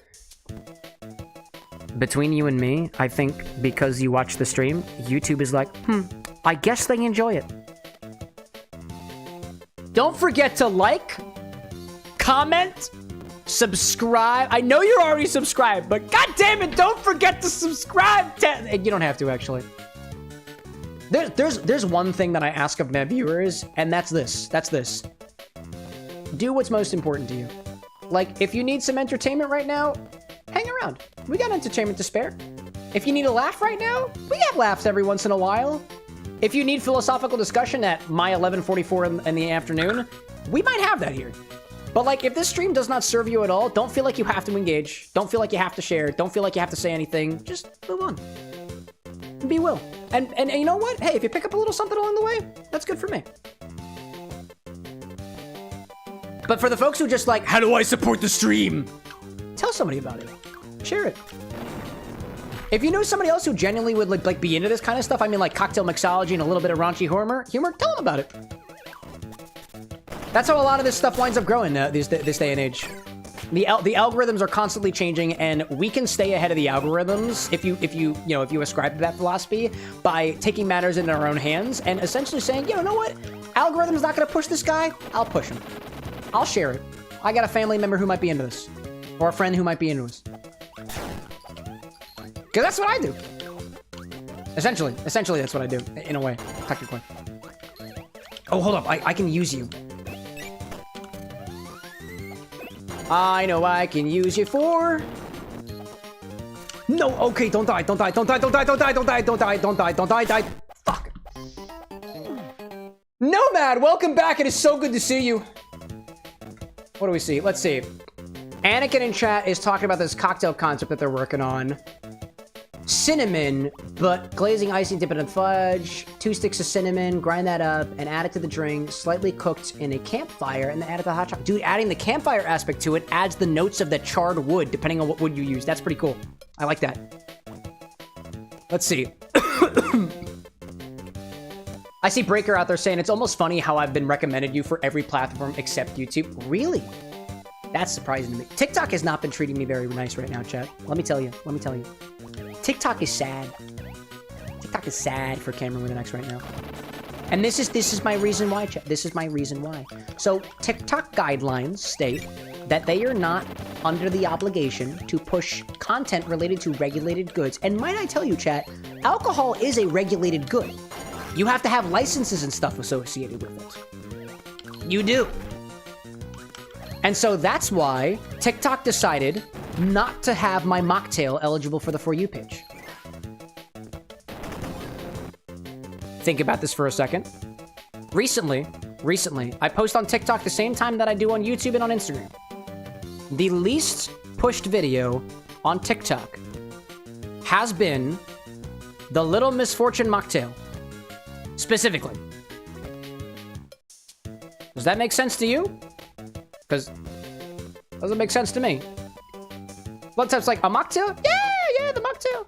S1: Between you and me, I think because you watch the stream, YouTube is like, I guess they enjoy it. Don't forget to like, comment, subscribe. I know you're already subscribed, but god damn it, don't forget to subscribe. You don't have to, actually. There's one thing that I ask of my viewers, and that's this. Do what's most important to you. Like, if you need some entertainment right now, hang around. We got entertainment to spare. If you need a laugh right now, we have laughs every once in a while. If you need philosophical discussion at my 11:44 in the afternoon, we might have that here. But like, if this stream does not serve you at all, don't feel like you have to engage. Don't feel like you have to share. Don't feel like you have to say anything. Just move on. Be will. And you know what? Hey, if you pick up a little something along the way, that's good for me. But for the folks who just like, how do I support the stream? Tell somebody about it. Share it. If you know somebody else who genuinely would like be into this kind of stuff, I mean like cocktail mixology and a little bit of raunchy humor, tell them about it. That's how a lot of this stuff winds up growing this day and age. The algorithms are constantly changing, and we can stay ahead of the algorithms if you ascribe to that philosophy by taking matters into our own hands and essentially saying, you know what, algorithm's not going to push this guy. I'll push him. I'll share it. I got a family member who might be into this, or a friend who might be into this. Because that's what I do. Essentially, that's what I do in a way, technically. Oh, hold up, I can use you. I know I can use you for... No, okay, don't die. Fuck. Nomad, welcome back. It is so good to see you. What do we see? Let's see. Anakin in chat is talking about this cocktail concept that they're working on. Cinnamon, but glazing, icing, dip it in fudge, 2 sticks of cinnamon, grind that up, and add it to the drink, slightly cooked in a campfire, and then add it to the hot chocolate. Dude, adding the campfire aspect to it adds the notes of the charred wood, depending on what wood you use. That's pretty cool. I like that. Let's see. I see Breaker out there saying, it's almost funny how I've been recommended you for every platform except YouTube. Really? That's surprising to me. TikTok has not been treating me very nice right now, chat. Let me tell you. TikTok is sad. TikTok is sad for CameroxnWithAnX right now. And this is my reason why, chat. This is my reason why. So TikTok guidelines state that they are not under the obligation to push content related to regulated goods. And might I tell you, chat, alcohol is a regulated good. You have to have licenses and stuff associated with it. You do. And so that's why TikTok decided not to have my mocktail eligible for the For You page. Think about this for a second. Recently, I post on TikTok the same time that I do on YouTube and on Instagram. The least pushed video on TikTok has been the Little Misfortune mocktail. Specifically. Does that make sense to you? Because it doesn't make sense to me. Blood type's like, a mocktail? Yeah, the mocktail.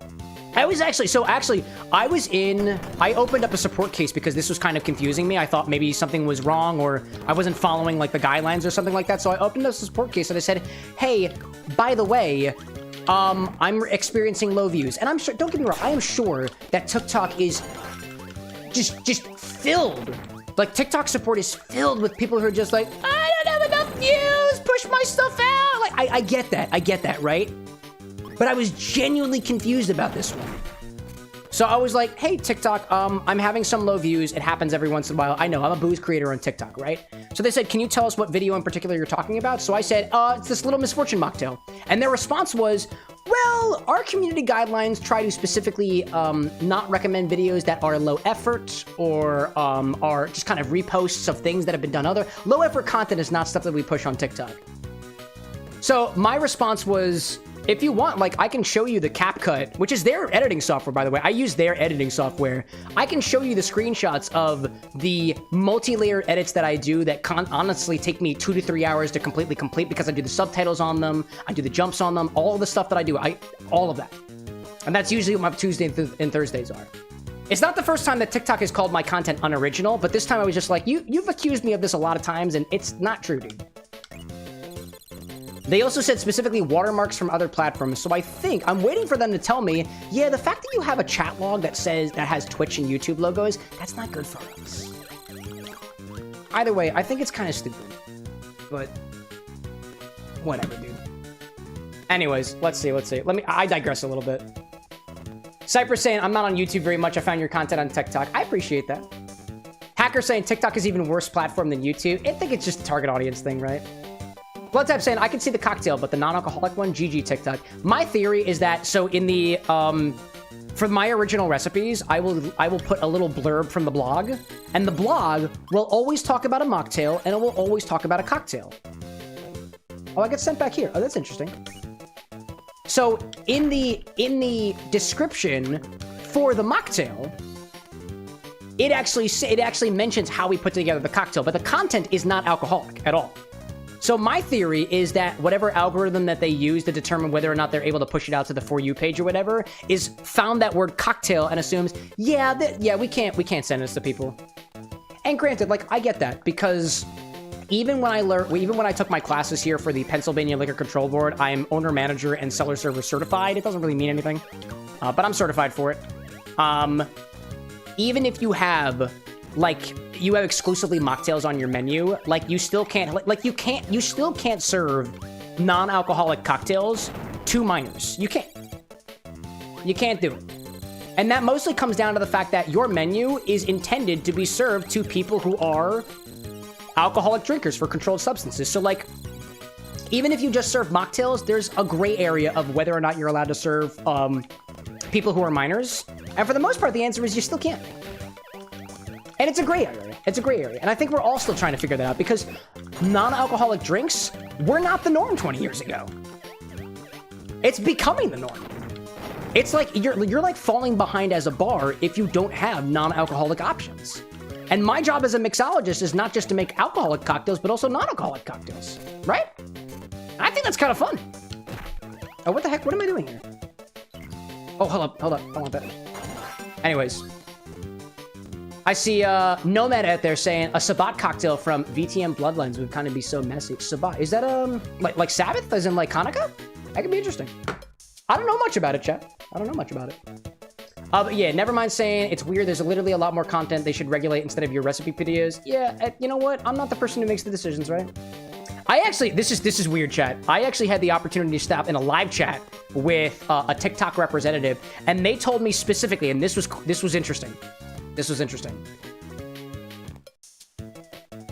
S1: I opened up a support case because this was kind of confusing me. I thought maybe something was wrong or I wasn't following like the guidelines or something like that. So I opened up a support case and I said, hey, by the way, I'm experiencing low views. And I'm sure, don't get me wrong, I am sure that TikTok is just filled. Like TikTok support is filled with people who are just like, I don't have enough views, push my stuff out. Like, I get that, right? But I was genuinely confused about this one. So I was like, hey, TikTok, I'm having some low views. It happens every once in a while. I know, I'm a booze creator on TikTok, right? So they said, can you tell us what video in particular you're talking about? So I said, it's this Little Misfortune mocktail. And their response was, well, our community guidelines try to specifically not recommend videos that are low effort or are just kind of reposts of things that have been done other. Low effort content is not stuff that we push on TikTok. So my response was, if you want, like, I can show you the CapCut, which is their editing software, by the way. I use their editing software. I can show you the screenshots of the multi-layer edits that I do that honestly take me 2 to 3 hours to completely complete because I do the subtitles on them, I do the jumps on them, all the stuff that I do, all of that. And that's usually what my Tuesday and Thursdays are. It's not the first time that TikTok has called my content unoriginal, but this time I was just like, you've accused me of this a lot of times, and it's not true, dude. They also said specifically watermarks from other platforms, so I think I'm waiting for them to tell me, yeah, the fact that you have a chat log that has Twitch and YouTube logos, that's not good for us. Either way, I think it's kind of stupid, but whatever, dude. Anyways, let's see. I digress a little bit. Cypress saying, I'm not on YouTube very much. I found your content on TikTok. I appreciate that. Hacker saying TikTok is even worse platform than YouTube. I think it's just a target audience thing, right? Bloodtype saying, I can see the cocktail, but the non-alcoholic one, GG TikTok. My theory is that, so in the, for my original recipes, I will put a little blurb from the blog, and the blog will always talk about a mocktail, and it will always talk about a cocktail. Oh, I get sent back here. Oh, that's interesting. So in the description for the mocktail, it actually mentions how we put together the cocktail, but the content is not alcoholic at all. So my theory is that whatever algorithm that they use to determine whether or not they're able to push it out to the For You page or whatever is found that word cocktail and assumes, yeah, we can't send this to people. And granted, like, I get that, because even when I took my classes here for the Pennsylvania Liquor Control Board, I'm owner, manager, and seller server certified. It doesn't really mean anything, but I'm certified for it. Even if you have, like, you have exclusively mocktails on your menu, like, you still can't, you still can't serve non-alcoholic cocktails to minors. You can't do it. And that mostly comes down to the fact that your menu is intended to be served to people who are alcoholic drinkers for controlled substances. So, like, even if you just serve mocktails, there's a gray area of whether or not you're allowed to serve people who are minors. And for the most part, the answer is you still can't. And it's a gray area. It's a gray area. And I think we're all still trying to figure that out, because non-alcoholic drinks were not the norm 20 years ago. It's becoming the norm. It's like you're like falling behind as a bar if you don't have non-alcoholic options. And my job as a mixologist is not just to make alcoholic cocktails, but also non-alcoholic cocktails, right? I think that's kind of fun. Oh, what the heck? What am I doing here? Oh, hold up. I want that. Anyways. I see Nomad out there saying a Sabbat cocktail from VTM Bloodlines would kind of be so messy. Sabbat, is that like Sabbath, as in like Hanukkah? That could be interesting. I don't know much about it, chat. I don't know much about it. But yeah, never mind saying it's weird. There's literally a lot more content they should regulate instead of your recipe videos. Yeah, you know what? I'm not the person who makes the decisions, right? I actually, this is weird, chat. I actually had the opportunity to stop in a live chat with a TikTok representative, and they told me specifically, and this was interesting. This was interesting.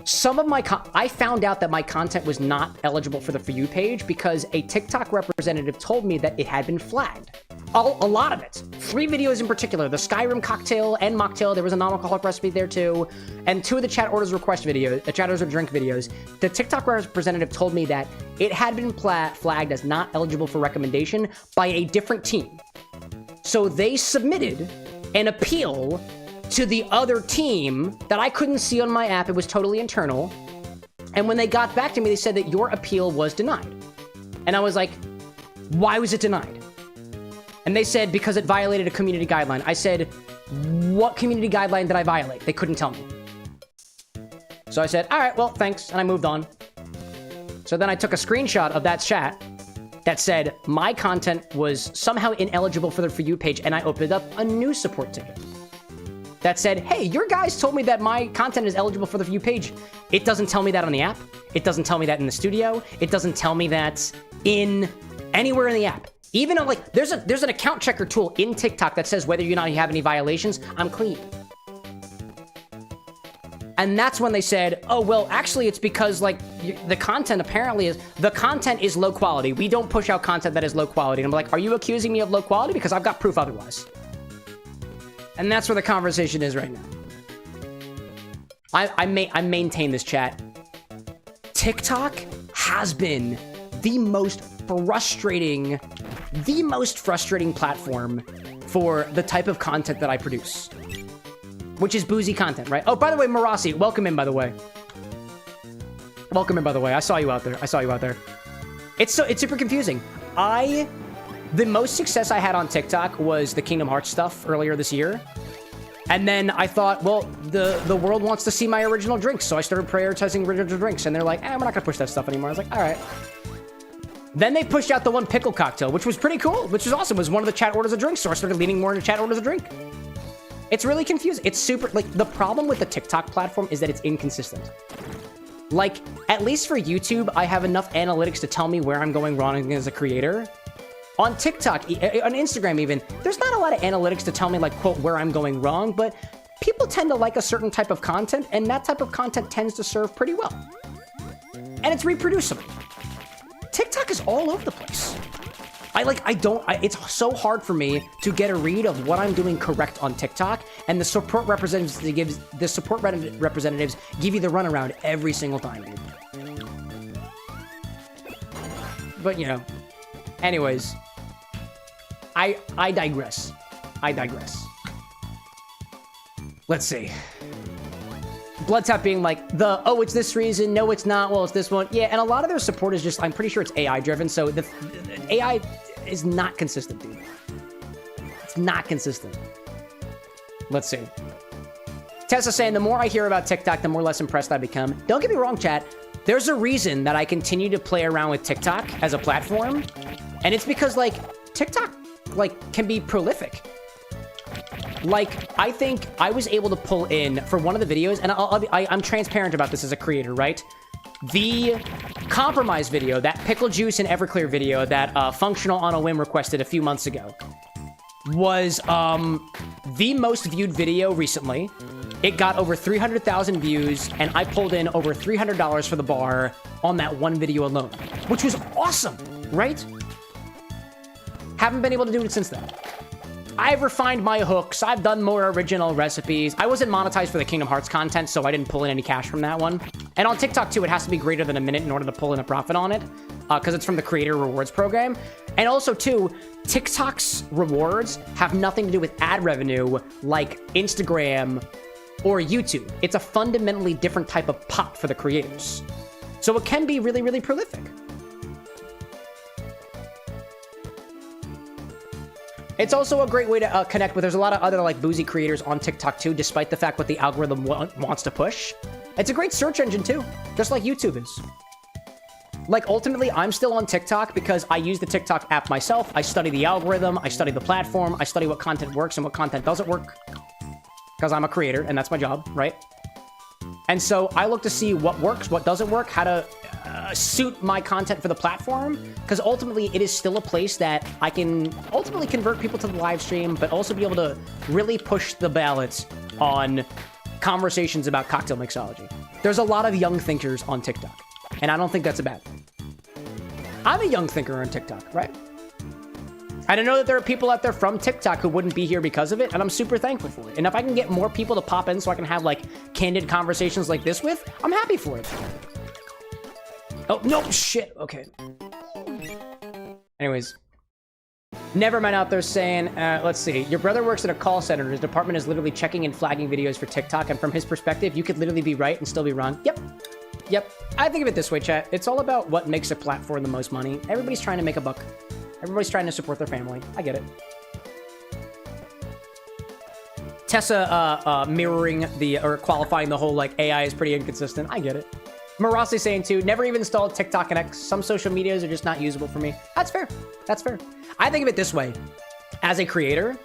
S1: Some of my I found out that my content was not eligible for the For You page because a TikTok representative told me that it had been flagged. A lot of it. 3 videos in particular, the Skyrim cocktail and mocktail. There was a non-alcoholic recipe there too. And 2 of the chat orders request videos, the chat orders or drink videos. The TikTok representative told me that it had been flagged as not eligible for recommendation by a different team. So they submitted an appeal to the other team that I couldn't see on my app. It was totally internal. And when they got back to me, they said that your appeal was denied. And I was like, why was it denied? And they said, because it violated a community guideline. I said, what community guideline did I violate? They couldn't tell me. So I said, all right, well, thanks. And I moved on. So then I took a screenshot of that chat that said my content was somehow ineligible for the For You page. And I opened up a new support ticket that said, hey, your guys told me that my content is eligible for the For You page. It doesn't tell me that on the app. It doesn't tell me that in the studio. It doesn't tell me that in anywhere in the app. Even on, like, there's an account checker tool in TikTok that says whether or not you have any violations. I'm clean. And that's when they said, oh, well, actually, it's because, like, the content apparently is low quality. We don't push out content that is low quality. And I'm like, are you accusing me of low quality? Because I've got proof otherwise. And that's where the conversation is right now. I maintain this, chat. TikTok has been the most frustrating the most frustrating platform for the type of content that I produce, which is boozy content, right? Oh, by the way, Marasi, welcome in, by the way. Welcome in, by the way. I saw you out there. I saw you out there. It's super confusing. The most success I had on TikTok was the Kingdom Hearts stuff earlier this year. And then I thought, well, the world wants to see my original drinks, so I started prioritizing original drinks, and they're like, we're not gonna push that stuff anymore. I was like, all right. Then they pushed out the one pickle cocktail, which was pretty cool, which was awesome. It was one of the chat orders of drinks, so I started leaning more into chat orders of drink. It's really confusing. It's super, like, the problem with the TikTok platform is that it's inconsistent. Like, at least for YouTube, I have enough analytics to tell me where I'm going wrong as a creator. On TikTok, on Instagram even, there's not a lot of analytics to tell me, like, quote, where I'm going wrong, but people tend to like a certain type of content, and that type of content tends to serve pretty well. And it's reproducible. TikTok is all over the place. It's so hard for me to get a read of what I'm doing correct on TikTok, and the support representatives give you the runaround every single time, dude. But, you know, anyways, I digress. Let's see. Bloodtap being like, oh, it's this reason, no, it's not, well, it's this one. Yeah, and a lot of their support is just, I'm pretty sure it's AI-driven, so the AI is not consistent, dude. It's not consistent. Let's see. Tessa saying, the more I hear about TikTok, the more less impressed I become. Don't get me wrong, chat. There's a reason that I continue to play around with TikTok as a platform, and it's because, like, TikTok, like, can be prolific. Like, I think I was able to pull in for one of the videos, and I'm transparent about this as a creator, right? The compromise video, that pickle juice and Everclear video that Functional on a Whim requested a few months ago, was the most viewed video recently. It got over 300,000 views, and I pulled in over $300 for the bar on that one video alone, which was awesome, right? Haven't been able to do it since then. I've refined my hooks. I've done more original recipes. I wasn't monetized for the Kingdom Hearts content, so I didn't pull in any cash from that one. And on TikTok, too, it has to be greater than a minute in order to pull in a profit on it, because it's from the Creator Rewards program. And also, too, TikTok's rewards have nothing to do with ad revenue like Instagram or YouTube. It's a fundamentally different type of pot for the creators. So it can be really, really prolific. It's also a great way to connect with. There's a lot of other like boozy creators on TikTok too, despite the fact what the algorithm wants to push. It's a great search engine too, just like YouTube is. Like ultimately, I'm still on TikTok because I use the TikTok app myself. I study the algorithm, I study the platform, I study what content works and what content doesn't work. Because I'm a creator and that's my job, right? And so I look to see what works, what doesn't work, how to suit my content for the platform, because ultimately it is still a place that I can ultimately convert people to the live stream, but also be able to really push the ballots on conversations about cocktail mixology. There's a lot of young thinkers on TikTok, and I don't think that's a bad thing. I'm a young thinker on TikTok, right? I don't know that there are people out there from TikTok who wouldn't be here because of it, and I'm super thankful for it. And if I can get more people to pop in so I can have, like, candid conversations like this with, I'm happy for it. Oh, no, shit. Okay. Anyways. Nevermind out there saying, let's see. Your brother works at a call center. His department is literally checking and flagging videos for TikTok, and from his perspective, you could literally be right and still be wrong. Yep. Yep. I think of it this way, chat. It's all about what makes a platform the most money. Everybody's trying to make a buck. Everybody's trying to support their family. I get it. Tessa mirroring the, or qualifying the whole, like, AI is pretty inconsistent. I get it. Marasi saying, too, never even installed TikTok and X. Some social medias are just not usable for me. That's fair. That's fair. I think of it this way. As a creator,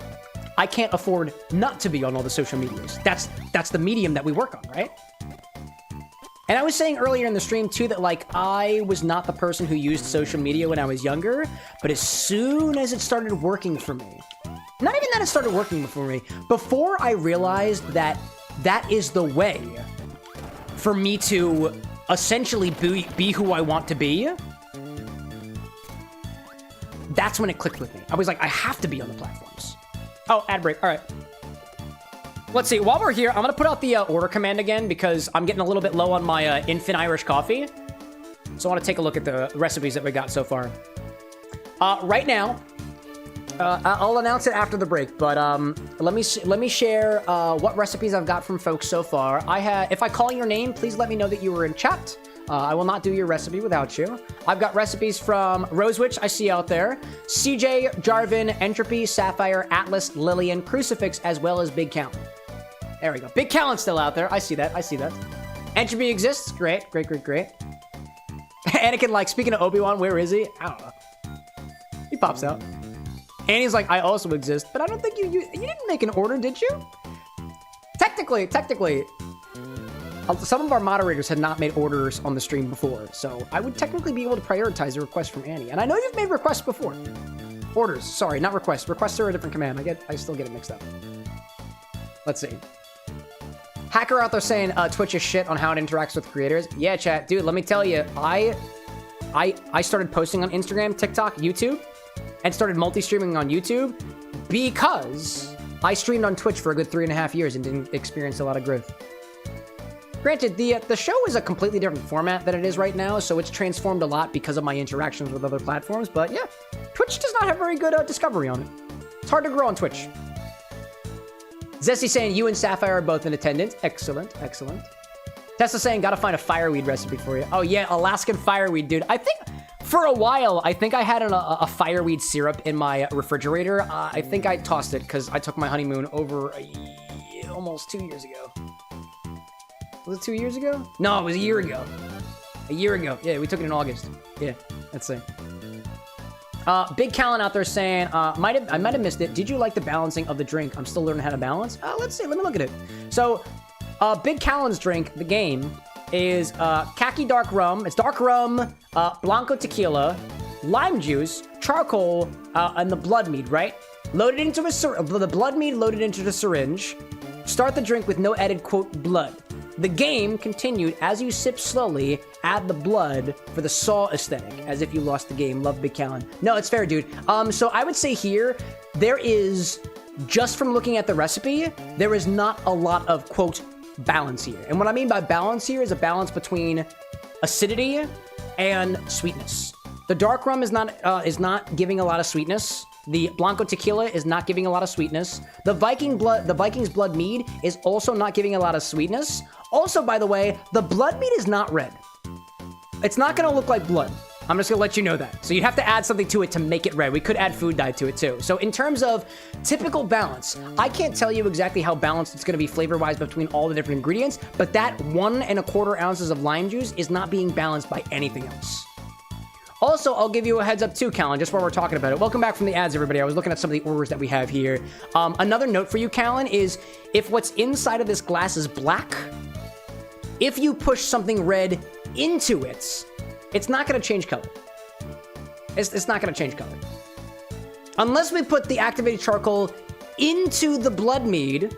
S1: I can't afford not to be on all the social medias. That's the medium that we work on, right? And I was saying earlier in the stream, too, that, like, I was not the person who used social media when I was younger, but as soon as it started working for me, not even that it started working for me, before I realized that that is the way for me to essentially be who I want to be, that's when it clicked with me. I was like, I have to be on the platforms. Oh, ad break. All right. Let's see. While we're here, I'm going to put out the order command again because I'm getting a little bit low on my Infinirish Coffee. So I want to take a look at the recipes that we got so far. Right now, I'll announce it after the break, but let me share what recipes I've got from folks so far. If I call your name, please let me know that you were in chat. I will not do your recipe without you. I've got recipes from Rosewitch, I see out there, CJ, Jarvan, Entropy, Sapphire, Atlas, Lillian, Crucifix, as well as Big Callan. There we go. Big Callan's still out there. I see that. Entropy exists. Great. Anakin, like, speaking of Obi-Wan, where is he? I don't know. He pops out. Annie's like, I also exist, but I don't think you didn't make an order, did you? Technically, some of our moderators had not made orders on the stream before, so I would technically be able to prioritize a request from Annie. And I know you've made requests before. Orders, sorry, not requests. Requests are a different command. I still get it mixed up. Let's see. Hacker out there saying Twitch is shit on how it interacts with creators. Yeah, chat, dude, let me tell you, I started posting on Instagram, TikTok, YouTube, and started multi-streaming on YouTube because I streamed on Twitch for a good 3.5 years and didn't experience a lot of growth. Granted, the show is a completely different format than it is right now, so it's transformed a lot because of my interactions with other platforms, but yeah, Twitch does not have very good discovery on it. It's hard to grow on Twitch. Zesty saying you and Sapphire are both in attendance. Excellent. Tessa saying gotta find a fireweed recipe for you. Oh yeah, Alaskan fireweed, dude. I think for a while, I had a fireweed syrup in my refrigerator. I think I tossed it because I took my honeymoon over almost 2 years ago. Was it 2 years ago? No, it was a year ago. A year ago. Yeah, we took it in August. Yeah, let's see. Big Callan out there saying, I might have missed it. Did you like the balancing of the drink? I'm still learning how to balance. Let's see. Let me look at it. So, Big Callan's drink, the game, is khaki dark rum. It's dark rum, blanco tequila, lime juice, charcoal, and the blood mead, right? Loaded into the blood mead loaded into the syringe. Start the drink with no added, quote, blood. The game continued as you sip slowly, add the blood for the Saw aesthetic, as if you lost the game. Love Big Callan. No, it's fair, dude. So I would say here, there is, just from looking at the recipe, there is not a lot of, quote, balance here. And what I mean by balance here is a balance between acidity and sweetness. The dark rum is not giving a lot of sweetness. The Blanco Tequila is not giving a lot of sweetness. The Viking's Blood Mead is also not giving a lot of sweetness. Also, by the way, the blood mead is not red. It's not gonna look like blood. I'm just gonna let you know that. So you have to add something to it to make it red. We could add food dye to it too. So in terms of typical balance, I can't tell you exactly how balanced it's gonna be flavor-wise between all the different ingredients, but that 1 1/4 ounces of lime juice is not being balanced by anything else. Also, I'll give you a heads up too, Callan, just while we're talking about it. Welcome back from the ads, everybody. I was looking at some of the orders that we have here. Another note for you, Callan, is if what's inside of this glass is black, if you push something red into it, it's not going to change color. It's not going to change color. Unless we put the activated charcoal into the blood mead,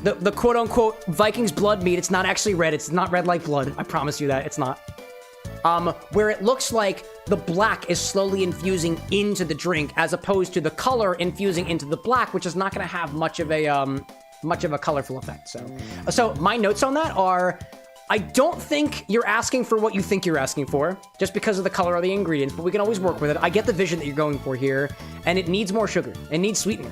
S1: the quote-unquote Viking's blood mead, it's not actually red. It's not red like blood. I promise you that. It's not. Where it looks like the black is slowly infusing into the drink as opposed to the color infusing into the black, which is not going to have much of a colorful effect. So my notes on that are, I don't think you're asking for what you think you're asking for, just because of the color of the ingredients, but we can always work with it. I get the vision that you're going for here, and it needs more sugar. It needs sweetener.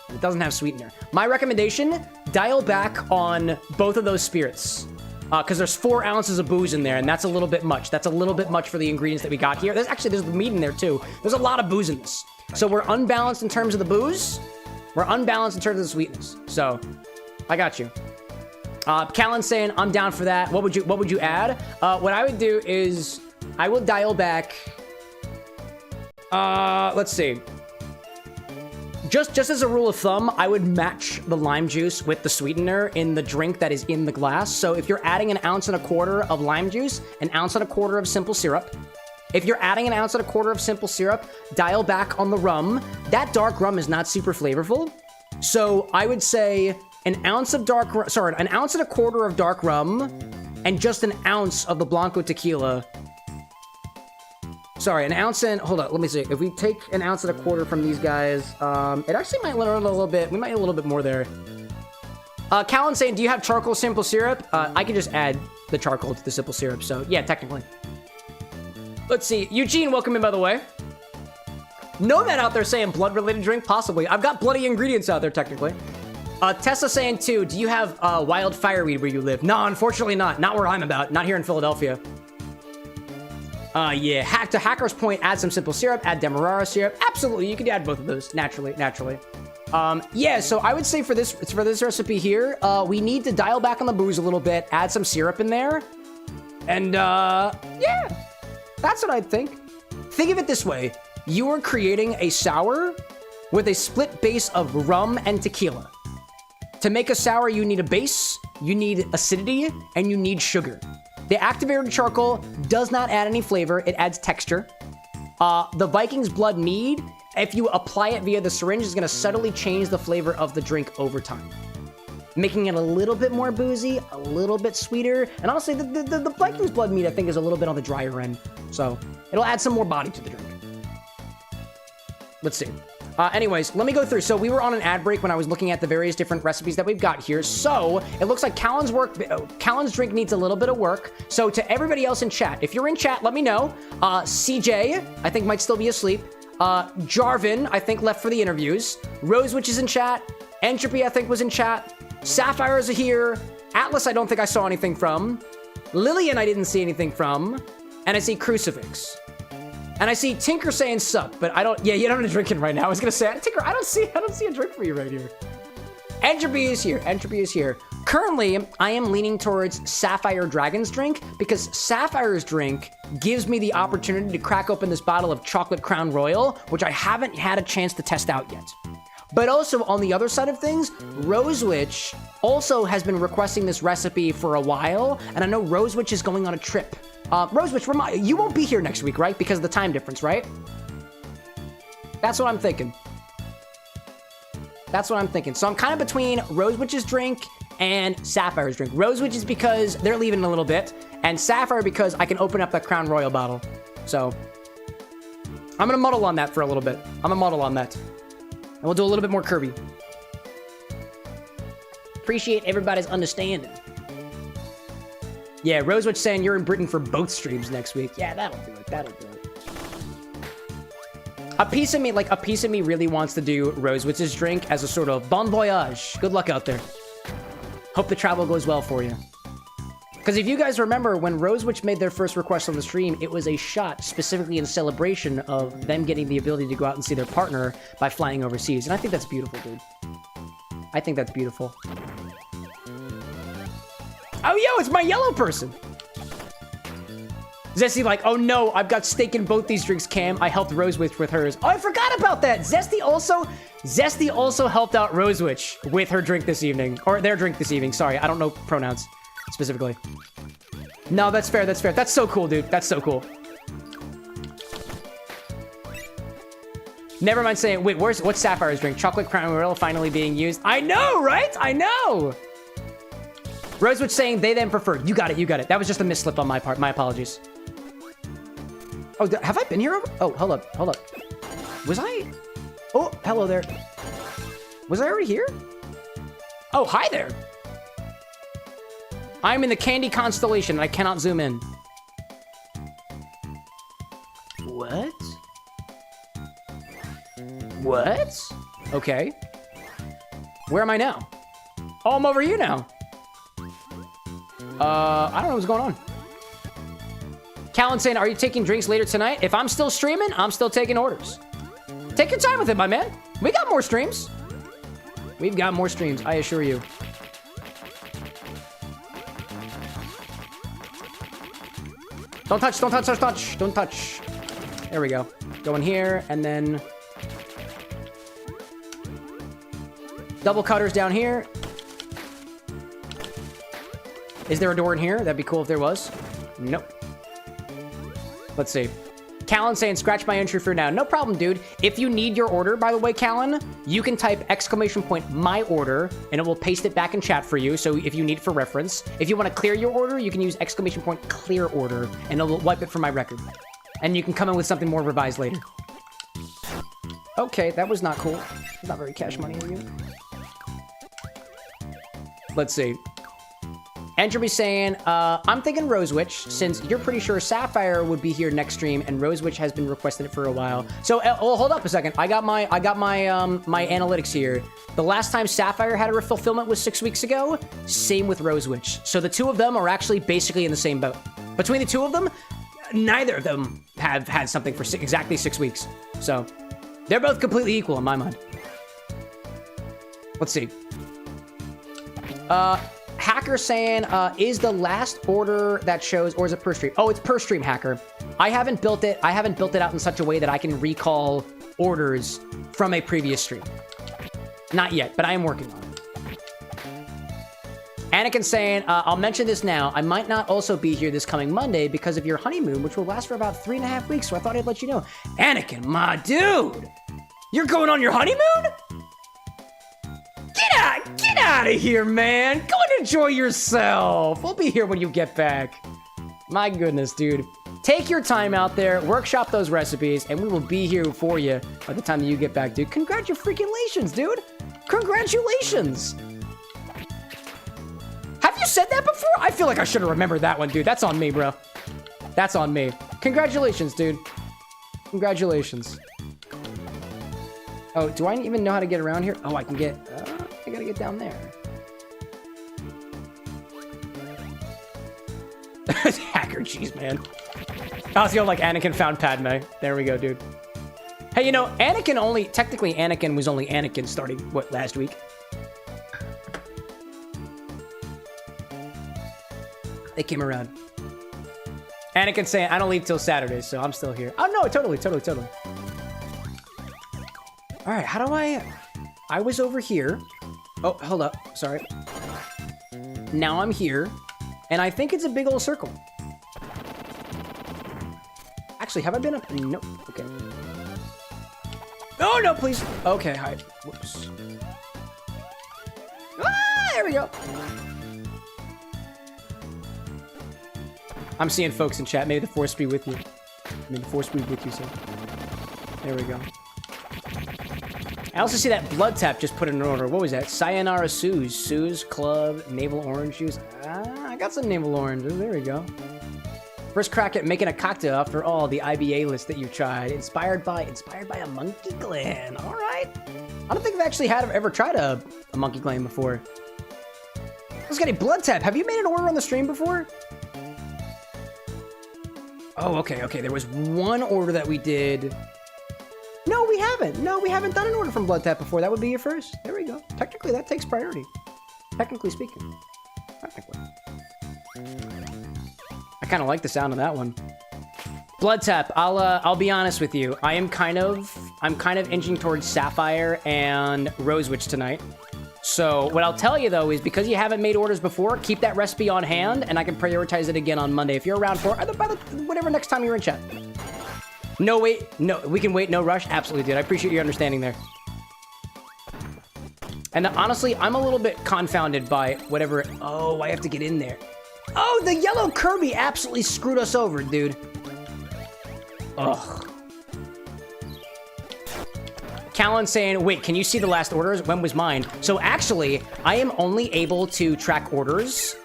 S1: It doesn't have sweetener. My recommendation, dial back on both of those spirits. Because there's 4 ounces of booze in there, and that's a little bit much. That's a little bit much for the ingredients that we got here. There's the meat in there, too. There's a lot of booze in this. So we're unbalanced in terms of the booze. We're unbalanced in terms of the sweetness. So, I got you. Callan's saying, I'm down for that. What would you add? What I would do is, I will dial back... let's see. Just as a rule of thumb, I would match the lime juice with the sweetener in the drink that is in the glass. So if you're adding 1 1/4 ounces of lime juice, 1 1/4 ounces of simple syrup. If you're adding 1 1/4 ounces of simple syrup, dial back on the rum. That dark rum is not super flavorful. So I would say 1 ounce of 1 1/4 ounces of dark rum and just 1 ounce of the Blanco tequila. Sorry, 1 ounce and... Hold on, let me see. If we take 1 1/4 ounces from these guys, it actually might learn a little bit. We might need a little bit more there. Callan's saying, do you have charcoal simple syrup? I can just add the charcoal to the simple syrup, so yeah, technically. Let's see. Eugene, welcome in, by the way. Nomad out there saying blood-related drink? Possibly. I've got bloody ingredients out there, technically. Tessa saying, too, do you have wild fireweed where you live? No, unfortunately not. Not where I'm about. Not here in Philadelphia. Yeah. To Hacker's point, add some simple syrup, add Demerara syrup. Absolutely, you can add both of those naturally. Yeah, so I would say for this recipe here, we need to dial back on the booze a little bit, add some syrup in there, and yeah, that's what I think. Think of it this way. You are creating a sour with a split base of rum and tequila. To make a sour, you need a base, you need acidity, and you need sugar. The activated charcoal does not add any flavor, it adds texture. The Viking's Blood mead, if you apply it via the syringe, is gonna subtly change the flavor of the drink over time, making it a little bit more boozy, a little bit sweeter, and honestly, the Viking's Blood mead, I think, is a little bit on the drier end, so it'll add some more body to the drink. Let's see. Anyways, let me go through. So we were on an ad break when I was looking at the various different recipes that we've got here. So it looks like Callan's drink needs a little bit of work. So to everybody else in chat, if you're in chat, let me know. CJ, I think might still be asleep. Jarvin, I think left for the interviews. Rose Witch is in chat. Entropy, I think was in chat. Sapphire is here. Atlas, I don't think I saw anything from. Lillian, I didn't see anything from. And I see Crucifix. And I see Tinker saying sup, but I don't, yeah, you don't have a drinking right now. I was gonna say, Tinker, I don't see a drink for you right here. Entropy is here. Currently, I am leaning towards Sapphire Dragon's drink because Sapphire's drink gives me the opportunity to crack open this bottle of Chocolate Crown Royal, which I haven't had a chance to test out yet. But also, on the other side of things, Rose Witch also has been requesting this recipe for a while, and I know Rose Witch is going on a trip. Rose Witch, you won't be here next week, right? Because of the time difference, right? That's what I'm thinking. So I'm kind of between Rose Witch's drink and Sapphire's drink. Rose Witch is because they're leaving in a little bit, and Sapphire because I can open up that Crown Royal bottle. So I'm gonna muddle on that for a little bit. And we'll do a little bit more Kirby. Appreciate everybody's understanding. Yeah, Rose Witch saying you're in Britain for both streams next week. Yeah, that'll do it. A piece of me really wants to do Rose Witch's drink as a sort of bon voyage. Good luck out there. Hope the travel goes well for you. Because if you guys remember, when Rose Witch made their first request on the stream, it was a shot specifically in celebration of them getting the ability to go out and see their partner by flying overseas. And I think that's beautiful, dude. I think that's beautiful. Oh, yo, it's my yellow person. Zesty like, oh no, I've got stake in both these drinks, Cam. I helped Rose Witch with hers. Oh, I forgot about that. Zesty also helped out Rose Witch with her drink this evening. Or their drink this evening. Sorry, I don't know pronouns specifically. No, that's fair. That's so cool, dude. That's so cool. Never mind saying, wait, what's Sapphire's drink? Chocolate Crown Royal finally being used. I know, right? I know. Rose Witch saying they then prefer. You got it. That was just a misslip on my part. My apologies. Oh, have I been here? Oh, hold up. Was I? Oh, hello there. Was I already here? Oh, hi there. I'm in the candy constellation and I cannot zoom in. What? Okay. Where am I now? Oh, I'm over here now. I don't know what's going on. Callan saying, are you taking drinks later tonight? If I'm still streaming, I'm still taking orders. Take your time with it, my man. We got more streams. We've got more streams, I assure you. Don't touch. Don't touch. There we go. Go in here, and then... double cutters down here. Is there a door in here? That'd be cool if there was. Nope. Let's see. Callan saying, scratch my entry for now. No problem, dude. If you need your order, by the way, Callan, you can type !my order, and it will paste it back in chat for you. So if you need it for reference. If you want to clear your order, you can use !clear order, and it'll wipe it from my record. And you can come in with something more revised later. Okay, that was not cool. It's not very cash money of you. Let's see. Entropy saying, I'm thinking Rose Witch, since you're pretty sure Sapphire would be here next stream, and Rose Witch has been requesting it for a while. So, hold up a second. I got my my analytics here. The last time Sapphire had a fulfillment was 6 weeks ago. Same with Rose Witch. So the two of them are actually basically in the same boat. Between the two of them, neither of them have had something for exactly 6 weeks. So they're both completely equal in my mind. Let's see. Hacker saying, is the last order that shows, or is it per stream? Oh, it's per stream, Hacker. I haven't built it out in such a way that I can recall orders from a previous stream. Not yet, but I am working on it. Anakin saying, I'll mention this now. I might not also be here this coming Monday because of your honeymoon, which will last for about 3.5 weeks, so I thought I'd let you know. Anakin, my dude! You're going on your honeymoon? Get out of here, man! Go and enjoy yourself! We'll be here when you get back. My goodness, dude. Take your time out there, workshop those recipes, and we will be here for you by the time that you get back, dude. Congratulations, dude! Congratulations! Have you said that before? I feel like I should have remembered that one, dude. That's on me, bro. That's on me. Congratulations, dude. Congratulations. Oh, do I even know how to get around here? Oh, I can get... I gotta get down there. Hacker cheese, man. I was going like Anakin found Padme. There we go, dude. Hey, you know, technically Anakin was only Anakin starting, what, last week? They came around. Anakin saying, I don't leave till Saturday, so I'm still here. Oh, no, totally. All right, how do I was over here. Oh, hold up. Sorry. Now I'm here, and I think it's a big old circle. Actually, have I been up? Nope. Okay. Oh, no, please. Okay, hi. Whoops. Ah, there we go. I'm seeing folks in chat. May the force be with you. May the force be with you, sir. There we go. I also see that Blood Tap just put in an order. What was that? Sayonara Suze. Suze, Club, Navel Orange Juice. Ah, I got some Navel Oranges. There we go. First crack at making a cocktail after all the IBA list that you tried. Inspired by a monkey gland. All right. I don't think I've actually ever tried a monkey gland before. Let's get a Blood Tap. Have you made an order on the stream before? Oh, okay. There was one order that we did. No, we haven't. No, we haven't done an order from Blood Tap before. That would be your first. There we go. Technically, that takes priority. Technically speaking. Technically. I kind of like the sound of that one. Blood Tap. I'll be honest with you. I'm kind of inching towards Sapphire and Rose Witch tonight. So what I'll tell you though is because you haven't made orders before, keep that recipe on hand, and I can prioritize it again on Monday if you're around for whatever next time you're in chat. No, wait. No, we can wait. No rush. Absolutely, dude. I appreciate your understanding there. And honestly, I'm a little bit confounded by whatever... Oh, I have to get in there. Oh, the yellow Kirby absolutely screwed us over, dude. Ugh. Callan saying, wait, can you see the last orders? When was mine? So actually, I am only able to track orders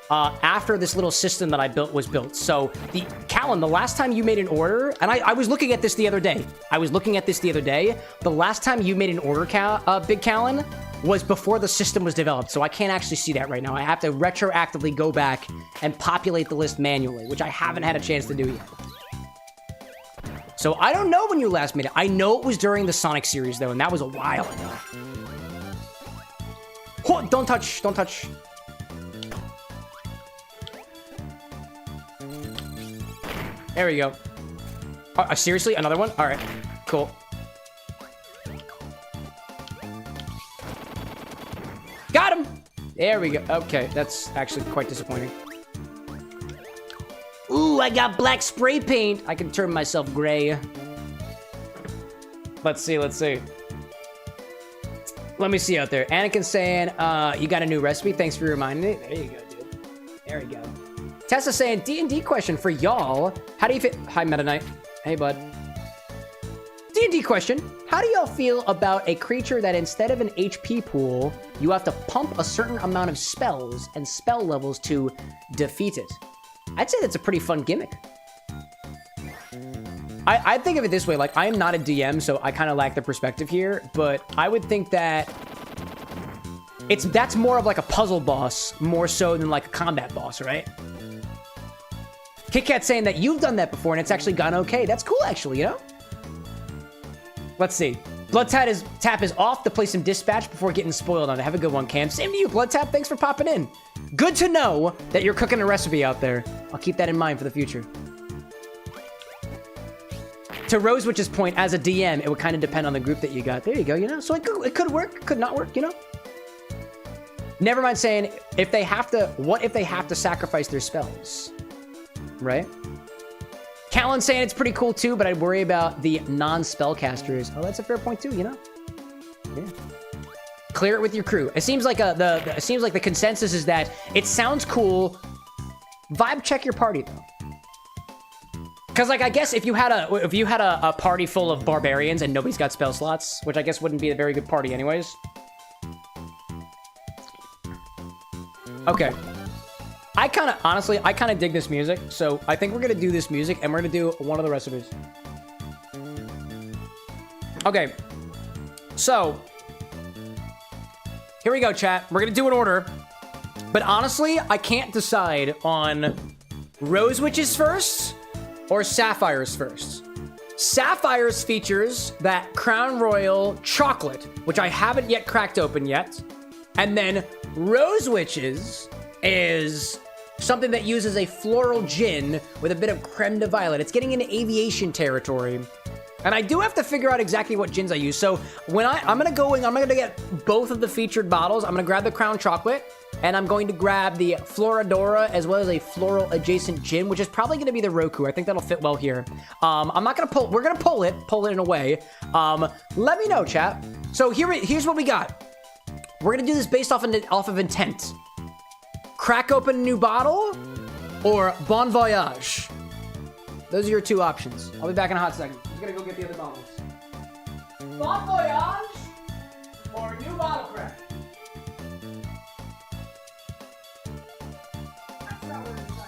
S1: after this little system that I built was built. So, Callan, the last time you made an order, and I was looking at this the other day. The last time you made an order, Big Callan, was before the system was developed. So I can't actually see that right now. I have to retroactively go back and populate the list manually, which I haven't had a chance to do yet. So I don't know when you last made it. I know it was during the Sonic series, though, and that was a while ago. Oh, don't touch. There we go. Oh, seriously? Another one? All right. Cool. Got him! There we go. Okay, that's actually quite disappointing. Ooh, I got black spray paint. I can turn myself gray. Let's see. Let me see out there. Anakin saying, you got a new recipe? Thanks for reminding me. There you go, dude. There we go. Tessa saying, D&D question for y'all. How do you fit... Hi, Meta Knight. Hey, bud. D&D question. How do y'all feel about a creature that instead of an HP pool, you have to pump a certain amount of spells and spell levels to defeat it? I'd say that's a pretty fun gimmick. I think of it this way, like, I am not a DM, so I kind of lack the perspective here, but I would think that that's more of like a puzzle boss, more so than like a combat boss, right? Kit Kat's saying that you've done that before and it's actually gone okay. That's cool, actually, you know? Let's see. Blood Tap is off to play some Dispatch before getting spoiled on it. Have a good one, Cam. Same to you, Blood Tap. Thanks for popping in. Good to know that you're cooking a recipe out there. I'll keep that in mind for the future. To Rosewitch's point, as a DM, it would kind of depend on the group that you got. There you go, you know? So it could work, could not work, you know? Never mind saying, what if they have to sacrifice their spells? Right? Callan's saying it's pretty cool too, but I'd worry about the non-spellcasters. Oh, that's a fair point too, you know? Yeah. Clear it with your crew. It seems like the consensus is that it sounds cool. Vibe check your party though. Because, like, I guess if you had a party full of barbarians and nobody's got spell slots, which I guess wouldn't be a very good party anyways. Okay. Honestly, I kind of dig this music, so I think we're going to do this music, and we're going to do one of the recipes. Okay. So, here we go, chat. We're going to do an order. But honestly, I can't decide on Rosewitch's first or Sapphire's first. Sapphire's features that Crown Royal chocolate, which I haven't yet cracked open yet. And then Rosewitch's is something that uses a floral gin with a bit of creme de violet. It's getting into aviation territory. And I do have to figure out exactly what gins I use. So when I'm gonna get both of the featured bottles. I'm gonna grab the Crown Chocolate, and I'm going to grab the Floradora as well as a floral adjacent gin, which is probably gonna be the Roku. I think that'll fit well here. I'm not gonna we're gonna pull it in a way. Let me know, chat. So here's what we got. We're gonna do this based off of intent. Crack open a new bottle or Bon Voyage. Those are your two options. I'll be back in a hot second. I'm just gonna go get the other bottles. Bon Voyage or new bottle crack? That's not what I'm deciding.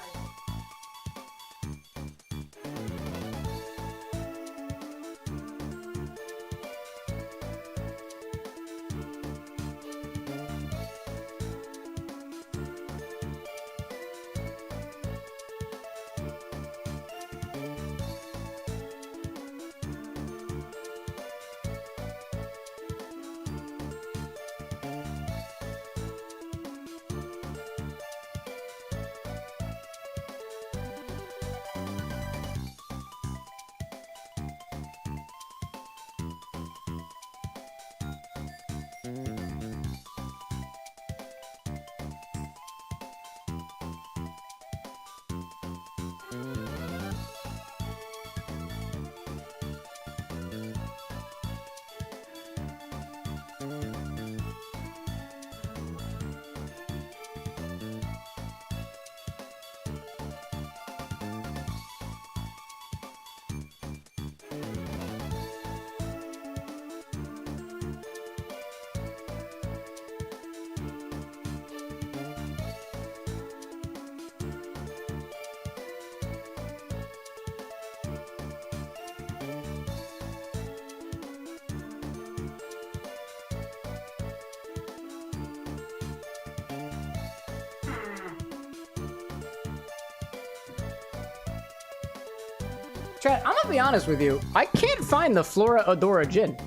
S1: Chat, I'm gonna be honest with you. I can't find the Flora Adora gin.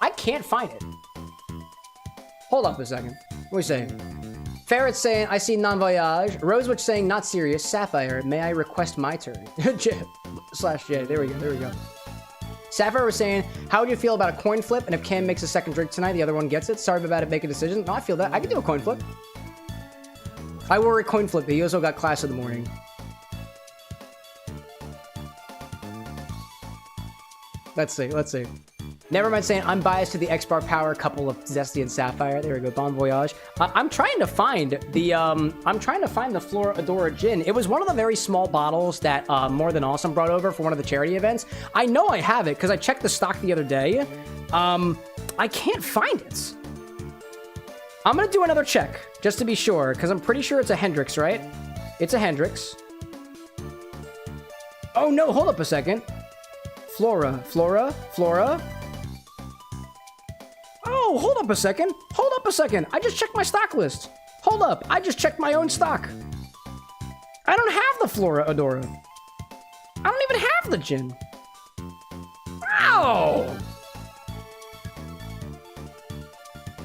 S1: I can't find it. Hold up a second. What are we saying? Ferret's saying, I see non-voyage. Rosewitch saying, not serious. Sapphire, may I request my turn? /J. There we go. Sapphire was saying, how would you feel about a coin flip? And if Cam makes a second drink tonight, the other one gets it. Sorry about it, make a decision. No, I feel that. I can do a coin flip. I wore a coin flip, but he also got class in the morning. Let's see. Never mind saying I'm biased to the X-Bar Power couple of Zesty and Sapphire. There we go, Bon Voyage. I'm trying to find the Flora Adora gin. It was one of the very small bottles that More Than Awesome brought over for one of the charity events. I know I have it because I checked the stock the other day. I can't find it. I'm gonna do another check just to be sure because I'm pretty sure it's a Hendrix, right? It's a Hendrix. Oh no, hold up a second. Flora. Oh, hold up a second. Hold up a second. I just checked my stock list. Hold up. I just checked my own stock. I don't have the Flora Adora. I don't even have the gin. Ow!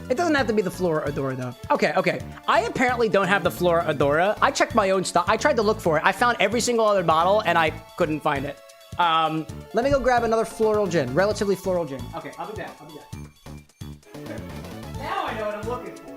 S1: It doesn't have to be the Flora Adora, though. Okay. I apparently don't have the Flora Adora. I checked my own stock. I tried to look for it. I found every single other bottle, and I couldn't find it. Let me go grab another floral gin. Relatively floral gin. Okay, I'll be back. Now I know what I'm looking for.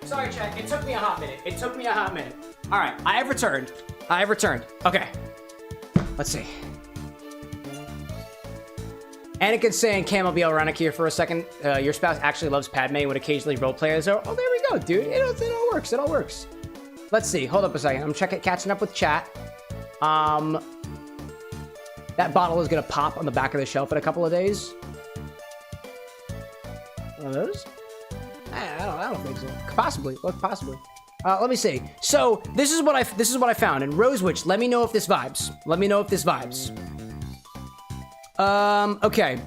S1: Sorry, chat. It took me a hot minute. All right, I have returned. Okay. Let's see. Anakin's saying, Cam, I'll be ironic here for a second. Your spouse actually loves Padme and would occasionally roleplay as her. Oh, there we go, dude. It all works. Let's see. Hold up a second. I'm catching up with chat. That bottle is gonna pop on the back of the shelf in a couple of days. One of those? I don't think so. Possibly. Let me see. So this is what I found. And Rose Witch, let me know if this vibes. Okay.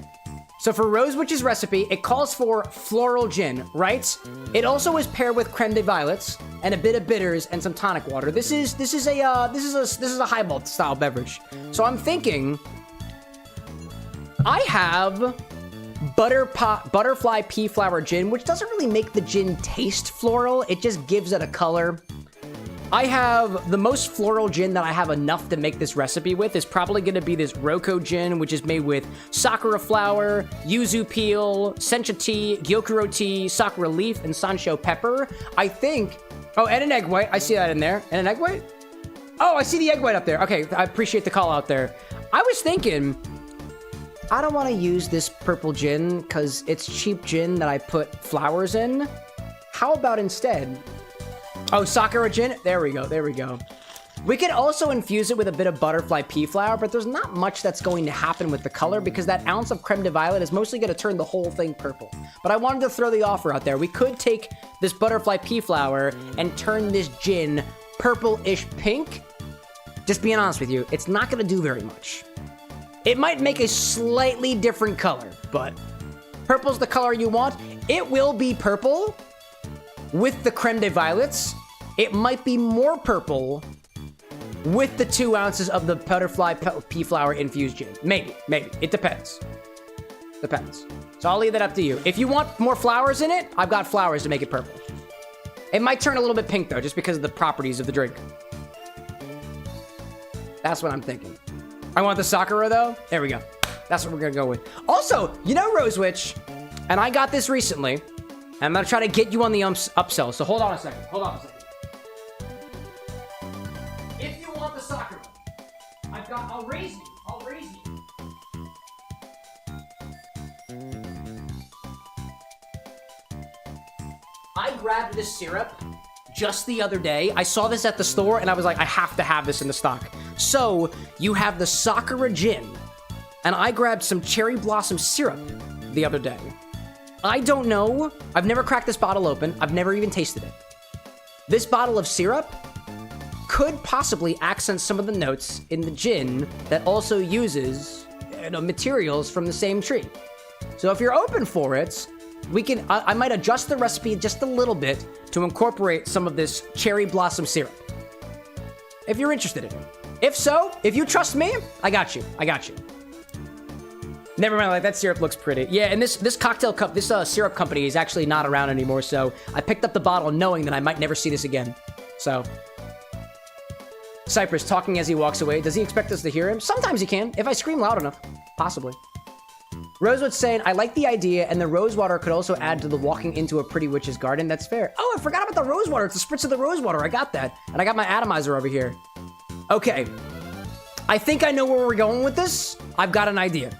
S1: So for Rose Witch's recipe, it calls for floral gin, right? It also is paired with creme de violets and a bit of bitters and some tonic water. This is a highball style beverage. So I'm thinking I have butterfly pea flower gin, which doesn't really make the gin taste floral. It just gives it a color. I have the most floral gin that I have enough to make this recipe with is probably going to be this Roko gin, which is made with sakura flower, yuzu peel, sencha tea, gyokuro tea, sakura leaf, and sansho pepper. I think... Oh, and an egg white. I see that in there. And an egg white? Oh, I see the egg white up there. Okay, I appreciate the call out there. I was thinking... I don't want to use this purple gin because it's cheap gin that I put flowers in. How about instead... Oh, Sakura gin? There we go. We could also infuse it with a bit of butterfly pea flower, but there's not much that's going to happen with the color because that ounce of creme de violet is mostly going to turn the whole thing purple. But I wanted to throw the offer out there. We could take this butterfly pea flower and turn this gin purple-ish pink. Just being honest with you, it's not going to do very much. It might make a slightly different color, but purple's the color you want. It will be purple with the creme de violets. It might be more purple with the 2 ounces of the butterfly pea flower infused gin. Maybe. It depends. So I'll leave that up to you. If you want more flowers in it, I've got flowers to make it purple. It might turn a little bit pink, though, just because of the properties of the drink. That's what I'm thinking. I want the Sakura, though. There we go. That's what we're going to go with. Also, you know, Rose Witch, and I got this recently, and I'm going to try to get you on the upsell, so hold on a second. If you want the Sakura, I'll raise you. I grabbed this syrup just the other day. I saw this at the store, and I was like, I have to have this in the stock. So, you have the Sakura gin, and I grabbed some cherry blossom syrup the other day. I don't know. I've never cracked this bottle open. I've never even tasted it. This bottle of syrup could possibly accent some of the notes in the gin that also uses, materials from the same tree. So if you're open for it, I might adjust the recipe just a little bit to incorporate some of this cherry blossom syrup. If you're interested in it. If so, if you trust me, I got you. Never mind, like, that syrup looks pretty. Yeah, and this cocktail cup, this syrup company is actually not around anymore, so I picked up the bottle knowing that I might never see this again. So. Cypress talking as he walks away. Does he expect us to hear him? Sometimes he can, if I scream loud enough. Possibly. Rosewood's saying, I like the idea, and the rose water could also add to the walking into a pretty witch's garden. That's fair. Oh, I forgot about the rose water. It's a spritz of the rose water. I got that. And I got my atomizer over here. Okay. I think I know where we're going with this. I've got an idea.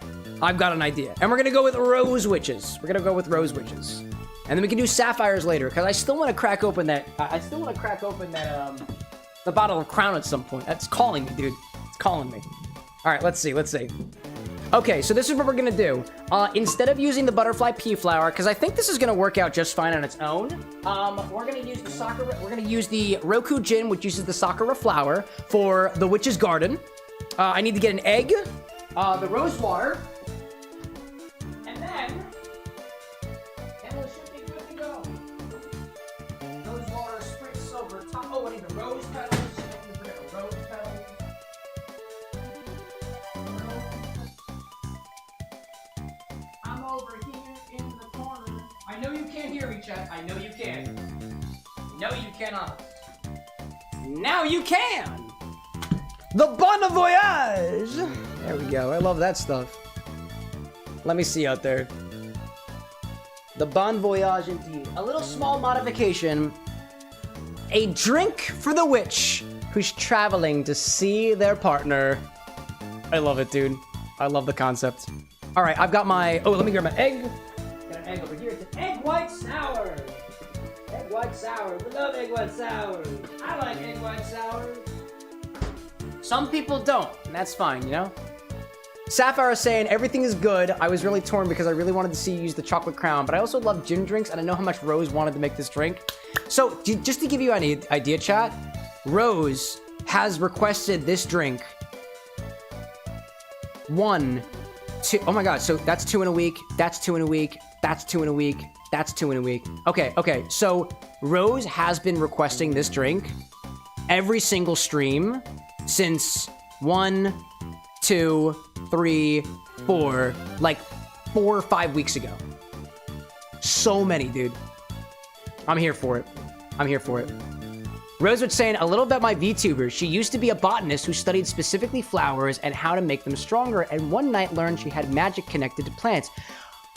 S1: And we're gonna go with rose witches. And then we can do sapphires later, because I still want to crack open that, the bottle of Crown at some point. That's calling me, dude. It's calling me. All right, let's see. Okay, so this is what we're gonna do. Instead of using the butterfly pea flower, because I think this is gonna work out just fine on its own, we're gonna use the Roku gin, which uses the sakura flower for the witch's garden. I need to get an egg, the rose water, and then it should be good to go. Rose water spritz over top. Oh, I need the rose petals. I'm over here in the corner. I know you can't hear me, chat. I know you can. No, you cannot. Now you can! The Bon Voyage! There we go. I love that stuff. Let me see out there. The Bon Voyage indeed. A little small modification. A drink for the witch who's traveling to see their partner. I love it, dude. I love the concept. All right, I've got my... Oh, let me grab my egg. Got an egg over here. It's an egg white sour. Egg white sour. We love egg white sour. I like egg white sour. Some people don't, and that's fine, you know? Sapphire is saying, everything is good. I was really torn because I really wanted to see you use the chocolate crown, but I also love gin drinks, and I know how much Rose wanted to make this drink. So, just to give you an idea, chat, Rose has requested this drink 1, 2, oh my god, so that's 2 in a week, that's 2 in a week, that's 2 in a week, that's 2 in a week. Okay, so Rose has been requesting this drink every single stream since 1, 2, 3, 4, like 4 or 5 weeks ago. So many, dude. I'm here for it. Rose was saying a little about my VTuber. She used to be a botanist who studied specifically flowers and how to make them stronger, and one night learned she had magic connected to plants.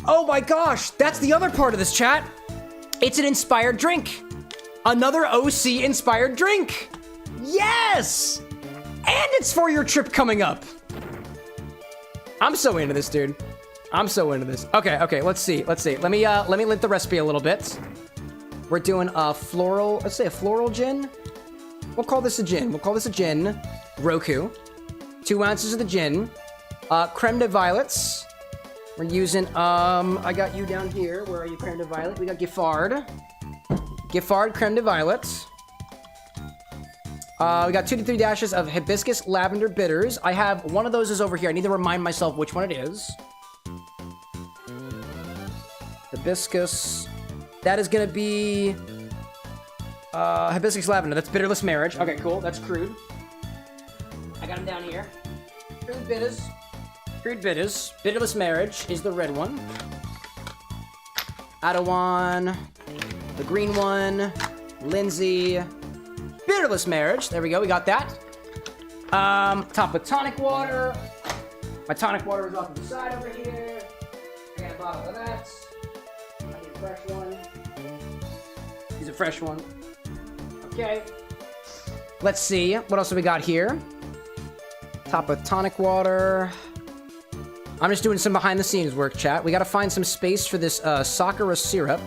S1: Oh my gosh, that's the other part of this, chat. It's an inspired drink. Another OC inspired drink. Yes! And it's for your trip coming up. I'm so into this, dude. I'm so into this. Okay, let's see. Let me lit the recipe a little bit. We're doing a floral, let's say a floral gin. We'll call this a gin. Roku. 2 ounces of the gin. Creme de violets. We're using, I got you down here. Where are you, creme de violet? We got Giffard. Giffard creme de violet. We got 2 to 3 dashes of hibiscus lavender bitters. I have one of those is over here. I need to remind myself which one it is. Hibiscus. That is gonna be hibiscus lavender. That's bitterless marriage. Okay, cool. That's crude. I got them down here. Crude bitters. Bitterless marriage is the red one. Adawan. The green one. Lindsay. Bitterless marriage. There we go. We got that. Top with tonic water. My tonic water is off to the side over here. I got a bottle of that. I need a fresh one. Use a fresh one. Okay. Let's see. What else do we got here? Top with tonic water. I'm just doing some behind the scenes work, chat. We got to find some space for this sakura syrup.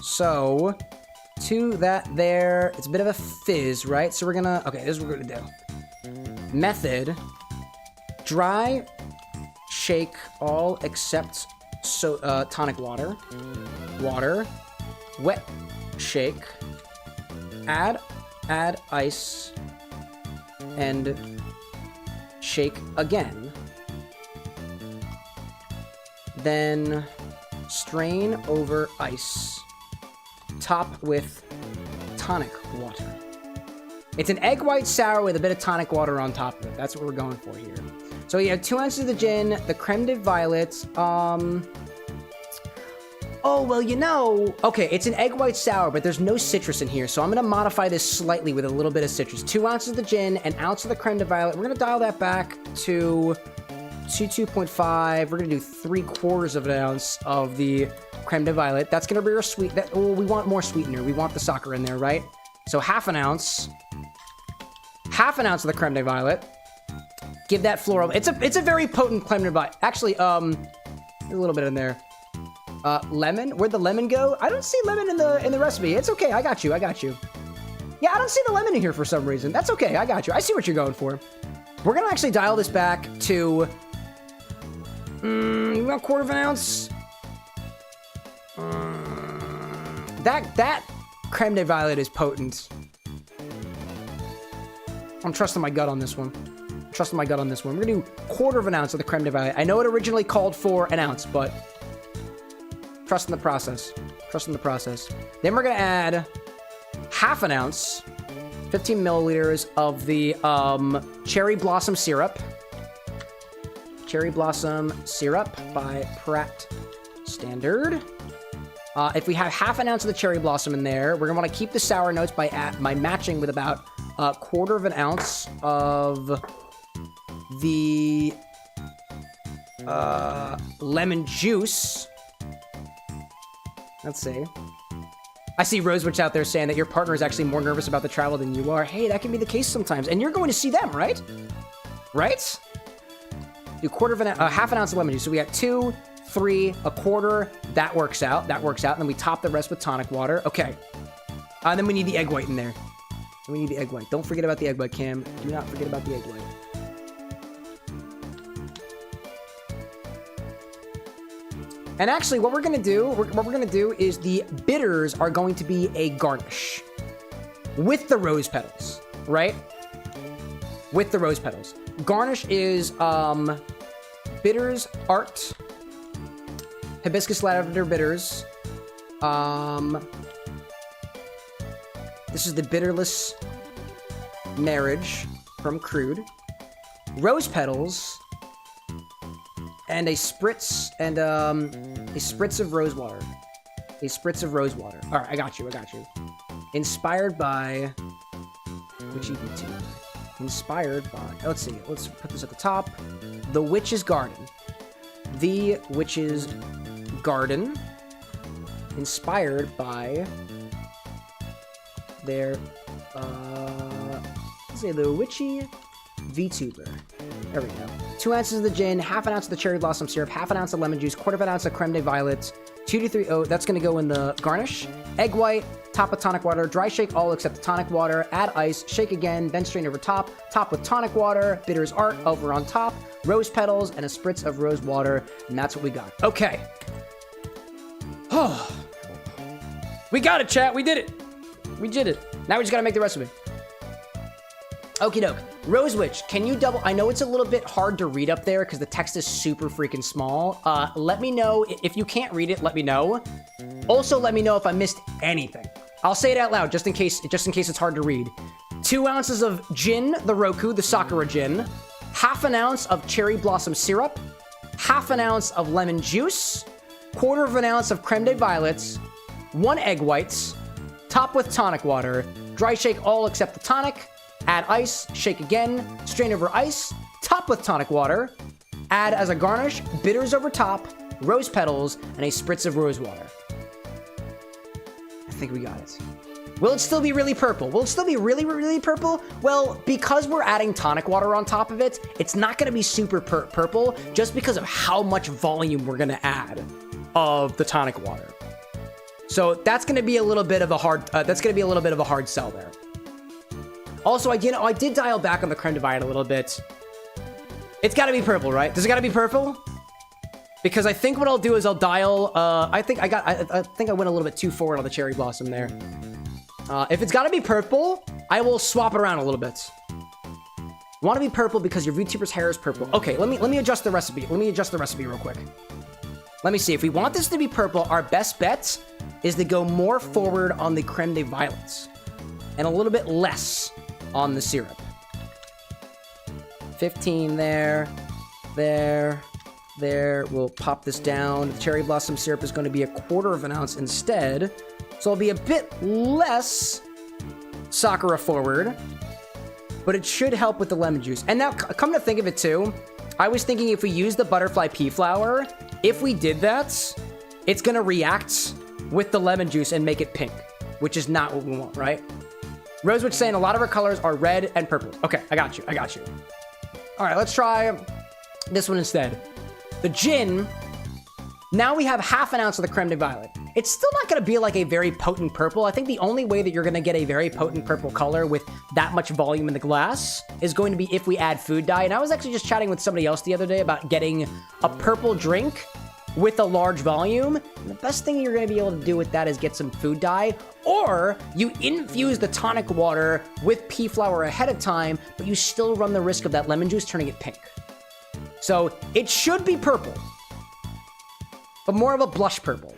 S1: So, to that there. It's a bit of a fizz, right? So we're gonna... Okay, this is what we're gonna do. Method. Dry. Shake all except tonic water, water, wet shake, add ice, and shake again. Then strain over ice, top with tonic water. It's an egg white sour with a bit of tonic water on top of it. That's what we're going for here. So you have 2 ounces of the gin, the creme de violet. Oh, well, you know, okay, it's an egg white sour, but there's no citrus in here. So I'm going to modify this slightly with a little bit of citrus. 2 ounces of the gin, an ounce of the creme de violet. We're going to dial that back to 2.5. We're going to do 3/4 of an ounce of the creme de violet. That's going to be our sweet. We want more sweetener. We want the soccer in there, right? So half an ounce of the creme de violet. Give that floral. It's a very potent creme de violet. Actually, there's a little bit in there. Lemon. Where'd the lemon go? I don't see lemon in the recipe. It's okay. I got you. Yeah, I don't see the lemon in here for some reason. That's okay. I got you. I see what you're going for. We're gonna actually dial this back to about 1/4 of an ounce. That creme de violet is potent. I'm trusting my gut on this one. We're gonna do 1/4 of an ounce of the creme de violet. I know it originally called for an ounce, but trust in the process. Then we're gonna add half an ounce, 15 milliliters of the cherry blossom syrup. Cherry blossom syrup by Pratt Standard. If we have half an ounce of the cherry blossom in there, we're gonna want to keep the sour notes by matching with about 1/4 of an ounce of the lemon juice. Let's see. I see Rosewitch out there saying that your partner is actually more nervous about the travel than you are. Hey, that can be the case sometimes. And you're going to see them, right? Right? Do half an ounce of lemon juice. So we got 2, 3, 1/4. That works out. And then we top the rest with tonic water. Okay. And then we need the egg white in there. Don't forget about the egg white, Cam. Do not forget about the egg white. And actually, what we're gonna do is the bitters are going to be a garnish with the rose petals, right? With the rose petals. Garnish is bitters, art, hibiscus lavender bitters. This is the bitterless marriage from Crude. Rose petals. And a spritz of rose water. All right, I got you. Inspired by Witchy VTuber. Inspired by. Let's see. Let's put this at the top. The Witch's Garden. The Witch's Garden. Inspired by their. Let's say the Witchy VTuber. There we go. 2 ounces of the gin, half an ounce of the cherry blossom syrup, half an ounce of lemon juice, 1/4 of an ounce of creme de violet, 2 to 3. Oh, that's going to go in the garnish. Egg white, top with tonic water, dry shake all except the tonic water, add ice, shake again, then strain over top, top with tonic water, bitters art over on top, rose petals, and a spritz of rose water, and that's what we got. Okay. Oh. We got it, chat. We did it. Now we just got to make the recipe. Okie doke. Rosewitch, can you double? I know it's a little bit hard to read up there because the text is super freaking small. Let me know if you can't read it. Let me know. Also, let me know if I missed anything. I'll say it out loud just in case it's hard to read. 2 ounces of gin, the Roku, the Sakura gin. Half an ounce of cherry blossom syrup. Half an ounce of lemon juice. 1/4 of an ounce of creme de violets. 1 egg whites. Top with tonic water. Dry shake all except the tonic. Add ice, shake again, strain over ice, top with tonic water, add as a garnish, bitters over top, rose petals, and a spritz of rose water. I think we got it. Will it still be really purple? Will it still be really, really purple? Well, because we're adding tonic water on top of it, it's not going to be super purple just because of how much volume we're going to add of the tonic water. So that's going to be a little bit of a hard sell there. Also, I did dial back on the creme de violet a little bit. It's got to be purple, right? Does it got to be purple? Because I think what I'll do is I'll dial, I think I went a little bit too forward on the cherry blossom there. If it's gotta be purple, I will swap it around a little bit. You want to be purple because your VTuber's hair is purple. Okay, let me adjust the recipe. Let me adjust the recipe real quick. Let me see. If we want this to be purple, our best bet is to go more forward on the creme de violets and a little bit less on the syrup. 15 there, there. We'll pop this down. The cherry blossom syrup is going to be 1/4 of an ounce instead. So it'll be a bit less Sakura forward, but it should help with the lemon juice. And now, come to think of it too, I was thinking if we use the butterfly pea flower, if we did that, it's going to react with the lemon juice and make it pink, which is not what we want, right? Rosewitch saying a lot of our colors are red and purple. Okay, I got you. All right, let's try this one instead. The gin, now we have 1/2 ounce of the creme de violet. It's still not going to be like a very potent purple. I think the only way that you're going to get a very potent purple color with that much volume in the glass is going to be if we add food dye. And I was actually just chatting with somebody else the other day about getting a purple drink with a large volume. And the best thing you're going to be able to do with that is get some food dye, or you infuse the tonic water with pea flower ahead of time, but you still run the risk of that lemon juice turning it pink. So it should be purple, but more of a blush purple.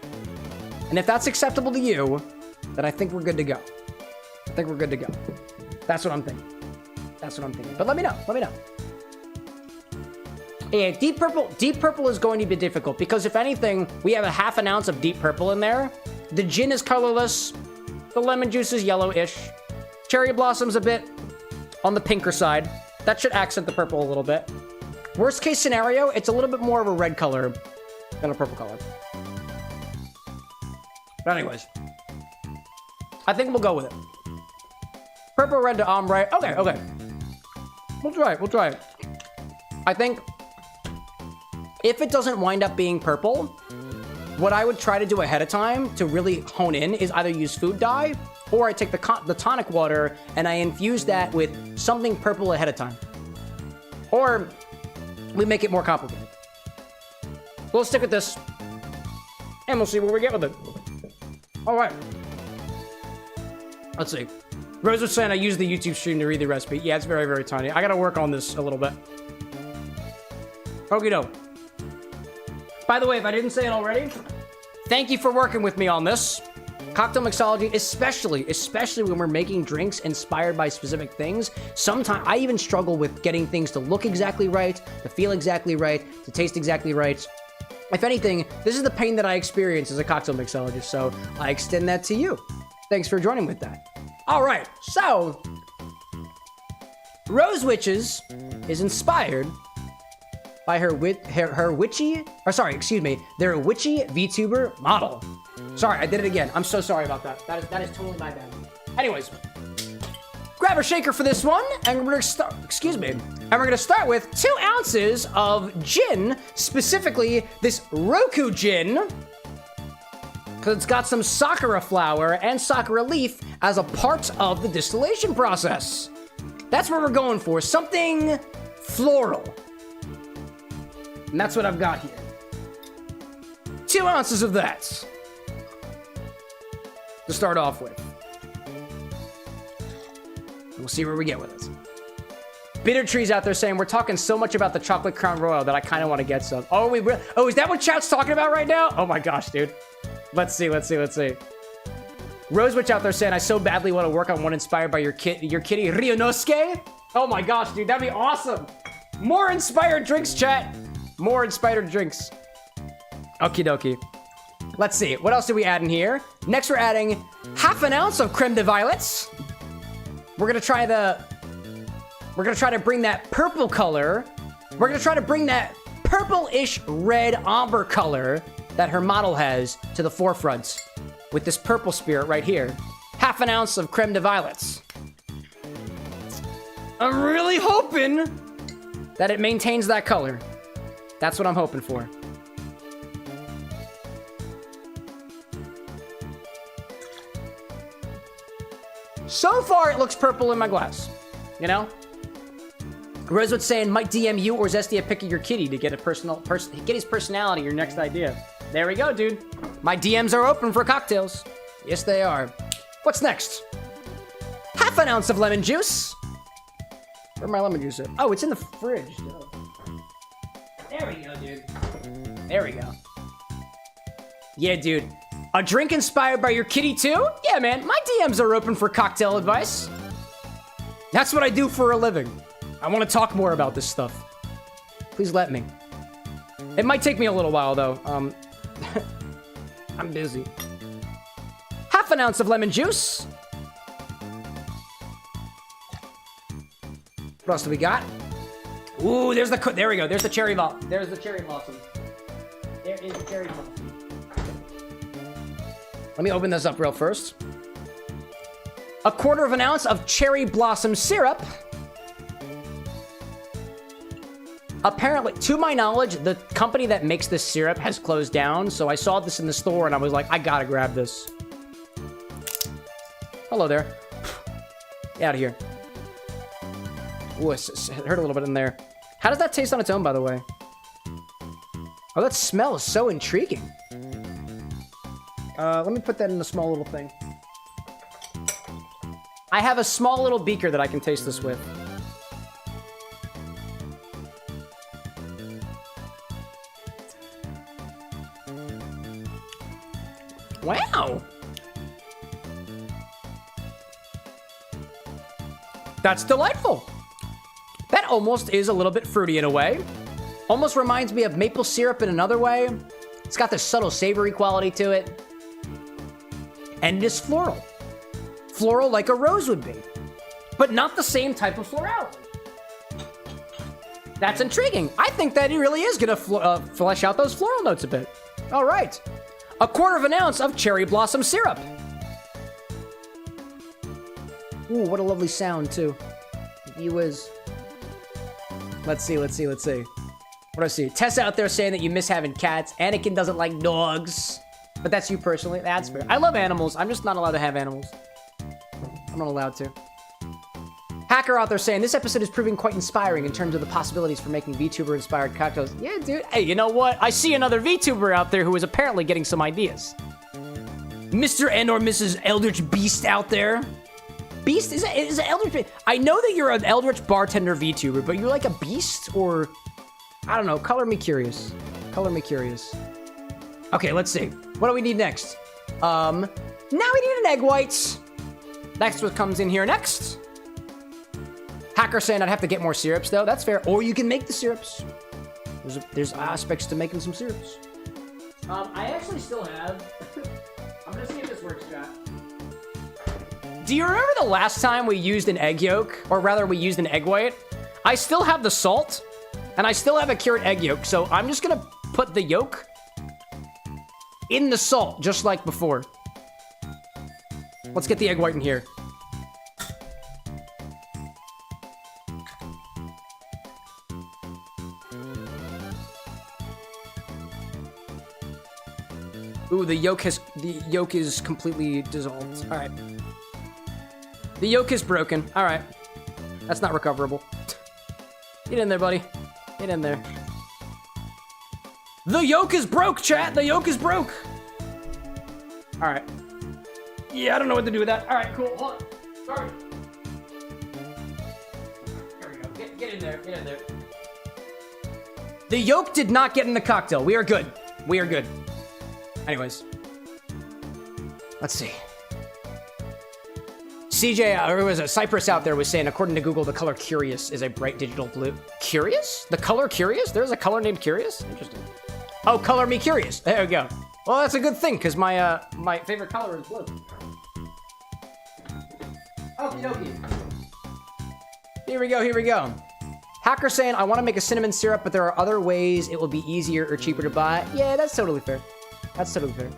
S1: And if that's acceptable to you, then I think we're good to go. That's what I'm thinking. But let me know. Yeah, deep purple is going to be difficult because if anything, we have 1/2 ounce of deep purple in there. The gin is colorless. The lemon juice is yellowish. Cherry blossom's a bit on the pinker side. That should accent the purple a little bit. Worst case scenario, it's a little bit more of a red color than a purple color. But anyways, I think we'll go with it. Purple, red to ombre. Okay. We'll try it. I think if it doesn't wind up being purple, what I would try to do ahead of time to really hone in is either use food dye, or I take the tonic water and I infuse that with something purple ahead of time. Or we make it more complicated. We'll stick with this, and we'll see where we get with it. All right. Let's see. Rose was saying I use the YouTube stream to read the recipe. Yeah, it's very, very tiny. I got to work on this a little bit. Okie doke. By the way, if I didn't say it already, thank you for working with me on this. Cocktail mixology, especially when we're making drinks inspired by specific things. Sometimes I even struggle with getting things to look exactly right, to feel exactly right, to taste exactly right. If anything, this is the pain that I experience as a cocktail mixologist, so I extend that to you. Thanks for joining with that. All right, so Rose Witches is inspired by their Witchy VTuber model. Sorry, I did it again. I'm so sorry about that. That is totally my bad. Anyways, grab a shaker for this one, and we're gonna start. And we're gonna start with 2 ounces of gin, specifically this Roku gin, because it's got some Sakura flower and Sakura leaf as a part of the distillation process. That's what we're going for, something floral. And that's what I've got here. 2 ounces of that to start off with. We'll see where we get with it. Bitter Trees out there saying we're talking so much about the chocolate crown royal that I kind of want to get some. Oh, is that what chat's talking about right now? Oh my gosh, dude. Let's see. Rosewitch out there saying I so badly want to work on one inspired by your kitty Ryunosuke. Oh my gosh, dude, that'd be awesome. More inspired drinks, chat. More inspired drinks. Okie dokie. Let's see. What else did we add in here? Next, we're adding 1/2 ounce of creme de violets. We're gonna try to bring that purple color. We're gonna try to bring that purple-ish red amber color that her model has to the forefront with this purple spirit right here. 1/2 ounce of creme de violets. I'm really hoping that it maintains that color. That's what I'm hoping for. So far, it looks purple in my glass, you know? Rosewood's saying, might DM you or Zesty a pic of your kitty to get get his personality, your next idea. There we go, dude. My DMs are open for cocktails. Yes, they are. What's next? Half an ounce of lemon juice. Where'd my lemon juice at? Oh, it's in the fridge. There we go, dude. There we go. Yeah, dude. A drink inspired by your kitty, too? Yeah, man. My DMs are open for cocktail advice. That's what I do for a living. I want to talk more about this stuff. Please let me. It might take me a little while, though. I'm busy. Half an ounce of lemon juice. What else do we got? Ooh, there we go. There's the cherry blossom. There is the cherry blossom. Let me open this up real first. A quarter of an ounce of cherry blossom syrup. Apparently, to my knowledge, the company that makes this syrup has closed down, so I saw this in the store and I was like, I gotta grab this. Hello there. Get out of here. Ooh, it hurt a little bit in there. How does that taste on its own, by the way? Oh, that smell is so intriguing. Let me put that in a small little thing. I have a small little beaker that I can taste this with. Wow. That's delightful. That almost is a little bit fruity in a way. Almost reminds me of maple syrup in another way. It's got this subtle savory quality to it. And it is floral. Floral like a rose would be. But not the same type of florality. That's intriguing. I think that it really is going to flesh out those floral notes a bit. All right. A quarter of an ounce of cherry blossom syrup. Ooh, what a lovely sound, too. He was... Let's see. What do I see? Tess out there saying that you miss having cats. Anakin doesn't like dogs. But that's you personally. That's fair. I love animals. I'm just not allowed to have animals. I'm not allowed to. Hacker out there saying, this episode is proving quite inspiring in terms of the possibilities for making VTuber-inspired cocktails. Yeah, dude. Hey, you know what? I see another VTuber out there who is apparently getting some ideas. Mr. and or Mrs. Eldritch Beast out there. Beast? Is it Eldritch? I know that you're an Eldritch bartender VTuber, but you're like a beast or... I don't know. Color me curious. Color me curious. Okay, let's see. What do we need next? Now we need an egg whites. That's what comes in here next. Hacker saying I'd have to get more syrups, though. That's fair. Or you can make the syrups. There's aspects to making some syrups. I actually still have... I'm gonna see if this works, chat. Do you remember the last time we used an egg yolk? Or rather, we used an egg white? I still have the salt, and I still have a cured egg yolk, so I'm just gonna put the yolk in the salt, just like before. Let's get the egg white in here. Ooh, the yolk is completely dissolved. All right. The yolk is broken. All right. That's not recoverable. Get in there, buddy. Get in there. The yolk is broke, chat. The yolk is broke. All right. Yeah, I don't know what to do with that. All right, cool. Hold on. Sorry. There we go. Get in there. Get in there. The yolk did not get in the cocktail. We are good. We are good. Anyways. Let's see. CJ, or was it Cypress out there was saying, according to Google, the color Curious is a bright digital blue. Curious? The color Curious? There's a color named Curious? Interesting. Oh, color me curious. There we go. Well, that's a good thing, because my my favorite color is blue. Okie dokie. Here we go, here we go. Hacker saying, I want to make a cinnamon syrup, but there are other ways it will be easier or cheaper to buy. Yeah, that's totally fair. That's totally fair.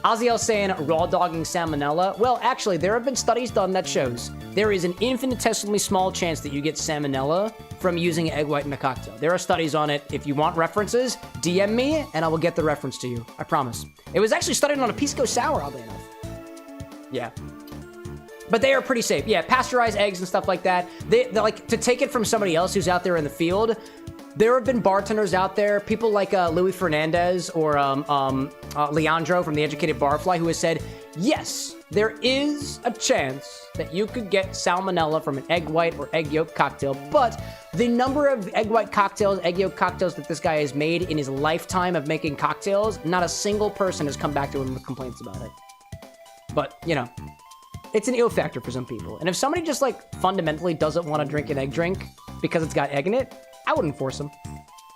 S1: Aziel saying, raw dogging salmonella. Well, actually, there have been studies done that shows there is an infinitesimally small chance that you get salmonella from using egg white in a cocktail. There are studies on it. If you want references, DM me, and I will get the reference to you. I promise. It was actually studied on a Pisco Sour, oddly enough. Yeah. But they are pretty safe. Yeah, pasteurized eggs and stuff like that. They're like, to take it from somebody else who's out there in the field, there have been bartenders out there, people like Louis Fernandez or Leandro from The Educated Barfly, who has said, yes, there is a chance that you could get salmonella from an egg white or egg yolk cocktail, but the number of egg white cocktails, egg yolk cocktails that this guy has made in his lifetime of making cocktails, not a single person has come back to him with complaints about it. But, you know, it's an ill factor for some people. And if somebody just, like, fundamentally doesn't want to drink an egg drink because it's got egg in it, I wouldn't force them.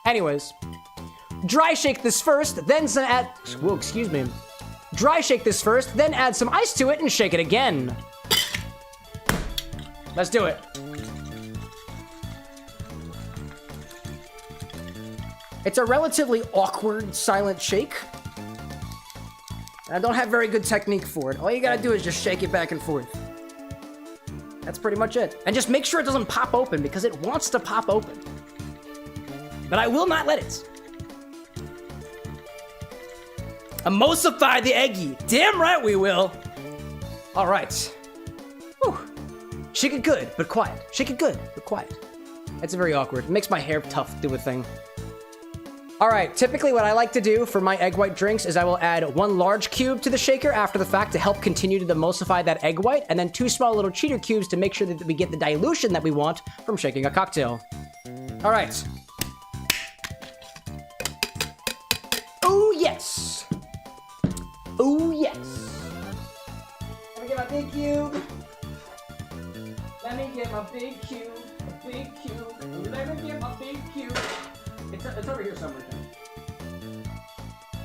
S1: Anyways, dry shake this first, then whoa, excuse me. Dry shake this first, then add some ice to it and shake it again. Let's do it. It's a relatively awkward silent shake. I don't have very good technique for it. All you gotta do is just shake it back and forth. That's pretty much it. And just make sure it doesn't pop open because it wants to pop open. But I will not let it. Emulsify the eggy. Damn right we will. All right. Whew. Shake it good, but quiet. Shake it good, but quiet. That's very awkward. It makes my hair tough do a thing. All right, typically what I like to do for my egg white drinks is I will add 1 large cube to the shaker after the fact to help continue to emulsify that egg white, and then 2 small little cheater cubes to make sure that we get the dilution that we want from shaking a cocktail. All right. Oh, yes. Oh, yes. Let me get my big cube. Let me get my big cube. A big cube. Let me get my big cube. It's over here somewhere.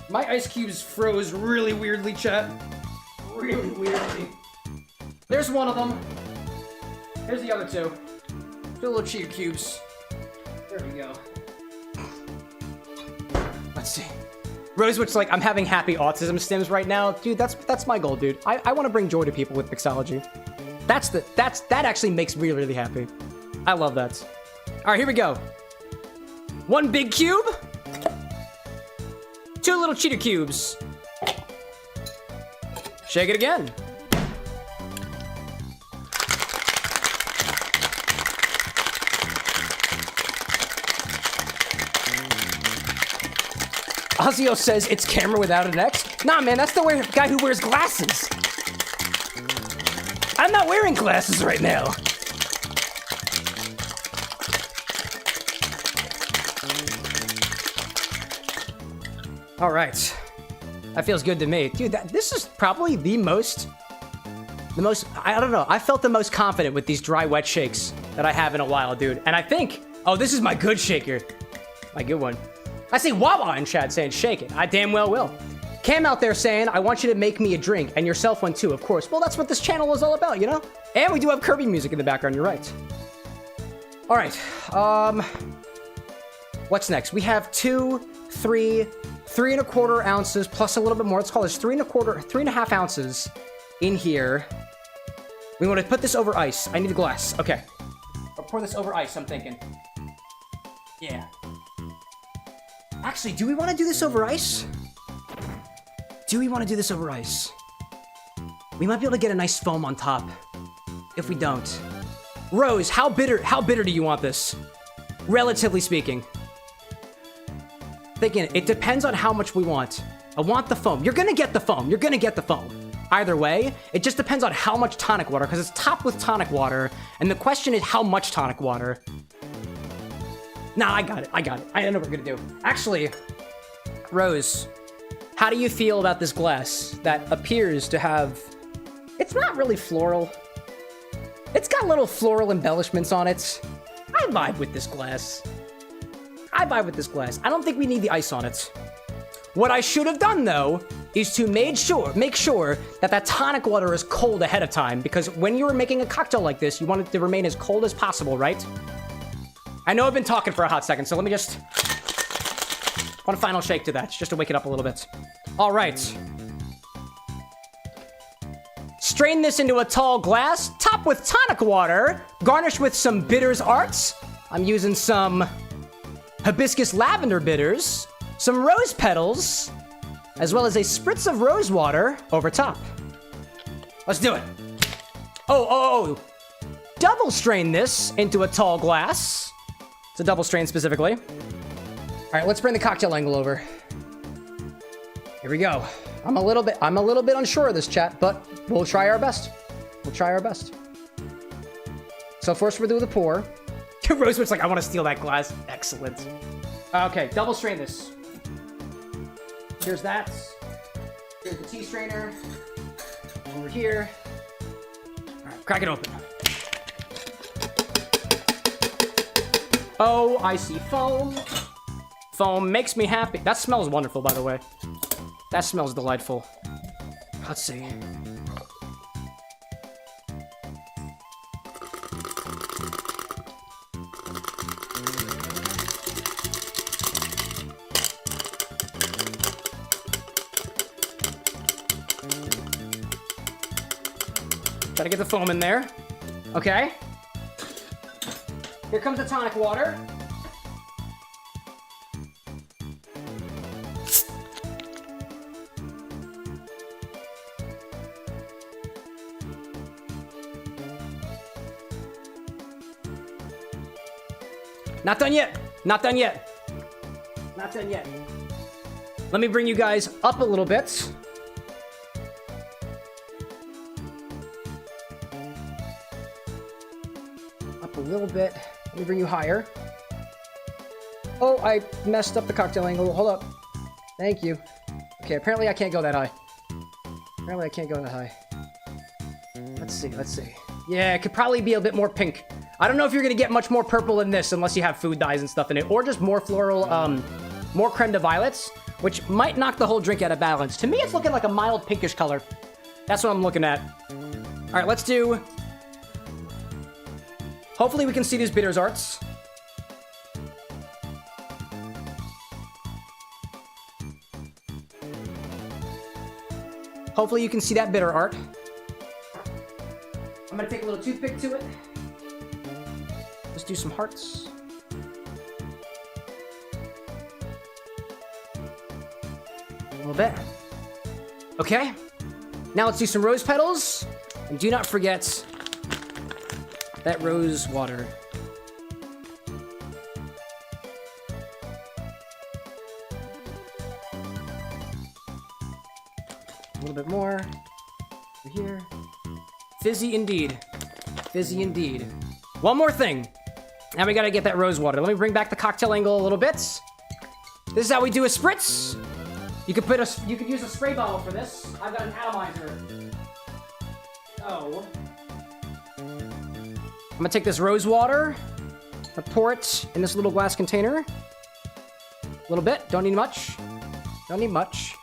S1: My ice cubes froze really weirdly, chat. Really weirdly. There's one of them. Here's the other 2. 2 little cheater cubes. There we go. Let's see. Rosewitch's like, I'm having happy autism stims right now. Dude, that's my goal, dude. I want to bring joy to people with mixology. That actually makes me really happy. I love that. All right, here we go. 1 big cube. 2 little cheater cubes. Shake it again. Ozio says it's camera without an X. Nah, man, that's the guy who wears glasses. I'm not wearing glasses right now. All right. That feels good to me. Dude, this is probably the most, I don't know. I felt the most confident with these dry wet shakes that I have in a while, dude. And I think, oh, this is my good shaker. My good one. I see Wawa in chat saying shake it. I damn well will. Cam out there saying, I want you to make me a drink, and yourself one too, of course. Well, that's what this channel is all about, you know? And we do have Kirby music in the background, you're right. All right, what's next? We have 2, 3 3¼ ounces plus a little bit more. Let's call this 3½ ounces in here. We want to put this over ice. I need a glass. Okay. I'll pour this over ice, I'm thinking. Yeah. Actually, do we want to do this over ice? Do we want to do this over ice? We might be able to get a nice foam on top. If we don't. Rose, how bitter do you want this? Relatively speaking. Thinking, it depends on how much we want. I want the foam. You're gonna get the foam. You're gonna get the foam. Either way, it just depends on how much tonic water, because it's topped with tonic water, and the question is how much tonic water. Nah, I got it. I know what we're gonna do. Actually, Rose, how do you feel about this glass that appears to have... It's not really floral. It's got little floral embellishments on it. I vibe with this glass. I don't think we need the ice on it. What I should have done, though, is to make sure that that tonic water is cold ahead of time, because when you're making a cocktail like this, you want it to remain as cold as possible, right? I know I've been talking for a hot second, so let me just... one final shake to that, just to wake it up a little bit. All right. Strain this into a tall glass, top with tonic water, garnish with some bitters arts. I'm using some hibiscus lavender bitters, some rose petals, as well as a spritz of rose water over top. Let's do it. Oh. Double strain this into a tall glass. It's a double strain specifically. All right, let's bring the cocktail angle over. Here we go. I'm a little bit unsure of this, chat, but we'll try our best. So first we'll do the pour. Rosewood's like, I want to steal that glass. Excellent. Okay, double strain this. Here's that. Here's the tea strainer. Over here. All right, crack it open. Oh, I see foam. Foam makes me happy. That smells wonderful, by the way. That smells delightful. Let's see. Gotta get the foam in there. Okay. Here comes the tonic water. Not done yet. Not done yet. Not done yet. Let me bring you guys up a little bit. Up a little bit. Let me bring you higher. Oh, I messed up the cocktail angle. Hold up. Thank you. Okay, apparently I can't go that high. Apparently I can't go that high. Let's see, let's see. Yeah, it could probably be a bit more pink. I don't know if you're gonna get much more purple in this unless you have food dyes and stuff in it, or just more floral, more creme de violets, which might knock the whole drink out of balance. To me, it's looking like a mild pinkish color. That's what I'm looking at. All right, let's do... Hopefully we can see these bitters arts. Hopefully you can see that bitter art. I'm gonna take a little toothpick to it. Let's do some hearts. A little bit. Okay. Now let's do some rose petals. And do not forget that rose water. A little bit more. Over here. Fizzy indeed. Fizzy indeed. One more thing. Now we gotta get that rose water. Let me bring back the cocktail angle a little bit. This is how we do a spritz. You could use a spray bottle for this. I've got an atomizer. So I'm gonna take this rose water, I'm gonna pour it in this little glass container. A little bit, don't need much. Don't need much.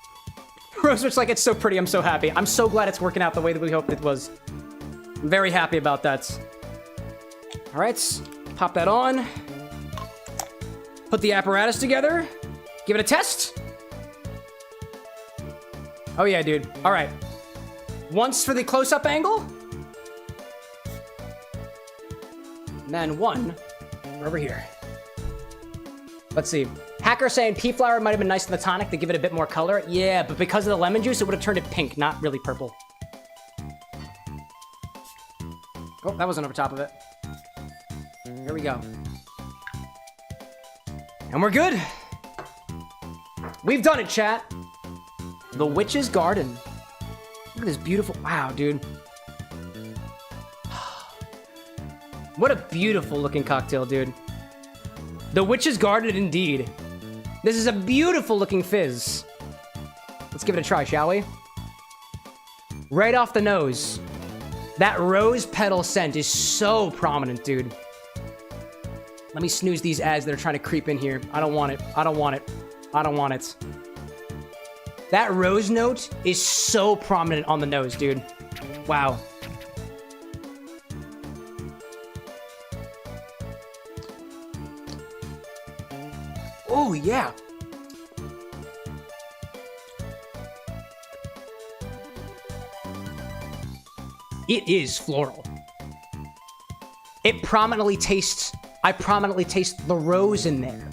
S1: Rosewood's like, it's so pretty, I'm so happy. I'm so glad it's working out the way that we hoped it was. I'm very happy about that. All right, pop that on. Put the apparatus together. Give it a test. Oh yeah, dude. All right. Once for the close-up angle. And then one over here. Let's see. Hacker saying pea flower might have been nice in the tonic to give it a bit more color. Yeah, but because of the lemon juice, it would have turned it pink, not really purple. Oh, that wasn't over top of it. Here we go. And we're good. We've done it, chat. The Witch's Garden. Look at this beautiful... Wow, dude. What a beautiful looking cocktail, dude. The Witch's Garden indeed. This is a beautiful looking fizz. Let's give it a try, shall we? Right off the nose. That rose petal scent is so prominent, dude. Let me snooze these ads that are trying to creep in here. I don't want it. I don't want it. I don't want it. That rose note is so prominent on the nose, dude. Wow. Oh, yeah. It is floral. It prominently tastes... I prominently taste the rose in there.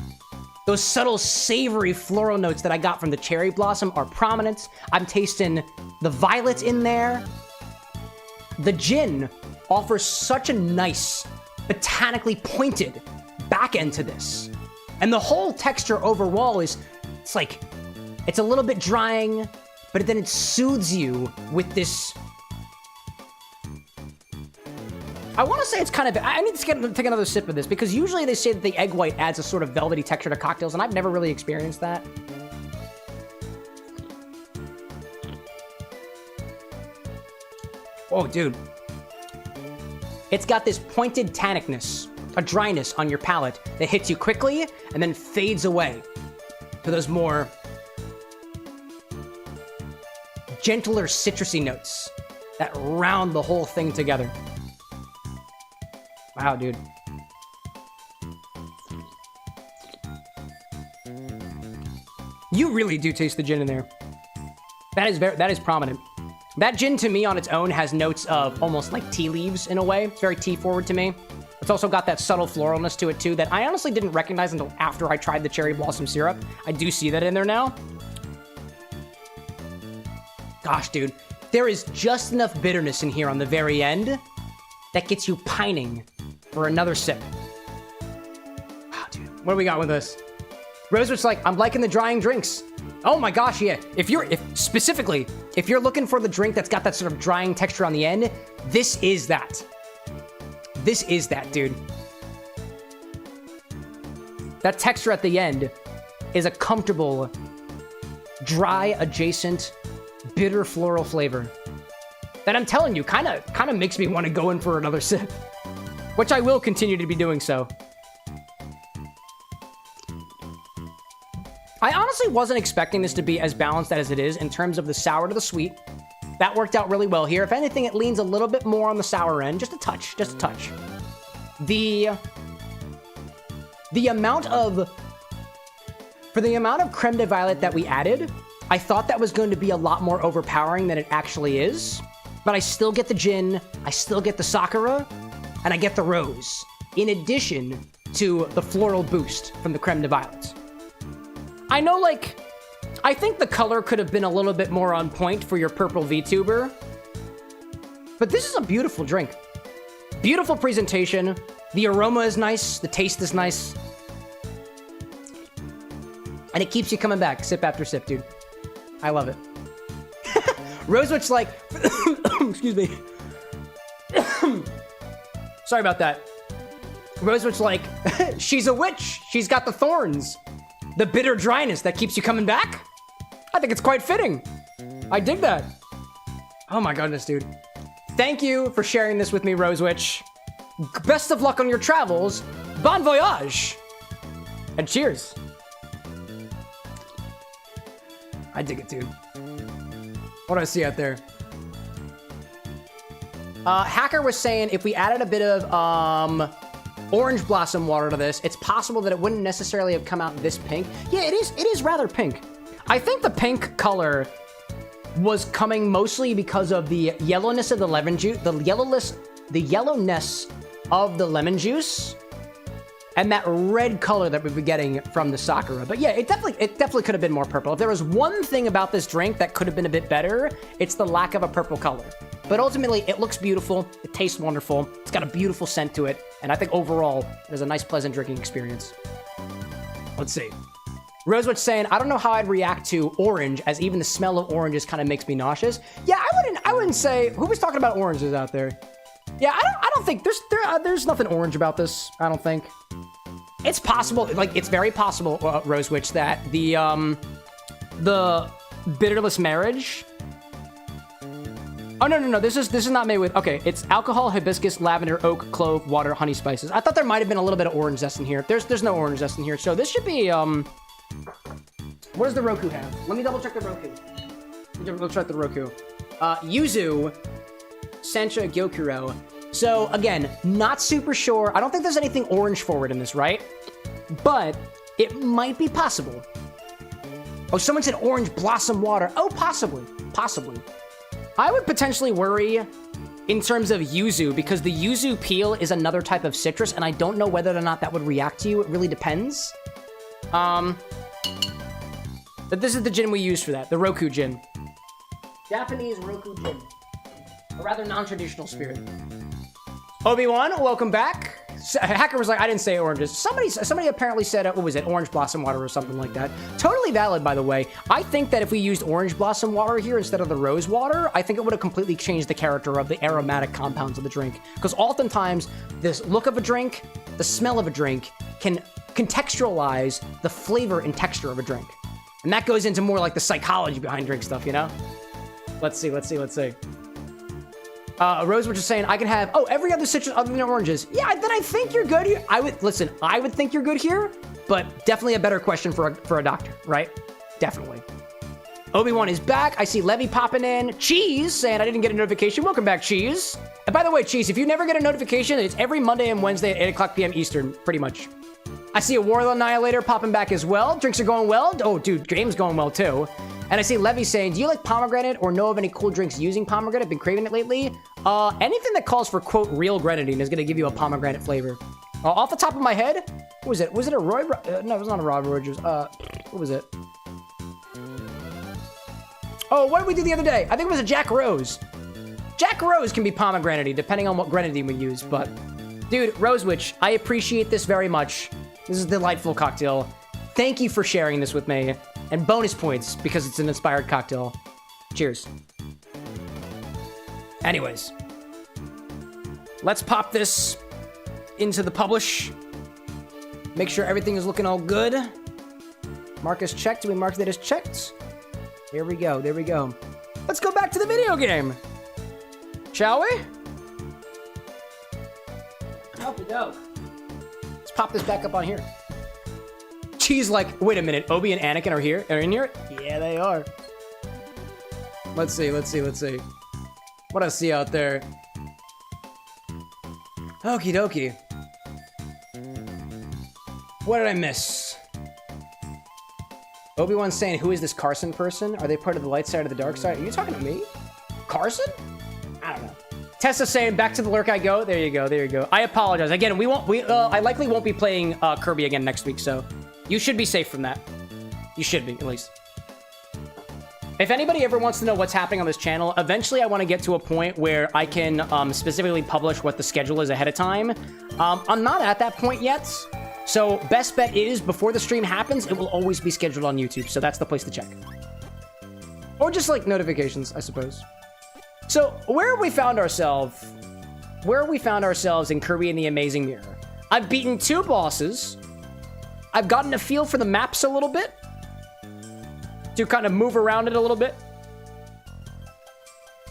S1: Those subtle, savory floral notes that I got from the cherry blossom are prominent. I'm tasting the violet in there. the gin offers such a nice, botanically pointed back end to this. And the whole texture overall is, it's like, it's a little bit drying, but then it soothes you with this. I want to say it's kind of, I need to take another sip of this, because usually they say that the egg white adds a sort of velvety texture to cocktails, and I've never really experienced that. Oh, dude. It's got this pointed tannicness, a dryness on your palate that hits you quickly and then fades away to those more gentler citrusy notes that round the whole thing together. Wow, dude. You really do taste the gin in there. That is prominent. That gin to me on its own has notes of almost like tea leaves in a way. It's very tea forward to me. It's also got that subtle floralness to it too that I honestly didn't recognize until after I tried the cherry blossom syrup. I do see that in there now. Gosh, dude. There is just enough bitterness in here on the very end that gets you pining for another sip. Wow, dude. What do we got with this? Rosewood's like, I'm liking the drying drinks. Oh my gosh, yeah. If you're looking for the drink that's got that sort of drying texture on the end, this is that. This is that, dude. That texture at the end is a comfortable, dry, adjacent, bitter floral flavor that I'm telling you kind of makes me want to go in for another sip, which I will continue to be doing so. I honestly wasn't expecting this to be as balanced as it is in terms of the sour to the sweet. That worked out really well here. If anything, it leans a little bit more on the sour end, just a touch, just a touch. The amount of creme de violet that we added, I thought that was going to be a lot more overpowering than it actually is. But I still get the gin, I still get the sakura, and I get the rose, in addition to the floral boost from the creme de violet. I know, like, I think the color could have been a little bit more on point for your purple VTuber, but this is a beautiful drink. Beautiful presentation. The aroma is nice. The taste is nice. And it keeps you coming back, sip after sip, dude. I love it. Rosewitch's like, excuse me. Sorry about that. Rosewitch's like, she's a witch. She's got the thorns. The bitter dryness that keeps you coming back? I think it's quite fitting. I dig that. Oh my goodness, dude. Thank you for sharing this with me, Rosewitch. Best of luck on your travels. Bon voyage. And cheers. I dig it, dude. What do I see out there? Hacker was saying if we added a bit of orange blossom water to this, it's possible that it wouldn't necessarily have come out this pink. Yeah, it is rather pink. I think the pink color was coming mostly because of the yellowness of the lemon juice, the yellowness of the lemon juice, and that red color that we've been getting from the sakura. But yeah, it definitely could have been more purple. If there was one thing about this drink that could have been a bit better, it's the lack of a purple color. But ultimately, it looks beautiful, it tastes wonderful, it's got a beautiful scent to it, and I think overall, it is a nice, pleasant drinking experience. Let's see. Rosewitch saying, I don't know how I'd react to orange, as even the smell of oranges kind of makes me nauseous. Yeah, I wouldn't say, who was talking about oranges out there? Yeah, I don't think, there's nothing orange about this, I don't think. It's possible, like, it's very possible, Rosewitch, that the bitterless marriage. Oh, no, this is not made with, okay, it's alcohol, hibiscus, lavender, oak, clove, water, honey, spices. I thought there might have been a little bit of orange zest in here. There's no orange zest in here, so this should be, what does the Roku have? Let me double check the Roku. Let's check the Roku. Yuzu, Sancha Gyokuro. So, again, not super sure. I don't think there's anything orange forward in this, right? But it might be possible. Oh, someone said orange blossom water. Oh, possibly. I would potentially worry in terms of yuzu, because the yuzu peel is another type of citrus, and I don't know whether or not that would react to you. It really depends. But this is the gin we use for that, the Roku gin. Japanese Roku gin. A rather non-traditional spirit. Obi-Wan, welcome back. Hacker was like, I didn't say oranges. Somebody apparently said, what was it, orange blossom water or something like that. Totally valid, by the way. I think that if we used orange blossom water here instead of the rose water, I think it would have completely changed the character of the aromatic compounds of the drink. Because oftentimes, this look of a drink, the smell of a drink, can contextualize the flavor and texture of a drink. And that goes into more like the psychology behind drink stuff, you know? Let's see. Rose was just saying, I can have, every other citrus other than oranges. Yeah, then I think you're good here. I would think you're good here, but definitely a better question for a doctor, right? Definitely. Obi-Wan is back. I see Levy popping in. Cheese saying I didn't get a notification. Welcome back, Cheese. And by the way, Cheese, if you never get a notification, it's every Monday and Wednesday at 8 o'clock p.m. Eastern, pretty much. I see a Warlord Annihilator popping back as well. Drinks are going well. Oh, dude, game's going well too. And I see Levy saying, do you like pomegranate or know of any cool drinks using pomegranate? Been craving it lately? Anything that calls for, quote, real grenadine is going to give you a pomegranate flavor. Off the top of my head, what was it? Was it a Roy? No, it was not a Roy Rogers. What was it? Oh, what did we do the other day? I think it was a Jack Rose. Jack Rose can be pomegranate depending on what grenadine we use, but... Dude, Rose Witch, I appreciate this very much. This is a delightful cocktail. Thank you for sharing this with me. And bonus points, because it's an inspired cocktail. Cheers. Anyways. Let's pop this into the publish. Make sure everything is looking all good. Mark as checked. Do we mark that as checked? There we go. There we go. Let's go back to the video game. Shall we? Okie doke. Let's pop this back up on here. She's like, wait a minute, Obi and Anakin are here? Are in here? Yeah, they are. Let's see. What I see out there. Okie dokie. What did I miss? Obi-Wan's saying, who is this Carson person? Are they part of the light side or the dark side? Are you talking to me? Carson? I don't know. Tessa's saying, back to the lurk I go. There you go. I apologize. Again, I likely won't be playing Kirby again next week, so you should be safe from that. You should be, at least. If anybody ever wants to know what's happening on this channel, eventually I want to get to a point where I can specifically publish what the schedule is ahead of time. I'm not at that point yet, so best bet is before the stream happens, it will always be scheduled on YouTube, so that's the place to check. Or just like notifications, I suppose. So, where have we found ourselves? Where have we found ourselves in Kirby and the Amazing Mirror? I've beaten 2 bosses. I've gotten a feel for the maps a little bit. To kind of move around it a little bit.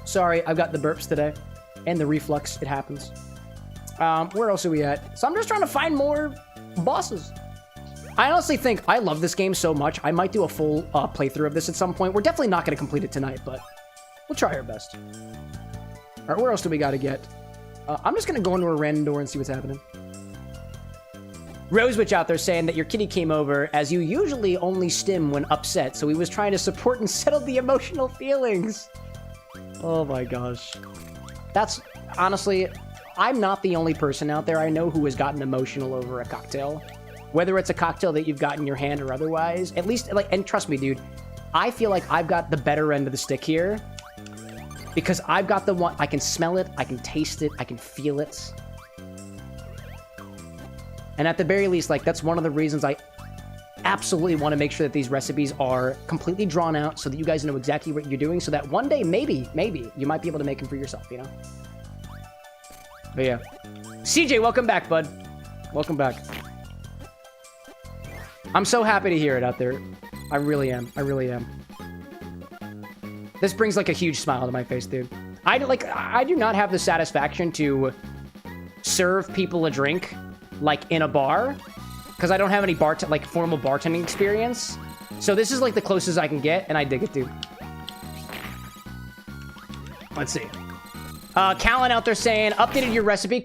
S1: Sorry, I've got the burps today. And the reflux, it happens. Where else are we at? So I'm just trying to find more bosses. I honestly think I love this game so much, I might do a full playthrough of this at some point. We're definitely not going to complete it tonight, but we'll try our best. All right, where else do we got to get? I'm just going to go into a random door and see what's happening. Rosewitch out there saying that your kitty came over as you usually only stim when upset, so he was trying to support and settle the emotional feelings. Oh my gosh. That's, honestly, I'm not the only person out there I know who has gotten emotional over a cocktail. Whether it's a cocktail that you've got in your hand or otherwise, at least, like, and trust me, dude, I feel like I've got the better end of the stick here. Because I've got the one, I can smell it, I can taste it, I can feel it. And at the very least, like, that's one of the reasons I absolutely want to make sure that these recipes are completely drawn out so that you guys know exactly what you're doing, so that one day, maybe, you might be able to make them for yourself, you know? But yeah. CJ, welcome back, bud. Welcome back. I'm so happy to hear it out there. I really am. I really am. This brings, like, a huge smile to my face, dude. I do not have the satisfaction to serve people a drink like in a bar, because I don't have any formal bartending experience. So this is like the closest I can get, and I dig it, dude. Let's see. Callan out there saying, updated your recipe.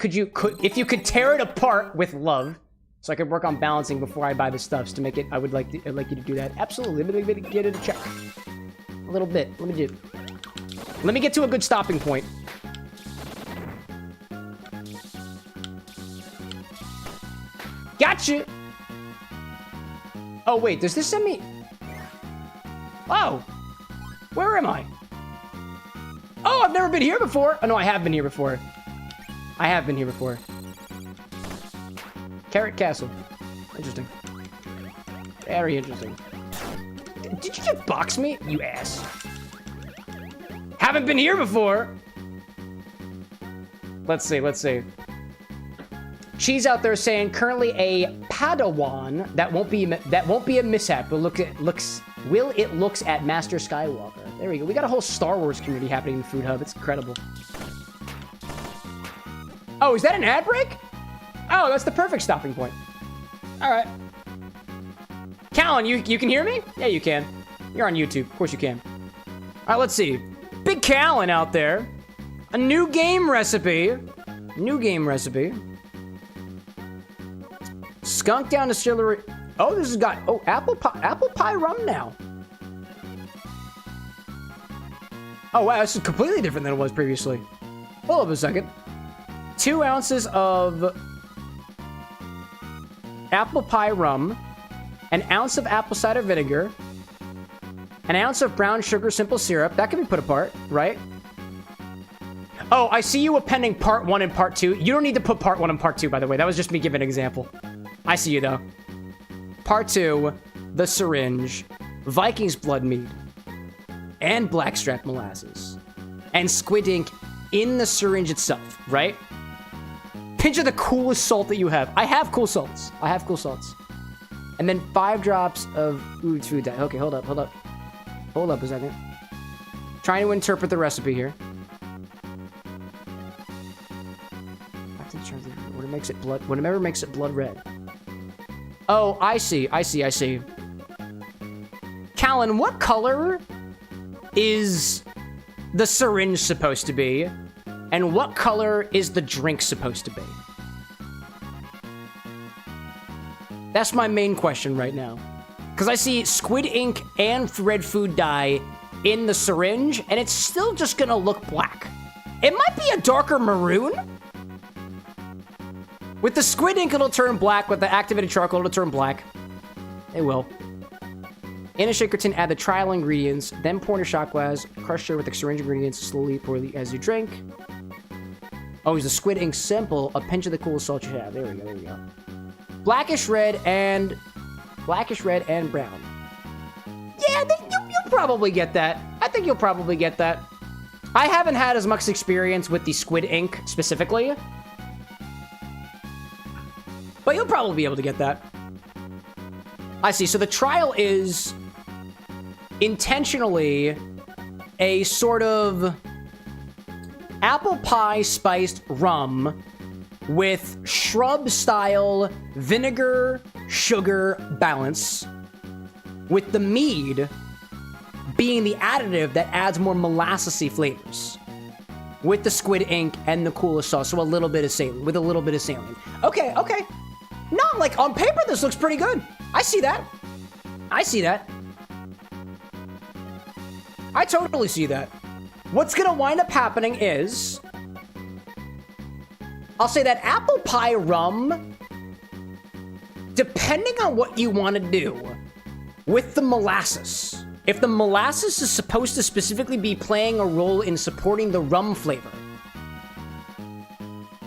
S1: If you could tear it apart with love, so I could work on balancing before I buy the stuffs to make it. I'd like you to do that. Absolutely. Let me get it a check. A little bit. Let me get to a good stopping point. Gotcha! Oh, wait, does this send me... Oh! Where am I? Oh, Oh, I've never been here before. Oh, no, I have been here before. I have been here before. Carrot Castle. Interesting. Very interesting. Did you just box me? You ass. Haven't been here before. Let's see, let's see. She's out there saying currently a Padawan that won't be a mishap, but it looks at Master Skywalker. There we go. We got a whole Star Wars community happening in the Food Hub. It's incredible. Oh, is that an ad break? Oh, that's the perfect stopping point. All right. Callan, you can hear me? Yeah, you can. You're on YouTube. Of course you can. All right, let's see. Big Callan out there. A new game recipe. New game recipe. Skunk Down Distillery. Oh, this has got apple pie rum now. Oh wow, this is completely different than it was previously. Hold up a second. 2 ounces of apple pie rum, an ounce of apple cider vinegar, an ounce of brown sugar simple syrup. That can be put apart, right? Oh, I see you appending part 1 and part 2. You don't need to put part 1 and part 2, by the way. That was just me giving an example. I see you, though. Part 2, the syringe, Viking's blood mead, and blackstrap molasses, and squid ink in the syringe itself, right? Pinch of the coolest salt that you have. I have cool salts. I have cool salts. And then 5 drops of food dye. Okay, hold up. Hold up a second. Trying to interpret the recipe here. Whatever makes it blood red. Oh, I see. Callan, what color is the syringe supposed to be? And what color is the drink supposed to be? That's my main question right now. Because I see squid ink and red food dye in the syringe, and it's still just gonna look black. It might be a darker maroon. With the squid ink, it'll turn black. With the activated charcoal, it'll turn black. It will. In a shaker tin, add the trial ingredients, then pour in a shot glass, crush it with the syringe ingredients, slowly pour as you drink. Oh, is the squid ink simple? A pinch of the coolest salt you have. There we go. Blackish red and brown. Yeah, you'll probably get that. I think you'll probably get that. I haven't had as much experience with the squid ink specifically, but you'll probably be able to get that. I see. So the trial is intentionally a sort of apple pie spiced rum with shrub-style vinegar, sugar balance, with the mead being the additive that adds more molassesy flavors, with the squid ink and the coolest sauce, so a little bit of saline, with a little bit of saline. Okay. No, like, on paper, this looks pretty good. I see that. I totally see that. What's gonna wind up happening is, I'll say that apple pie rum, depending on what you want to do with the molasses, if the molasses is supposed to specifically be playing a role in supporting the rum flavor,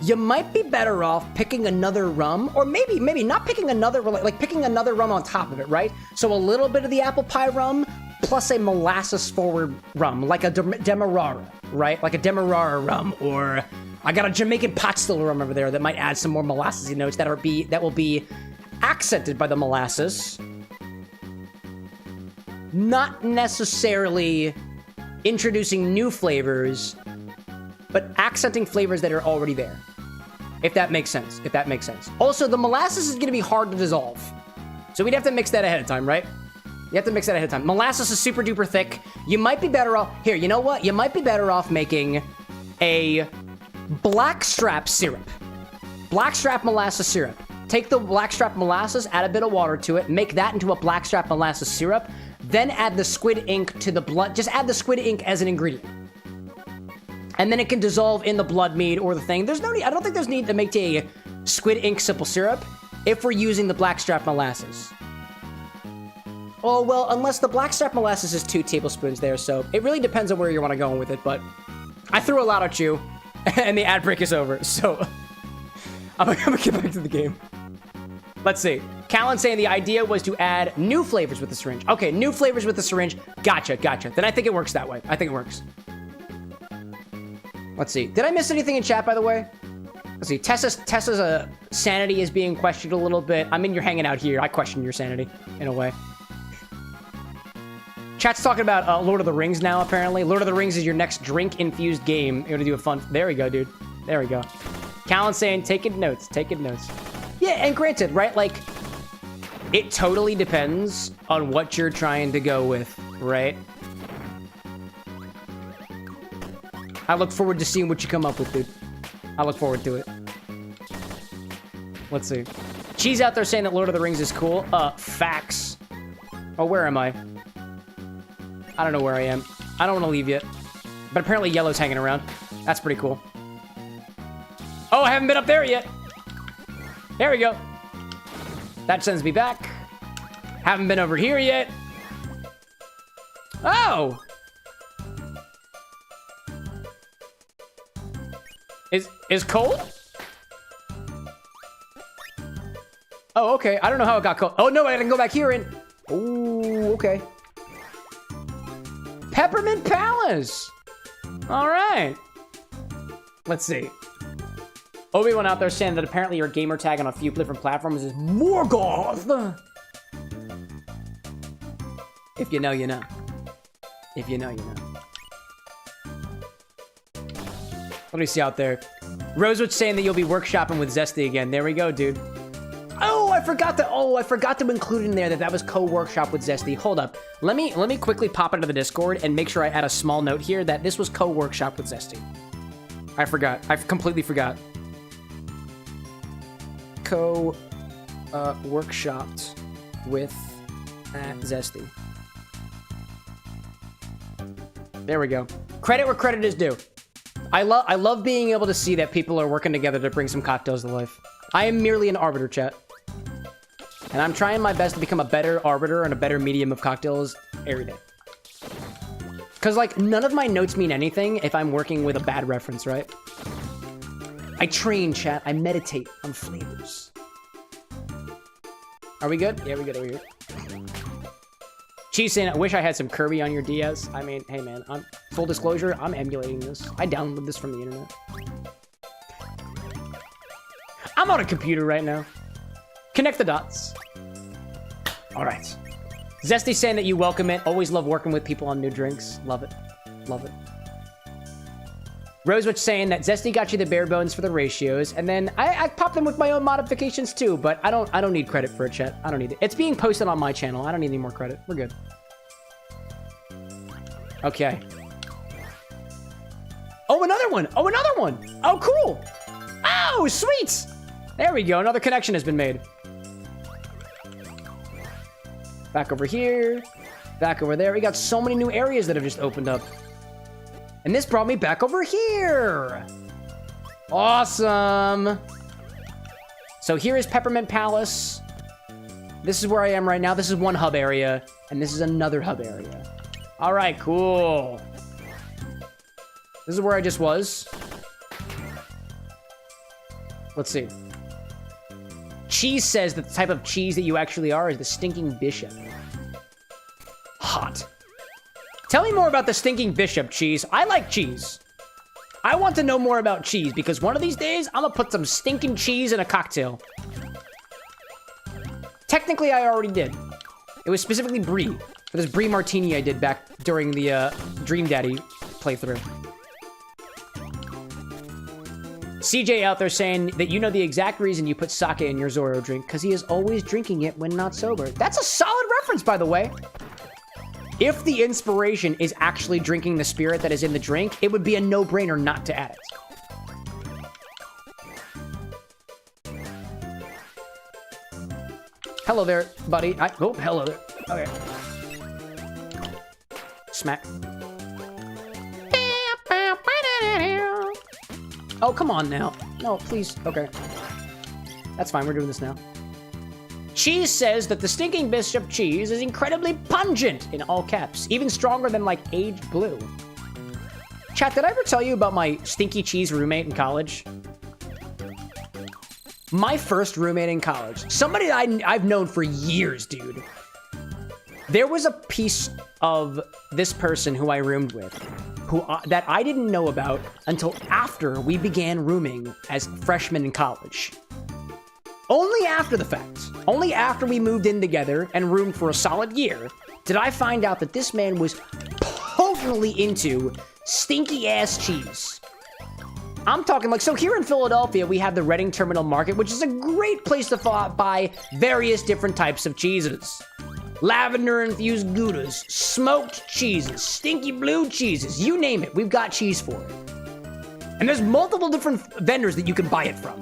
S1: you might be better off picking another rum, or maybe not picking another, like picking another rum on top of it, right? So a little bit of the apple pie rum plus a molasses forward rum, like a Demerara, right? Like a Demerara rum, or I got a Jamaican pot still rum over there that might add some more molassesy notes that will be accented by the molasses. Not necessarily introducing new flavors, but accenting flavors that are already there. If that makes sense. Also, the molasses is going to be hard to dissolve, so we'd have to mix that ahead of time, right? You have to mix that ahead of time. Molasses is super duper thick. You might be better off... Here, you know what? You might be better off making a blackstrap syrup. Blackstrap molasses syrup. Take the blackstrap molasses, add a bit of water to it, make that into a blackstrap molasses syrup, then add the squid ink to the blood. Just add the squid ink as an ingredient. And then it can dissolve in the blood mead or the thing. There's no need... I don't think there's need to make a squid ink simple syrup if we're using the blackstrap molasses. Oh, well, unless the blackstrap molasses is 2 tablespoons there, so it really depends on where you want to go with it, but I threw a lot at you, and the ad break is over, so I'm gonna get back to the game. Let's see. Callan saying the idea was to add new flavors with the syringe. Okay, new flavors with the syringe. Gotcha. Then I think it works that way. I think it works. Let's see. Did I miss anything in chat, by the way? Let's see. Tessa's sanity is being questioned a little bit. I mean, you're hanging out here. I question your sanity, in a way. Chat's talking about Lord of the Rings now, apparently. Lord of the Rings is your next drink-infused game. You're gonna do a fun... There we go, dude. There we go. Callan's saying, taking notes. Yeah, and granted, right? Like, it totally depends on what you're trying to go with, right? I look forward to seeing what you come up with, dude. I look forward to it. Let's see. Cheese out there saying that Lord of the Rings is cool. Facts. Oh, where am I? I don't know where I am. I don't want to leave yet. But apparently Yellow's hanging around. That's pretty cool. Oh, I haven't been up there yet. There we go. That sends me back. Haven't been over here yet. Oh! Is cold? Oh, okay. I don't know how it got cold. Oh, no, I can go back here and... Ooh, okay. Peppermint Palace! All right. Let's see. Obi-Wan out there saying that apparently your gamer tag on a few different platforms is Morgoth. If you know, you know. If you know, you know. What do we see out there? Rosewood saying that you'll be workshopping with Zesty again. There we go, dude. Oh, I forgot to include in there that was co-workshop with Zesty. Hold up. Let me quickly pop into the Discord and make sure I add a small note here that this was co-workshop with Zesty. I forgot. I completely forgot. Workshopped with Zesty. There we go. Credit where credit is due. I love being able to see that people are working together to bring some cocktails to life. I am merely an arbiter, chat. And I'm trying my best to become a better arbiter and a better medium of cocktails every day. Because, like, none of my notes mean anything if I'm working with a bad reference, right? I train, chat. I meditate on flavors. Are we good? Yeah, we're good over here. Cheese saying, I wish I had some Kirby on your DS. I mean, hey, man. Full disclosure, I'm emulating this. I downloaded this from the internet. I'm on a computer right now. Connect the dots. All right. Zesty saying that you welcome it. Always love working with people on new drinks. Love it. Love it. Rosewitch saying that Zesty got you the bare bones for the ratios, and then I popped them with my own modifications too, but I don't need credit for it, chat. I don't need it. It's being posted on my channel. I don't need any more credit. We're good. Okay. Oh, another one. Oh, another one. Oh, cool. Oh, sweet. There we go. Another connection has been made. Back over here. Back over there. We got so many new areas that have just opened up. And this brought me back over here. Awesome. So here is Peppermint Palace. This is where I am right now. This is one hub area. And this is another hub area. All right, cool. This is where I just was. Let's see. Cheese says that the type of cheese that you actually are is the Stinking Bishop. Hot. Tell me more about the Stinking Bishop, Cheese. I like cheese. I want to know more about cheese because one of these days, I'm gonna put some stinking cheese in a cocktail. Technically, I already did. It was specifically Brie. For this Brie Martini I did back during the Dream Daddy playthrough. CJ out there saying that you know the exact reason you put sake in your Zoro drink, because he is always drinking it when not sober. That's a solid reference, by the way. If the inspiration is actually drinking the spirit that is in the drink, it would be a no-brainer not to add it. Hello there, buddy. Oh, hello there. Okay. Smack. Oh, come on now. No, please. Okay. That's fine. We're doing this now. Cheese says that the Stinking Bishop cheese is incredibly pungent, in all caps. Even stronger than, like, aged blue. Chat, did I ever tell you about my stinky cheese roommate in college? My first roommate in college. Somebody I've known for years, dude. There was a piece of this person who I roomed with that I didn't know about until after we began rooming as freshmen in college. Only after the fact, only after we moved in together and roomed for a solid year, did I find out that this man was potently into stinky ass cheese. I'm talking like, so here in Philadelphia, we have the Reading Terminal Market, which is a great place to buy various different types of cheeses. Lavender-infused Goudas, smoked cheeses, stinky blue cheeses, you name it, we've got cheese for it. And there's multiple different vendors that you can buy it from.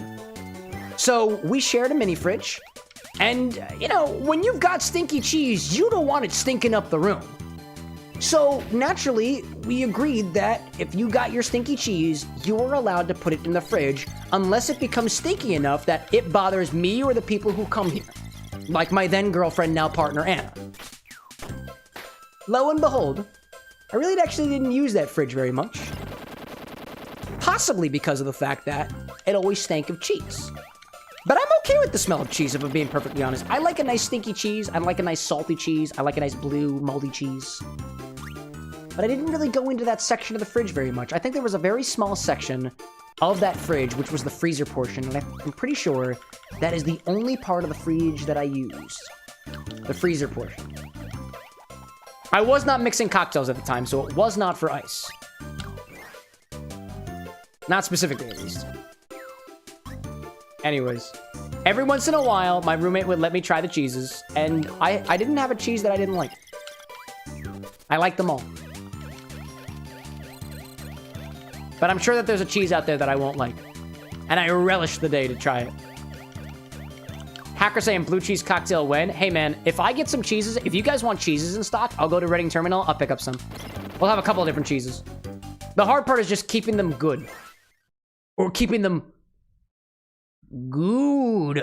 S1: So we shared a mini fridge, and you know, when you've got stinky cheese, you don't want it stinking up the room. So naturally, we agreed that if you got your stinky cheese, you were allowed to put it in the fridge unless it becomes stinky enough that it bothers me or the people who come here. Like my then girlfriend, now partner, Anna. Lo and behold, I really actually didn't use that fridge very much. Possibly because of the fact that it always stank of cheese. But I'm okay with the smell of cheese, if I'm being perfectly honest. I like a nice stinky cheese. I like a nice salty cheese. I like a nice blue moldy cheese. But I didn't really go into that section of the fridge very much. I think there was a very small section of that fridge, which was the freezer portion, and I'm pretty sure that is the only part of the fridge that I used. The freezer portion. I was not mixing cocktails at the time, so it was not for ice. Not specifically, at least. Anyways, every once in a while, my roommate would let me try the cheeses, and I didn't have a cheese that I didn't like. I liked them all. But I'm sure that there's a cheese out there that I won't like. And I relish the day to try it. Hacker saying blue cheese cocktail when? Hey man, if I get some cheeses, if you guys want cheeses in stock, I'll go to Reading Terminal, I'll pick up some. We'll have a couple of different cheeses. The hard part is just keeping them good. Or keeping them good.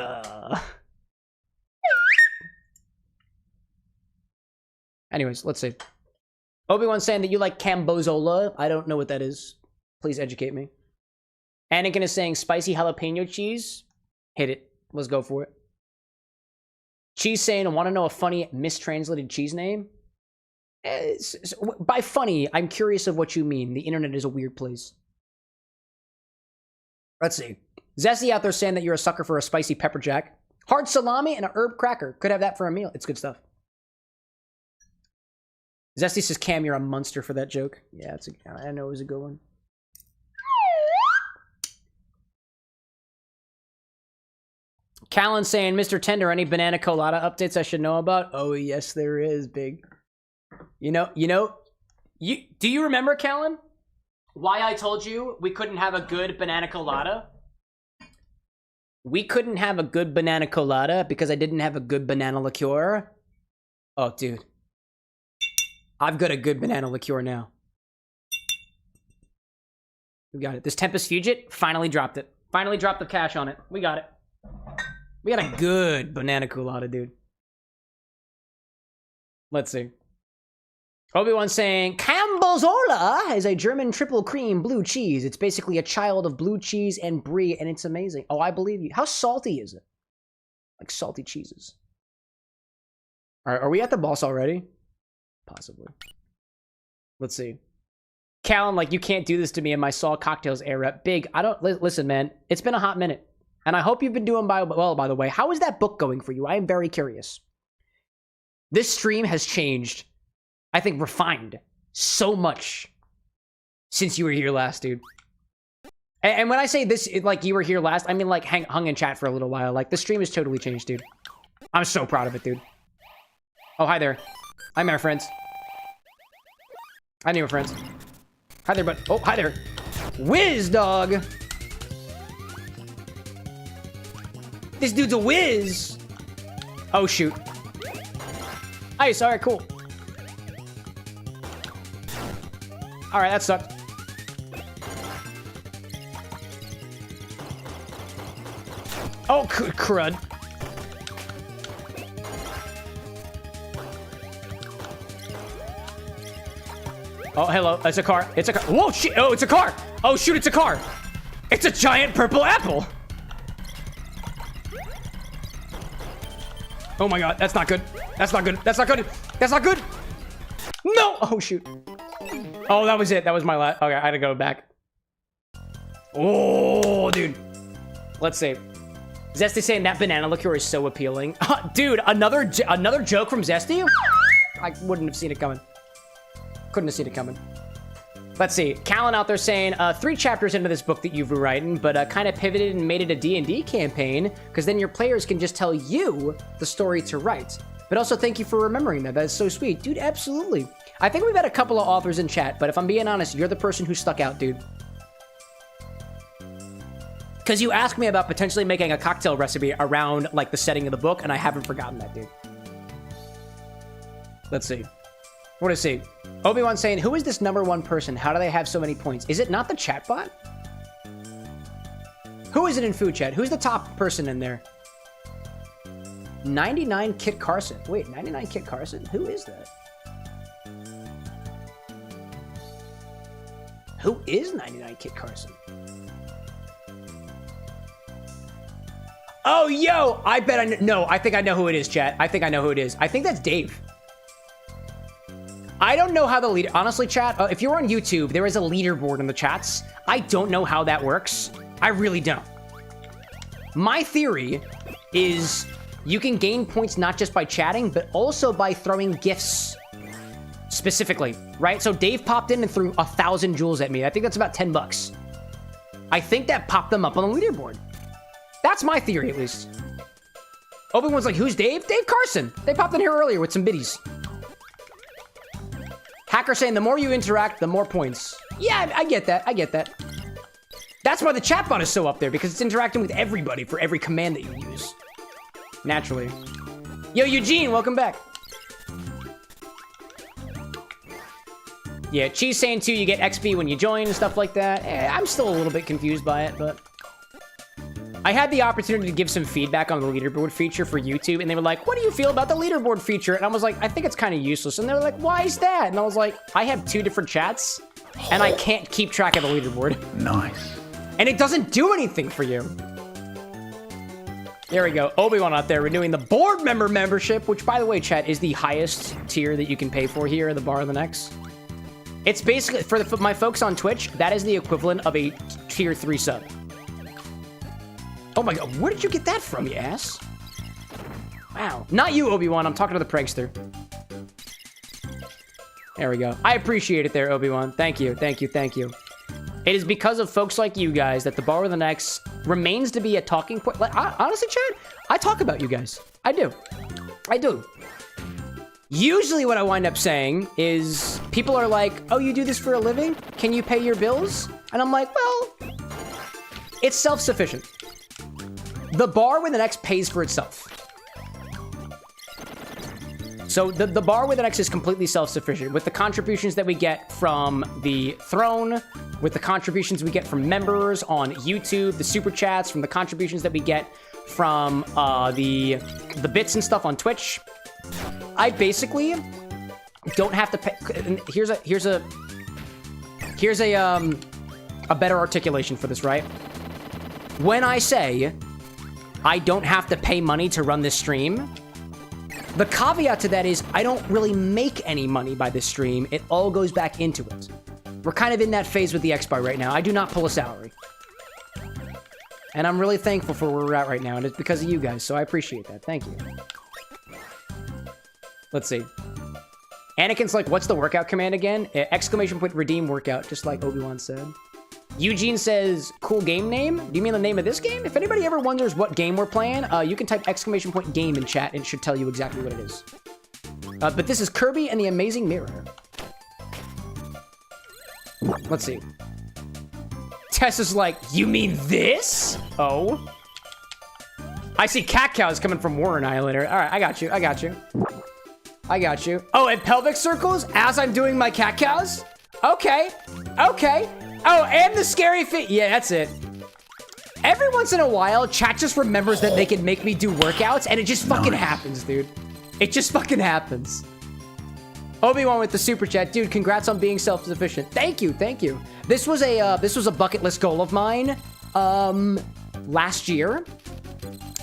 S1: Anyways, let's see. Obi-Wan saying that you like Cambozola. I don't know what that is. Please educate me. Anakin is saying spicy jalapeno cheese. Hit it. Let's go for it. Cheese saying, I want to know a funny mistranslated cheese name. By funny, I'm curious of what you mean. The internet is a weird place. Let's see. Zesty out there saying that you're a sucker for a spicy pepper jack. Hard salami and a herb cracker. Could have that for a meal. It's good stuff. Zesty says, Cam, you're a monster for that joke. Yeah, I know it was a good one. Callan saying, Mr. Tender, any banana colada updates I should know about? Oh, yes, there is, big. Do you remember, Callan? Why I told you we couldn't have a good banana colada? We couldn't have a good banana colada because I didn't have a good banana liqueur. Oh, dude. I've got a good banana liqueur now. We got it. This Tempest Fugit finally dropped it. Finally dropped the cash on it. We got it. We got a good banana colada, dude. Let's see. Obi-Wan saying, Cambozola is a German triple cream blue cheese. It's basically a child of blue cheese and brie, and it's amazing. Oh, I believe you. How salty is it? Like salty cheeses. All right, are we at the boss already? Possibly. Let's see. Callan, like, you can't do this to me in my Saw Cocktails era. Big, listen, man. It's been a hot minute. And I hope you've been doing well, by the way. How is that book going for you? I am very curious. This stream has changed. I think refined so much since you were here last, dude. And when I say this, like you were here last, I mean like hung in chat for a little while. Like the stream has totally changed, dude. I'm so proud of it, dude. Oh, hi there. Hi, my friends. Hi, new friends. Hi there, bud. Oh, hi there. Whiz, dog. This dude's a whiz. Oh, shoot. Ice, all right, cool. All right, that sucked. Oh, crud. Oh, hello. It's a car. It's a car. Whoa, shit. Oh, it's a car. Oh, shoot, it's a car. It's a giant purple apple. Oh my god, that's not good. That's not good. That's not good. That's not good. No. Oh, shoot. Oh, that was it. That was my last. Okay, I had to go back. Oh, dude. Let's see. Zesty saying that banana liqueur is so appealing. Dude, another joke from Zesty? I wouldn't have seen it coming. Couldn't have seen it coming. Let's see. Callan out there saying, 3 chapters into this book that you've rewritten, but kind of pivoted and made it a D&D campaign, because then your players can just tell you the story to write. But also, thank you for remembering that. That's so sweet. Dude, absolutely. I think we've had a couple of authors in chat, but if I'm being honest, you're the person who stuck out, dude. Because you asked me about potentially making a cocktail recipe around, like, the setting of the book, and I haven't forgotten that, dude. Let's see. What does it say? Obi-Wan saying, who is this #1 person? How do they have so many points? Is it not the chatbot? Who is it in food chat? Who's the top person in there? 99 Kit Carson. Wait, 99 Kit Carson? Who is that? Who is 99 Kit Carson? Oh, yo! I bet I know. No, I think I know who it is, chat. I think I know who it is. I think that's Dave. I don't know how the leader... Honestly, chat, if you're on YouTube, there is a leaderboard in the chats. I don't know how that works. I really don't. My theory is you can gain points not just by chatting, but also by throwing gifts specifically, right? So Dave popped in and threw 1,000 jewels at me. I think that's about 10 bucks. I think that popped them up on the leaderboard. That's my theory, at least. Obi-Wan's like, who's Dave? Dave Carson. They popped in here earlier with some biddies. Hacker saying the more you interact, the more points. Yeah, I get that. I get that. That's why the chatbot is so up there, because it's interacting with everybody for every command that you use. Naturally. Yo, Eugene, welcome back. Yeah, Cheese saying too, you get XP when you join and stuff like that. I'm still a little bit confused by it, but... I had the opportunity to give some feedback on the leaderboard feature for YouTube, and they were like, what do you feel about the leaderboard feature? And I was like, I think it's kind of useless. And they were like, why is that? And I was like, I have 2 different chats, and I can't keep track of the leaderboard.
S3: Nice.
S1: And it doesn't do anything for you. There we go. Obi-Wan out there renewing the board member membership, which, by the way, chat, is the highest tier that you can pay for here at the Bar of the Next. It's basically, for my folks on Twitch, that is the equivalent of a tier 3 sub. Oh my god, where did you get that from, you ass? Wow. Not you, Obi-Wan. I'm talking to the prankster. There we go. I appreciate it there, Obi-Wan. Thank you, thank you, thank you. It is because of folks like you guys that the Bar of the Next remains to be a talking point. Like, honestly, chat, I talk about you guys. I do. I do. Usually what I wind up saying is people are like, oh, you do this for a living? Can you pay your bills? And I'm like, well, it's self-sufficient. The Bar with an X pays for itself. So the Bar with an X is completely self-sufficient with the contributions that we get from the throne, with the contributions we get from members on YouTube, the super chats, from the contributions that we get from the bits and stuff on Twitch. I basically don't have to pay. Here's a better articulation for this, right? When I say I don't have to pay money to run this stream, the caveat to that is I don't really make any money by this stream. It all goes back into it. We're kind of in that phase with the X-Bar right now. I do not pull a salary. And I'm really thankful for where we're at right now, and it's because of you guys, so I appreciate that. Thank you. Let's see. Anakin's like, what's the workout command again? Exclamation point redeem workout, just like Obi-Wan said. Eugene says, cool game name? Do you mean the name of this game? If anybody ever wonders what game we're playing, you can type exclamation point game in chat and it should tell you exactly what it is. But this is Kirby and the Amazing Mirror. Let's see. Tess is like, you mean this? Oh. I see cat cows coming from Warren Islander. All right, I got you. I got you. I got you. Oh, and pelvic circles as I'm doing my cat cows? Okay. Okay. Oh, and the scary feet. Yeah, that's it. Every once in a while, chat just remembers that they can make me do workouts, and it just fucking happens, dude. It just fucking happens. Obi-Wan with the super chat. Dude, congrats on being self-sufficient. Thank you, thank you. This was a bucket list goal of mine last year.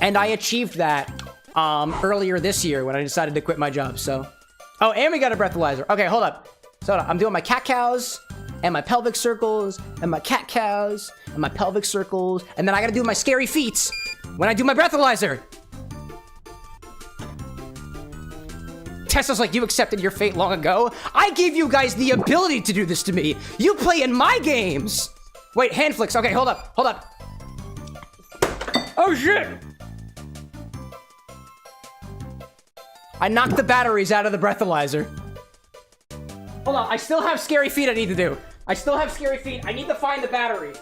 S1: And I achieved that earlier this year when I decided to quit my job, so. Oh, and we got a breathalyzer. Okay, hold up. So I'm doing my cat cows and my pelvic circles and my cat cows and my pelvic circles. And then I gotta do my scary feats when I do my breathalyzer. Tesla's like, you accepted your fate long ago. I gave you guys the ability to do this to me. You play in my games. Wait, hand flicks. Okay, hold up, hold up. Oh, shit. I knocked the batteries out of the breathalyzer. Hold on, I still have scary feet I need to do. I still have scary feet. I need to find the battery.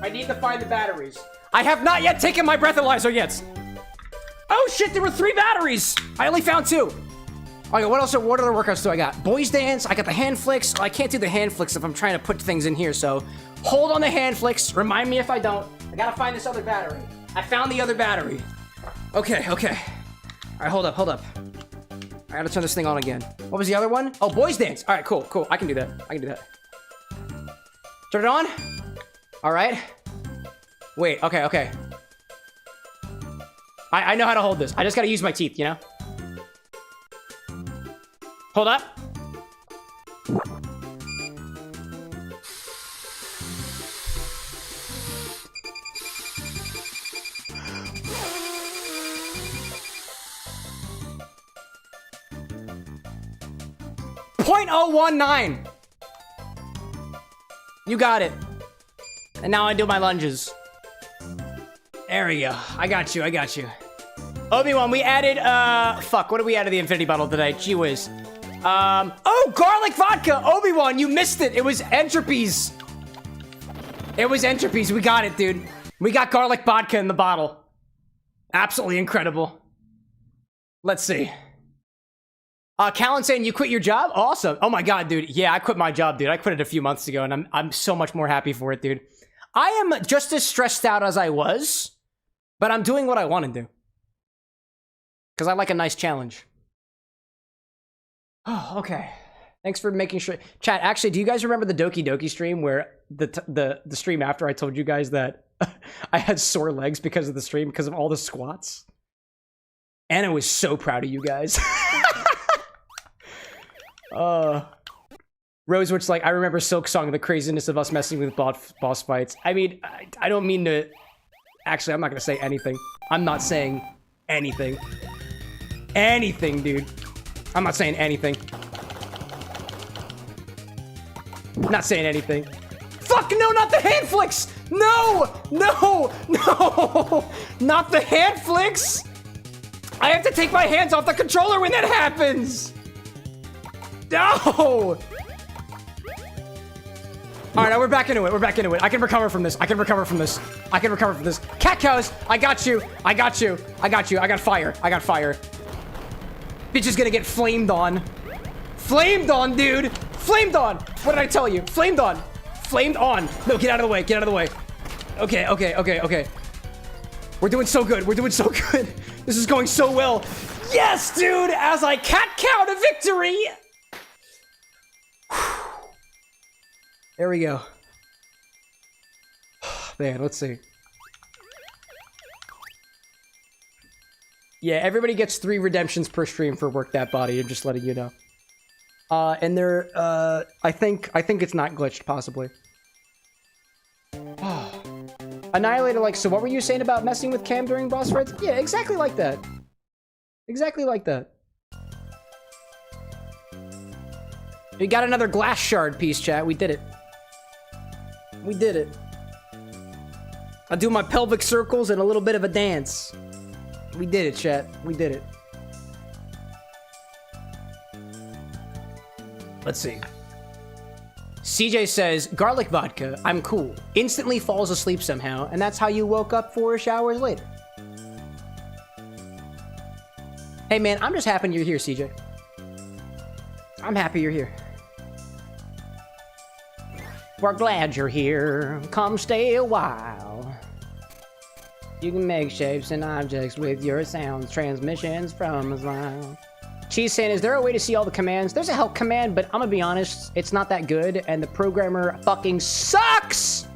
S1: I need to find the batteries. I have not yet taken my breathalyzer yet. Oh shit, there were 3 batteries. I only found 2. Okay, what other workouts do I got? Boys dance, I got the hand flicks. I can't do the hand flicks if I'm trying to put things in here, so hold on the hand flicks. Remind me if I don't. I gotta find this other battery. I found the other battery. Okay. All right, hold up. I gotta turn this thing on again. What was the other one? Oh, boys dance. All right, cool. I can do that. Turn it on. All right. Wait, okay. I know how to hold this. I just gotta use my teeth, you know? Hold up. .019. You got it. And now I do my lunges. There we go. I got you. Obi-Wan, we added, fuck, what did we add to the infinity bottle today? Gee whiz. Oh, garlic vodka! Obi-Wan, you missed it! It was entropies! We got it, dude. We got garlic vodka in the bottle. Absolutely incredible. Let's see. Callan saying you quit your job? Awesome. Oh my god, dude. Yeah, I quit my job, dude. I quit it a few months ago, and I'm so much more happy for it, dude. I am just as stressed out as I was, but I'm doing what I want to do. Because I like a nice challenge. Oh, okay. Thanks for making sure. Chat, actually, do you guys remember the Doki Doki stream where the stream after I told you guys that I had sore legs because of the stream, because of all the squats? Anna was so proud of you guys. Rosewitch, like, I remember Silk Song, the craziness of us messing with boss fights. I mean, I don't mean to... Actually, I'm not gonna say anything. I'm not saying anything. Anything, dude. I'm not saying anything. Not saying anything. Fuck, no, not the hand flicks! No! Not the hand flicks! I have to take my hands off the controller when that happens! No! Alright, now we're back into it. I can recover from this. Cat cows, I got you. I got fire. Bitch is gonna get flamed on. Flamed on, dude! Flamed on! What did I tell you? Flamed on! No, get out of the way. Okay. We're doing so good. This is going so well. Yes, dude! As I cat cow to victory! There we go. Man, let's see. Yeah, everybody gets 3 redemptions per stream for Work That Body. I'm just letting you know. And they're, I think it's not glitched, possibly. Annihilator, like, so what were you saying about messing with Cam during boss fights? Yeah, exactly like that. We got another glass shard piece, chat. We did it. I do my pelvic circles and a little bit of a dance. We did it, chat. Let's see. CJ says, garlic vodka, I'm cool. Instantly falls asleep somehow, and that's how you woke up 4-ish hours later. Hey man, I'm just happy you're here, CJ. I'm happy you're here. We're glad you're here. Come stay a while. You can make shapes and objects with your sounds. Transmissions from a smile. Cheese saying, is there a way to see all the commands? There's a help command, but I'm gonna be honest, it's not that good, and the programmer fucking sucks!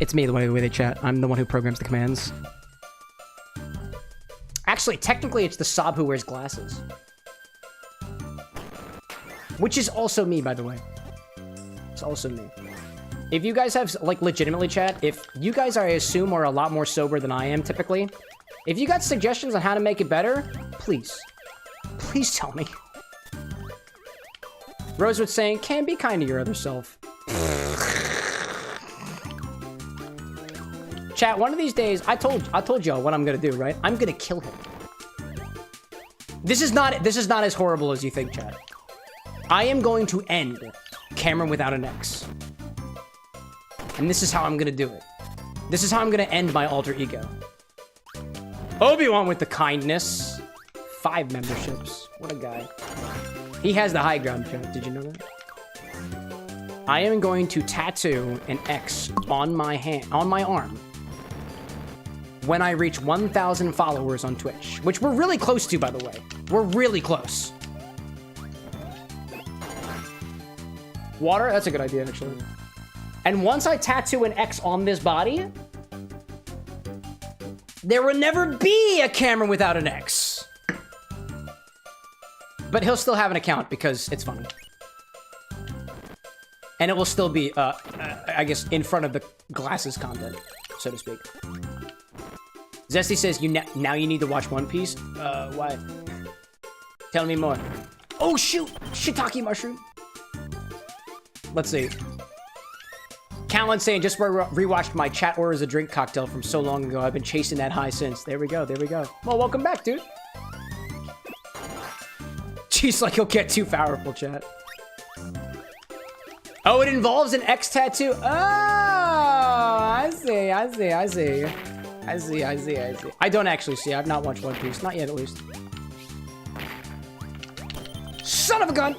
S1: It's me, the way they chat. I'm the one who programs the commands. Actually, technically, it's the Sob who wears glasses. Which is also me, by the way. It's also me. If you guys have, like, legitimately, chat, if you guys, I assume, are a lot more sober than I am, typically, if you got suggestions on how to make it better, please. Please tell me. Rosewood saying, can be kind to your other self. Chat, one of these days, I told y'all what I'm gonna do, right? I'm gonna kill him. This is not as horrible as you think, chat. I am going to end CameroxnWithAnX. And this is how I'm gonna do it. This is how I'm gonna end my alter ego. Obi-Wan with the kindness. 5 memberships. What a guy. He has the high ground, chat. Did you know that? I am going to tattoo an X on my arm when I reach 1,000 followers on Twitch, which we're really close to, by the way. We're really close. Water? That's a good idea, actually. And once I tattoo an X on this body, there will never be a CameroxnWithAnX. But he'll still have an account because it's funny. And it will still be, I guess, in front of the glasses content, so to speak. Zesty says, now you need to watch One Piece? Why? Tell me more. Oh, shoot! Shiitake mushroom! Let's see. Callan saying, just rewatched my Chat Orders a Drink cocktail from so long ago. I've been chasing that high since. There we go, there we go. Well, welcome back, dude. Jeez, like, he'll get too powerful, chat. Oh, it involves an X tattoo? Oh, I see. I don't actually see. I've not watched One Piece. Not yet, at least. Son of a gun!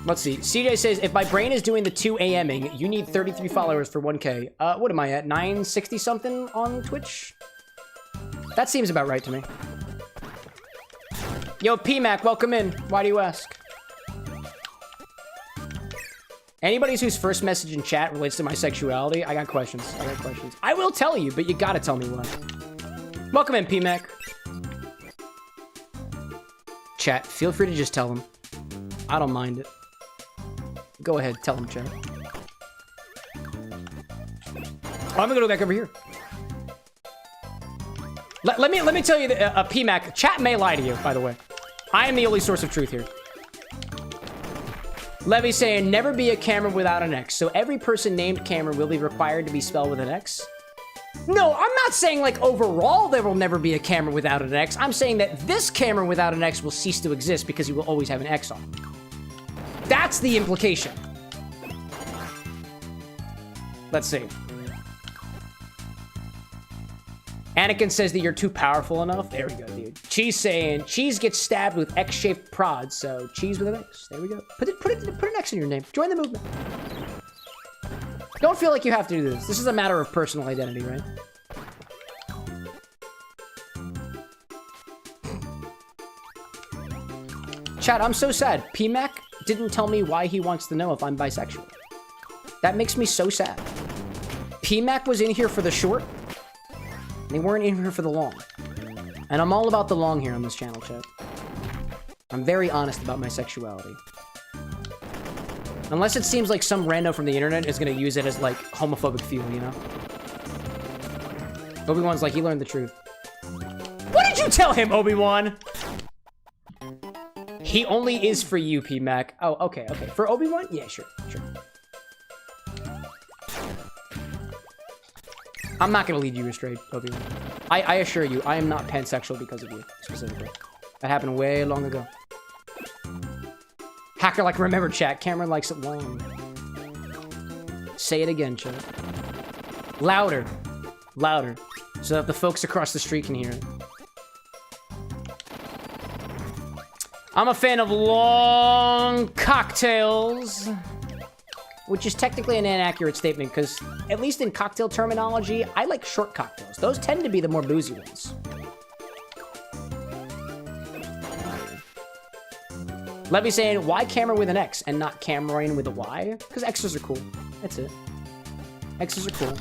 S1: Let's see. CJ says, if my brain is doing the 2 a.m.ing, you need 33 followers for 1K. What am I at? 960 something on Twitch? That seems about right to me. Yo, PMAC, welcome in. Why do you ask? Anybody whose first message in chat relates to my sexuality, I got questions. I will tell you, but you gotta tell me why. Welcome in, PMAC. Chat, feel free to just tell them. I don't mind it. Go ahead, tell them, chat. I'm gonna go back over here. Let me tell you that PMAC, chat may lie to you, by the way. I am the only source of truth here. Levy saying, never be a CameroxnWithAnX. So every person named Cameron will be required to be spelled with an X? No, I'm not saying, like, overall there will never be a CameroxnWithAnX. I'm saying that this CameroxnWithAnX will cease to exist because he will always have an X on. That's the implication. Let's see. Anakin says that you're too powerful enough. There we go, dude. Cheese saying, Cheese gets stabbed with X-shaped prods, so Cheese with an X. There we go. Put an X in your name. Join the movement. Don't feel like you have to do this. This is a matter of personal identity, right? Chat, I'm so sad. PMAC didn't tell me why he wants to know if I'm bisexual. That makes me so sad. PMAC was in here for the short, and they weren't in here for the long. And I'm all about the long here on this channel, chat. I'm very honest about my sexuality. Unless it seems like some rando from the internet is gonna use it as, like, homophobic fuel, you know? Obi-Wan's like, he learned the truth. What did you tell him, Obi-Wan? He only is for you, PMAC. Oh, okay. For Obi-Wan? Yeah, sure. I'm not gonna lead you astray, Obi-Wan. I assure you, I am not pansexual because of you, specifically. That happened way long ago. Hacker, like, remember, chat. Cameron likes it long. Say it again, chat. Louder. So that the folks across the street can hear it. I'm a fan of long cocktails. Which is technically an inaccurate statement, because at least in cocktail terminology, I like short cocktails. Those tend to be the more boozy ones. Levy saying, why Cameron with an X and not Cameron with a Y? Because X's are cool. That's it. X's are cool.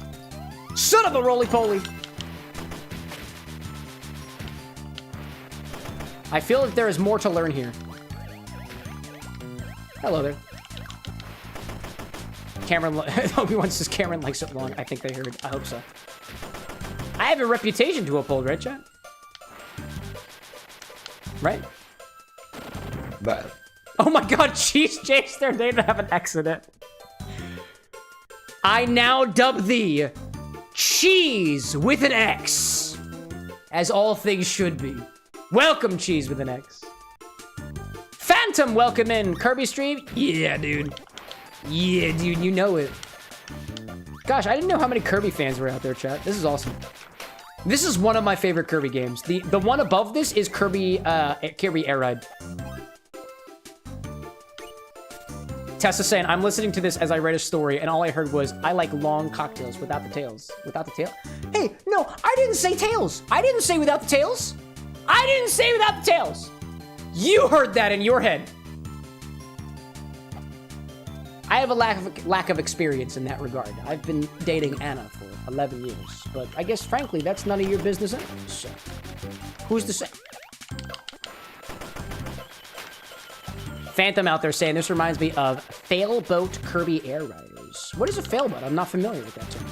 S1: Son of a roly-poly! I feel that there is more to learn here. Hello there. Cameron, Obi-Wan says Cameron likes it long. I think they heard. I hope so. I have a reputation to uphold, right, chat? Right?
S3: But
S1: oh my god, Cheese Jace, their name to have an X in it. I now dub thee Cheese with an X. As all things should be. Welcome, Cheese with an X. Phantom, welcome in. Kirby stream? Yeah, dude. Yeah, dude, you know it. Gosh, I didn't know how many Kirby fans were out there, chat. This is awesome. This is one of my favorite Kirby games. The one above this is Kirby Air Ride. Tessa saying, I'm listening to this as I read a story, and all I heard was, I like long cocktails without the tails. Without the tail? Hey, no, I didn't say tails. I didn't say without the tails. I didn't say without the tails. You heard that in your head. I have a lack of experience in that regard. I've been dating Anna for 11 years, but I guess, frankly, that's none of your business anyway, so who's to say? Phantom out there saying, this reminds me of Failboat Kirby Air Riders. What is a failboat? I'm not familiar with that term.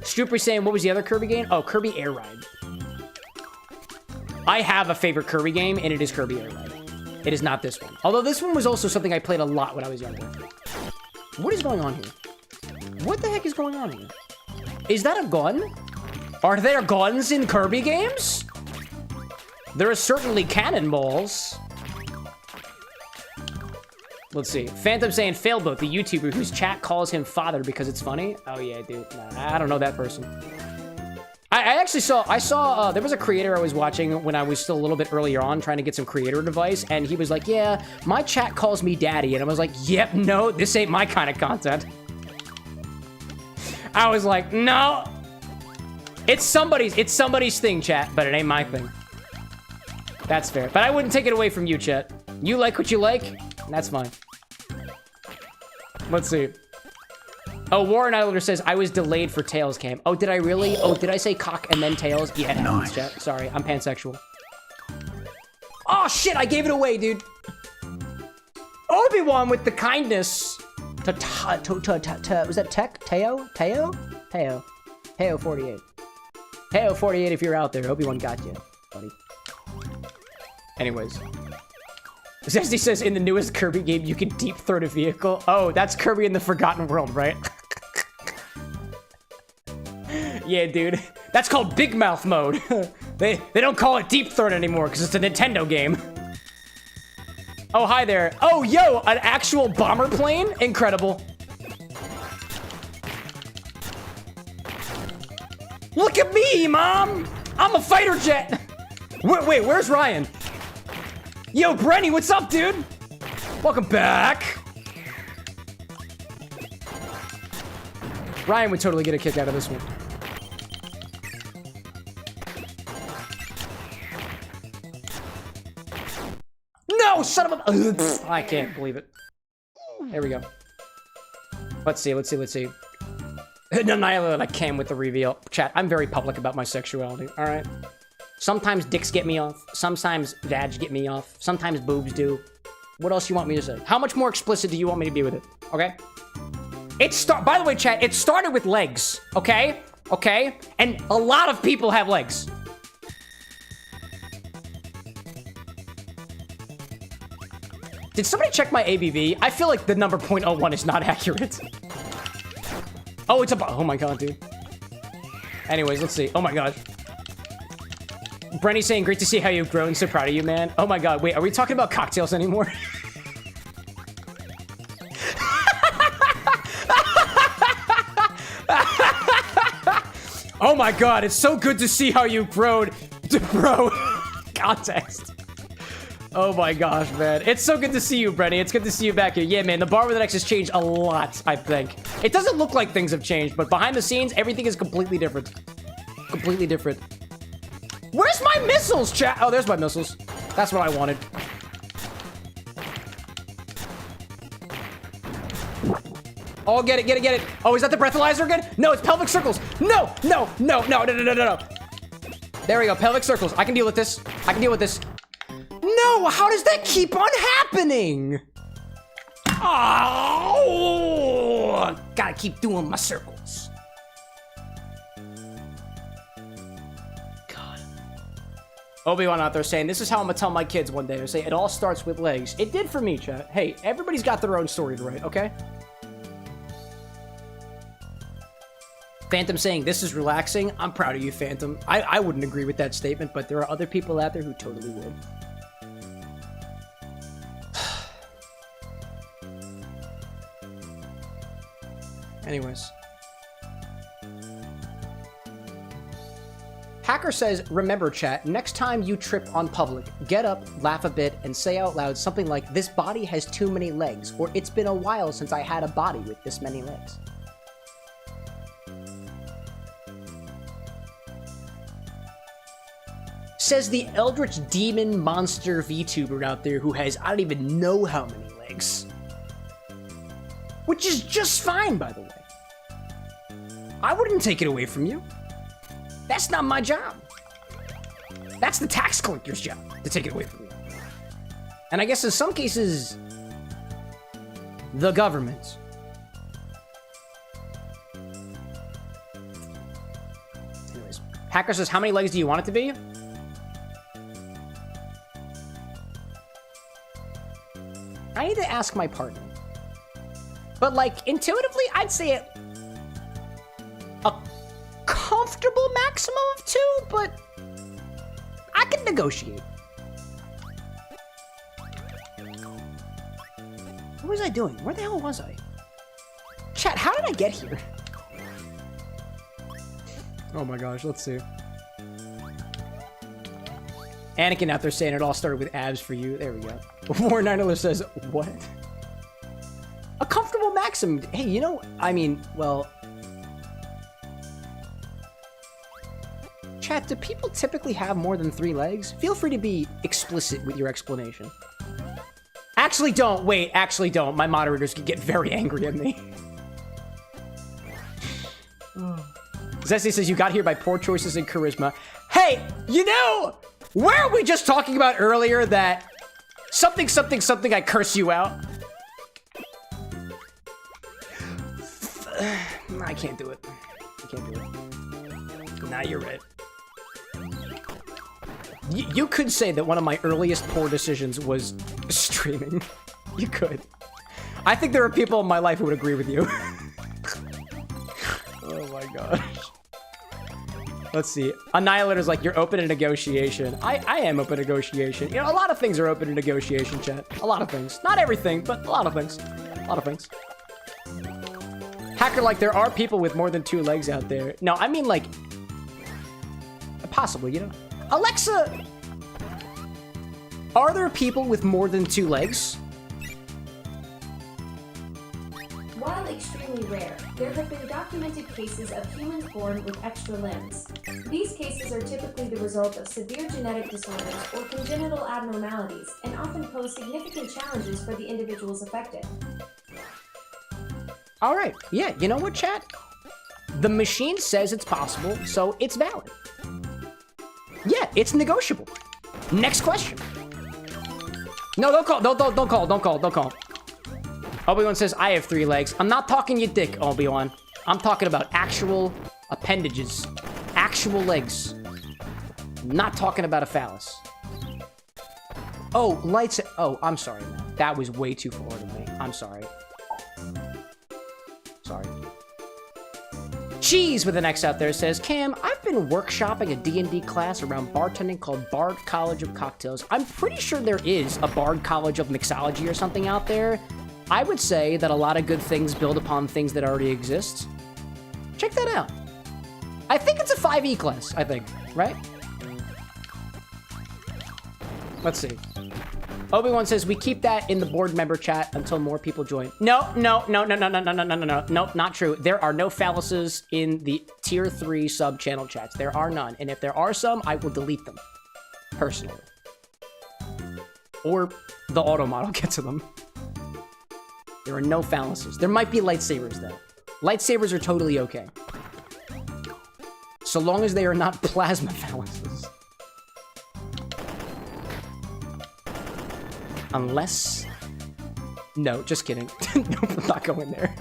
S1: Strooper saying, what was the other Kirby game? Oh, Kirby Air Ride. I have a favorite Kirby game, and it is Kirby Air Ride. It is not this one. Although this one was also something I played a lot when I was younger. What is going on here? What the heck is going on here? Is that a gun? Are there guns in Kirby games? There are certainly cannonballs. Let's see. Phantom saying Failboat, the YouTuber whose chat calls him father because it's funny. Oh yeah, dude. Nah, I don't know that person. I actually saw, there was a creator I was watching when I was still a little bit earlier on trying to get some creator advice, and he was like, yeah, my chat calls me daddy, and I was like, yep, no, this ain't my kind of content. I was like, no, it's somebody's thing, chat, but it ain't my thing. That's fair, but I wouldn't take it away from you, chat. You like what you like, and that's fine. Let's see. Oh, Warren Islander says, I was delayed for Tails cam. Oh, did I really? Oh, did I say cock and then Tails? Yeah, it happens, chat. Sorry, I'm pansexual. Oh, shit, I gave it away, dude. Obi-Wan with the kindness. Was that Tech? Teo? 48. Teo 48, if you're out there. Obi-Wan got you, buddy. Anyways. Zesty says, in the newest Kirby game, you can deep throat a vehicle. Oh, that's Kirby in the Forgotten World, right? Yeah, dude. That's called Big Mouth mode. They don't call it Deep Throat anymore because it's a Nintendo game. Oh, hi there. Oh, yo, an actual bomber plane? Incredible. Look at me, Mom! I'm a fighter jet! Wait, where's Ryan? Yo, Brenny, what's up, dude? Welcome back. Ryan would totally get a kick out of this one. No, son of a... I can't believe it. There we go. Let's see. Annihilate I can with the reveal. Chat, I'm very public about my sexuality, all right? Sometimes dicks get me off. Sometimes vag get me off. Sometimes boobs do. What else you want me to say? How much more explicit do you want me to be with it? Okay? By the way, chat, it started with legs. Okay? Okay? And a lot of people have legs. Did somebody check my ABV? I feel like the number 0.01 is not accurate. Oh, it's a... Oh my god, dude. Anyways, let's see. Oh my god. Brenny saying, great to see how you've grown. So proud of you, man. Oh my god, wait, are we talking about cocktails anymore? Oh my god, it's so good to see how you've grown. Bro, context. Oh my gosh, man. It's so good to see you, Brenny. It's good to see you back here. Yeah, man, the bar with an X has changed a lot, I think. It doesn't look like things have changed, but behind the scenes, everything is completely different. Completely different. Where's my missiles, chat? Oh, there's my missiles. That's what I wanted. Oh, get it, get it, get it. Oh, is that the breathalyzer again? No, it's pelvic circles. No, no, no, no, no, no, no, no. There we go, pelvic circles. I can deal with this. I can deal with this. No, how does that keep on happening? Oh, gotta keep doing my circles. God. Obi-Wan out there saying, this is how I'm gonna tell my kids one day. They say, it all starts with legs. It did for me, chat. Hey, everybody's got their own story to write, okay? Phantom saying, this is relaxing. I'm proud of you, Phantom. I wouldn't agree with that statement, but there are other people out there who totally would. Anyways. Hacker says, remember chat, next time you trip on public, get up, laugh a bit, and say out loud something like, this body has too many legs, or it's been a while since I had a body with this many legs. Says the Eldritch Demon Monster VTuber out there who has, I don't even know how many legs. Which is just fine, by the way. I wouldn't take it away from you. That's not my job. That's the tax collector's job, to take it away from you. And I guess in some cases, the government. Anyways, Hacker says, how many legs do you want it to be? I need to ask my partner. But, like, intuitively, I'd say a comfortable maximum of 2, but I can negotiate. What was I doing? Where the hell was I? Chat, how did I get here? Oh my gosh, let's see. Anakin out there saying it all started with abs for you. There we go. War Niner says, what? A comfortable maximum. Hey, you know, I mean, well... Chat, do people typically have more than 3 legs? Feel free to be explicit with your explanation. Actually don't. Wait, actually don't. My moderators could get very angry at me. Zesty says, you got here by poor choices in charisma. Hey, you know, where we just talking about earlier that something, something, something, I curse you out? I can't do it. I can't do it. Nah, you're right. You could say that one of my earliest poor decisions was streaming. You could. I think there are people in my life who would agree with you. Oh my gosh. Let's see. Annihilator's like, you're open to negotiation. I am open to negotiation. You know, a lot of things are open to negotiation, chat. A lot of things. Not everything, but a lot of things. A lot of things. Hacker, like, there are people with more than 2 legs out there. No, I mean, like, possibly, you know? Alexa, are there people with more than 2 legs?
S2: While extremely rare, there have been documented cases of humans born with extra limbs. These cases are typically the result of severe genetic disorders or congenital abnormalities and often pose significant challenges for the individuals affected.
S1: All right. Yeah, you know what, chat? The machine says it's possible, so it's valid. Yeah, it's negotiable. Next question. No, don't call. Don't call. Obi-Wan says, I have 3 legs. I'm not talking your dick, Obi-Wan. I'm talking about actual appendages. Actual legs. I'm not talking about a phallus. Oh, lights. Oh, I'm sorry, man. That was way too forward of me. I'm sorry. Sorry. Cheese with an X out there says, Cam, I've been workshopping a D&D class around bartending called Bard College of Cocktails. I'm pretty sure there is a Bard College of Mixology or something out there. I would say that a lot of good things build upon things that already exist. Check that out. I think it's a 5e class, I think, right? Let's see. Obi-Wan says, we keep that in the board member chat until more people join. No, not true. There are no phalluses in the tier 3 sub-channel chats. There are none. And if there are some, I will delete them. Personally. Or the auto model gets to them. There are no phalluses. There might be lightsabers, though. Lightsabers are totally okay. So long as they are not plasma phalluses. Unless... No, just kidding. Nope, I'm not going there.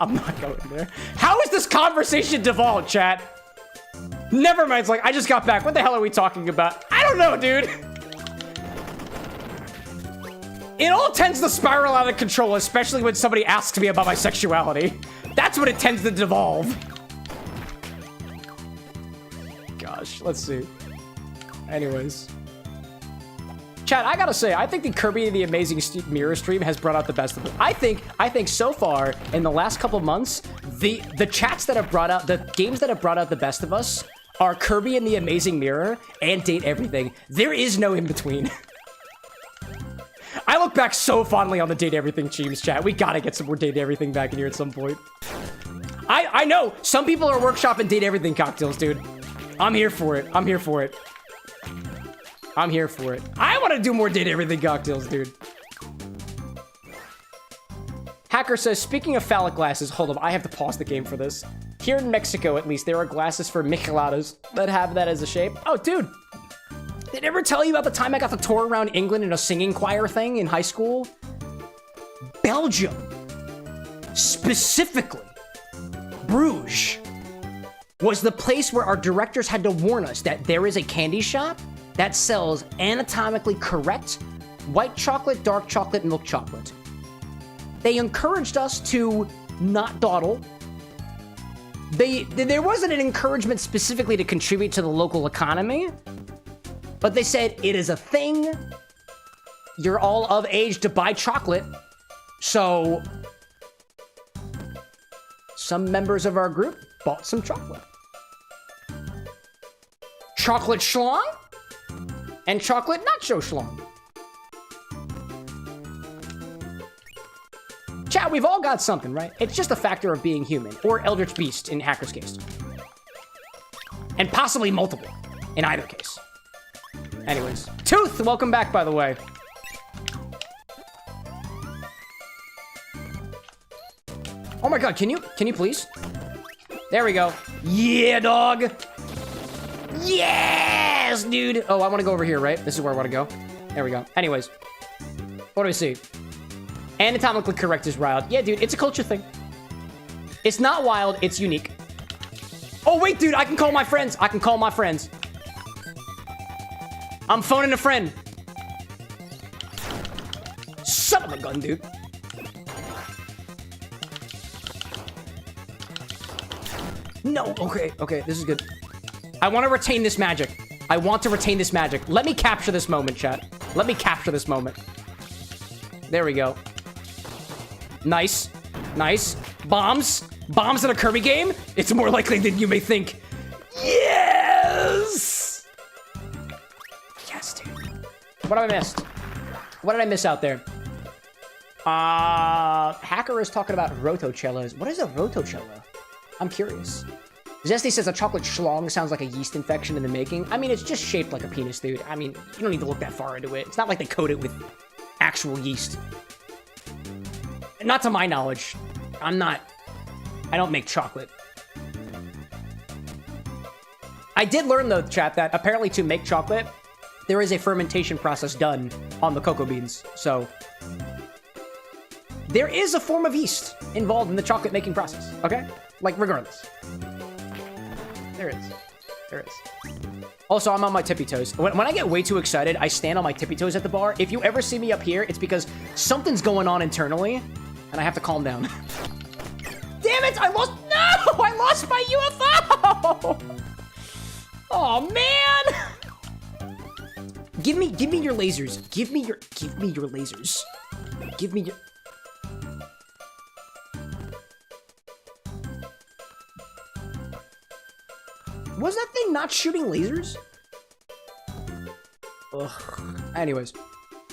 S1: I'm not going there. How is this conversation devolved, chat? Never mind. It's like, I just got back. What the hell are we talking about? I don't know, dude. It all tends to spiral out of control, especially when somebody asks me about my sexuality. That's when it tends to devolve. Gosh, let's see. Anyways. Chat, I gotta say, I think the Kirby and the Amazing Mirror stream has brought out the best of it. I think so far, in the last couple months, the chats that have brought out, the games that have brought out the best of us are Kirby and the Amazing Mirror and Date Everything. There is no in-between. I look back so fondly on the Date Everything teams, chat. We gotta get some more Date Everything back in here at some point. I know, some people are workshopping Date Everything cocktails, dude. I'm here for it. I'm here for it. I'm here for it. I want to do more Date Everything cocktails, dude. Hacker says, speaking of phallic glasses, hold up, I have to pause the game for this. Here in Mexico, at least, there are glasses for micheladas that have that as a shape. Oh, dude. Did I ever tell you about the time I got to tour around England in a singing choir thing in high school? Belgium. Specifically, Bruges was the place where our directors had to warn us that there is a candy shop that sells anatomically correct white chocolate, dark chocolate, milk chocolate. They encouraged us to not dawdle. There wasn't an encouragement specifically to contribute to the local economy, but they said it is a thing. You're all of age to buy chocolate. So some members of our group bought some chocolate. Chocolate schlong and chocolate nacho schlong. Chat, we've all got something, right? It's just a factor of being human, or Eldritch Beast in Hacker's case. And possibly multiple, in either case. Anyways. Tooth, welcome back, by the way. Oh my god, can you please? There we go. Yeah, dog. Yes, dude. Oh, I want to go over here, right? This is where I want to go. There we go. Anyways. What do we see? Anatomically correct is wild. Yeah, dude, it's a culture thing. It's not wild, it's unique. Oh, wait, dude, I can call my friends. I can call my friends. I'm phoning a friend. Son of a gun, dude. No, okay, this is good. I want to retain this magic. I want to retain this magic. Let me capture this moment, chat. Let me capture this moment. There we go. Nice. Nice. Bombs. Bombs in a Kirby game? It's more likely than you may think. Yes! Yes, dude. What have I missed? What did I miss out there? Hacker is talking about rotocellos. What is a rotocello? I'm curious. Zesty says a chocolate schlong sounds like a yeast infection in the making. I mean, it's just shaped like a penis, dude. I mean, you don't need to look that far into it. It's not like they coat it with actual yeast. Not to my knowledge. I don't make chocolate. I did learn, though, chat, that apparently to make chocolate, there is a fermentation process done on the cocoa beans. So there is a form of yeast involved in the chocolate making process, okay? Like, regardless. There is. There is. Also, I'm on my tippy toes. When I get way too excited, I stand on my tippy toes at the bar. If you ever see me up here, it's because something's going on internally, and I have to calm down. Damn it! I lost... No! I lost my UFO! Oh, man! Give me your lasers. Give me your lasers. Give me your... Was that thing not shooting lasers? Ugh. Anyways.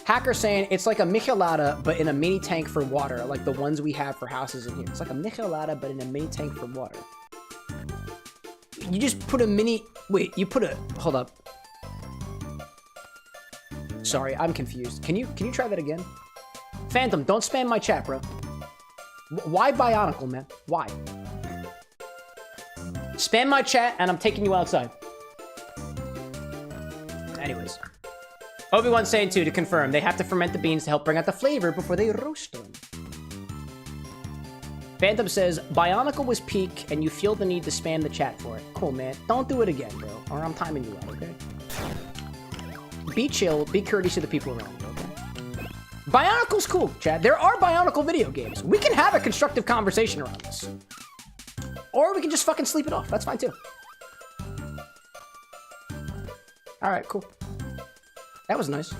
S1: Hacker saying it's like a michelada, but in a mini tank for water, like the ones we have for houses in here. It's like a michelada, but in a mini tank for water. You just put a mini... Wait, you put a... Hold up. Sorry, I'm confused. Can you try that again? Phantom, don't spam my chat, bro. Why Bionicle, man? Why? Spam my chat and I'm taking you outside. Anyways. Obi-Wan saying too, to confirm, they have to ferment the beans to help bring out the flavor before they roast them. Phantom says, Bionicle was peak and you feel the need to spam the chat for it. Cool, man. Don't do it again, bro. Or I'm timing you out, okay? Be chill, be courteous to the people around you, okay? Bionicle's cool, chat. There are Bionicle video games. We can have a constructive conversation around this. Or we can just fucking sleep it off. That's fine, too. Alright, cool. That was nice.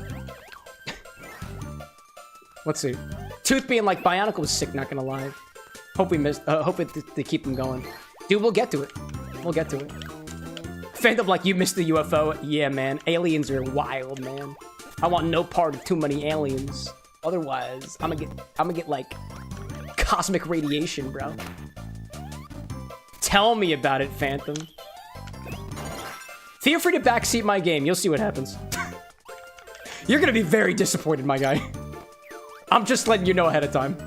S1: Let's see. Tooth being like, Bionicle was sick, not gonna lie. Hope we missed, hope they keep them going. Dude, we'll get to it. We'll get to it. Phantom like, you missed the UFO. Yeah, man. Aliens are wild, man. I want no part of too many aliens. Otherwise, I'm gonna get like cosmic radiation, bro. Tell me about it, Phantom. Feel free to backseat my game. You'll see what happens. You're gonna be very disappointed, my guy. I'm just letting you know ahead of time.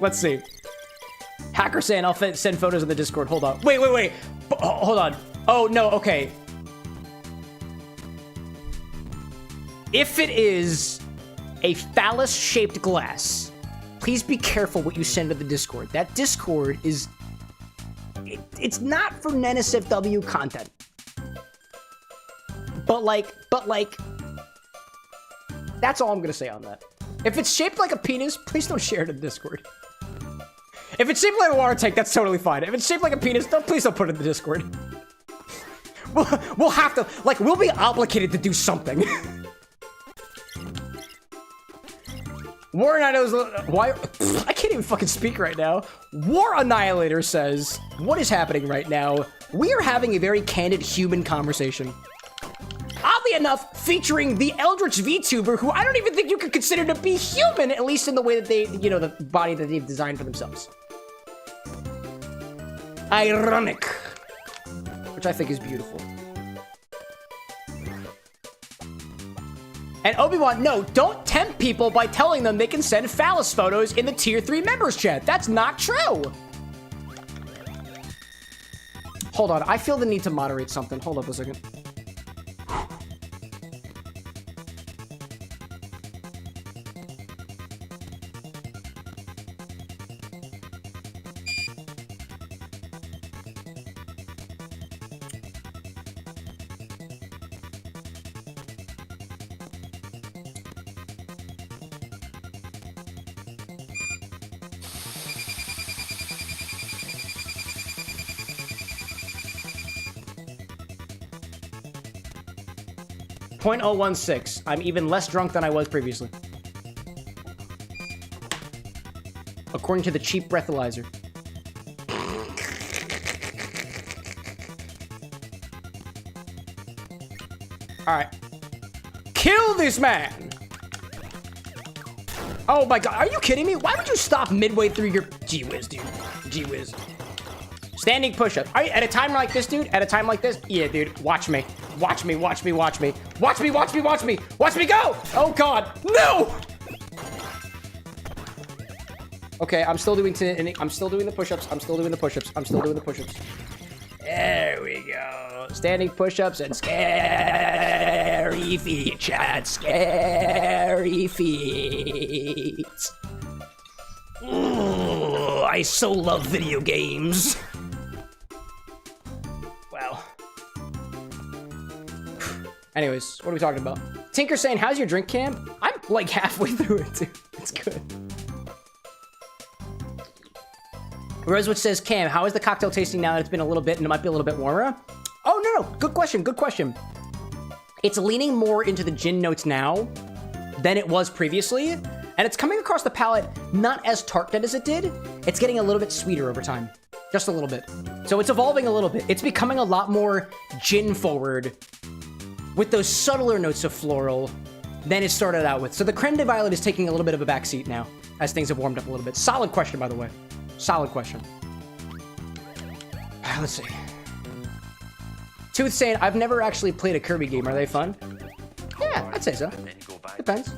S1: Let's see. Hacker saying I'll send photos in the Discord. Hold on. Wait. Hold on. Oh, no, okay. If it is a phallus-shaped glass, please be careful what you send to the Discord. That Discord is... It's not for NSFW content. But like... That's all I'm gonna say on that. If it's shaped like a penis, please don't share it in the Discord. If it's shaped like a water tank, that's totally fine. If it's shaped like a penis, please don't put it in the Discord. We'll have to, like, we'll be obligated to do something. War Annihilator, why? I can't even fucking speak right now. War Annihilator says, what is happening right now? We are having a very candid human conversation. Oddly enough, featuring the Eldritch VTuber, who I don't even think you could consider to be human, at least in the way that they, you know, the body that they've designed for themselves. Ironic. Which I think is beautiful. And Obi-Wan, no, don't tempt people by telling them they can send phallus photos in the tier 3 members chat. That's not true. Hold on, I feel the need to moderate something. Hold up a second. .016. I'm even less drunk than I was previously. According to the cheap breathalyzer. Alright. Kill this man! Oh my god, are you kidding me? Why would you stop midway through your... Gee whiz, dude. Gee whiz. Standing push-up. Are you at a time like this, dude? At a time like this? Yeah, dude. Watch me. Watch me, watch me, watch me. Watch me, watch me, watch me. Watch me go! Oh god, no! Okay, I'm still doing the push-ups. I'm still doing the push-ups. I'm still doing the push-ups. There we go. Standing push-ups and scary feet, chat. Scary feet. Ooh, I so love video games. Wow. Anyways, what are we talking about? Tinker saying, how's your drink, Cam? I'm like halfway through it, too. It's good. Rosewood says, Cam, how is the cocktail tasting now that it's been a little bit and it might be a little bit warmer? Oh, no. Good question. Good question. It's leaning more into the gin notes now than it was previously. And it's coming across the palate not as tart as it did. It's getting a little bit sweeter over time. Just a little bit. So it's evolving a little bit. It's becoming a lot more gin forward with those subtler notes of floral than it started out with. So the creme de violet is taking a little bit of a backseat now as things have warmed up a little bit. Solid question, by the way. Solid question. Let's see. Tooth saying, I've never actually played a Kirby game. Are they fun? Yeah, I'd say so. Depends.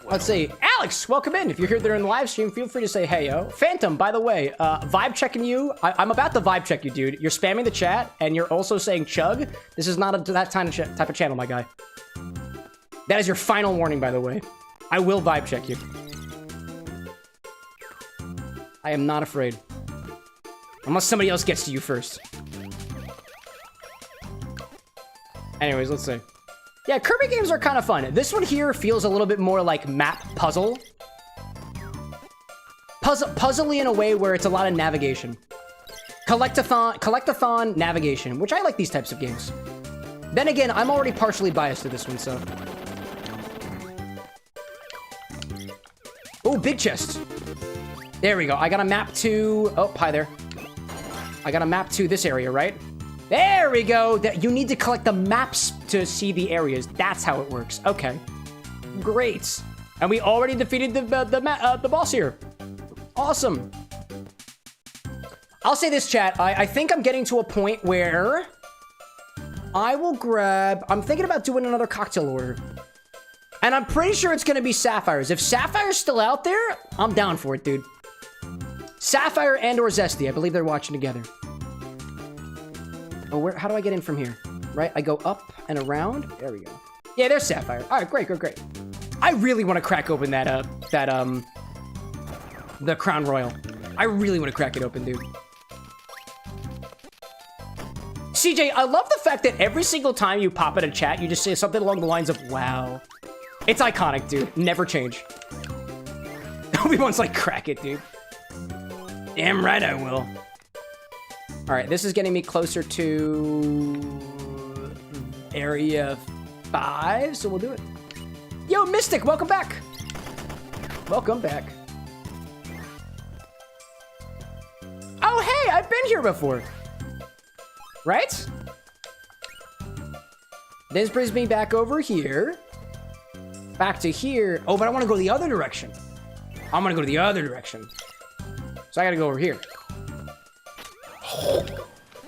S1: Let's see. Alex, welcome in. If you're here during the live stream, feel free to say hey, yo. Phantom, by the way, vibe checking you. I'm about to vibe check you, dude. You're spamming the chat, and you're also saying chug. This is not that type of channel, my guy. That is your final warning, by the way. I will vibe check you. I am not afraid. Unless somebody else gets to you first. Anyways, let's see. Yeah, Kirby games are kind of fun. This one here feels a little bit more like map puzzle. Puzzly in a way where it's a lot of navigation. Collectathon navigation, which I like these types of games. Then again, I'm already partially biased to this one, so. Oh, big chest. There we go. I got a map to... Oh, hi there. I got a map to this area, right? There we go. You need to collect the maps to see the areas. That's how it works. Okay. Great. And we already defeated the boss here. Awesome. I'll say this, chat. I think I'm getting to a point where I will grab... I'm thinking about doing another cocktail order. And I'm pretty sure it's going to be Sapphires. If Sapphire's still out there, I'm down for it, dude. Sapphire and or Zesty. I believe they're watching together. Oh, how do I get in from here? Right? I go up and around. There we go. Yeah, there's Sapphire. All right, great. I really want to crack open the Crown Royal. I really want to crack it open, dude. CJ, I love the fact that every single time you pop in a chat, you just say something along the lines of, wow. It's iconic, dude. Never change. Obi-Wan's like, crack it, dude. Damn right I will. All right, this is getting me closer to area 5, so we'll do it. Yo, Mystic, welcome back. Welcome back. Oh, hey, I've been here before. Right? This brings me back over here. Back to here. Oh, but I want to go the other direction. I'm going to go to the other direction. So I got to go over here.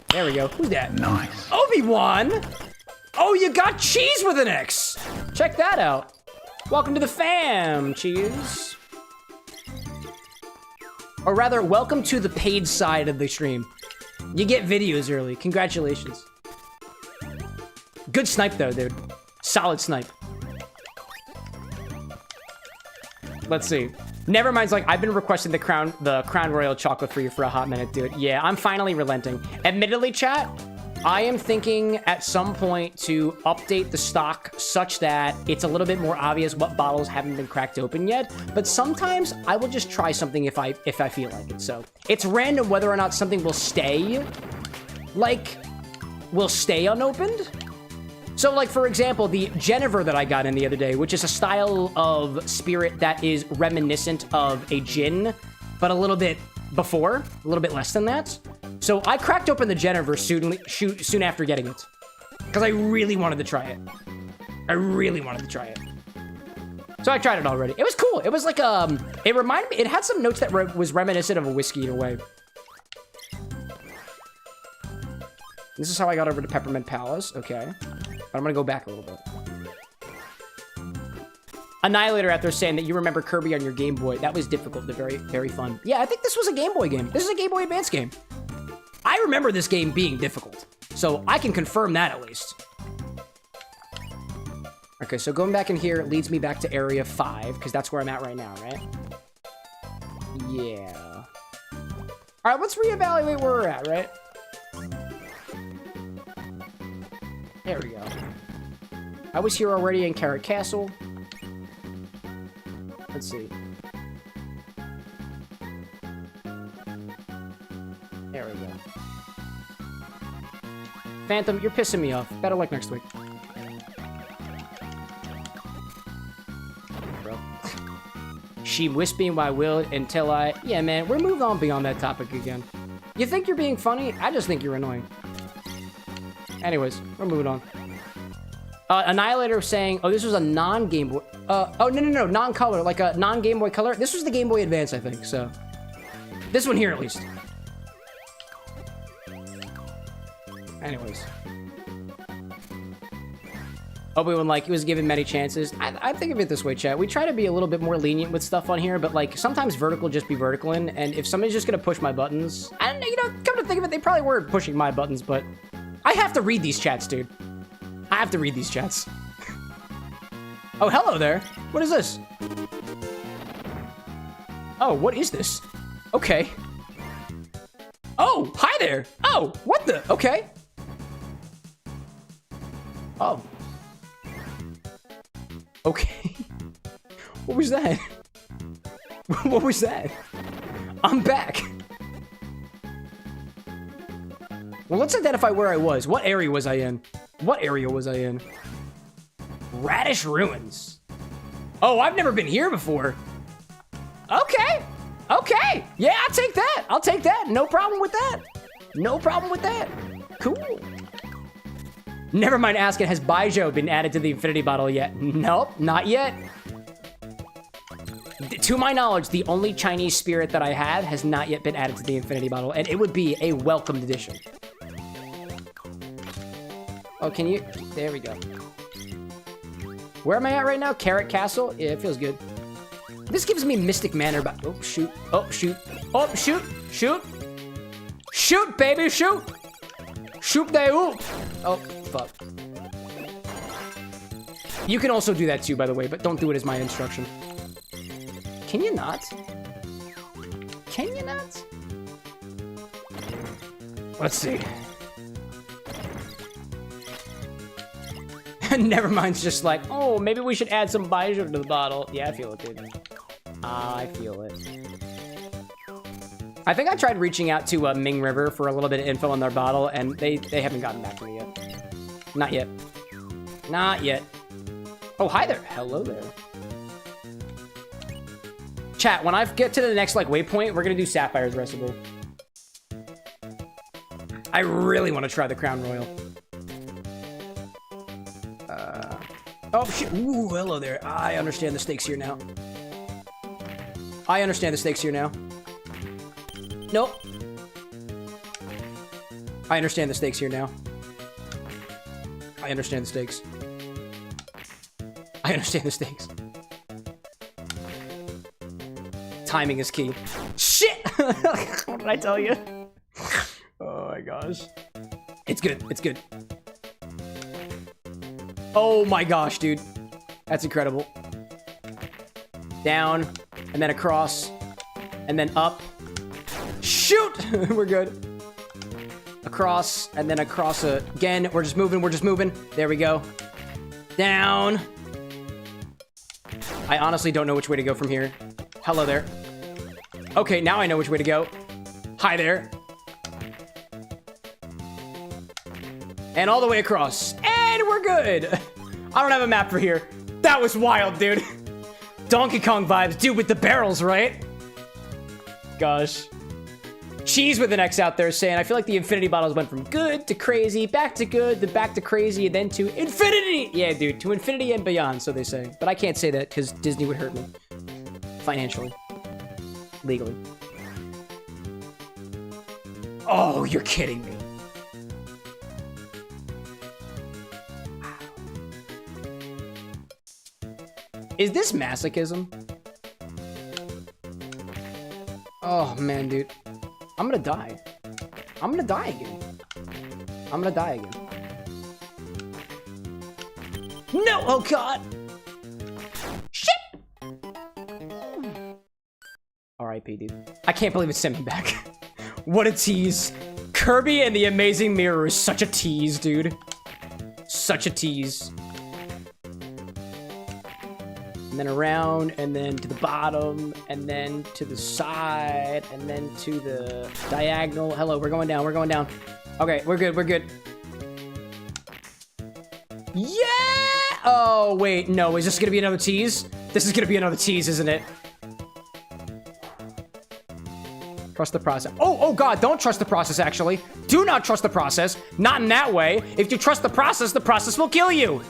S1: There we go. Who's that?
S4: Nice.
S1: Obi-Wan! Oh, you got cheese with an X! Check that out. Welcome to the fam, cheese. Or rather, welcome to the paid side of the stream. You get videos early. Congratulations. Good snipe, though, dude. Solid snipe. Let's see. Nevermind's like, I've been requesting the Crown Royal chocolate for you for a hot minute, dude. Yeah, I'm finally relenting. Admittedly, chat, I am thinking at some point to update the stock such that it's a little bit more obvious what bottles haven't been cracked open yet. But sometimes I will just try something if I feel like it. So it's random whether or not something will stay, unopened. So, like, for example, the Jennifer that I got in the other day, which is a style of spirit that is reminiscent of a gin, but a little bit before, a little bit less than that. So I cracked open the Jennifer soon after getting it, because I really wanted to try it. So I tried it already. It was cool. It was like, it reminded me, it had some notes that was reminiscent of a whiskey in a way. This is how I got over to Peppermint Palace. Okay. But I'm gonna go back a little bit. Annihilator out there saying that you remember Kirby on your Game Boy. That was difficult, but very, very fun. Yeah, I think this was a Game Boy game. This is a Game Boy Advance game. I remember this game being difficult. So I can confirm that at least. Okay, so going back in here leads me back to area 5, because that's where I'm at right now, right? Yeah. All right, let's reevaluate where we're at, right? There we go. I was here already in Carrot Castle. Let's see. There we go. Phantom, you're pissing me off. Better luck next week. Bro. She whispering my will until I... Yeah, man, we're moving on beyond that topic again. You think you're being funny? I just think you're annoying. Anyways, we're moving on. Annihilator saying, oh, this was a non-Game Boy... oh, no, non-color, like a non-Game Boy Color. This was the Game Boy Advance, I think, so... This one here, at least. Anyways. Obi-Wan, like, he was given many chances. I think of it this way, chat. We try to be a little bit more lenient with stuff on here, but, like, sometimes vertical just be vertical in, and if somebody's just gonna push my buttons, I don't know, you know, come to think of it, they probably were pushing my buttons, but I have to read these chats, dude. I have to read these chats. Oh, hello there. What is this? Oh, what is this? Okay. Oh, hi there. Oh, what the? Okay. Oh. Okay. What was that? What was that? I'm back. Well, let's identify where I was. What area was I in? What area was I in? Radish Ruins. Oh, I've never been here before. Okay. Okay. Yeah, I'll take that. I'll take that. No problem with that. No problem with that. Cool. Never mind asking, has Baijiu been added to the Infinity Bottle yet? Nope, not yet. To my knowledge, the only Chinese spirit that I have has not yet been added to the Infinity Bottle, and it would be a welcomed addition. Oh, can you? There we go. Where am I at right now? Carrot Castle? Yeah, it feels good. This gives me Mystic Manor, but oh, shoot. Oh, shoot. Oh, shoot. Shoot. Shoot, baby, shoot. Shoot they oop. Oh, fuck. You can also do that too, by the way, but don't do it as my instruction. Can you not? Can you not? Let's see. Nevermind's just like, oh, maybe we should add some Baijiu to the bottle. Yeah, I feel it, dude. I feel it. I think I tried reaching out to Ming River for a little bit of info on their bottle, and they haven't gotten back to me yet. Not yet. Not yet. Oh, hi there. Hello there. Chat, when I get to the next, like, waypoint, we're gonna do Sapphire's Recipe. I really want to try the Crown Royal. Oh, shit. Ooh, hello there. I understand the stakes here now. I understand the stakes here now. Nope. I understand the stakes here now. I understand the stakes. I understand the stakes. Timing is key. Shit! What did I tell you? Oh my gosh. It's good. It's good. Oh my gosh, dude. That's incredible. Down, and then across, and then up. Shoot! We're good. Across, and then across again. We're just moving, we're just moving. There we go. Down. I honestly don't know which way to go from here. Hello there. Okay, now I know which way to go. Hi there. And all the way across. And we're good. I don't have a map for here. That was wild, dude. Donkey Kong vibes. Dude, with the barrels, right? Gosh. Cheese with an X out there saying, I feel like the Infinity Bottles went from good to crazy, back to good, then back to crazy, and then to infinity. Yeah, dude, to infinity and beyond, so they say. But I can't say that because Disney would hurt me. Financially. Legally. Oh, you're kidding me. Is this masochism? Oh, man, dude. I'm gonna die. I'm gonna die again. I'm gonna die again. No! Oh, God! Shit! R.I.P., dude. I can't believe it sent me back. What a tease. Kirby and the Amazing Mirror is such a tease, dude. Such a tease. And then around, and then to the bottom, and then to the side, and then to the diagonal. Hello, we're going down, we're going down. Okay, we're good, we're good. Yeah! Oh, wait, no, is this gonna be another tease? This is gonna be another tease, isn't it? Trust the process. Oh, God, don't trust the process, actually. Do not trust the process. Not in that way. If you trust the process will kill you.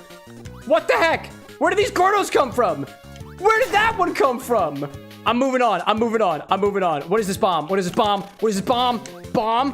S1: What the heck? Where did these Gordos come from? Where did that one come from? I'm moving on. I'm moving on. I'm moving on. What is this bomb? What is this bomb? What is this bomb? Bomb?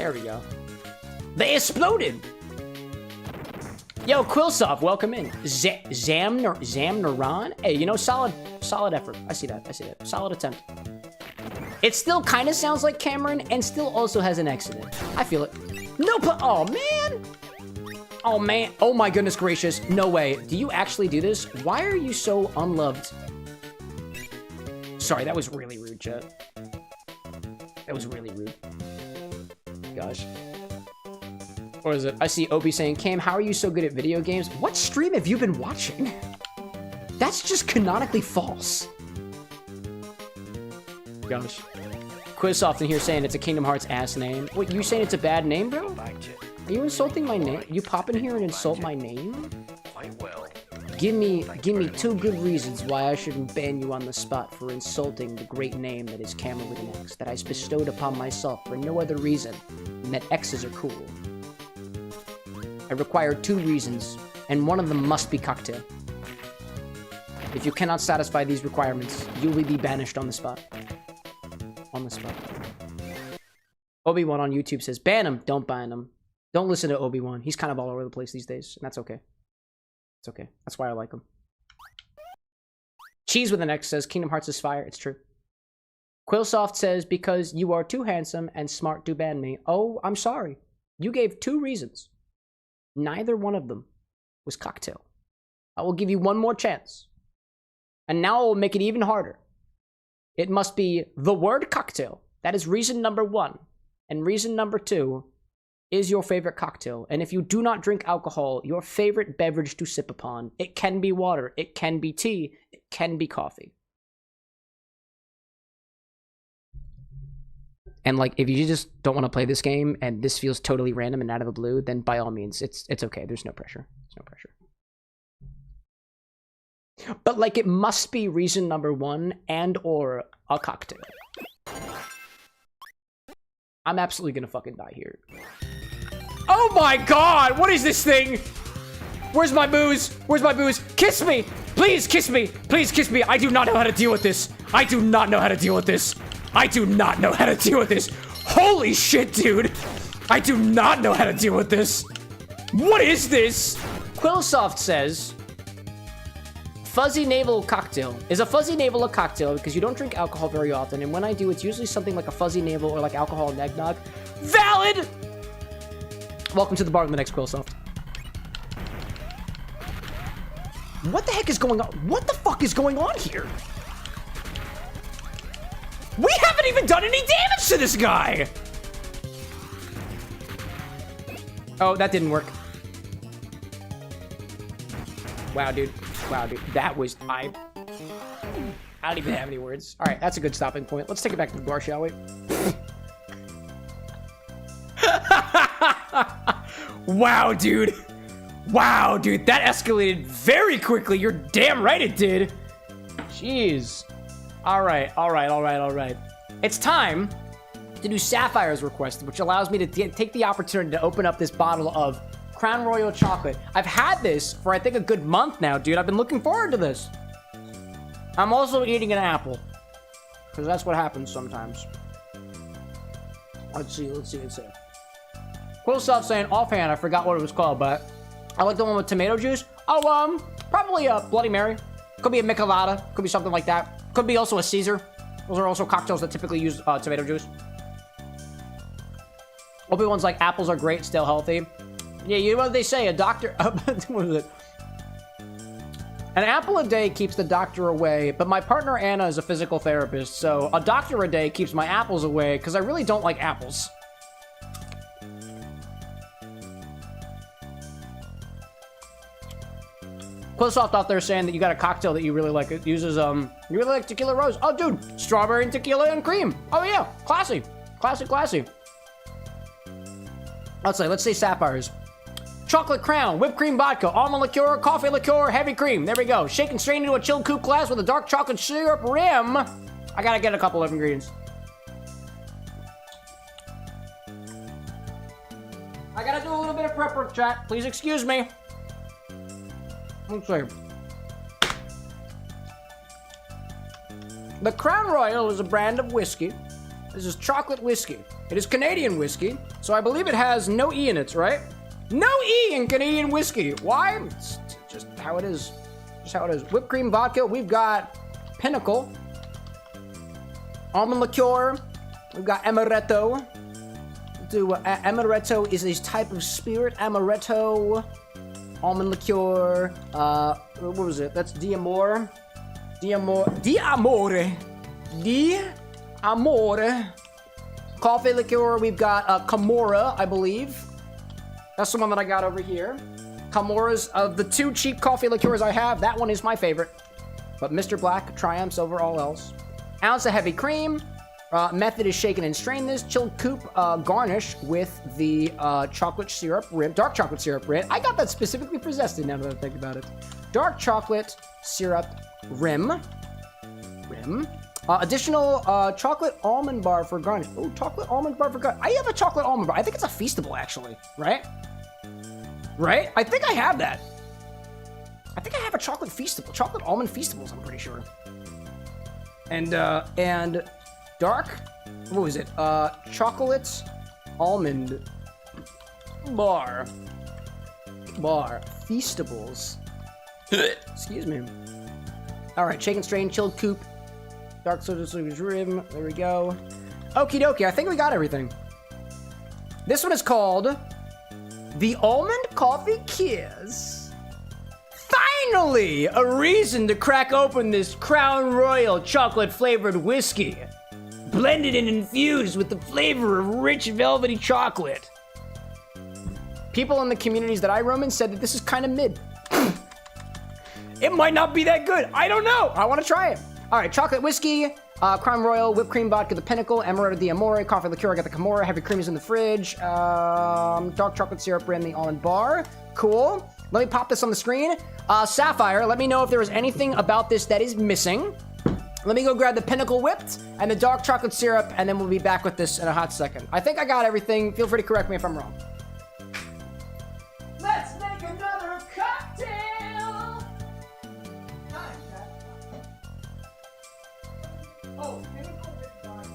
S1: There we go. They exploded! Yo, Quillsoft, welcome in. Zamnaran? Hey, you know, solid effort. I see that. Solid attempt. It still kind of sounds like Cameron and still also has an X in it. I feel it. No, oh, man. Oh, man. Oh, my goodness gracious. No way. Do you actually do this? Why are you so unloved? Sorry, that was really rude, chat. That was really rude. Gosh. What is it? I see Opie saying, Cam, how are you so good at video games? What stream have you been watching? That's just canonically false. Gosh. Quizsoft in here saying it's a Kingdom Hearts ass name. What, you saying it's a bad name, bro? Are you insulting my name? You pop in here and insult my name? Give me 2 good reasons why I shouldn't ban you on the spot for insulting the great name that is CameroxnWithAnX, that I bestowed upon myself for no other reason than that X's are cool. I require 2 reasons, and one of them must be cocktail. If you cannot satisfy these requirements, you will be banished on the spot. On the spot. Obi-Wan on YouTube says, ban him, don't ban him. Don't listen to Obi-Wan. He's kind of all over the place these days, and that's okay. It's okay. That's why I like him. Cheese with an X says, Kingdom Hearts is fire. It's true. Quillsoft says, because you are too handsome and smart to ban me. Oh, I'm sorry. You gave 2 reasons. Neither one of them was cocktail. I will give you one more chance. And now I will make it even harder. It must be the word cocktail. That is reason number 1. And reason number 2 is your favorite cocktail. And if you do not drink alcohol, your favorite beverage to sip upon. It can be water. It can be tea. It can be coffee. And like, if you just don't want to play this game and this feels totally random and out of the blue, then by all means, it's okay. There's no pressure. There's no pressure. But like, it must be reason number 1 and or a cocktail. I'm absolutely gonna fucking die here. Oh my god! What is this thing? Where's my booze? Where's my booze? Kiss me! Please kiss me! Please kiss me! I do not know how to deal with this. I do not know how to deal with this. I do not know how to deal with this. Holy shit, dude. I do not know how to deal with this. What is this? Quillsoft says, fuzzy navel cocktail. Is a fuzzy navel a cocktail? Because you don't drink alcohol very often, and when I do, it's usually something like a fuzzy navel or like alcohol and eggnog. Valid! Welcome to the bar with the next Quillsoft. What the heck is going on? What the fuck is going on here? We haven't even done any damage to this guy! Oh, that didn't work. Wow, dude. Wow, dude. That was... I don't even have any words. Alright, that's a good stopping point. Let's take it back to the bar, shall we? Wow, dude. Wow, dude. That escalated very quickly. You're damn right it did. Jeez. Alright. It's time to do Sapphire's request, which allows me to take the opportunity to open up this bottle of Crown Royal chocolate. I've had this for, I think, a good month now, dude. I've been looking forward to this. I'm also eating an apple, because that's what happens sometimes. Let's see. Quillsoft saying, offhand, I forgot what it was called, but I like the one with tomato juice. Oh, probably a Bloody Mary. Could be a Michelada. Could be something like that. Could be also a Caesar. Those are also cocktails that typically use tomato juice. Obi-Wan's like, apples are great, still healthy. Yeah, you know what they say, a doctor... what is it? An apple a day keeps the doctor away, but my partner Anna is a physical therapist, so a doctor a day keeps my apples away, because I really don't like apples. Quillsoft out there saying that you got a cocktail that you really like. It uses, you really like tequila rose. Oh, dude, strawberry and tequila and cream. Oh, yeah, classy. Classy. Let's say Sapphires. Chocolate crown, whipped cream vodka, almond liqueur, coffee liqueur, heavy cream. There we go. Shake and strain into a chilled coupe glass with a dark chocolate syrup rim. I gotta get a couple of ingredients. I gotta do a little bit of prep work, chat. Please excuse me. Let's see. The Crown Royal is a brand of whiskey. This is chocolate whiskey. It is Canadian whiskey, so I believe it has no E in it, right? No E in Canadian whiskey. Why? It's just how it is. Just how it is. Whipped cream vodka. We've got Pinnacle. Almond liqueur. We've got amaretto. Amaretto is a type of spirit. Amaretto. Almond liqueur. What was it? That's D'Amore. D'Amore. Coffee liqueur. We've got Camorra, I believe. That's the one that I got over here. Camorra's, of the 2 cheap coffee liqueurs I have, that one is my favorite. But Mr. Black triumphs over all else. Ounce of heavy cream. Method is shaken and strain this. Chilled coupe garnish with the chocolate syrup rim. Dark chocolate syrup rim. I got that specifically for zesty now that I think about it. Dark chocolate syrup rim. Additional chocolate almond bar for garnish. Oh, chocolate almond bar for garnish. I have a chocolate almond bar. I think it's a Feastable, actually. Right? Right? I think I have that. I think I have a chocolate Feastable. Chocolate almond Feastables, I'm pretty sure. And dark, what was it? Chocolate almond bar. Feastables. Excuse me. All right, shake and strain, chilled coupe. Dark soda rim. There we go. Okie dokie, I think we got everything. This one is called the Almond Coffee Kiss. Finally, a reason to crack open this Crown Royal chocolate flavored whiskey. Blended and infused with the flavor of rich velvety chocolate. People in the communities that I roam in said that this is kind of mid. It might not be that good. I don't know. I want to try it. All right, chocolate whiskey, Crown Royal, whipped cream vodka, the Pinnacle, Amaretto D'Amore, coffee liqueur, I got the Camorra, heavy cream is in the fridge, dark chocolate syrup rim, the almond bar. Cool. Let me pop this on the screen. Sapphire, let me know if there was anything about this that is missing. Let me go grab the Pinnacle whipped and the dark chocolate syrup, and then we'll be back with this in a hot second. I think I got everything. Feel free to correct me if I'm wrong. Let's make another cocktail! Oh, Pinnacle whipped vodka.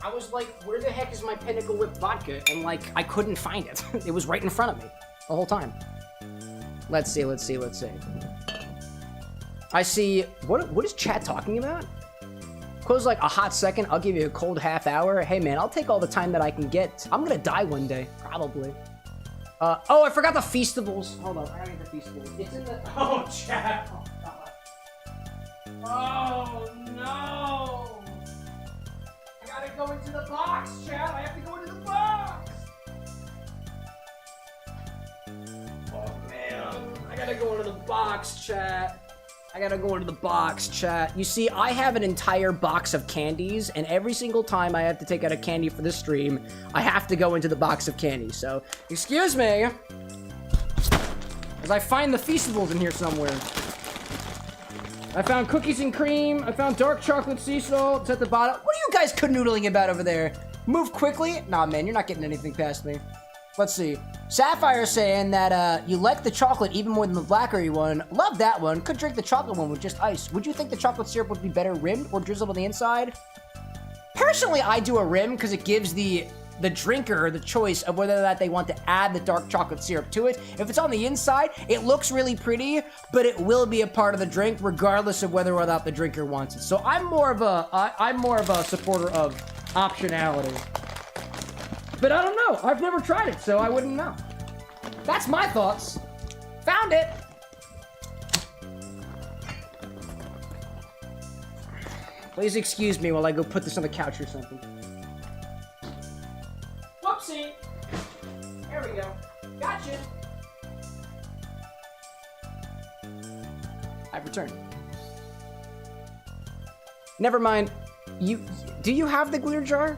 S1: I was like, where the heck is my Pinnacle whipped vodka? And like, I couldn't find it. It was right in front of me the whole time. Let's see. I see, what is chat talking about? Close like a hot second, I'll give you a cold half hour. Hey man, I'll take all the time that I can get. I'm gonna die one day, probably. Oh, I forgot the Feastables. Hold on, I gotta get the Feastables. It's in the, oh, chat. Oh, God. Oh, no. I gotta go into the box, chat. I have to go into the box. Oh, man. I gotta go into the box, chat. You see, I have an entire box of candies, and every single time I have to take out a candy for this stream, I have to go into the box of candies. So, excuse me, as I find the Feastables in here somewhere. I found cookies and cream. I found dark chocolate sea salt. It's at the bottom. What are you guys canoodling about over there? Move quickly? Nah, man, you're not getting anything past me. Let's see. Sapphire saying that you like the chocolate even more than the blackberry one. Love that one. Could drink the chocolate one with just ice. Would you think the chocolate syrup would be better rimmed or drizzled on the inside? Personally, I do a rim because it gives the drinker the choice of whether or not they want to add the dark chocolate syrup to it. If it's on the inside, it looks really pretty, but it will be a part of the drink regardless of whether or not the drinker wants it. So I'm more of a supporter of optionality. But I don't know. I've never tried it, so I wouldn't know. That's my thoughts. Found it. Please excuse me while I go put this on the couch or something. Whoopsie. There we go. Gotcha. I've returned. Never mind. Do you have the glitter jar?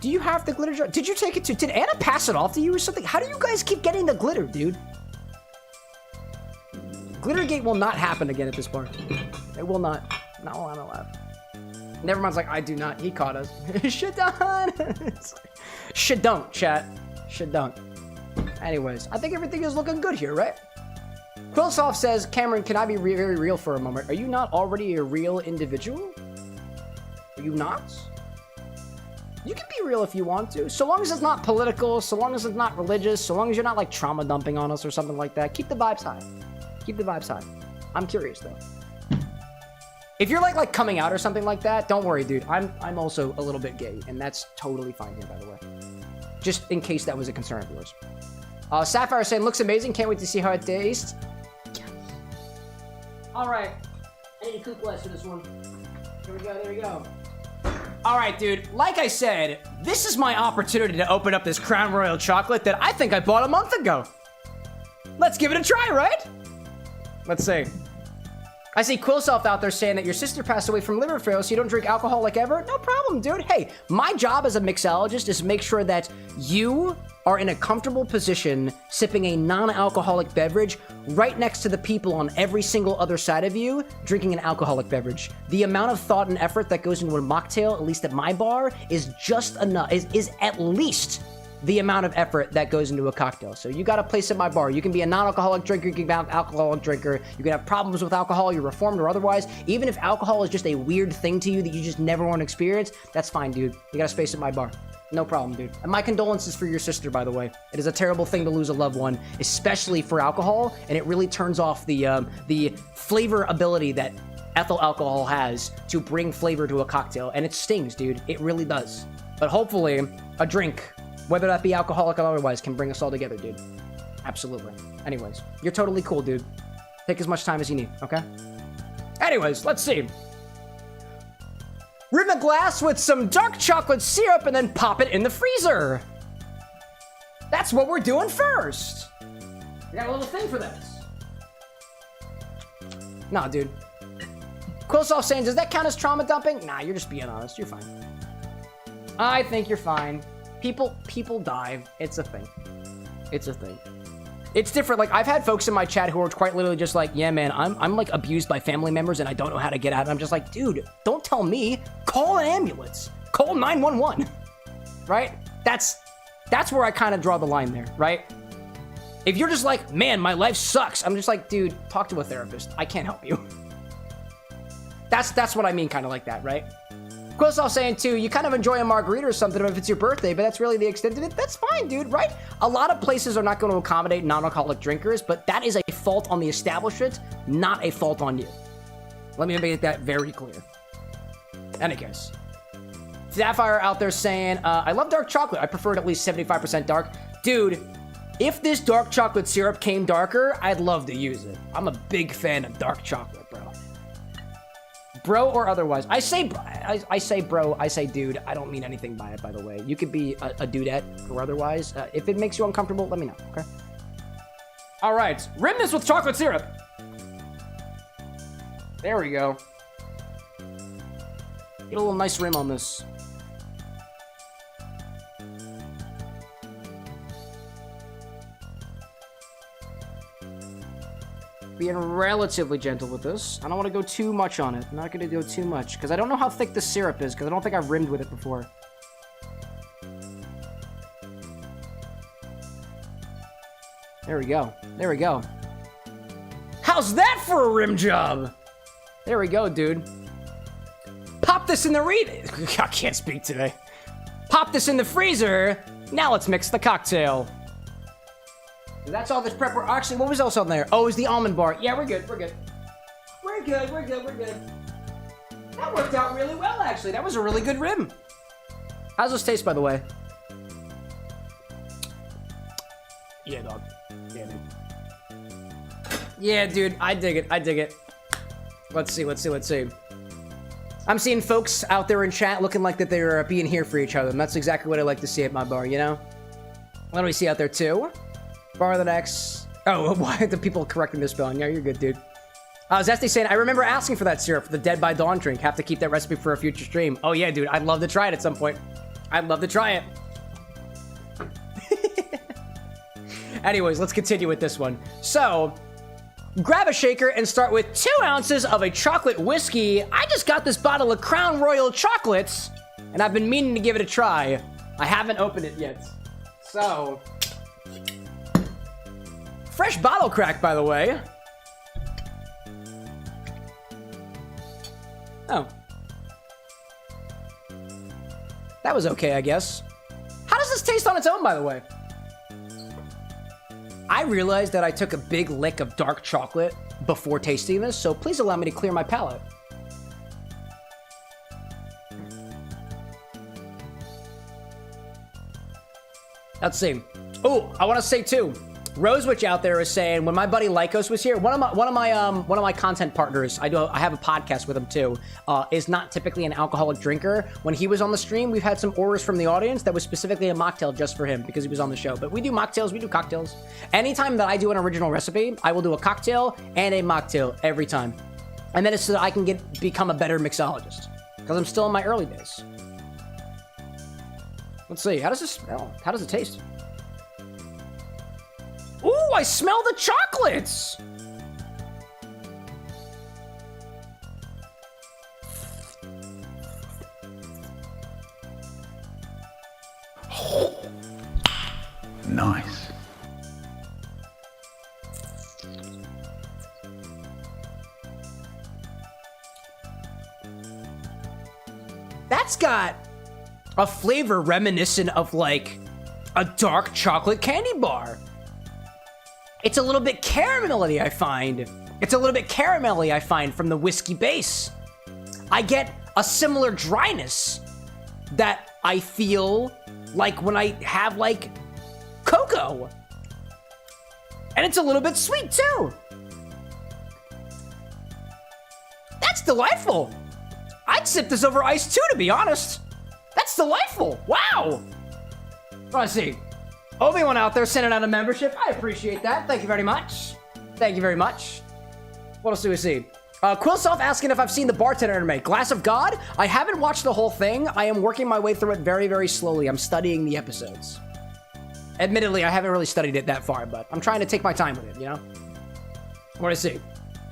S1: Do you have the glitter jar? Did you take it to? Did Anna pass it off to you or something? How do you guys keep getting the glitter, dude? Glittergate will not happen again at this bar. It will not. Not while I'm alive. Nevermind's like, I do not. He caught us. Shit done. Shit don't, chat. Shit don't. Anyways, I think everything is looking good here, right? Quillsoft says, Cameron, can I be very real for a moment? Are you not already a real individual? Are you not? You can be real if you want to. So long as it's not political, so long as it's not religious, so long as you're not like trauma dumping on us or something like that. Keep the vibes high. Keep the vibes high. I'm curious though. If you're like coming out or something like that, don't worry, dude. I'm also a little bit gay, and that's totally fine here, by the way. Just in case that was a concern of yours. Sapphire saying, looks amazing. Can't wait to see how it tastes. All right. I need a cook glass for this one. Here we go. There we go. All right, dude. Like I said, this is my opportunity to open up this Crown Royal chocolate that I think I bought a month ago. Let's give it a try, right? Let's see. I see Quillsoft out there saying that your sister passed away from liver failure, so you don't drink alcohol like ever. No problem, dude. Hey, my job as a mixologist is to make sure that you are in a comfortable position sipping a non-alcoholic beverage right next to the people on every single other side of you drinking an alcoholic beverage. The amount of thought and effort that goes into a mocktail, at least at my bar, is just enough, is at least the amount of effort that goes into a cocktail. So you got a place at my bar. You can be a non-alcoholic drinker, you can be an alcoholic drinker, you can have problems with alcohol, you're reformed or otherwise. Even if alcohol is just a weird thing to you that you just never want to experience, that's fine, dude. You got a space at my bar. No problem, dude. And my condolences for your sister, by the way. It is a terrible thing to lose a loved one, especially for alcohol, and it really turns off the flavor ability that ethyl alcohol has to bring flavor to a cocktail, and it stings, dude. It really does. But hopefully, a drink, whether that be alcoholic or otherwise, can bring us all together, dude. Absolutely. Anyways, you're totally cool, dude. Take as much time as you need, okay? Anyways, let's see. Rim a glass with some dark chocolate syrup and then pop it in the freezer. That's what we're doing first. We got a little thing for this. Nah, dude. Quillsoft saying, does that count as trauma dumping? Nah, you're just being honest. You're fine. I think you're fine. People die. It's a thing. It's a thing. It's different. Like, I've had folks in my chat who are quite literally just like, yeah, man, I'm like abused by family members and I don't know how to get out. And I'm just like, dude, don't tell me. Call an ambulance. Call 911. Right? That's where I kind of draw the line there, right? If you're just like, man, my life sucks. I'm just like, dude, talk to a therapist. I can't help you. That's what I mean, kind of like that, right? Quillsoft saying, too, you kind of enjoy a margarita or something if it's your birthday, but that's really the extent of it. That's fine, dude, right? A lot of places are not going to accommodate non-alcoholic drinkers, but that is a fault on the establishment, not a fault on you. Let me make that very clear. Any case. Sapphire out there saying, I love dark chocolate. I prefer it at least 75% dark. Dude, if this dark chocolate syrup came darker, I'd love to use it. I'm a big fan of dark chocolate, bro. Bro or otherwise. I say bro, I say dude. I don't mean anything by it, by the way. You could be a dudette or otherwise. If it makes you uncomfortable, let me know, okay? All right, rim this with chocolate syrup. There we go. Get a little nice rim on this. Being relatively gentle with this. I don't want to go too much on it. I'm not going to go too much, because I don't know how thick the syrup is, because I don't think I've rimmed with it before. There we go. There we go. How's that for a rim job? There we go, dude. Pop this in the I can't speak today. Pop this in the freezer. Now let's mix the cocktail. That's all this prep. Actually, what was else on there? Oh, it was the almond bar. Yeah, we're good. We're good. We're good. We're good. We're good. That worked out really well, actually. That was a really good rim. How's this taste, by the way? Yeah, dog. Yeah, dude. Yeah, dude. I dig it. I dig it. Let's see. Let's see. Let's see. I'm seeing folks out there in chat looking like that they're being here for each other, and that's exactly what I like to see at my bar, you know? What do we see out there, too? VTuber. Oh, why are the people correcting their spelling? Yeah, you're good, dude. Zesty saying, I remember asking for that syrup for the Dead by Dawn drink. Have to keep that recipe for a future stream. Oh, yeah, dude. I'd love to try it at some point. I'd love to try it. Anyways, let's continue with this one. So, grab a shaker and start with 2 ounces of a chocolate whiskey. I just got this bottle of Crown Royal chocolates, and I've been meaning to give it a try. I haven't opened it yet. So, fresh bottle crack, by the way. Oh. That was okay, I guess. How does this taste on its own, by the way? I realized that I took a big lick of dark chocolate before tasting this, so please allow me to clear my palate. Let's see. Oh, I want to say too, Rose Witch out there is saying when my buddy Lycos was here, one of my content partners, I have a podcast with him too, is not typically an alcoholic drinker. When he was on the stream, we've had some orders from the audience that was specifically a mocktail just for him because he was on the show. But we do mocktails, we do cocktails. Anytime that I do an original recipe, I will do a cocktail and a mocktail every time. And then it's so that I can become a better mixologist because I'm still in my early days. Let's see, how does this smell? How does it taste? Ooh, I smell the chocolates!
S4: Nice.
S1: That's got a flavor reminiscent of like a dark chocolate candy bar. It's a little bit caramelly, I find. It's a little bit caramelly, I find, from the whiskey base. I get a similar dryness that I feel like when I have like cocoa. And it's a little bit sweet too. That's delightful. I'd sip this over ice too, to be honest. That's delightful. Wow. Let's see. Obi-Wan out there sending out a membership. I appreciate that. Thank you very much. Thank you very much. What else do we see? Quillsoft asking if I've seen the bartender anime. Glass of God? I haven't watched the whole thing. I am working my way through it very, very slowly. I'm studying the episodes. Admittedly, I haven't really studied it that far, but I'm trying to take my time with it, you know? What do I see?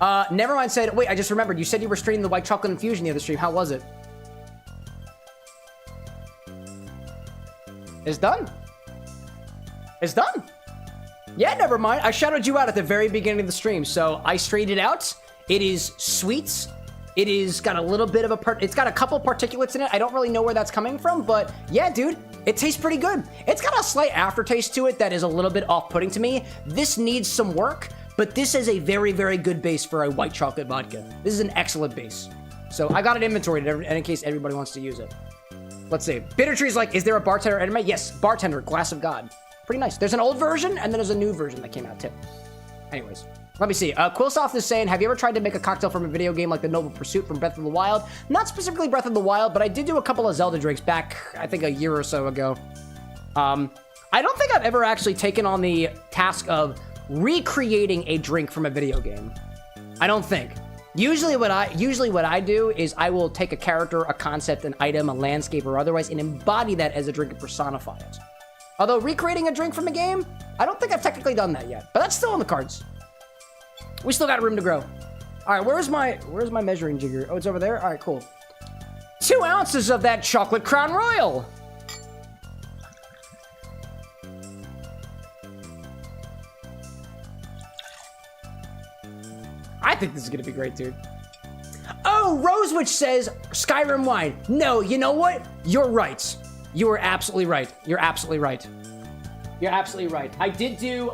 S1: Nevermind said, wait, I just remembered. You said you were streaming the white chocolate infusion the other stream. How was it? It's done. It's done. Yeah, never mind. I shouted you out at the very beginning of the stream, so I straightened it out. It is sweet. It is got a little bit of it's got a couple particulates in it. I don't really know where that's coming from, but yeah, dude, it tastes pretty good. It's got a slight aftertaste to it that is a little bit off-putting to me. This needs some work, but this is a very, very good base for a white chocolate vodka. This is an excellent base. So I got it inventoried in case everybody wants to use it. Let's see. Bitter Tree's like, is there a bartender anime? Yes, Bartender, Glass of God. Pretty nice. There's an old version, and then there's a new version that came out, too. Anyways, let me see. Quillsoft is saying, have you ever tried to make a cocktail from a video game like The Noble Pursuit from Breath of the Wild? Not specifically Breath of the Wild, but I did do a couple of Zelda drinks back, I think, a year or so ago. I don't think I've ever actually taken on the task of recreating a drink from a video game. I don't think. Usually what I do is I will take a character, a concept, an item, a landscape, or otherwise, and embody that as a drink and personify it. Although recreating a drink from a game, I don't think I've technically done that yet, but that's still on the cards. We still got room to grow. All right, where's my measuring jigger? Oh, it's over there? All right, cool. 2 ounces of that chocolate Crown Royal. I think this is gonna be great, dude. Oh, Rosewitch says Skyrim wine. No, you know what? You're right. You are absolutely right. You're absolutely right. You're absolutely right. I did do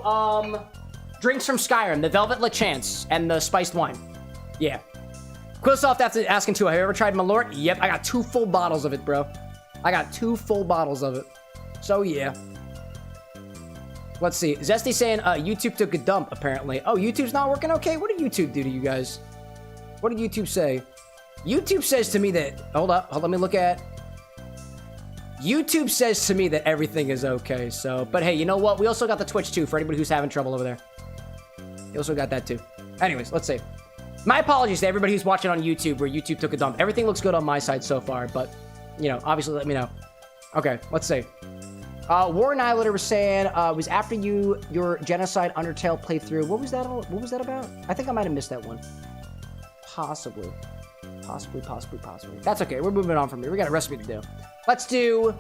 S1: drinks from Skyrim, the Velvet LeChance, and the spiced wine. Yeah. Quillsoft asking too, have you ever tried Malort? Yep, I got 2 full bottles of it, bro. I got 2 full bottles of it. So yeah. Let's see. Zesty saying YouTube took a dump, apparently. Oh, YouTube's not working? Okay, what did YouTube do to you guys? What did YouTube say? YouTube says to me that... Hold up, let me look at... YouTube says to me that everything is okay, so... But hey, you know what? We also got the Twitch, too, for anybody who's having trouble over there. You also got that, too. Anyways, let's see. My apologies to everybody who's watching on YouTube where YouTube took a dump. Everything looks good on my side so far, but, you know, obviously let me know. Okay, let's see. War Annihilator was saying, was after your Genocide Undertale playthrough. What was that about? I think I might have missed that one. Possibly. That's okay. We're moving on from here. We got a recipe to do. Let's do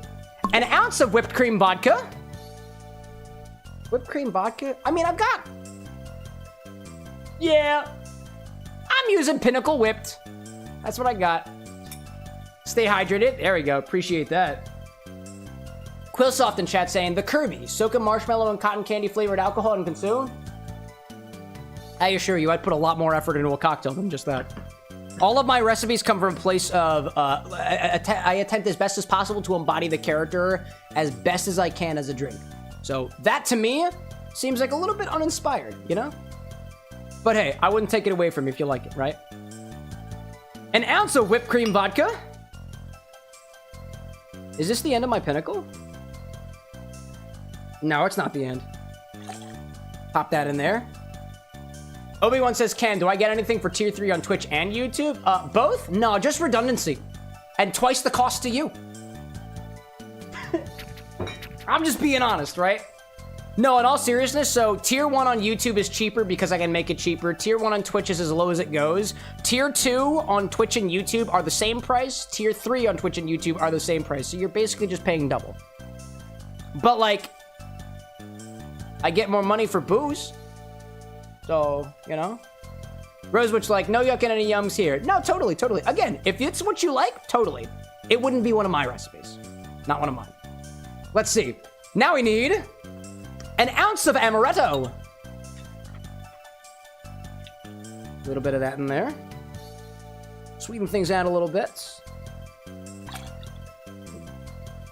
S1: an ounce of whipped cream vodka. Whipped cream vodka? I mean, I've got... Yeah. I'm using Pinnacle Whipped. That's what I got. Stay hydrated. There we go. Appreciate that. Quillsoft in chat saying, the Kirby. Soak a marshmallow and cotton candy flavored alcohol and consume. I assure you, I'd put a lot more effort into a cocktail than just that. All of my recipes come from a place of, I attempt as best as possible to embody the character as best as I can as a drink. So that, to me, seems like a little bit uninspired, you know? But hey, I wouldn't take it away from you if you like it, right? An ounce of whipped cream vodka. Is this the end of my pinnacle? No, it's not the end. Pop that in there. Obi-Wan says, Ken, do I get anything for tier 3 on Twitch and YouTube? Both? No, just redundancy. And twice the cost to you. I'm just being honest, right? No, in all seriousness, so tier 1 on YouTube is cheaper because I can make it cheaper. Tier 1 on Twitch is as low as it goes. Tier 2 on Twitch and YouTube are the same price. Tier 3 on Twitch and YouTube are the same price. So you're basically just paying double. But, like, I get more money for booze. So, you know. Rosewitch like, no yucking any yums here. No, totally. Again, if it's what you like, totally. It wouldn't be one of my recipes. Not one of mine. Let's see. Now we need an ounce of amaretto. A little bit of that in there. Sweeten things out a little bit.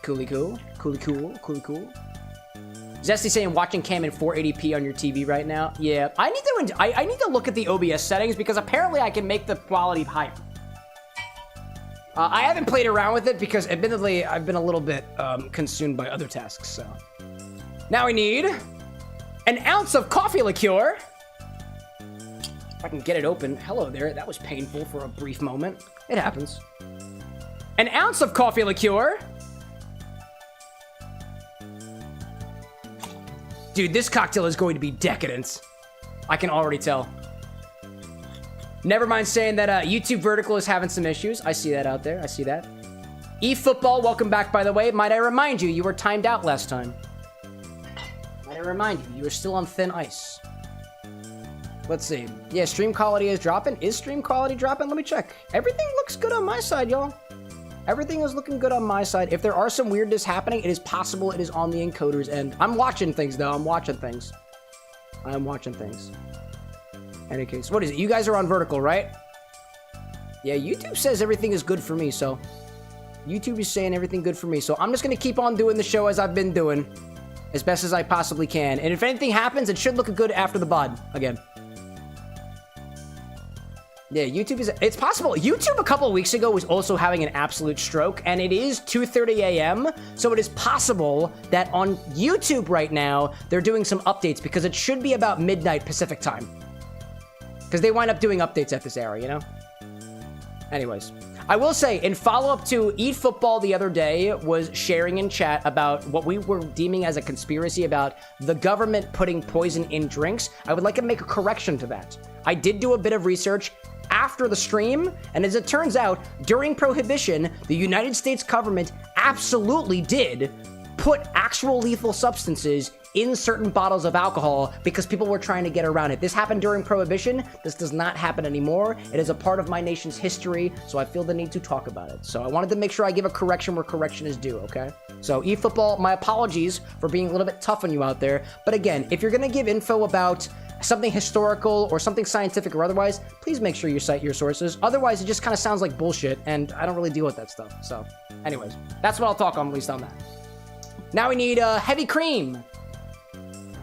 S1: Cooly cool. Zesty saying watching Cam in 480p on your TV right now. Yeah, I need to look at the OBS settings because apparently I can make the quality higher. I haven't played around with it because admittedly I've been a little bit consumed by other tasks. So now we need an ounce of coffee liqueur. If I can get it open. Hello there. That was painful for a brief moment. It happens. An ounce of coffee liqueur. Dude, this cocktail is going to be decadent. I can already tell. Never mind saying that YouTube vertical is having some issues. I see that out there. I see that. eFootball, welcome back, by the way. Might I remind you, you were timed out last time. Might I remind you, you were still on thin ice. Let's see. Yeah, stream quality is dropping. Is stream quality dropping? Let me check. Everything looks good on my side, y'all. Everything is looking good on my side. If there are some weirdness happening, it is possible it is on the encoder's end. I'm watching things, though. I'm watching things. Any case, what is it? You guys are on vertical, right? Yeah, YouTube says everything is good for me, so... YouTube is saying everything good for me, so I'm just gonna keep on doing the show as I've been doing. As best as I possibly can. And if anything happens, it should look good after the bod, again. Yeah, YouTube is... It's possible. YouTube a couple of weeks ago was also having an absolute stroke, and it is 2:30 a.m., so it is possible that on YouTube right now, they're doing some updates, because it should be about midnight Pacific time. Because they wind up doing updates at this hour, you know? Anyways. I will say, in follow-up to eFootball the other day was sharing in chat about what we were deeming as a conspiracy about the government putting poison in drinks. I would like to make a correction to that. I did do a bit of research after the stream, and as it turns out, during Prohibition, the United States government absolutely did put actual lethal substances in certain bottles of alcohol because people were trying to get around it. This happened during Prohibition. This does not happen anymore. It is a part of my nation's history, so I feel the need to talk about it. So I wanted to make sure I give a correction where correction is due, okay? So eFootball, my apologies for being a little bit tough on you out there. But again, if you're gonna give info about something historical or something scientific or otherwise, please make sure you cite your sources. Otherwise, it just kind of sounds like bullshit, and I don't really deal with that stuff. So anyways, that's what I'll talk on, at least on that. Now we need heavy cream.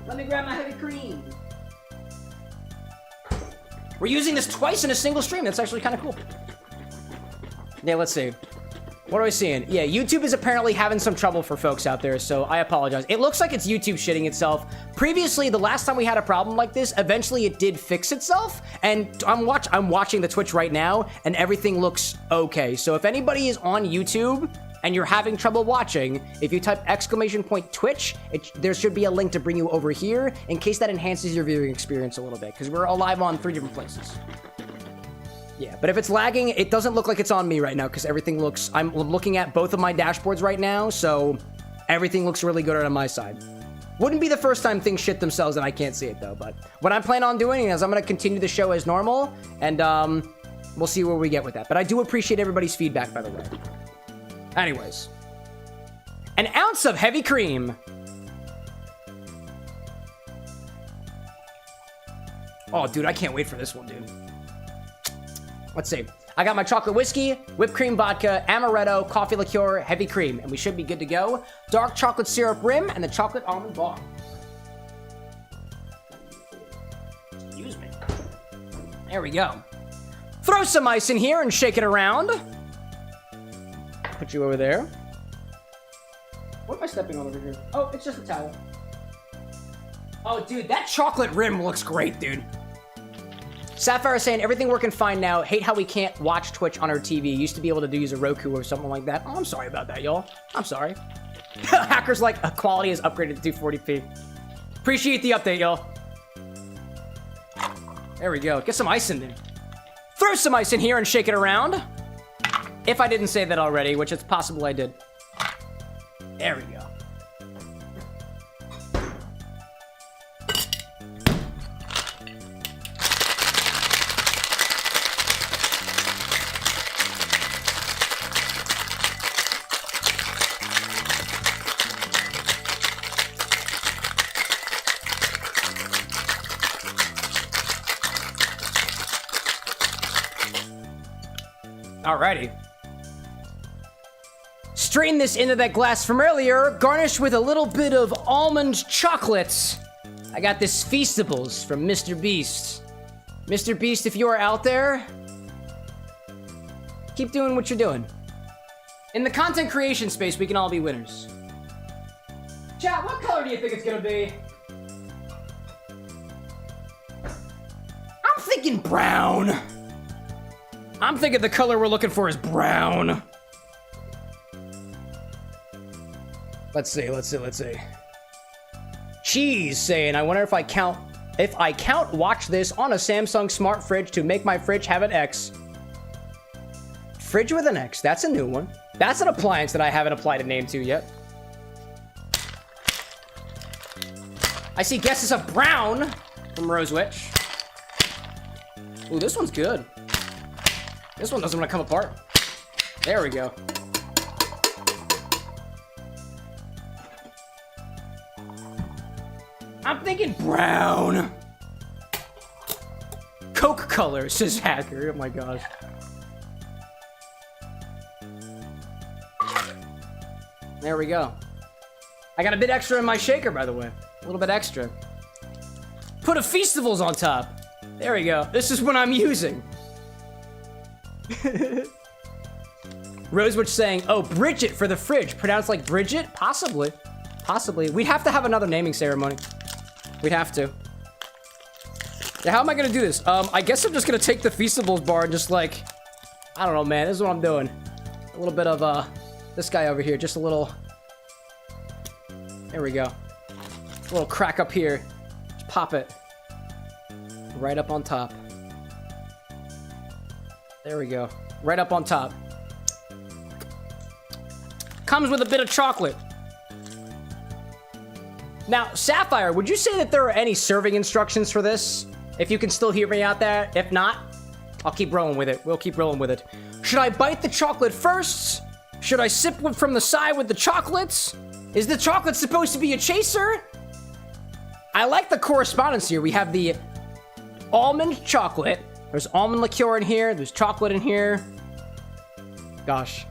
S1: Let me grab my heavy cream. We're using this twice in a single stream. That's actually kind of cool. Yeah, let's see. What are we seeing? Yeah, YouTube is apparently having some trouble for folks out there, so I apologize. It looks like it's YouTube shitting itself. Previously, the last time we had a problem like this, eventually it did fix itself, and I'm watching the Twitch right now, and everything looks okay. So if anybody is on YouTube and you're having trouble watching, if you type !Twitch, there should be a link to bring you over here in case that enhances your viewing experience a little bit, because we're live on 3 different places. Yeah, but if it's lagging, it doesn't look like it's on me right now, because everything looks... I'm looking at both of my dashboards right now, so everything looks really good on my side. Wouldn't be the first time things shit themselves and I can't see it, though, but what I plan on doing is I'm going to continue the show as normal, and we'll see where we get with that. But I do appreciate everybody's feedback, by the way. Anyways. An ounce of heavy cream. Oh, dude, I can't wait for this one, dude. Let's see. I got my chocolate whiskey, whipped cream vodka, amaretto, coffee liqueur, heavy cream, and we should be good to go. Dark chocolate syrup rim, and the chocolate almond bar. Excuse me. There we go. Throw some ice in here and shake it around. Put you over there. What am I stepping on over here? Oh, it's just a towel. Oh, dude, that chocolate rim looks great, dude. Sapphire is saying, everything working fine now. Hate how we can't watch Twitch on our TV. Used to be able to use a Roku or something like that. Oh, I'm sorry about that, y'all. I'm sorry. Hackers like, quality is upgraded to 240p. Appreciate the update, y'all. There we go. Get some ice in there. Throw some ice in here and shake it around. If I didn't say that already, which it's possible I did. There we go. Alrighty. Strain this into that glass from earlier, garnish with a little bit of almond chocolate. I got this Feastables from Mr. Beast. Mr. Beast, if you are out there, keep doing what you're doing. In the content creation space, we can all be winners. Chat, what color do you think it's gonna be? I'm thinking brown. I'm thinking the color we're looking for is brown. Let's see. Cheese saying, I wonder if I count watch this on a Samsung smart fridge to make my fridge have an X. Fridge with an X, that's a new one. That's an appliance that I haven't applied a name to yet. I see guesses of brown from Rose Witch. Ooh, this one's good. This one doesn't want to come apart. There we go. I'm thinking brown. Coke color, says Hacker. Oh my gosh. There we go. I got a bit extra in my shaker, by the way. A little bit extra. Put a Feastables on top. There we go. This is what I'm using. Rosewitch saying, oh, Bridget for the fridge. Pronounced like Bridget? Possibly. Possibly. We'd have to have another naming ceremony. We'd have to. Yeah, how am I gonna do this? I guess I'm just gonna take the Feastables bar and just like... I don't know, man. This is what I'm doing. A little bit of, this guy over here. Just a little... There we go. A little crack up here. Just pop it. Right up on top. There we go. Right up on top. Comes with a bit of chocolate. Now, Sapphire, would you say that there are any serving instructions for this? If you can still hear me out there. If not, I'll keep rolling with it. We'll keep rolling with it. Should I bite the chocolate first? Should I sip from the side with the chocolates? Is the chocolate supposed to be a chaser? I like the correspondence here. We have the almond chocolate. There's almond liqueur in here. There's chocolate in here. Gosh.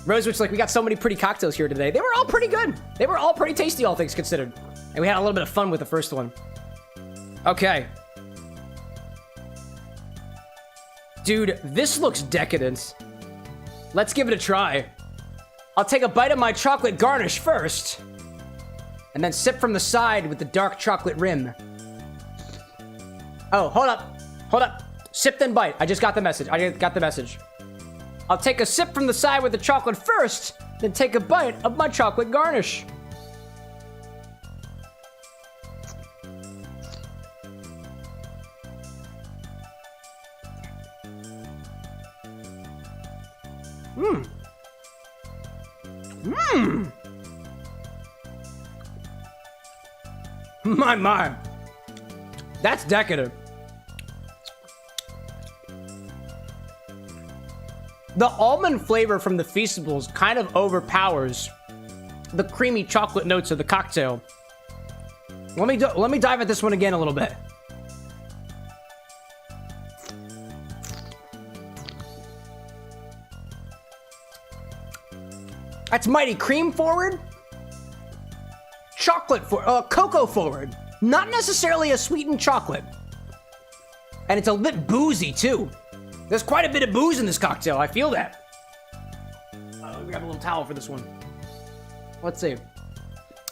S1: Rosewitch's like, we got so many pretty cocktails here today. They were all pretty good. They were all pretty tasty, all things considered. And we had a little bit of fun with the first one. Okay. Dude, this looks decadent. Let's give it a try. I'll take a bite of my chocolate garnish first. And then sip from the side with the dark chocolate rim. Oh, hold up. Hold up. Sip then bite. I just got the message. I'll take a sip from the side with the chocolate first, then take a bite of my chocolate garnish. Mmm. Mmm. My. That's decadent. The almond flavor from the Feastables kind of overpowers the creamy chocolate notes of the cocktail. Let me dive at this one again a little bit. That's mighty cream forward, cocoa forward. Not necessarily a sweetened chocolate. And it's a bit boozy too. There's quite a bit of booze in this cocktail. I feel that. We got a little towel for this one. Let's see.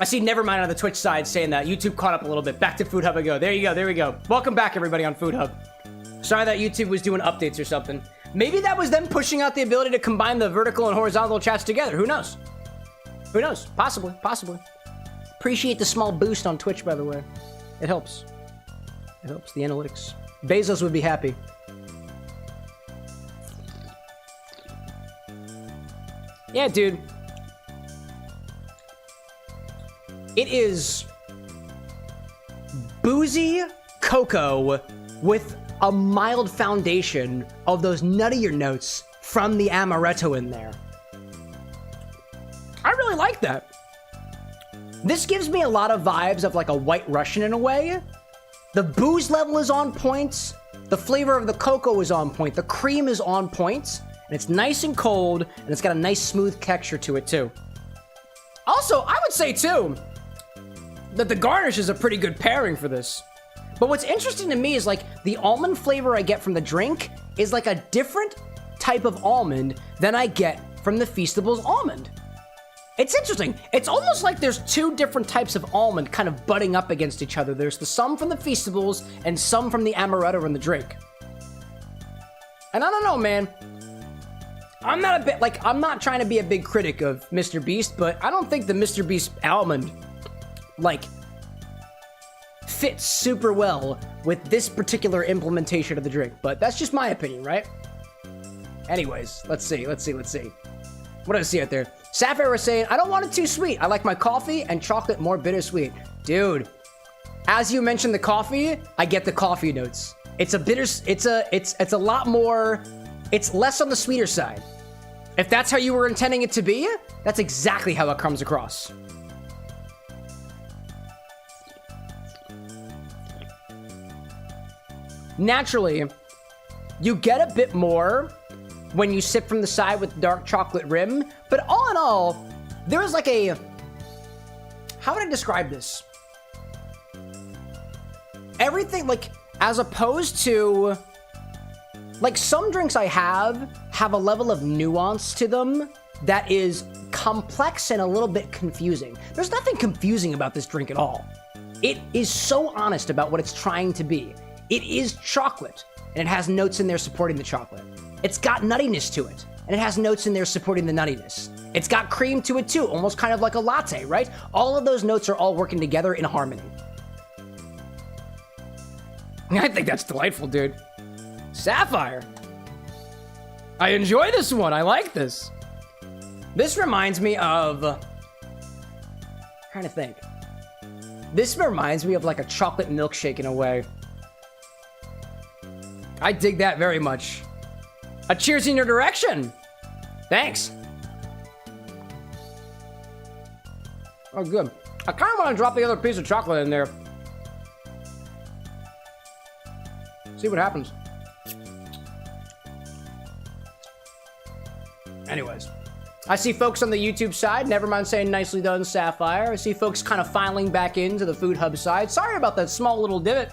S1: I see Nevermind on the Twitch side saying that YouTube caught up a little bit. Back to Food Hub I go. There you go. There we go. Welcome back, everybody, on Food Hub. Sorry that YouTube was doing updates or something. Maybe that was them pushing out the ability to combine the vertical and horizontal chats together. Who knows? Who knows? Possibly. Appreciate the small boost on Twitch, by the way. It helps. It helps the analytics. Bezos would be happy. Yeah, dude. It is boozy cocoa with a mild foundation of those nuttier notes from the amaretto in there. I really like that. This gives me a lot of vibes of like a White Russian in a way. The booze level is on point. The flavor of the cocoa is on point. The cream is on point. And it's nice and cold, and it's got a nice smooth texture to it too. Also, I would say too, that the garnish is a pretty good pairing for this. But what's interesting to me is like the almond flavor I get from the drink is like a different type of almond than I get from the Feastables almond. It's interesting. It's almost like there's two different types of almond kind of butting up against each other. There's the some from the Feastables and some from the amaretto in the drink. And I don't know, man. I'm not trying to be a big critic of Mr. Beast, but I don't think the Mr. Beast almond, like, fits super well with this particular implementation of the drink. But that's just my opinion, right? Anyways, let's see. What do I see out there? Sapphire was saying, I don't want it too sweet. I like my coffee and chocolate more bittersweet. Dude, as you mentioned the coffee, I get the coffee notes. It's a lot more, it's less on the sweeter side. If that's how you were intending it to be, that's exactly how it comes across. Naturally, you get a bit more when you sip from the side with dark chocolate rim, but all in all, there is like a, how would I describe this? Everything, like, as opposed to, like, some drinks I have a level of nuance to them that is complex and a little bit confusing. There's nothing confusing about this drink at all. It is so honest about what it's trying to be. It is chocolate, and it has notes in there supporting the chocolate. It's got nuttiness to it, and it has notes in there supporting the nuttiness. It's got cream to it too, almost kind of like a latte, right? All of those notes are all working together in harmony. I think that's delightful, dude. Sapphire. I enjoy this one. I like this. This reminds me of, trying to think. This reminds me of like a chocolate milkshake in a way. I dig that very much. A cheers in your direction. Thanks. Oh, good. I kind of want to drop the other piece of chocolate in there. See what happens. Anyways, I see folks on the YouTube side, never mind saying nicely done, Sapphire. I see folks kind of filing back into the Food Hub side. Sorry about that small little divot.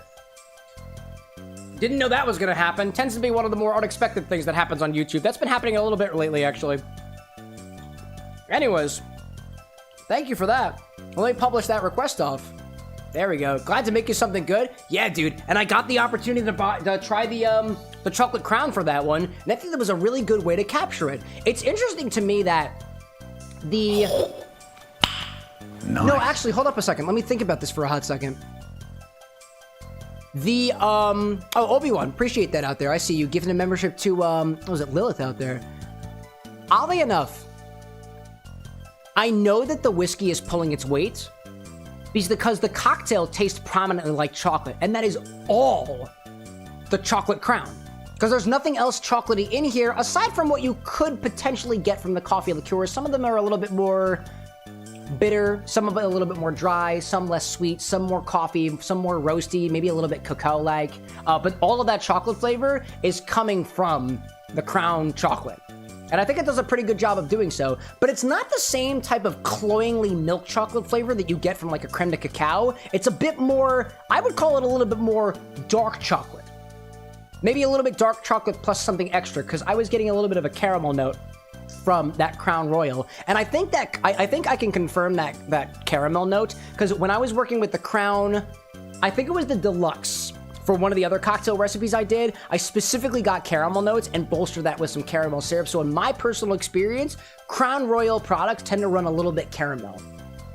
S1: Didn't know that was going to happen. Tends to be one of the more unexpected things that happens on YouTube. That's been happening a little bit lately, actually. Anyways, thank you for that. Let me publish that request off. There we go. Glad to make you something good. Yeah, dude. And I got the opportunity to try the chocolate crown for that one, and I think that was a really good way to capture it. It's interesting to me that the...
S4: Nice.
S1: No, actually, hold up a second. Let me think about this for a hot second. The, oh, Obi-Wan, appreciate that out there. I see you giving a membership to, what was it, Lilith out there. Oddly enough, I know that the whiskey is pulling its weight because the cocktail tastes prominently like chocolate, and that is all the chocolate crown. Because there's nothing else chocolatey in here aside from what you could potentially get from the coffee liqueurs. Some of them are a little bit more bitter, some of it a little bit more dry, some less sweet, some more coffee, some more roasty, maybe a little bit cacao-like. But all of that chocolate flavor is coming from the crown chocolate. And I think it does a pretty good job of doing so, but it's not the same type of cloyingly milk chocolate flavor that you get from like a creme de cacao. It's a bit more, I would call it a little bit more dark chocolate. Maybe a little bit dark chocolate plus something extra, because I was getting a little bit of a caramel note from that Crown Royal. And I think that, I think I can confirm that caramel note, because when I was working with the Crown, I think it was the Deluxe, for one of the other cocktail recipes I did, I specifically got caramel notes and bolstered that with some caramel syrup. So in my personal experience, Crown Royal products tend to run a little bit caramel.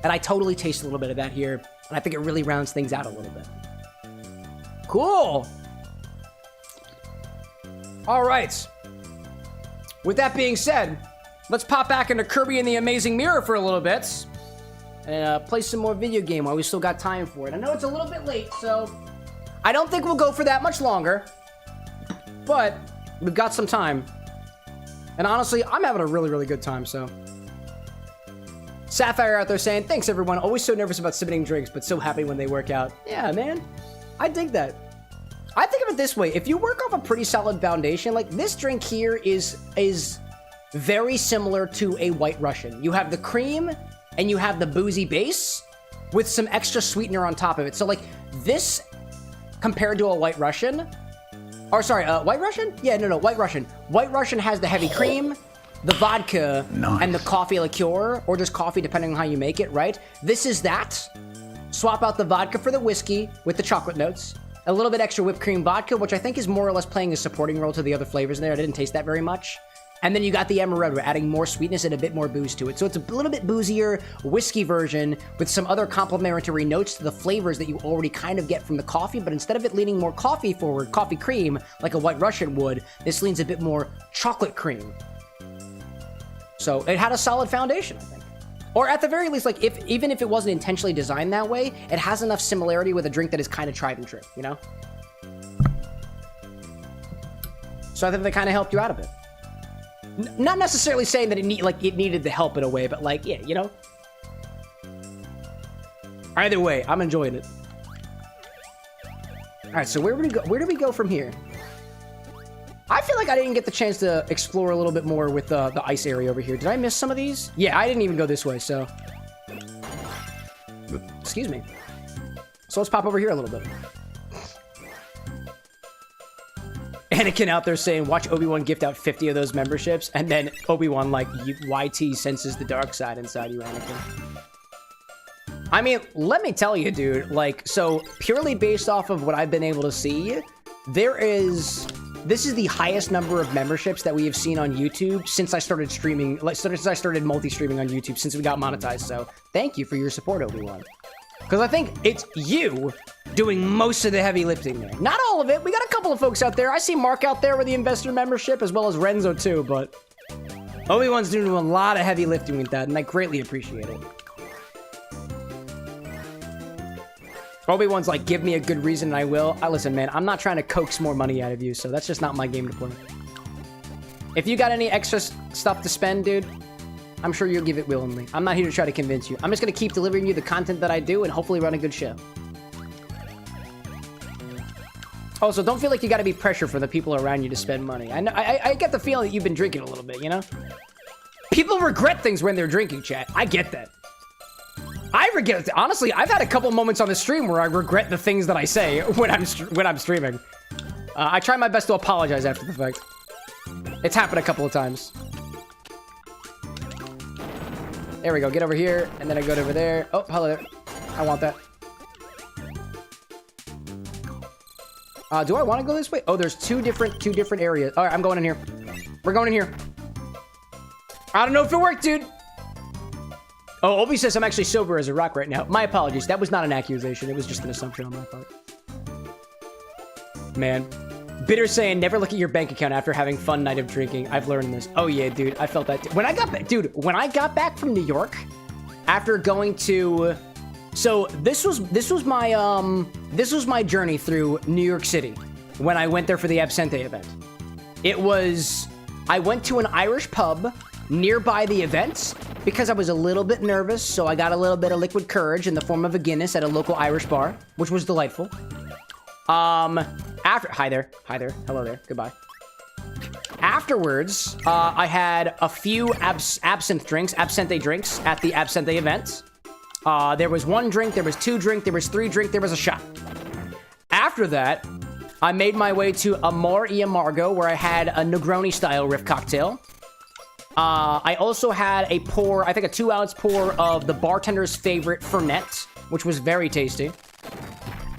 S1: And I totally taste a little bit of that here. And I think it really rounds things out a little bit. Cool. All right. With that being said, let's pop back into Kirby and the Amazing Mirror for a little bit. And play some more video game while we still got time for it. I know it's a little bit late, so I don't think we'll go for that much longer, but we've got some time. And honestly, I'm having a really, really good time, so. Sapphire out there saying, thanks everyone. Always so nervous about submitting drinks, but so happy when they work out. Yeah, man. I dig that. I think of it this way. If you work off a pretty solid foundation, like this drink here is very similar to a White Russian. You have the cream and you have the boozy base with some extra sweetener on top of it. So like this compared to a White Russian, or sorry, White Russian? Yeah, no, White Russian. White Russian has the heavy cream, the vodka,
S4: nice,
S1: and the coffee liqueur, or just coffee depending on how you make it, right? This is that. Swap out the vodka for the whiskey with the chocolate notes. A little bit extra whipped cream vodka, which I think is more or less playing a supporting role to the other flavors in there. I didn't taste that very much. And then you got the amaretto, adding more sweetness and a bit more booze to it. So it's a little bit boozier whiskey version with some other complementary notes to the flavors that you already kind of get from the coffee. But instead of it leaning more coffee forward, coffee cream, like a White Russian would, this leans a bit more chocolate cream. So it had a solid foundation, I think. Or at the very least, like even if it wasn't intentionally designed that way, it has enough similarity with a drink that is kind of tried and true, you know? So I think that kind of helped you out a bit. Not necessarily saying that it needed the help in a way, but like, yeah, you know? Either way, I'm enjoying it. All right, so where do we go from here? I feel like I didn't get the chance to explore a little bit more with the ice area over here. Did I miss some of these? Yeah, I didn't even go this way, so. Excuse me. So let's pop over here a little bit. Anakin out there saying, watch Obi-Wan gift out 50 of those memberships, and then Obi-Wan like, YT senses the dark side inside you, Anakin. I mean, let me tell you, dude, like, so purely based off of what I've been able to see, this is the highest number of memberships that we have seen on YouTube since I started streaming, since I started multi-streaming on YouTube, since we got monetized. So thank you for your support, Obi-Wan. Because I think it's you doing most of the heavy lifting there. Not all of it. We got a couple of folks out there. I see Mark out there with the investor membership, as well as Renzo too, but Obi-Wan's doing a lot of heavy lifting with that, and I greatly appreciate it. Obi-Wan's like, give me a good reason and I will. Listen, man, I'm not trying to coax more money out of you, so that's just not my game to play. If you got any extra stuff to spend, dude, I'm sure you'll give it willingly. I'm not here to try to convince you. I'm just going to keep delivering you the content that I do and hopefully run a good show. Also, don't feel like you got to be pressure for the people around you to spend money. I get the feeling that you've been drinking a little bit, you know? People regret things when they're drinking, chat. I get that. I regret, honestly, I've had a couple moments on the stream where I regret the things that I say when I'm streaming. I try my best to apologize after the fact. It's happened a couple of times. There we go, get over here, and then I go over there. Oh, hello there. I want that. Do I want to go this way? Oh, there's two different areas. All right, I'm going in here. We're going in here. I don't know if it worked, dude. Oh, Obi says I'm actually sober as a rock right now. My apologies. That was not an accusation. It was just an assumption on my part. Man. Bitter saying, never look at your bank account after having fun night of drinking. I've learned this. Oh, yeah, dude. I felt that. When I got back, dude, when I got back from New York, after going to... So, this was my journey through New York City when I went there for the Absinthe event. It was... I went to an Irish pub nearby the event because I was a little bit nervous, so I got a little bit of liquid courage in the form of a Guinness at a local Irish bar, which was delightful. Hi there, hello there, goodbye. Afterwards, I had a few absinthe drinks at the Absinthe event. There was 1 drink, there was 2 drink, there was 3 drink, there was a shot. After that, I made my way to Amor y Amargo, where I had a Negroni-style riff cocktail. I also had a pour, I think a 2-ounce pour of the bartender's favorite Fernet, which was very tasty.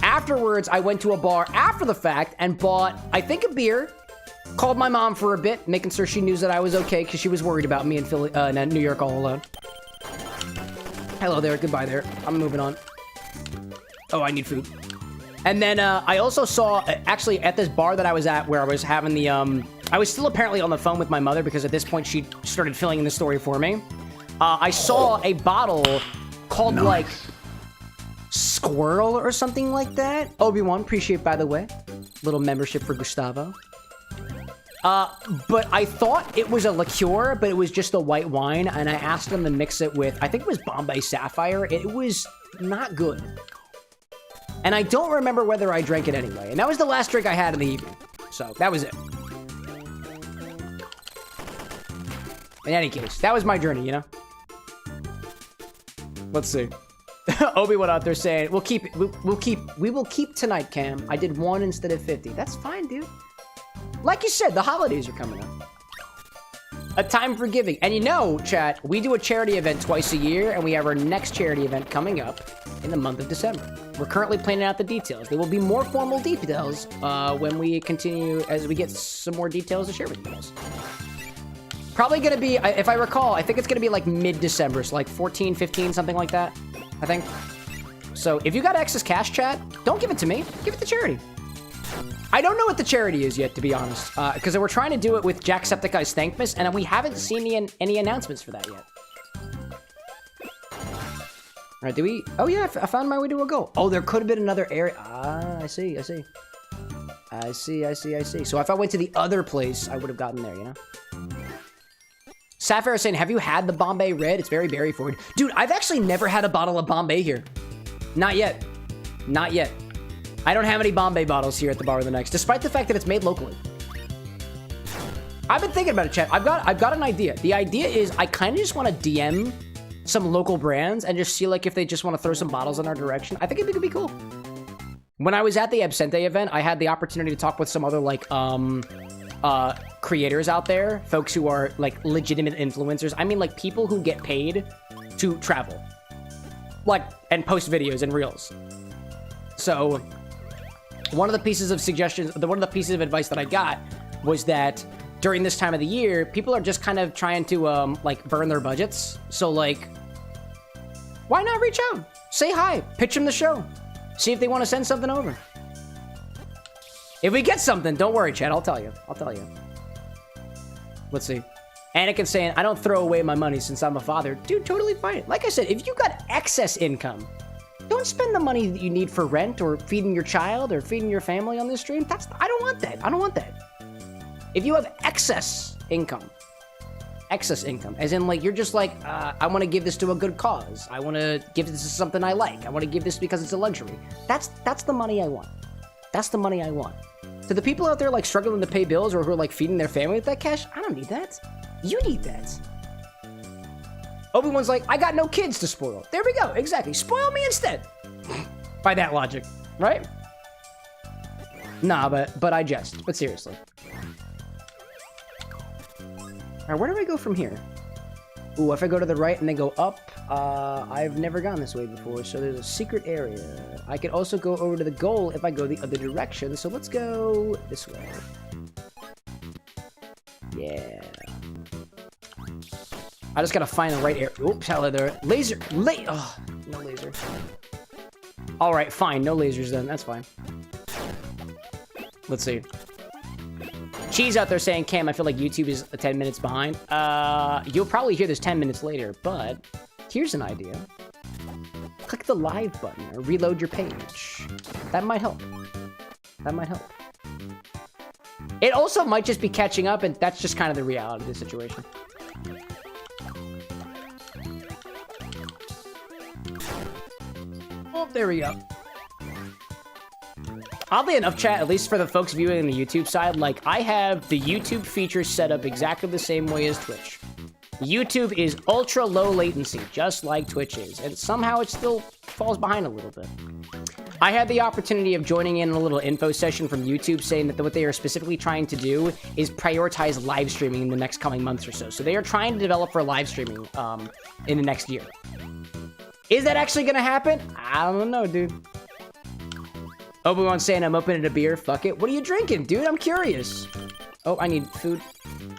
S1: Afterwards, I went to a bar after the fact and bought, I think, a beer. Called my mom for a bit, making sure she knew that I was okay because she was worried about me in New York all alone. Hello there, goodbye there. I'm moving on. Oh, I need food. And then I also saw, actually, at this bar that I was at where I was having the, I was still apparently on the phone with my mother because at this point she started filling in the story for me. I saw a bottle called, like, Squirrel or something like that. Obi-Wan, appreciate, by the way. Little membership for Gustavo. But I thought it was a liqueur, but it was just a white wine, and I asked them to mix it with, I think it was Bombay Sapphire. It was not good. And I don't remember whether I drank it anyway. And that was the last drink I had in the evening. So, that was it. In any case, that was my journey, you know? Let's see. Obi-Wan out there saying, we will keep tonight, Cam. I did 1 instead of 50. That's fine, dude. Like you said, the holidays are coming up. A time for giving. And you know, chat, we do a charity event twice a year, and we have our next charity event coming up in the month of December. We're currently planning out the details. There will be more formal details when we continue, as we get some more details to share with you guys. Probably going to be, if I recall, I think it's going to be like mid-December, so like 14, 15, something like that, I think. So if you got excess cash, chat, don't give it to me. Give it to charity. I don't know what the charity is yet, to be honest, because we're trying to do it with Jacksepticeye's Thankmas, and we haven't seen any announcements for that yet. All right, do we? Oh yeah, I found my way to a goal. Oh, there could have been another area. Ah, I see. So if I went to the other place, I would have gotten there, you know? Sapphire is saying, have you had the Bombay Red? It's very berry forward. Dude, I've actually never had a bottle of Bombay here. Not yet. Not yet. I don't have any Bombay bottles here at the Bar of the Next, despite the fact that it's made locally. I've been thinking about it, chat. I've got an idea. The idea is I kind of just want to DM some local brands and just see like if they just want to throw some bottles in our direction. I think it could be cool. When I was at the Absinthe event, I had the opportunity to talk with some other like creators out there, folks who are like legitimate influencers. I mean like people who get paid to travel, like, and post videos and reels. So one of the pieces of advice that I got was that during this time of the year, people are just kind of trying to like burn their budgets. So like, why not reach out, say hi, pitch them the show, see if they want to send something over. If we get something, don't worry, Chad. I'll tell you. Let's see. Anakin's saying, I don't throw away my money since I'm a father. Dude, totally fine. Like I said, if you got excess income, don't spend the money that you need for rent or feeding your child or feeding your family on this stream. I don't want that. If you have excess income, as in like, you're just like, I want to give this to a good cause. I want to give this to something I like. I want to give this because it's a luxury. That's the money I want. That's the money I want. To the people out there like struggling to pay bills or who are like feeding their family with that cash, I don't need that. You need that. Obi-Wan's like, I got no kids to spoil. There we go. Exactly. Spoil me instead. By that logic, right? Nah, but I jest. But seriously. All right, where do I go from here? Ooh, if I go to the right and then go up, I've never gone this way before, so there's a secret area. I could also go over to the goal if I go the other direction, so let's go this way. Yeah. I just gotta find the right area. Oops, hello there. Laser. Oh, no laser. All right, fine. No lasers then. That's fine. Let's see. Cheese out there saying, Cam, I feel like YouTube is 10 minutes behind. You'll probably hear this 10 minutes later, but here's an idea. Click the live button or reload your page. That might help. That might help. It also might just be catching up, and that's just kind of the reality of the situation. Oh, there we go. Oddly enough, chat, at least for the folks viewing on the YouTube side, like, I have the YouTube features set up exactly the same way as Twitch. YouTube is ultra low latency, just like Twitch is, and somehow it still falls behind a little bit. I had the opportunity of joining in a little info session from YouTube saying that what they are specifically trying to do is prioritize live streaming in the next coming months or so. So they are trying to develop for live streaming in the next year. Is that actually going to happen? I don't know, dude. Obi-Wan saying I'm opening a beer. Fuck it. What are you drinking, dude? I'm curious. Oh, I need food.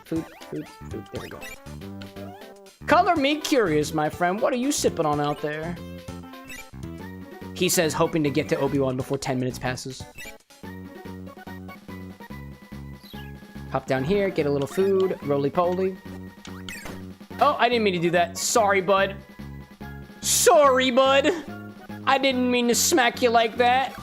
S1: Food. There we go. Color me curious, my friend. What are you sipping on out there? He says, hoping to get to Obi-Wan before 10 minutes passes. Hop down here, get a little food. Roly-poly. Oh, I didn't mean to do that. Sorry, bud. Sorry, bud. I didn't mean to smack you like that.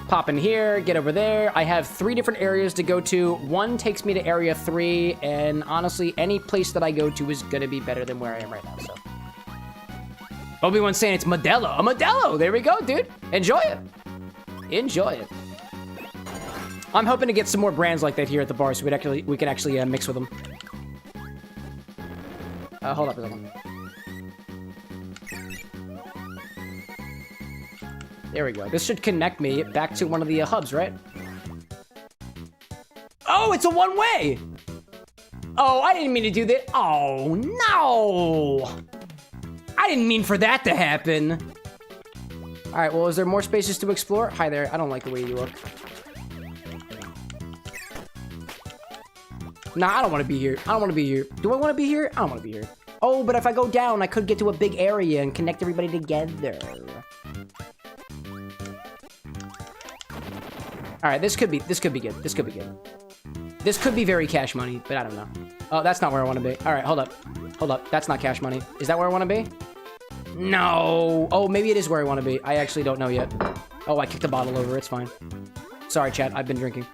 S1: Pop in here, get over there. I have 3 different areas to go to. One takes me to area 3, and honestly, any place that I go to is gonna be better than where I am right now, so. Obi-Wan's saying it's Modelo. A Modelo! There we go, dude. Enjoy it. Enjoy it. I'm hoping to get some more brands like that here at the bar so we can actually mix with them. Hold up a second. There we go. This should connect me back to one of the hubs, right? Oh, it's a one-way! Oh, I didn't mean to do that. Oh, no! I didn't mean for that to happen. All right, well, is there more spaces to explore? Hi there. I don't like the way you look. Nah, I don't want to be here. I don't want to be here. Do I want to be here? I don't want to be here. Oh, but if I go down, I could get to a big area and connect everybody together. All right, this could be good. This could be good. This could be very cash money, but I don't know. Oh, that's not where I want to be. All right, hold up. Hold up. That's not cash money. Is that where I want to be? No. Oh, maybe it is where I want to be. I actually don't know yet. Oh, I kicked the bottle over. It's fine. Sorry, chat. I've been drinking.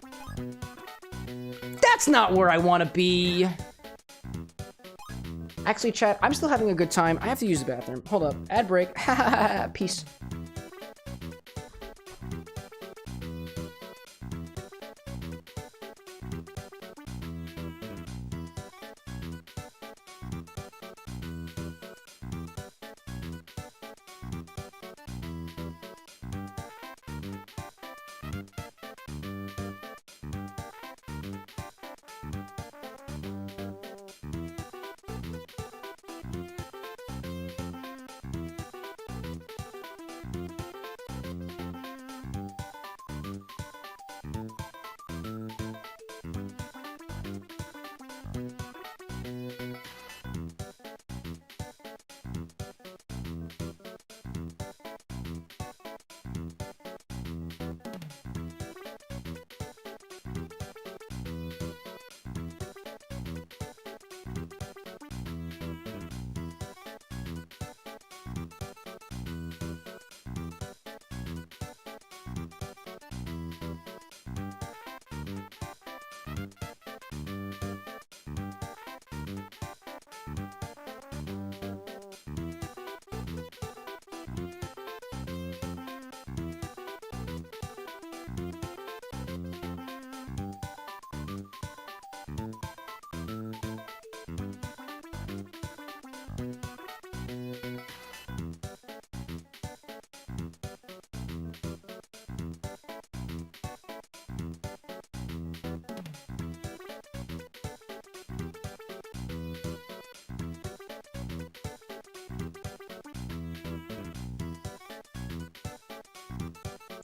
S1: That's not where I want to be. Actually, chat, I'm still having a good time. I have to use the bathroom. Hold up. Ad break. Peace.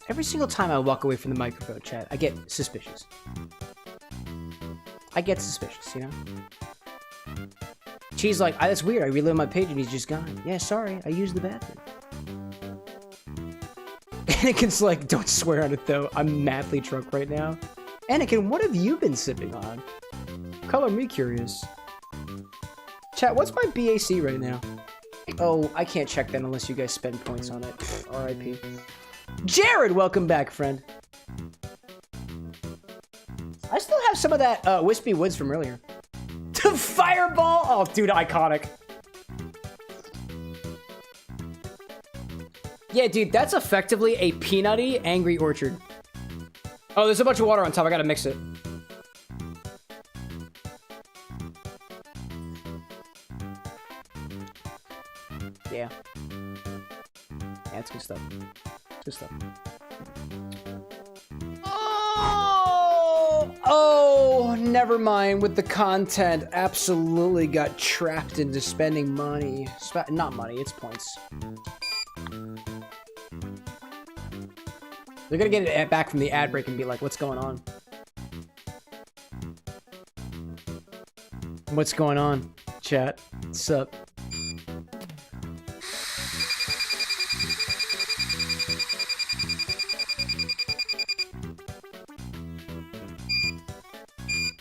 S1: Every single time I walk away from the microphone, chat, I get suspicious. I get suspicious, you know? She's like, that's weird. I reload my page and he's just gone. Yeah, sorry. I used the bathroom. Anakin's like, don't swear on it though. I'm madly drunk right now. Anakin, what have you been sipping on? Color me curious. Chat, what's my BAC right now? Oh, I can't check that unless you guys spend points on it. RIP. Jared, welcome back, friend. I still have some of that Whispy Woods from earlier. The fireball! Oh, dude, iconic. Yeah, dude, that's effectively a peanutty Angry Orchard. Oh, there's a bunch of water on top. I gotta mix it. Yeah. Yeah, it's good stuff. Good stuff. Oh, never mind. With the content, absolutely got trapped into spending money. Not money, it's points. They're gonna get it back from the ad break and be like, what's going on? What's going on, chat? What's up?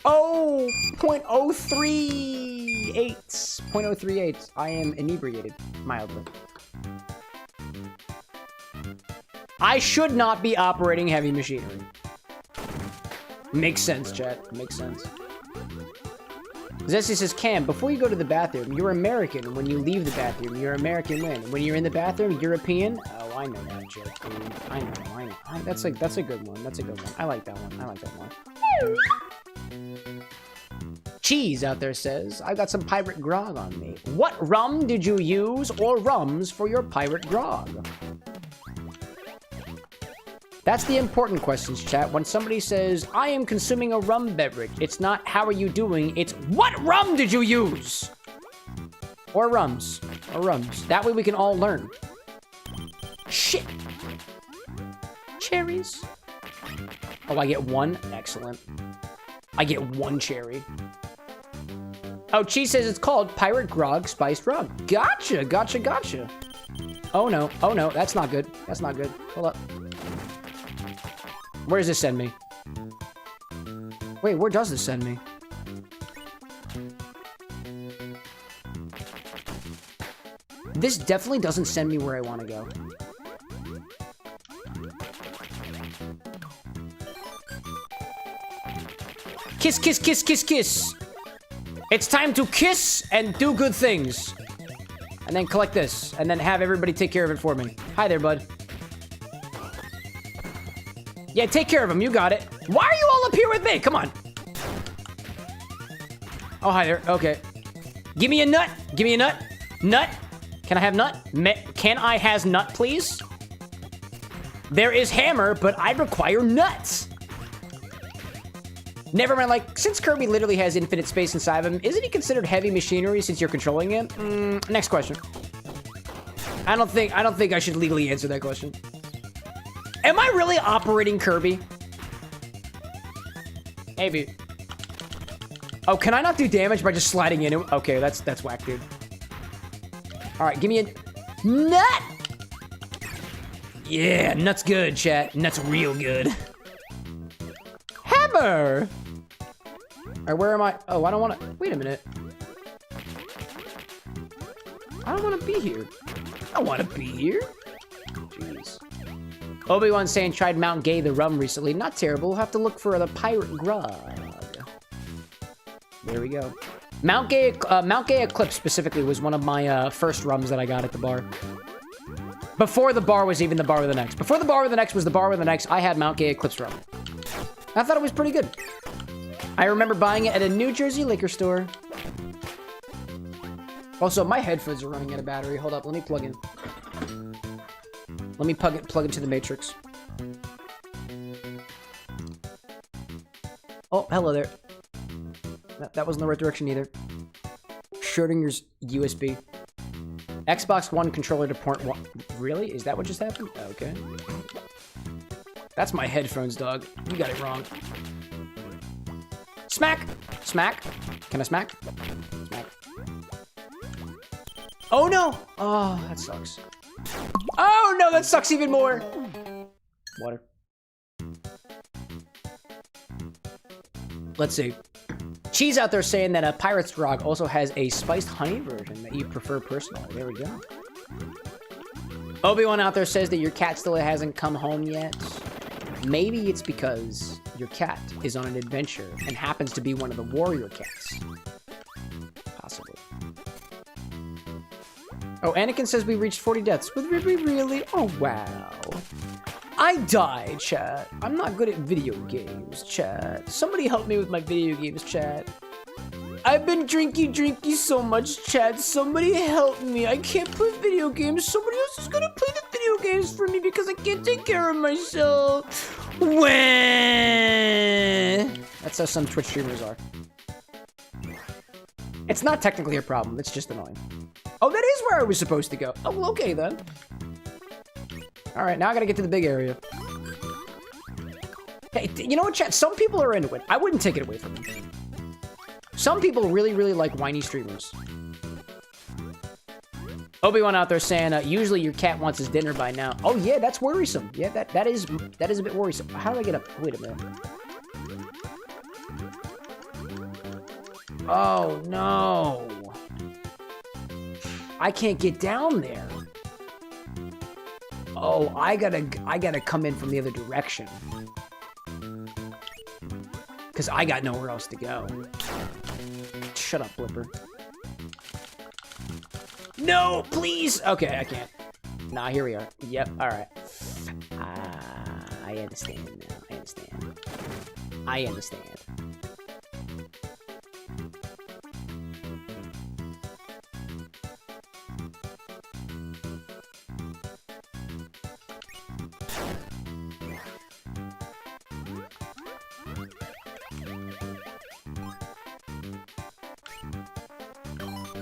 S1: Oh, 0.038. 0.038. I am inebriated, mildly. I should not be operating heavy machinery. Makes sense, chat. Makes sense. Zesty says, Cam, before you go to the bathroom, you're American. When you leave the bathroom, you're American when? When you're in the bathroom, European? Oh, I know that joke, dude. I know. That's a good one. That's a good one. I like that one. I like that one. Cheese out there says, I got some pirate grog on me. What rum did you use or rums for your pirate grog? That's the important questions, chat. When somebody says, I am consuming a rum beverage, it's not how are you doing, it's what rum did you use? Or rums. Or rums. That way we can all learn. Shit. Cherries. Oh, I get one? Excellent. I get one cherry. Oh, Cheese says it's called Pirate Grog Spiced Rum. Gotcha, gotcha, gotcha. Oh no, that's not good. That's not good. Hold up. Where does this send me? Wait, where does this send me? This definitely doesn't send me where I want to go. Kiss, kiss, kiss, kiss, kiss. It's time to kiss and do good things. And then collect this. And then have everybody take care of it for me. Hi there, bud. Yeah, take care of him. You got it. Why are you all up here with me? Come on. Oh, hi there. Okay. Give me a nut. Give me a nut. Nut. Can I have nut? Can I has nut, please? There is hammer, but I require nuts. Never mind, like, since Kirby literally has infinite space inside of him, isn't he considered heavy machinery since you're controlling him? Next question. I don't think I should legally answer that question. Am I really operating Kirby? Maybe. Oh, can I not do damage by just sliding into it? Okay, that's whack, dude. All right, give me a nut. Yeah, nut's good, chat. Nut's real good. Hammer. All right, where am I? Oh, I don't want to. Wait a minute. I don't want to be here. I want to be here. Jeez. Obi-Wan saying tried Mount Gay the rum recently. Not terrible. We'll have to look for the pirate grog. There we go. Mount Gay Eclipse specifically was one of my first rums that I got at the bar. Before the bar was even the bar with an X. Before the bar with an X was the bar with an X, I had Mount Gay Eclipse rum. I thought it was pretty good. I remember buying it at a New Jersey liquor store. Also, my headphones are running out of battery. Hold up, let me plug in. Let me plug into the Matrix. Oh, hello there. That wasn't the right direction either. Schrodinger's USB. Xbox One controller to port one. Really? Is that what just happened? Okay. That's my headphones, dog. You got it wrong. Smack! Smack! Can I smack? Smack. Oh no! Oh, that sucks. Oh no, that sucks even more. Water. Let's see. Cheese out there saying that a Pirate's Grog also has a spiced honey version that you prefer personally. There we go. Obi-Wan out there says that your cat still hasn't come home yet. Maybe it's because your cat is on an adventure and happens to be one of the warrior cats. Possibly. Oh, Anakin says we reached 40 deaths. Did we really? Oh, wow. I died, chat. I'm not good at video games, chat. Somebody help me with my video games, chat. I've been drinky so much, chat. Somebody help me. I can't play video games. Somebody else is gonna play the video games for me because I can't take care of myself. Wah! That's how some Twitch streamers are. It's not technically a problem. It's just annoying. Oh, that is where I was supposed to go. Oh, well, okay then. All right, now I gotta get to the big area. Hey, you know what, chat? Some people are into it. I wouldn't take it away from them. Some people really, really like whiny streamers. Obi-Wan out there saying, usually your cat wants his dinner by now. Oh yeah, that's worrisome. Yeah, that is a bit worrisome. How do I get up? Wait a minute. Oh no. I can't get down there. Oh, I gotta come in from the other direction. Cause I got nowhere else to go. Shut up, Blipper. No, please! Okay, I can't. Nah, here we are. Yep, alright. I understand now. I understand. I understand.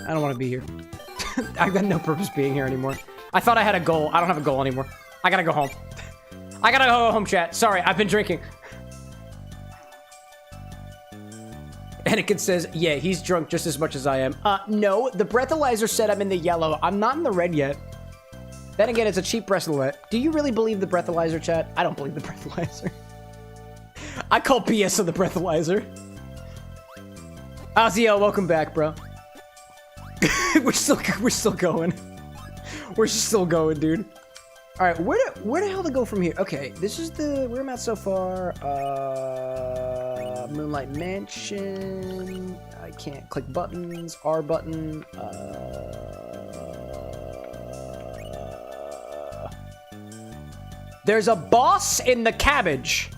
S1: I don't want to be here. I've got no purpose being here anymore. I thought I had a goal. I don't have a goal anymore. I gotta go home. I gotta go home, chat. Sorry, I've been drinking. Anakin says, yeah, he's drunk just as much as I am. No, the breathalyzer said I'm in the yellow. I'm not in the red yet. Then again, it's a cheap breathalyzer. Do you really believe the breathalyzer, chat? I don't believe the breathalyzer. I call BS on the breathalyzer. Aziel, welcome back, bro. we're still going. We're still going, dude. All right, where the hell to go from here? Okay, this is where I'm at so far. Moonlight Mansion. I can't click buttons. R button. There's a boss in the cabbage.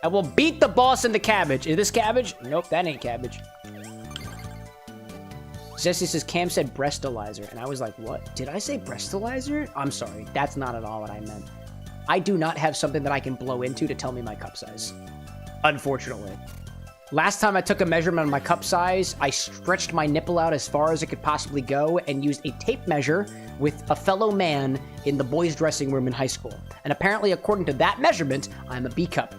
S1: I will beat the boss in the cabbage. Is this cabbage? Nope, that ain't cabbage. Jesse says, Cam said breathalyzer, and I was like, what? Did I say breathalyzer? I'm sorry, that's not at all what I meant. I do not have something that I can blow into to tell me my cup size. Unfortunately. Last time I took a measurement of my cup size, I stretched my nipple out as far as it could possibly go and used a tape measure with a fellow man in the boys' dressing room in high school. And apparently, according to that measurement, I'm a B cup.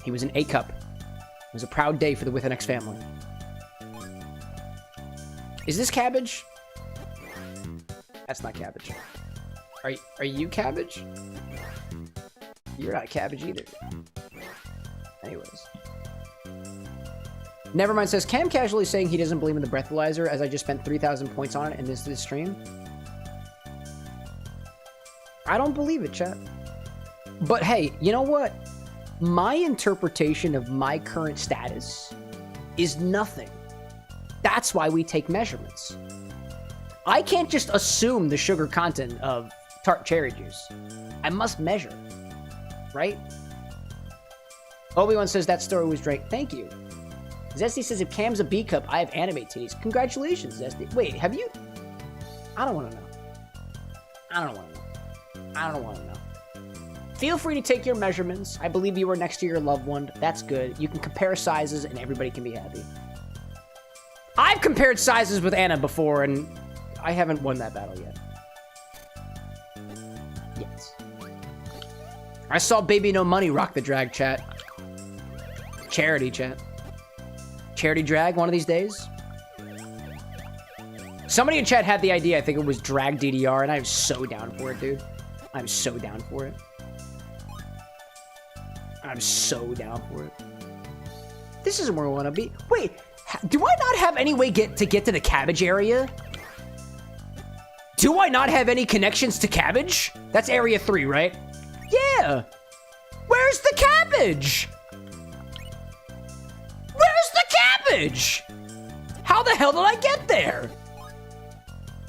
S1: He was an A cup. It was a proud day for the WithAnX family. Is this cabbage? That's not cabbage. Are you cabbage? You're not cabbage either. Anyways. Nevermind says, Cam casually saying he doesn't believe in the breathalyzer as I just spent 3,000 points on it in this stream. I don't believe it, chat. But hey, you know what? My interpretation of my current status is nothing. That's why we take measurements. I can't just assume the sugar content of tart cherry juice. I must measure, right? Obi-Wan says that story was Drake. Thank you. Zesty says if Cam's a B cup, I have anime titties. Congratulations, Zesty. Wait, have you? I don't want to know. I don't want to know. I don't want to know. Feel free to take your measurements. I believe you are next to your loved one. That's good. You can compare sizes and everybody can be happy. I've compared sizes with Anna before, and I haven't won that battle yet. Yes. I saw Baby No Money rock the drag, chat. Charity, chat. Charity drag one of these days. Somebody in chat had the idea. I think it was drag DDR, and I'm so down for it, dude. I'm so down for it. I'm so down for it. This isn't where I want to be. Wait, do I not have any way to get to the cabbage area? Do I not have any connections to cabbage? That's area 3, right? Yeah. Where's the cabbage? Where's the cabbage? How the hell did I get there?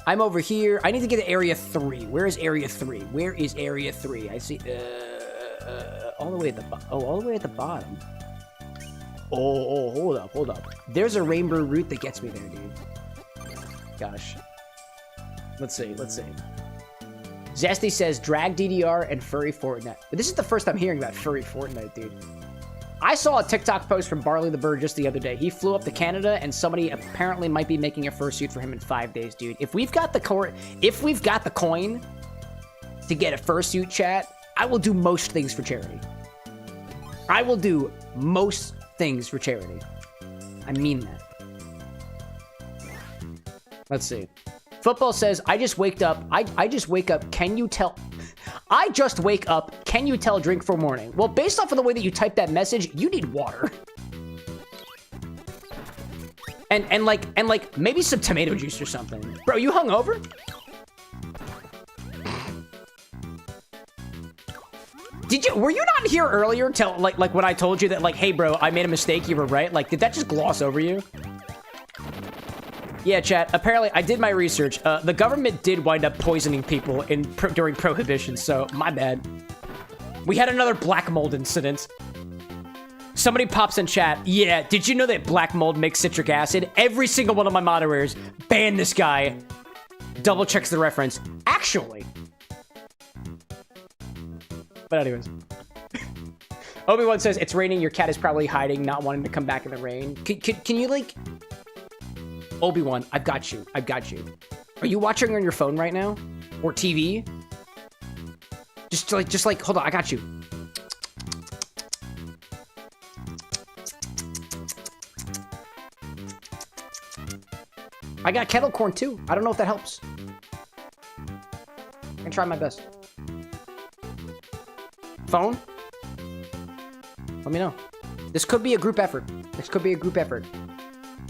S1: I'm over here. I need to get to area 3. Where is area 3? Where is area 3? I see. All the way at the bottom. Oh, all the way at the bottom. Oh, hold up. There's a rainbow route that gets me there, dude. Gosh. Let's see. Zesty says drag DDR and furry Fortnite. But this is the first time hearing about furry Fortnite, dude. I saw a TikTok post from Barley the Bird just the other day. He flew up to Canada, and somebody apparently might be making a fursuit for him in 5 days, dude. If we've got the coin to get a fursuit, chat, I will do most things for charity. I will do most things for charity. I mean that. Let's see. Football says, I just wake up. Can you tell? I just wake up. Can you tell drink for morning? Well, based off of the way that you type that message, you need water. And like maybe some tomato juice or something. Bro, you hungover? Were you not here earlier till like when I told you that like, hey bro, I made a mistake, you were right? Like, did that just gloss over you? Yeah, chat. Apparently, I did my research. The government did wind up poisoning people during Prohibition, so my bad. We had another black mold incident. Somebody pops in chat. Yeah, did you know that black mold makes citric acid? Every single one of my moderators ban this guy. Double checks the reference. Actually. But anyways. Obi-Wan says, it's raining. Your cat is probably hiding, not wanting to come back in the rain. Can you, like... Obi-Wan, I've got you. Are you watching on your phone right now? Or TV? Just like, hold on, I got you. I got kettle corn too. I don't know if that helps. I can try my best. Phone? Let me know. This could be a group effort.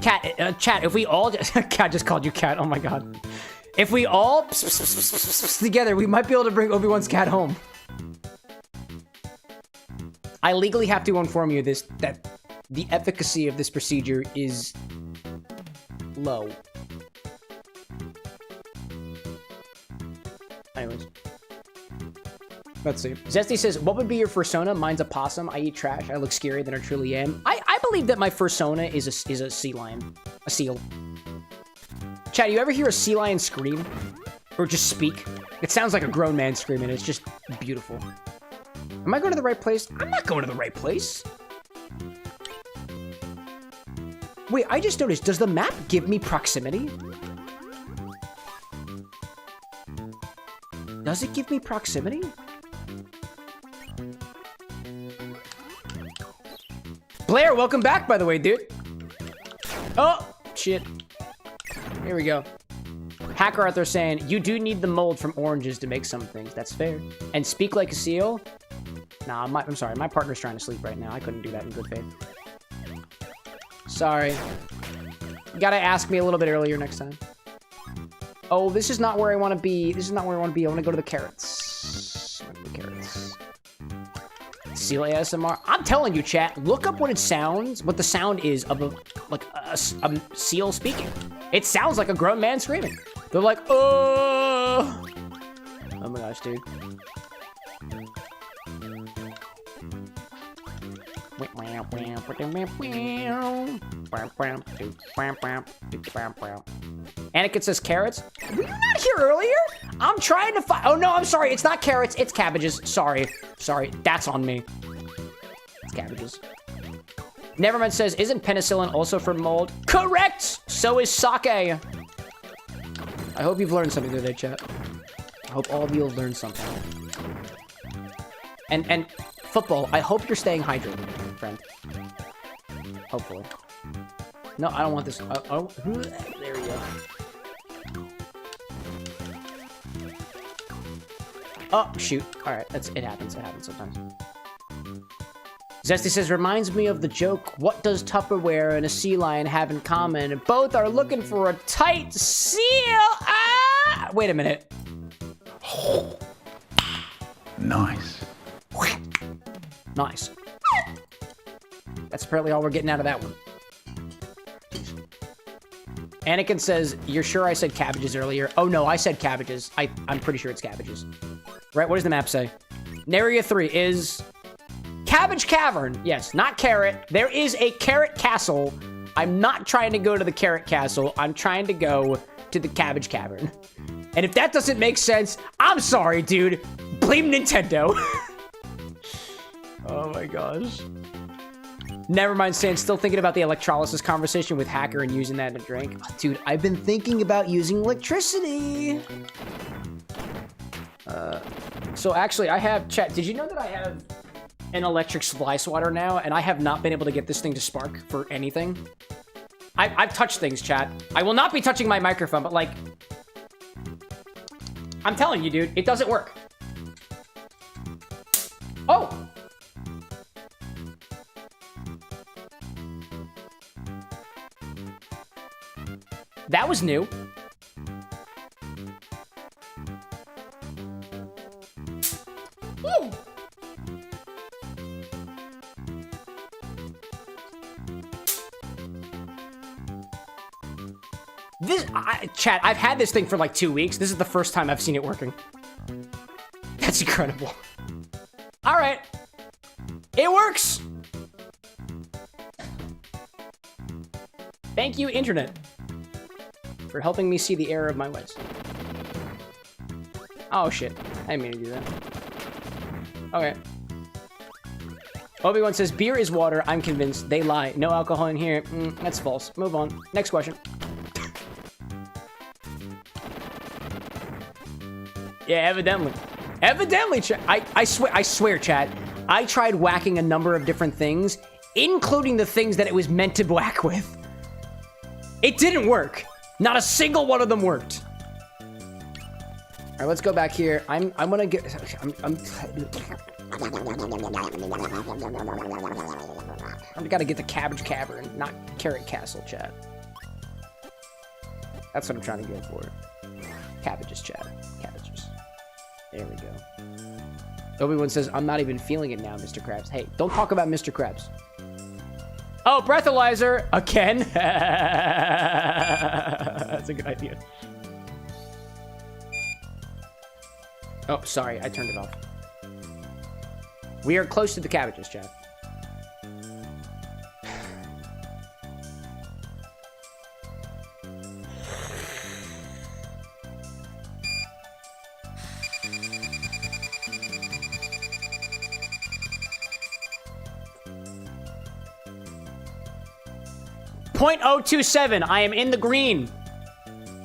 S1: Chat, if we all... Cat just called you cat. Oh my god. If we all... together, we might be able to bring Obi-Wan's cat home. I legally have to inform you that the efficacy of this procedure is low. Anyways. Let's see. Zesty says, what would be your fursona? Mine's a possum. I eat trash. I look scarier than I truly am. I believe that my fursona is a sea lion. A seal. Chad, you ever hear a sea lion scream? Or just speak? It sounds like a grown man screaming. It's just beautiful. Am I going to the right place? I'm not going to the right place. Wait, I just noticed. Does the map give me proximity? Does it give me proximity? Blair, welcome back, by the way, dude. Oh, shit. Here we go. Hacker out there saying, you do need the mold from oranges to make some things. That's fair. And speak like a seal? Nah, I'm sorry. My partner's trying to sleep right now. I couldn't do that in good faith. Sorry. You gotta ask me a little bit earlier next time. Oh, this is not where I want to be. I want to go to the carrots. Seal ASMR. I'm telling you, chat. Look up what the sound is of a seal speaking. It sounds like a grown man screaming. They're like, oh. Oh my gosh, dude. Anakin says carrots. Were you not here earlier? I'm trying to find. Oh no, I'm sorry. It's not carrots. It's cabbages. Sorry. That's on me. It's cabbages. Nevermind says, isn't penicillin also for mold? Correct. So is sake. I hope you've learned something today, chat. I hope all of you have learned something. And football, I hope you're staying hydrated, friend. Hopefully. No, I don't want this. Oh, there we go. Oh, shoot. All right, it happens. It happens sometimes. Zesty says, reminds me of the joke, what does Tupperware and a sea lion have in common? Both are looking for a tight seal. Ah! Wait a minute.
S4: Nice.
S1: Nice. That's apparently all we're getting out of that one. Anakin says, you're sure I said cabbages earlier? Oh no, I said cabbages. I'm pretty sure it's cabbages. Right, what does the map say? Area 3 is Cabbage Cavern. Yes, not carrot. There is a carrot castle. I'm not trying to go to the carrot castle. I'm trying to go to the Cabbage Cavern. And if that doesn't make sense, I'm sorry, dude. Blame Nintendo. Oh my gosh. Never mind, Stan. Still thinking about the electrolysis conversation with Hacker and using that in a drink. Oh, dude, I've been thinking about using electricity. So actually, I have... Chat, did you know that I have an electric supply swatter now? And I have not been able to get this thing to spark for anything. I've touched things, chat. I will not be touching my microphone, but like... I'm telling you, dude, it doesn't work. Oh! That was new. Ooh. Chat, I've had this thing for like 2 weeks. This is the first time I've seen it working. That's incredible. All right. It works. Thank you, Internet, for helping me see the error of my ways. Oh, shit. I didn't mean to do that. Okay. Obi-Wan says, beer is water. I'm convinced. They lie. No alcohol in here. That's false. Move on. Next question. Yeah, evidently. Evidently, chat. I swear, chat. I tried whacking a number of different things, including the things that it was meant to whack with. It didn't work. Not a single one of them worked. All right, let's go back here. I'm gonna get... I gotta get the Cabbage Cavern, not Carrot Castle, chat. That's what I'm trying to go for. Cabbages, chat. Cabbages. There we go. Obi-Wan says, I'm not even feeling it now, Mr. Krabs. Hey, don't talk about Mr. Krabs. Oh, breathalyzer again. That's a good idea. Oh, sorry, I turned it off. We are close to the cabbages, chat. .027, I am in the green.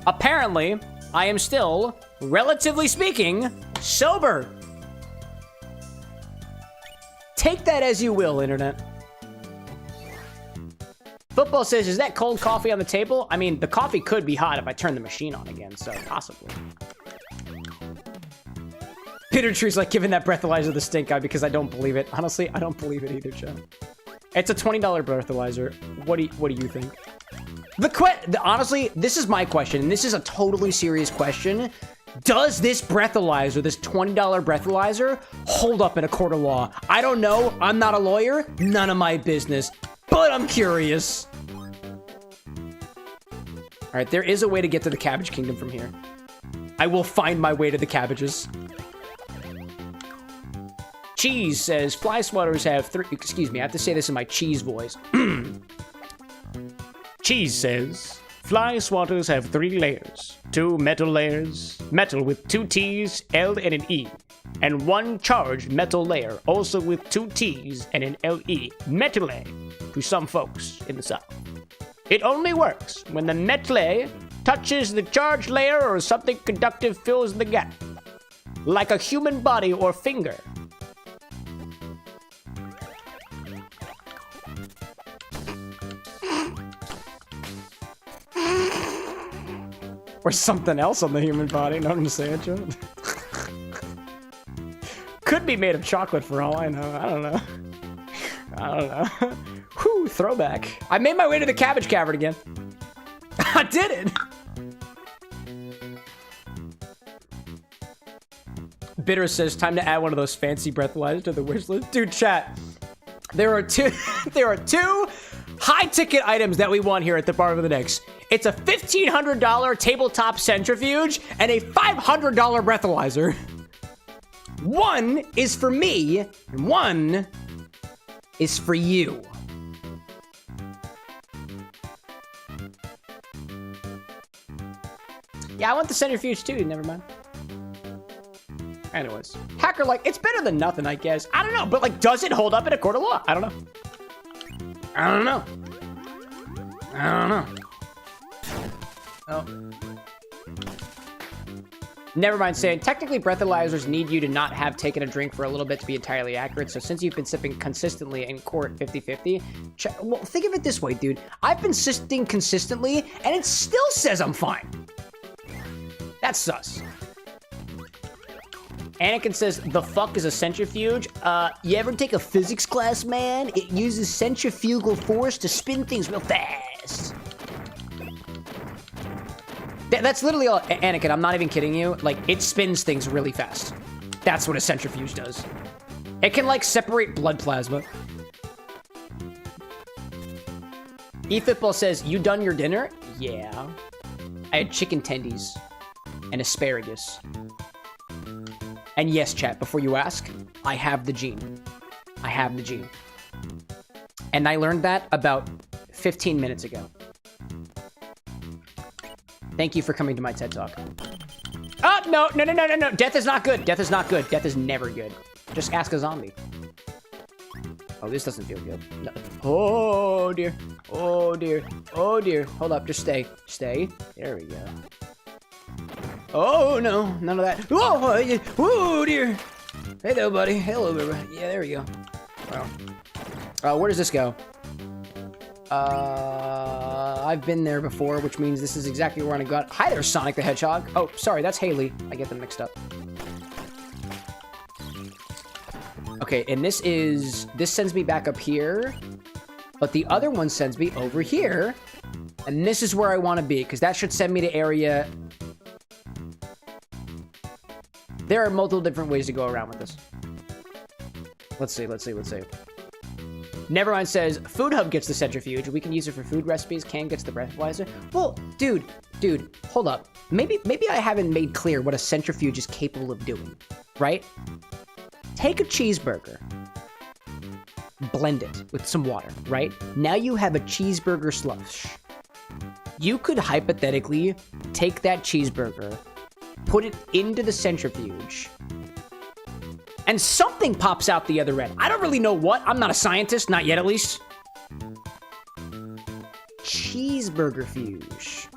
S1: Apparently, I am still, relatively speaking, sober. Take that as you will, Internet. Football says, is that cold coffee on the table? I mean, the coffee could be hot if I turn the machine on again, so possibly. Peter Tree's like giving that breathalyzer the stink eye because I don't believe it. Honestly, I don't believe it either, Chad. It's a $20 breathalyzer. What do you think? Honestly, this is my question, and this is a totally serious question. Does this breathalyzer, this $20 breathalyzer, hold up in a court of law? I don't know. I'm not a lawyer. None of my business. But I'm curious. All right, there is a way to get to the Cabbage Kingdom from here. I will find my way to the cabbages. Cheese says, fly swatters have three... Excuse me, I have to say this in my cheese voice. Cheese says, fly swatters have 3 layers. 2 metal layers, metal with 2 T's, L and an E. And 1 charged metal layer, also with 2 T's and an LE. Metal to some folks in the South. It only works when the metal touches the charged layer or something conductive fills the gap. Like a human body or finger. Or something else on the human body. Know what I'm saying, Joe? could be made of chocolate for all I know. I don't know. I don't know. Whew, throwback. I made my way to the cabbage cavern again. I did it. Bitter says, time to add one of those fancy breathalyzers to the wish list. Dude, chat. There are two high-ticket items that we want here at the Bourbon X. It's a $1,500 tabletop centrifuge and a $500 breathalyzer. One is for me, and one is for you. Yeah, I want the centrifuge too, never mind. Anyways, hacker, like, it's better than nothing, I guess. I don't know, but like, does it hold up in a court of law? I don't know. I don't know. I don't know. Oh. Never mind saying, technically breathalyzers need you to not have taken a drink for a little bit to be entirely accurate. So since you've been sipping consistently in court 50-50, well, think of it this way, dude. I've been sipping consistently and it still says I'm fine. That's sus. Anakin says, the fuck is a centrifuge? You ever take a physics class, man? It uses centrifugal force to spin things real fast. That's literally all, Anakin, I'm not even kidding you. Like, it spins things really fast. That's what a centrifuge does. It can, like, separate blood plasma. eFootball says, you done your dinner? Yeah. I had chicken tendies and asparagus. And yes, chat, before you ask, I have the gene. I have the gene. And I learned that about 15 minutes ago. Thank you for coming to my TED Talk. Oh, no. Death is not good. Death is not good. Death is never good. Just ask a zombie. Oh, this doesn't feel good. No. Oh, dear. Oh, dear. Oh, dear. Hold up. Just stay. Stay. There we go. Oh, no. None of that. Oh, dear. Hello, buddy. Hello, everybody. Yeah, there we go. Well, where does this go? I've been there before, which means this is exactly where I got. Hi there, Sonic the Hedgehog. Oh, sorry, that's Haley. I get them mixed up. Okay, and this sends me back up here, but the other one sends me over here, and this is where I want to be, because that should send me to area. There are multiple different ways to go around with this. Let's see. Nevermind says, Food Hub gets the centrifuge. We can use it for food recipes. Cam gets the breathalyzer. Well, dude, hold up. Maybe I haven't made clear what a centrifuge is capable of doing, right? Take a cheeseburger, blend it with some water, right? Now you have a cheeseburger slush. You could hypothetically take that cheeseburger, put it into the centrifuge, and something pops out the other end. I don't really know what. I'm not a scientist. Not yet, at least. Cheeseburger fuge.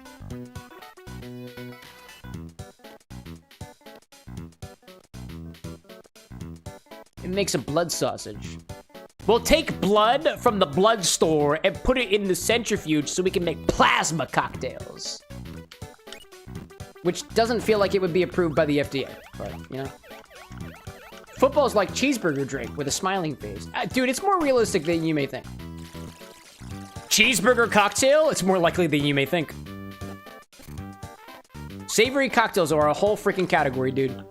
S1: It makes a blood sausage. We'll take blood from the blood store and put it in the centrifuge so we can make plasma cocktails. Which doesn't feel like it would be approved by the FDA, but, you know. Football's like cheeseburger drink with a smiling face. Dude, it's more realistic than you may think. Cheeseburger cocktail? It's more likely than you may think. Savory cocktails are a whole freaking category, dude.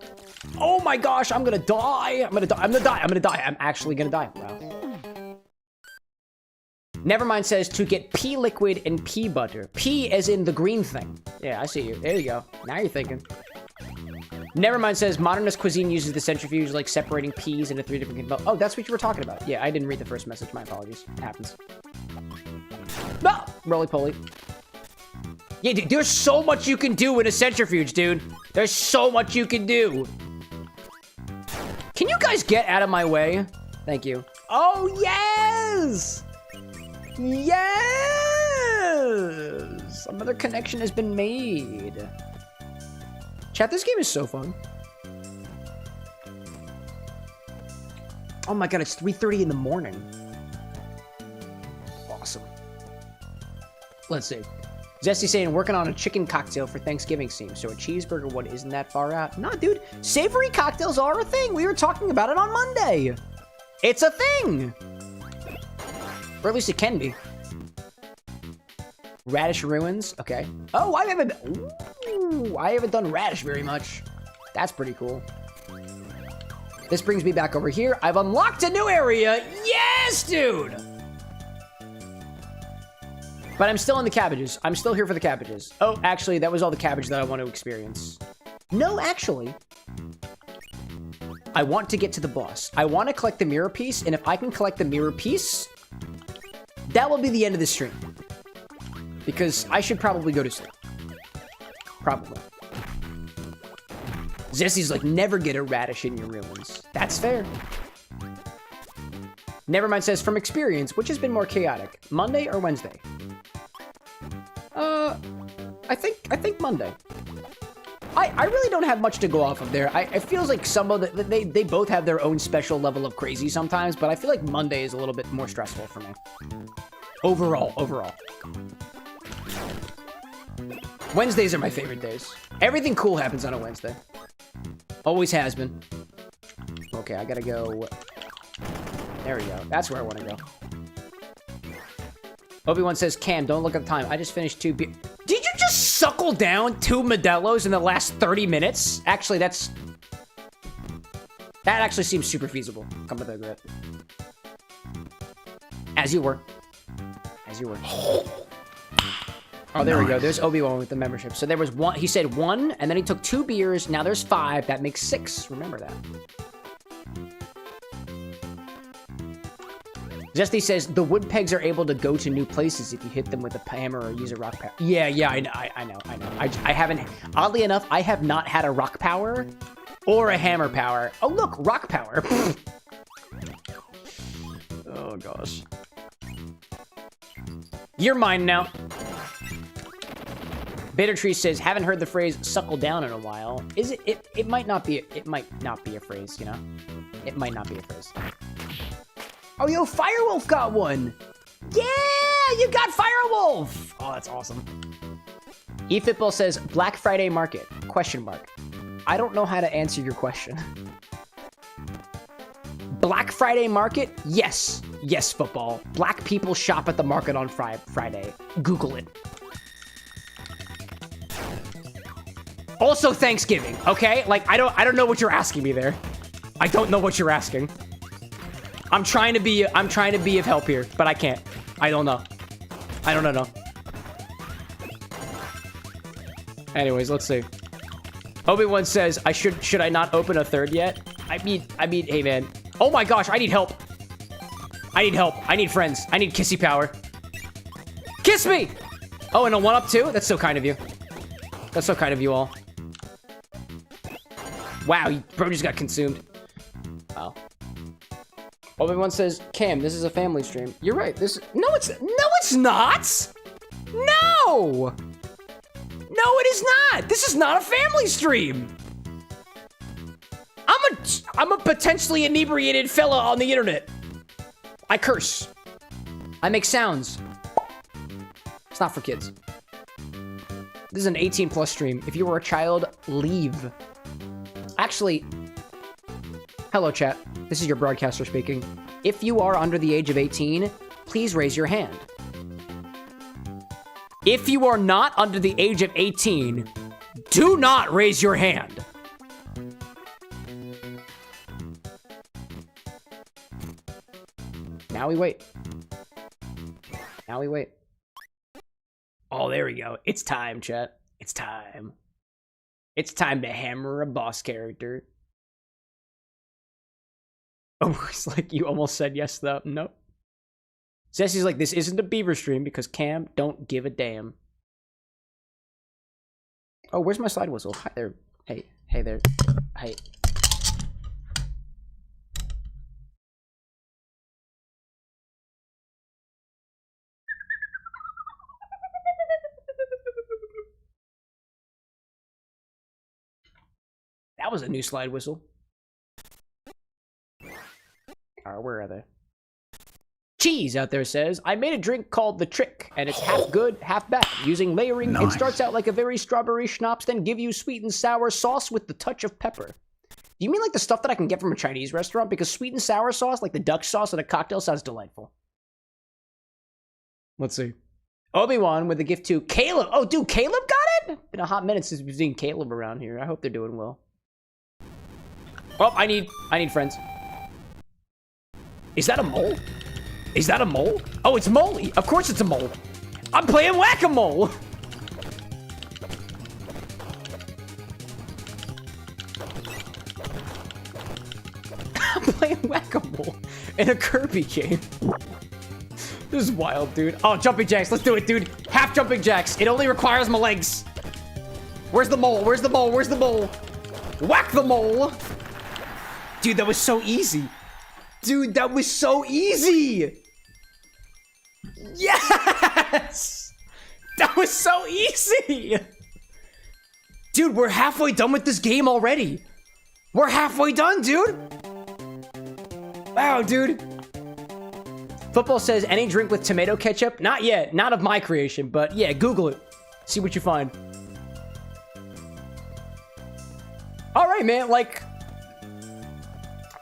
S1: Oh my gosh, I'm gonna die. I'm actually gonna die. Wow. Nevermind says to get pea liquid and pea butter. Pea as in the green thing. Yeah, I see you. There you go. Now you're thinking. Nevermind says modernist cuisine uses the centrifuge, like separating peas into 3 different. Oh, that's what you were talking about. Yeah, I didn't read the first message. My apologies. It happens. No, roly poly. Yeah, dude, there's so much you can do in a centrifuge, dude. There's so much you can do. Can you guys get out of my way? Thank you. Oh, yes! Yes! Another connection has been made. Chat, this game is so fun. Oh my god, it's 3:30 in the morning. Awesome. Let's see. Zesty saying, working on a chicken cocktail for Thanksgiving theme, so a cheeseburger one isn't that far out. Nah, dude, savory cocktails are a thing. We were talking about it on Monday. It's a thing. Or at least it can be. Radish ruins, okay. Oh, I haven't done radish very much. That's pretty cool. This brings me back over here. I've unlocked a new area. Yes, dude. But I'm still in the cabbages. I'm still here for the cabbages. Oh, actually, that was all the cabbage that I want to experience. No, actually. I want to get to the boss. I want to collect the mirror piece, and if I can collect the mirror piece, that will be the end of the stream. Because I should probably go to sleep. Probably. Zessy's like, never get a radish in your ruins. That's fair. Nevermind says, from experience, which has been more chaotic, Monday or Wednesday? I think Monday. I really don't have much to go off of there. It feels like some of the, they both have their own special level of crazy sometimes, but I feel like Monday is a little bit more stressful for me. Overall. Wednesdays are my favorite days. Everything cool happens on a Wednesday. Always has been. Okay, I gotta go. There we go. That's where I want to go. Obi-Wan says, Cam, don't look at the time. I just finished 2 beers. Did you just suckle down 2 Modelo's in the last 30 minutes? Actually, that actually seems super feasible. Come to think of it. As you were. Oh, there we go. There's Obi-Wan with the membership. So there was 1. He said 1, and then he took 2 beers. Now there's 5. That makes 6. Remember that. Zesty says, the wood pegs are able to go to new places if you hit them with a hammer or use a rock power. Yeah, I know. I haven't, oddly enough, I have not had a rock power or a hammer power. Oh, look, rock power. Oh, gosh. You're mine now. Bitter Tree says, haven't heard the phrase suckle down in a while. Is it? It might not be a phrase, you know? It might not be a phrase. Oh, yo, Firewolf got one. Yeah, you got Firewolf. Oh, that's awesome. eFootball says, Black Friday market, ? I don't know how to answer your question. Black Friday market? Yes. Yes, football. Black people shop at the market on Friday. Google it. Also Thanksgiving, okay? Like, I don't know what you're asking me there. I don't know what you're asking. I'm trying to be of help here, but I can't. I don't know. I don't know. Anyways, let's see. Obi-Wan says, should I not open a 3rd yet? I mean, hey man. Oh my gosh, I need help. I need friends. I need kissy power. Kiss me! Oh, and a 1-up too? That's so kind of you. That's so kind of you all. Wow, bro just got consumed. Wow. Obi-Wan says, Cam, this is a family stream. You're right. No, it's not. No, it is not. This is not a family stream. I'm a potentially inebriated fella on the internet. I curse. I make sounds. It's not for kids. This is an 18+ stream. If you were a child, leave. Actually, hello chat. This is your broadcaster speaking. If you are under the age of 18, please raise your hand. If you are not under the age of 18, do not raise your hand. Now we wait. Oh, there we go. It's time, chat. It's time. It's time to hammer a boss character. Oh, it's like you almost said yes, though. Nope. Zessy's like, this isn't a beaver stream because Cam don't give a damn. Oh, where's my slide whistle? Hi there. Hey there. Hey. That was a new slide whistle. Alright, where are they? Cheese out there says, I made a drink called The Trick, and it's half good, half bad. Using layering, it starts out like a very strawberry schnapps, then give you sweet and sour sauce with the touch of pepper. Do you mean like the stuff that I can get from a Chinese restaurant? Because sweet and sour sauce, like the duck sauce in a cocktail, sounds delightful. Let's see. Obi-Wan with a gift to Caleb. Oh, dude, Caleb got it? Been a hot minute since we've seen Caleb around here. I hope they're doing well. Oh, I need friends. Is that a mole? Is that a mole? Oh, it's Moley. Of course it's a mole. I'm playing whack-a-mole. I'm playing whack-a-mole in a Kirby game. This is wild, dude. Oh, jumping jacks. Let's do it, dude. Half jumping jacks. It only requires my legs. Where's the mole? Where's the mole? Where's the mole? Whack the mole. Dude, that was so easy. Dude, that was so easy. Yes! That was so easy. Dude, we're halfway done with this game already. We're halfway done, dude. Wow, dude. Football says, any drink with tomato ketchup? Not yet. Not of my creation, but yeah, Google it. See what you find. All right, man. Like,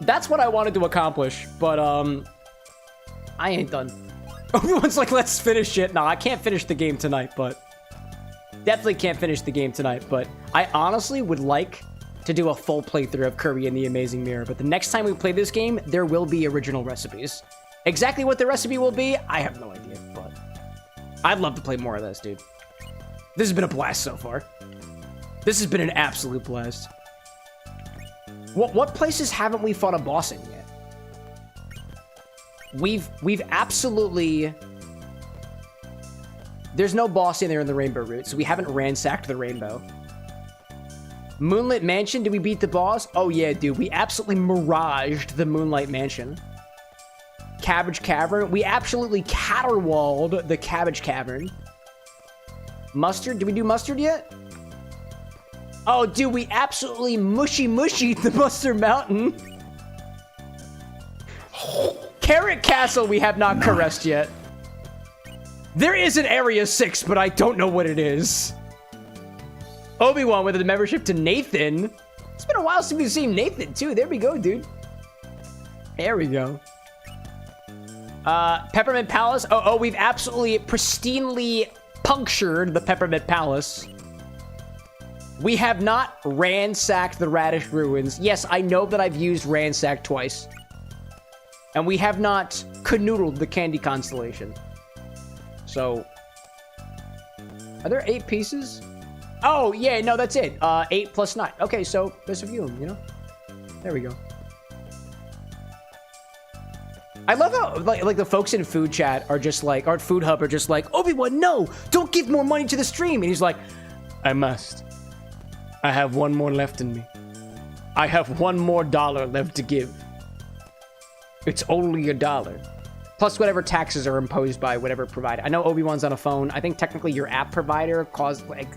S1: that's what I wanted to accomplish, but I ain't done. Everyone's like, let's finish it. No, I can't finish the game tonight, but definitely can't finish the game tonight, but I honestly would like to do a full playthrough of Kirby and the Amazing Mirror, but the next time we play this game, there will be original recipes. Exactly what the recipe will be, I have no idea, but I'd love to play more of this, dude. This has been a blast so far. This has been an absolute blast. What places haven't we fought a boss in yet? We've absolutely... There's no boss in there in the Rainbow Route, so we haven't ransacked the Rainbow. Moonlit Mansion, did we beat the boss? Oh yeah, dude, we absolutely miraged the Moonlight Mansion. Cabbage Cavern, we absolutely caterwauled the Cabbage Cavern. Mustard, did we do Mustard yet? Oh, dude, we absolutely mushy the Mustard Mountain. Carrot Castle, we have not caressed yet. There is an Area 6, but I don't know what it is. Obi-Wan with a membership to Nathan. It's been a while since we've seen Nathan, too. There we go, dude. There we go. Peppermint Palace. Oh, we've absolutely pristinely punctured the Peppermint Palace. We have not ransacked the Radish Ruins. Yes, I know that I've used ransack twice. And we have not canoodled the Candy Constellation. So, are there 8 pieces? Oh, yeah, no, that's it. 8 plus 9. Okay, so there's a few of them, you know? There we go. I love how, like the folks in food chat are just like, or Food Hub are just like, Obi-Wan, no, don't give more money to the stream. And he's like, I must. I have one more left in me. I have $1 more left to give. It's only $1. Plus whatever taxes are imposed by whatever provider. I know Obi-Wan's on a phone. I think technically your app provider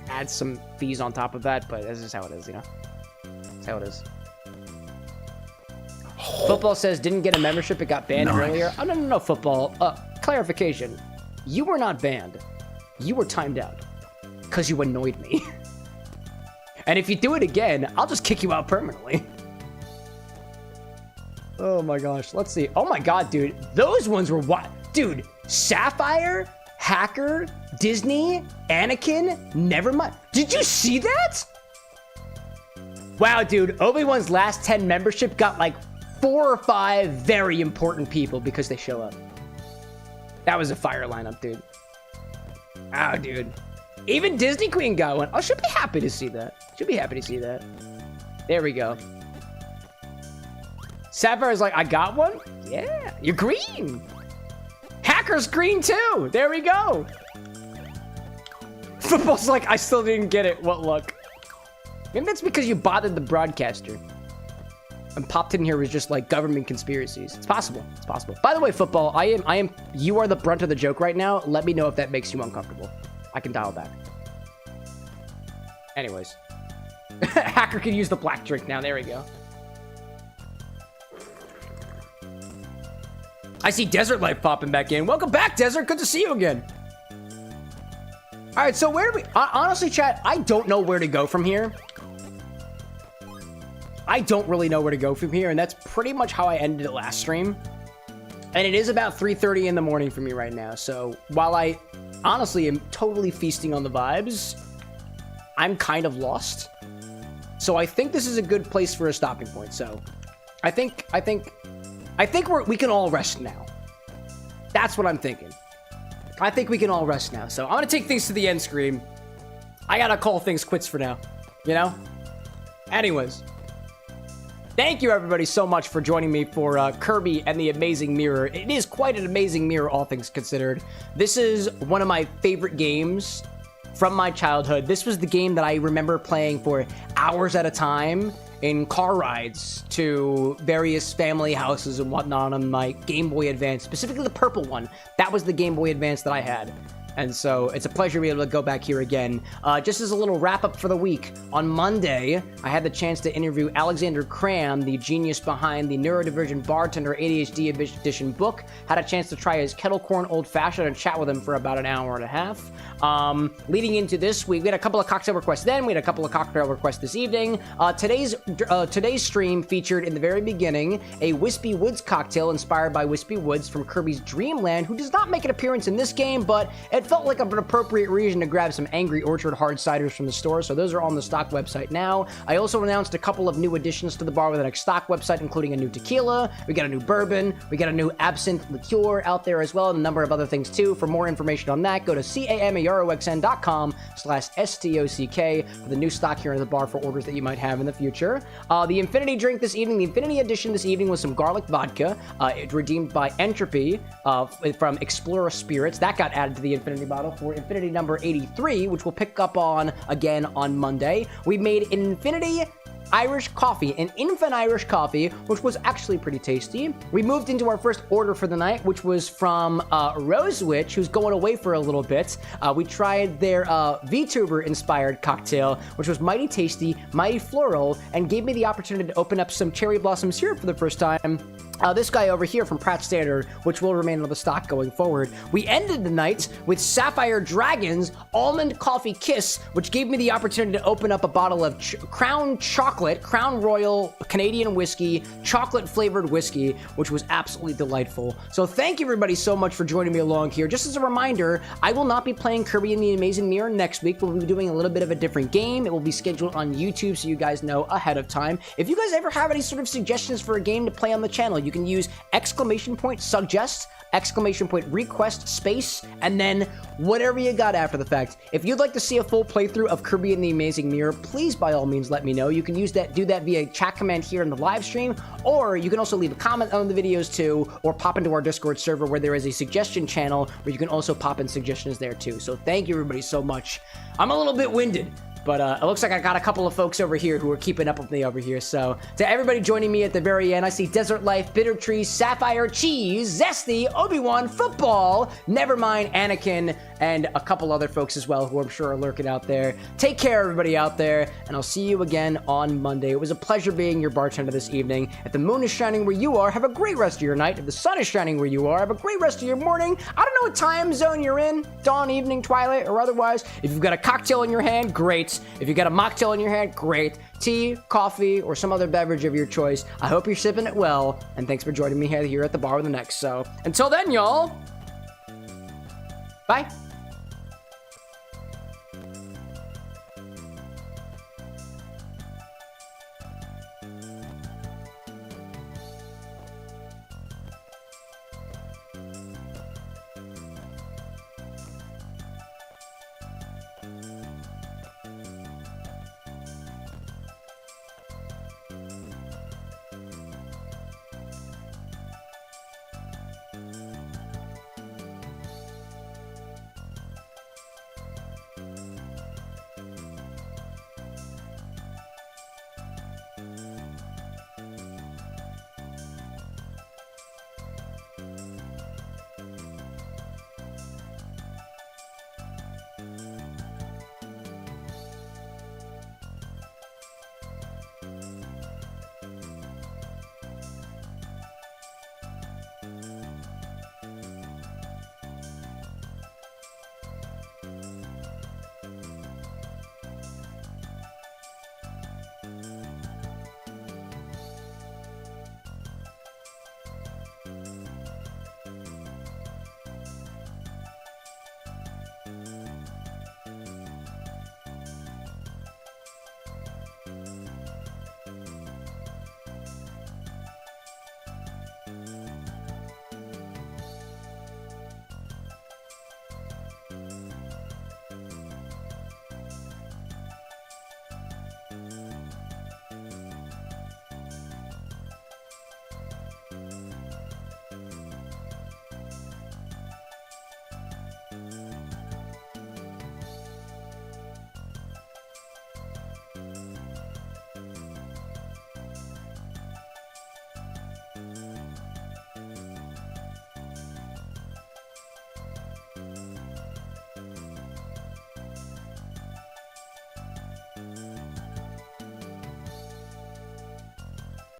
S1: adds some fees on top of that, but this is how it is, you know? That's how it is. Football says, didn't get a membership, it got banned earlier. Oh, no, Football. Clarification. You were not banned. You were timed out. Because you annoyed me. And if you do it again, I'll just kick you out permanently. Oh my gosh, let's see. Oh my god, dude. Those ones were what? Dude, Sapphire, Hacker, Disney, Anakin, Nevermind. Did you see that? Wow, dude. Obi-Wan's last 10 membership got like 4 or 5 very important people because they show up. That was a fire lineup, dude. Oh, dude. Even Disney Queen got one. Oh, she'll be happy to see that. She'll be happy to see that. There we go. Sapphire's like, I got one? Yeah, you're green. Hacker's green too. There we go. Football's like, I still didn't get it. What luck? Maybe that's because you bothered the broadcaster. And popped in here was just like government conspiracies. It's possible. It's possible. By the way, Football, you are the brunt of the joke right now. Let me know if that makes you uncomfortable. I can dial back. Anyways. Hacker can use the black drink now. There we go. I see Desert Life popping back in. Welcome back, Desert. Good to see you again. All right, so where do we... honestly, chat, I don't know where to go from here. I don't really know where to go from here, and that's pretty much how I ended it last stream. And it is about 3:30 in the morning for me right now, so while I honestly am totally feasting on the vibes, I'm kind of lost. So I think this is a good place for a stopping point, so I think we can all rest now. That's what I'm thinking. I think we can all rest now. So I'm going to take things to the end screen. I got to call things quits for now, you know? Anyways. Thank you, everybody, so much for joining me for Kirby and the Amazing Mirror. It is quite an amazing mirror, all things considered. This is one of my favorite games from my childhood. This was the game that I remember playing for hours at a time in car rides to various family houses and whatnot on my Game Boy Advance, specifically the purple one. That was the Game Boy Advance that I had. And so it's a pleasure to be able to go back here again. Just as a little wrap-up for the week, on Monday, I had the chance to interview Alexander Cram, the genius behind the Neurodivergent Bartender ADHD Edition book. Had a chance to try his Kettle Corn Old Fashioned and chat with him for about an hour and a half. Leading into this week, we had a couple of cocktail requests then. We had a couple of cocktail requests this evening. Today's stream featured in the very beginning a Whispy Woods cocktail inspired by Whispy Woods from Kirby's Dreamland, who does not make an appearance in this game, but it felt like an appropriate reason to grab some Angry Orchard hard ciders from the store, so those are on the stock website now. I also announced a couple of new additions to the Bar with an X stock website, including a new tequila, we got a new bourbon, we got a new absinthe liqueur out there as well, and a number of other things too. For more information on that, go to CameroxnWithAnX.com/STOCK for the new stock here in the bar for orders that you might have in the future. The Infini-Drink this evening, the Infinity Edition this evening was some garlic vodka, redeemed by Entropy from Explorer Spirits. That got added to the Infinity bottle for Infinity number 83, which we'll pick up on again on Monday. We made an Infinity Irish coffee, an Infini-Irish coffee, which was actually pretty tasty. We moved into our first order for the night, which was from Rose Witch, who's going away for a little bit. We tried their VTuber-inspired cocktail, which was mighty tasty, mighty floral, and gave me the opportunity to open up some cherry blossom syrup for the first time. This guy over here from Pratt Cider, which will remain on the stock going forward. We ended the night with Sapphire Dragon's Almond Coffee Kiss, which gave me the opportunity to open up a bottle of Crown Royal Canadian whiskey, chocolate-flavored whiskey, which was absolutely delightful. So thank you, everybody, so much for joining me along here. Just as a reminder, I will not be playing Kirby and the Amazing Mirror next week. We'll be doing a little bit of a different game. It will be scheduled on YouTube, so you guys know ahead of time. If you guys ever have any sort of suggestions for a game to play on the channel, you can use !suggest, !request space, and then whatever you got after the fact. If you'd like to see a full playthrough of Kirby and the Amazing Mirror, please by all means let me know. You can do that via chat command here in the live stream, or you can also leave a comment on the videos too, or pop into our Discord server where there is a suggestion channel where you can also pop in suggestions there too. So thank you, everybody, so much. I'm a little bit winded, but it looks like I got a couple of folks over here who are keeping up with me over here. So to everybody joining me at the very end, I see Desert Life, Bitter Tree, Sapphire, Cheese, Zesty, Obi-Wan, Football, Nevermind, Anakin, and a couple other folks as well who I'm sure are lurking out there. Take care, everybody out there, and I'll see you again on Monday. It was a pleasure being your bartender this evening. If the moon is shining where you are, have a great rest of your night. If the sun is shining where you are, have a great rest of your morning. I don't know what time zone you're in, dawn, evening, twilight, or otherwise. If you've got a cocktail in your hand, great. If you've got a mocktail in your hand, great. Tea, coffee, or some other beverage of your choice. I hope you're sipping it well, and thanks for joining me here at the Bar with an X. So until then, y'all, bye.